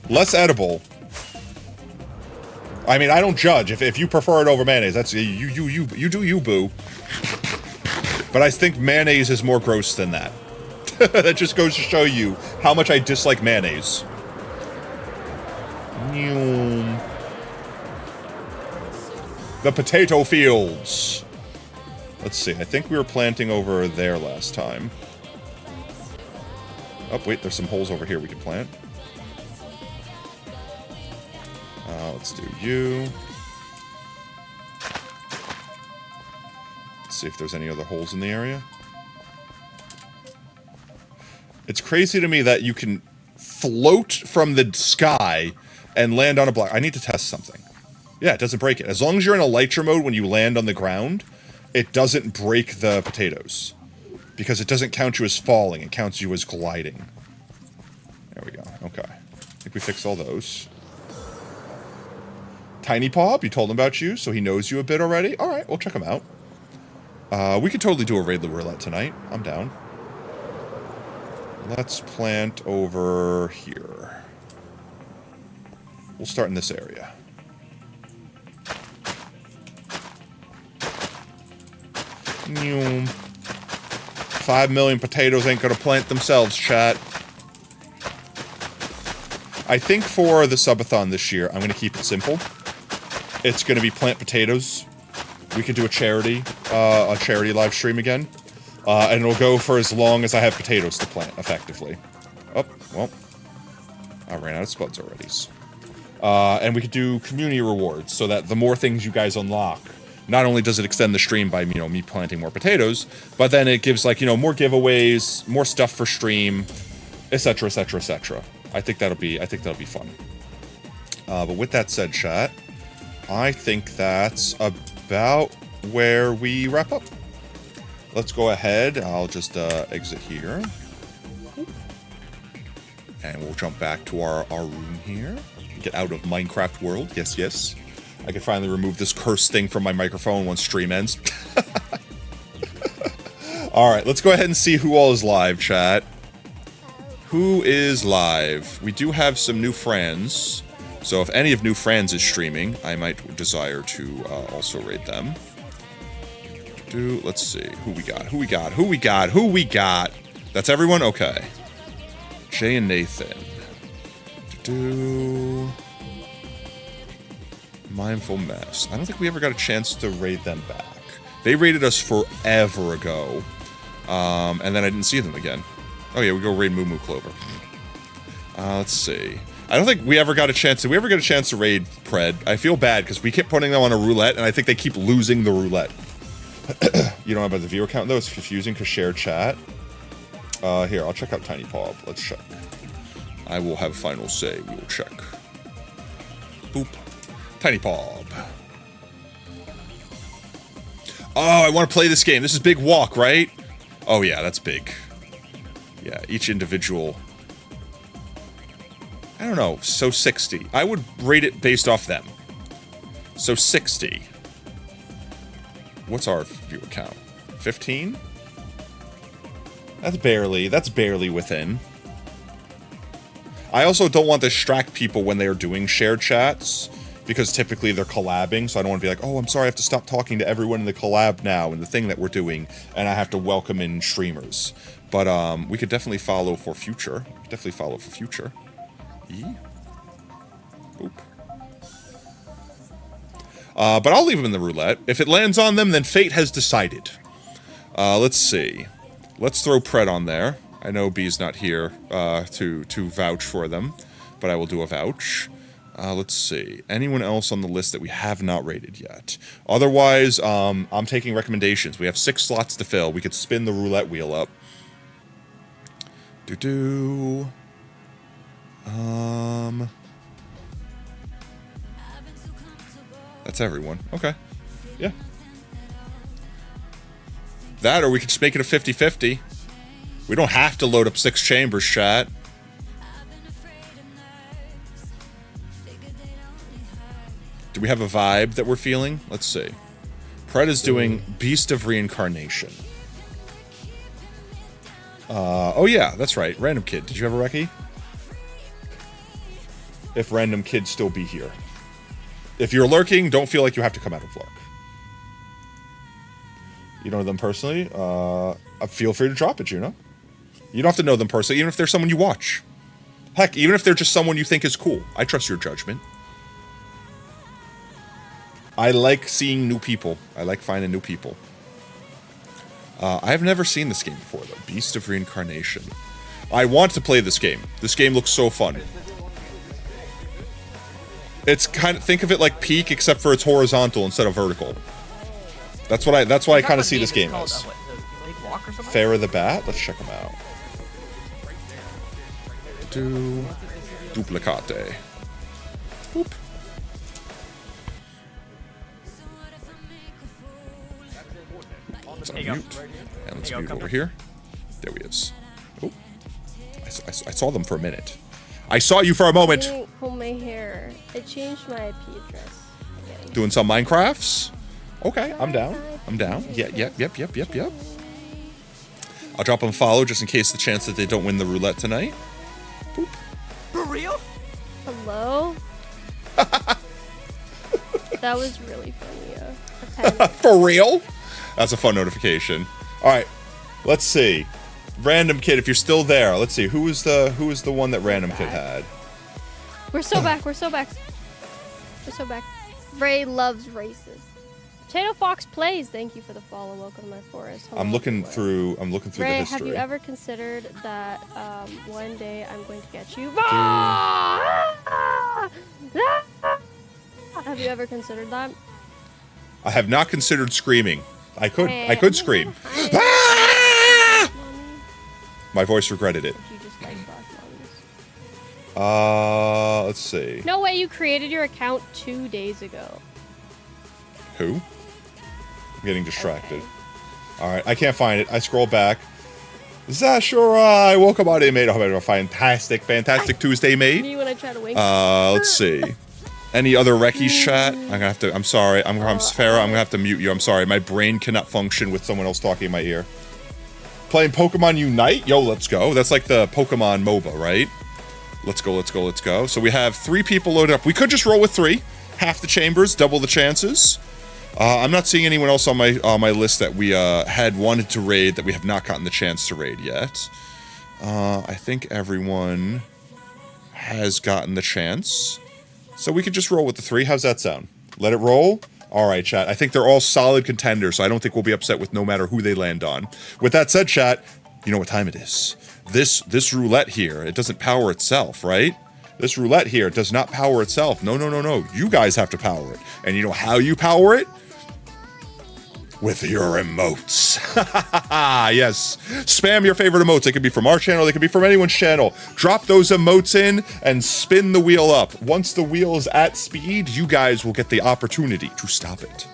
Less edible. I mean, I don't judge. If you prefer it over mayonnaise, that's you do you, boo. But I think mayonnaise is more gross than that. That just goes to show you how much I dislike mayonnaise. The potato fields. Let's see, I think we were planting over there last time. Oh, wait, there's some holes over here we can plant. Let's do you. Let's see if there's any other holes in the area. It's crazy to me that you can float from the sky and land on a block. I need to test something. Yeah, it doesn't break it. As long as you're in elytra mode when you land on the ground, it doesn't break the potatoes. Because it doesn't count you as falling, it counts you as gliding. There we go, okay. I think we fixed all those. Tiny Paw, you told him about you, so he knows you a bit already. Alright, we'll check him out. We could totally do a raid roulette tonight. I'm down. Let's plant over here. We'll start in this area. Noom. 5 million potatoes ain't gonna plant themselves, chat. I think for the subathon this year, I'm gonna keep it simple. It's gonna be plant potatoes. We could do a charity live stream again. And it'll go for as long as I have potatoes to plant, effectively. Oh, well. I ran out of spuds already. And we could do community rewards, so that the more things you guys unlock, not only does it extend the stream by, you know, me planting more potatoes, but then it gives, like, you know, more giveaways, more stuff for stream, etc., etc., etc. I think that'll be fun. But with that said, chat, I think that's about where we wrap up. Let's go ahead. I'll just exit here. And we'll jump back to our room here. Get out of Minecraft world. Yes, yes. I can finally remove this cursed thing from my microphone once stream ends. Alright, let's go ahead and see who all is live, chat. Who is live? We do have some new friends. So if any of new friends is streaming, I might desire to also raid them. Let's see. Who we got? That's everyone? Okay. Jay and Nathan. Mindful Mess. I don't think we ever got a chance to raid them back. They raided us forever ago. And then I didn't see them again. Oh yeah, we go raid Moo Moo Clover. Let's see. I don't think we ever got a chance. Did we ever get a chance to raid Pred? I feel bad because we kept putting them on a roulette, and I think they keep losing the roulette. You don't know about the viewer count though? It's confusing because shared chat. Here, I'll check out Tiny Paw. Let's check. I will have final say. We will check. Boop. Tiny Paw. Oh, I want to play this game. This is Big Walk, right? Oh yeah, that's big. Yeah, each individual. I don't know. So 60. I would rate it based off them. So 60. What's our view count? 15? That's barely within. I also don't want to distract people when they are doing shared chats, because typically they're collabing, so I don't want to be like, oh, I'm sorry, I have to stop talking to everyone in the collab now and the thing that we're doing, and I have to welcome in streamers. But we could definitely follow for future. Oop. But I'll leave them in the roulette. If it lands on them, then fate has decided. Let's see. Let's throw Pred on there. I know B's not here to vouch for them, but I will do a vouch. Let's see. Anyone else on the list that we have not rated yet? Otherwise, I'm taking recommendations. We have 6 slots to fill. We could spin the roulette wheel up. That's everyone. Okay. Yeah. That, or we could just make it a 50-50. We don't have to load up 6 chambers, chat. Do we have a vibe that we're feeling? Let's see. Pred is doing Beast of Reincarnation. Oh yeah, that's right. Random Kid. Did you have a recce? If Random Kid still be here. If you're lurking, don't feel like you have to come out of lurk. You know them personally? Feel free to drop it, Juno. You don't have to know them personally, even if they're someone you watch. Heck, even if they're just someone you think is cool. I trust your judgment. I like seeing new people. I like finding new people. I've never seen this game before, though. Beast of Reincarnation. I want to play this game. This game looks so fun. It's kind of, think of it like Peak, except for it's horizontal instead of vertical. That's what I kind of see this game as. Farrah the Bat. Let's check them out. Duplicate. Boop. Let's unmute. And let's mute over here. There he is. Oh. I saw them for a minute. I saw you for a moment. Comb my hair. I changed my IP address. Doing some Minecrafts? Okay, I'm down. I'm down. Yeah, yep. I'll drop them a follow just in case the chance that they don't win the roulette tonight. Boop. For real? Hello? That was really funny. For real? That's a fun notification. All right, let's see. Random Kid, if you're still there, let's see. Who was the one that Random Kid had? We're so back. Ray loves races. Potato Fox plays. Thank you for the follow. Welcome to my forest. I'm looking through Ray, the history. have you ever considered that one day I'm going to get you? Have you ever considered that? I have not considered screaming. I could scream. My voice regretted it. You just like black let's see. No way, you created your account 2 days ago. Who? I'm getting distracted. Okay. Alright, I can't find it. I scroll back. Zashura, welcome on in, mate. I hope you have a fantastic Tuesday, mate. Me when I try to wake let's see. Any other Reckies chat? I'm sorry. I'm Farrah. I'm gonna have to mute you. I'm sorry. My brain cannot function with someone else talking in my ear. Playing Pokemon Unite? Yo, let's go. That's like the Pokemon MOBA, right? Let's go. So we have 3 people loaded up. We could just roll with 3. Half the chambers, double the chances. I'm not seeing anyone else on my list that we had wanted to raid that we have not gotten the chance to raid yet. I think everyone has gotten the chance. So we could just roll with the 3. How's that sound? Let it roll? All right, chat. I think they're all solid contenders, so I don't think we'll be upset with no matter who they land on. With that said, chat, you know what time it is. This roulette here, it doesn't power itself, right? This roulette here does not power itself. No. You guys have to power it. And you know how you power it? With your emotes. Yes. Spam your favorite emotes. They could be from our channel. They could be from anyone's channel. Drop those emotes in and spin the wheel up. Once the wheel is at speed, you guys will get the opportunity to stop it.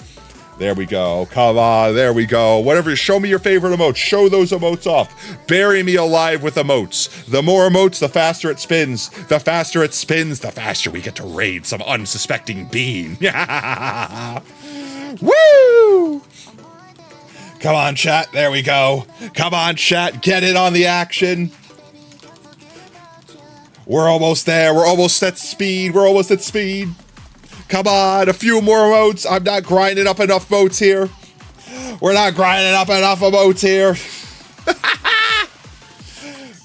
There we go. Come on, there we go. Whatever, show me your favorite emotes. Show those emotes off. Bury me alive with emotes. The more emotes, the faster it spins. The faster it spins, the faster we get to raid some unsuspecting bean. Woo! Come on, chat. There we go. Come on, chat. Get in on the action. We're almost there. We're almost at speed. We're almost at speed. Come on, a few more emotes. I'm not grinding up enough emotes here. We're not grinding up enough emotes here.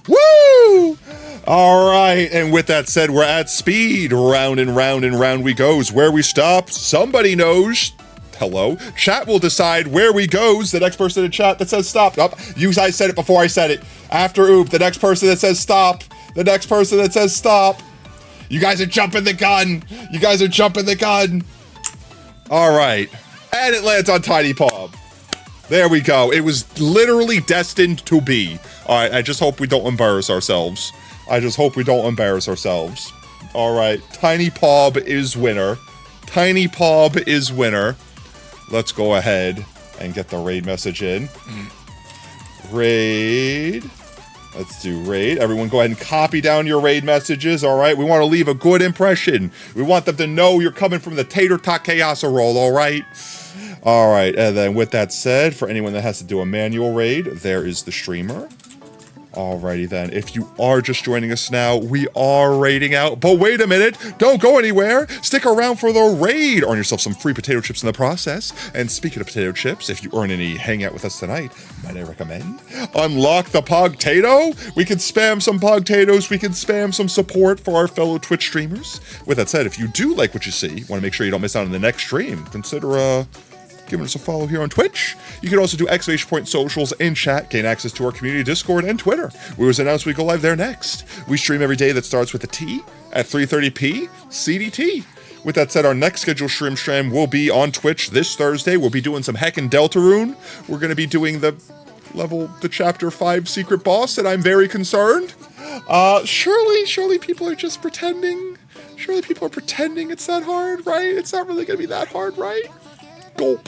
Woo! All right, and with that said, we're at speed. Round and round and round we goes. Where we stop, somebody knows. Hello? Chat will decide where we goes. The next person in chat that says stop. Oh, you guys said it before I said it. After oop, the next person that says stop. The next person that says stop. You guys are jumping the gun. You guys are jumping the gun. All right. And it lands on Tiny Paw. There we go. It was literally destined to be. All right. I just hope we don't embarrass ourselves. I just hope we don't embarrass ourselves. All right. Tiny Paw is winner. Tiny Paw is winner. Let's go ahead and get the raid message in. Raid. Let's do raid. Everyone go ahead and copy down your raid messages, all right? We want to leave a good impression. We want them to know you're coming from the Tater Tot Chaos roll, all right? All right, and then with that said, for anyone that has to do a manual raid, there is the streamer. Alrighty then, if you are just joining us now, we are raiding out, but wait a minute, don't go anywhere, stick around for the raid, earn yourself some free potato chips in the process, and speaking of potato chips, if you earn any hang out with us tonight, might I recommend, unlock the Pogtato, we can spam some Pogtatoes, we can spam some support for our fellow Twitch streamers. With that said, if you do like what you see, want to make sure you don't miss out on the next stream, consider giving us a follow here on Twitch. You can also do exclamation point socials in chat, gain access to our community Discord and Twitter. We was announced we go live there next. We stream every day that starts with a T at 3:30 CDT. With that said, our next scheduled stream will be on Twitch this Thursday. We'll be doing some Heckin' Deltarune. We're going to be doing the chapter 5 secret boss, and I'm very concerned. Surely people are just pretending. Surely people are pretending it's that hard, right? It's not really going to be that hard, right? Gulp.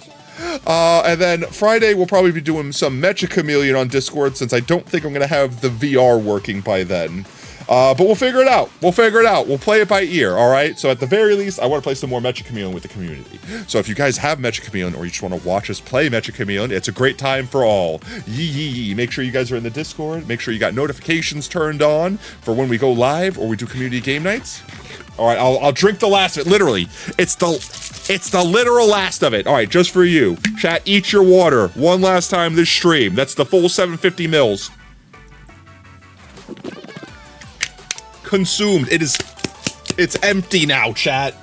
And then Friday, we'll probably be doing some Mecha Chameleon on Discord, since I don't think I'm going to have the VR working by then. But we'll figure it out. We'll figure it out. We'll play it by ear, all right? So at the very least, I want to play some more Mecha Chameleon with the community. So if you guys have Mecha Chameleon, or you just want to watch us play Mecha Chameleon, it's a great time for all. Yee. Make sure you guys are in the Discord. Make sure you got notifications turned on for when we go live or we do community game nights. All right, I'll drink the last of it. Literally, it's the literal last of it. All right, just for you. Chat, eat your water one last time this stream. That's the full 750 mils. Consumed. It's empty now, chat.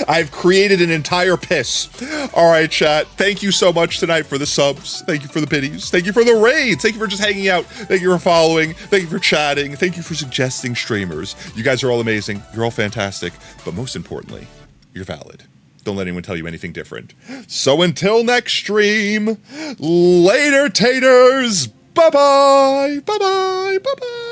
I've created an entire piss. All right, chat. Thank you so much tonight for the subs. Thank you for the biddies. Thank you for the raids. Thank you for just hanging out. Thank you for following. Thank you for chatting. Thank you for suggesting streamers. You guys are all amazing. You're all fantastic. But most importantly, you're valid. Don't let anyone tell you anything different. So until next stream, later, taters. Bye-bye. Bye-bye. Bye-bye.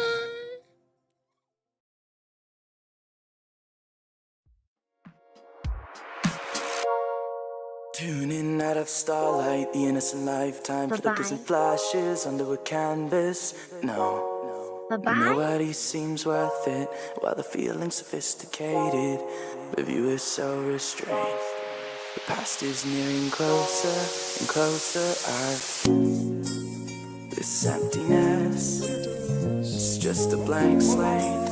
Tuning out of starlight, the innocent lifetime flickers and flashes under a canvas. No, nobody seems worth it, while the feeling's sophisticated. The view is so restrained. The past is nearing closer and closer. This emptiness, it's just a blank slate,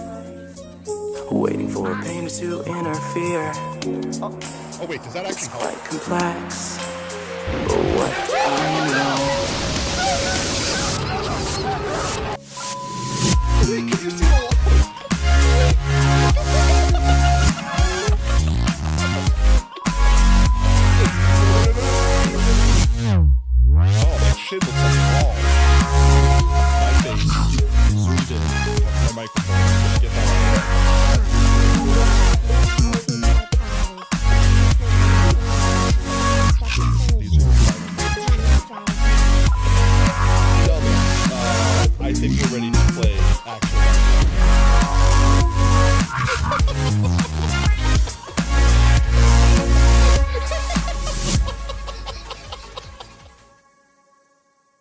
waiting for a painter to interfere. Oh wait, does that actually help? It's quite complex, but what I know. Oh, that shit looks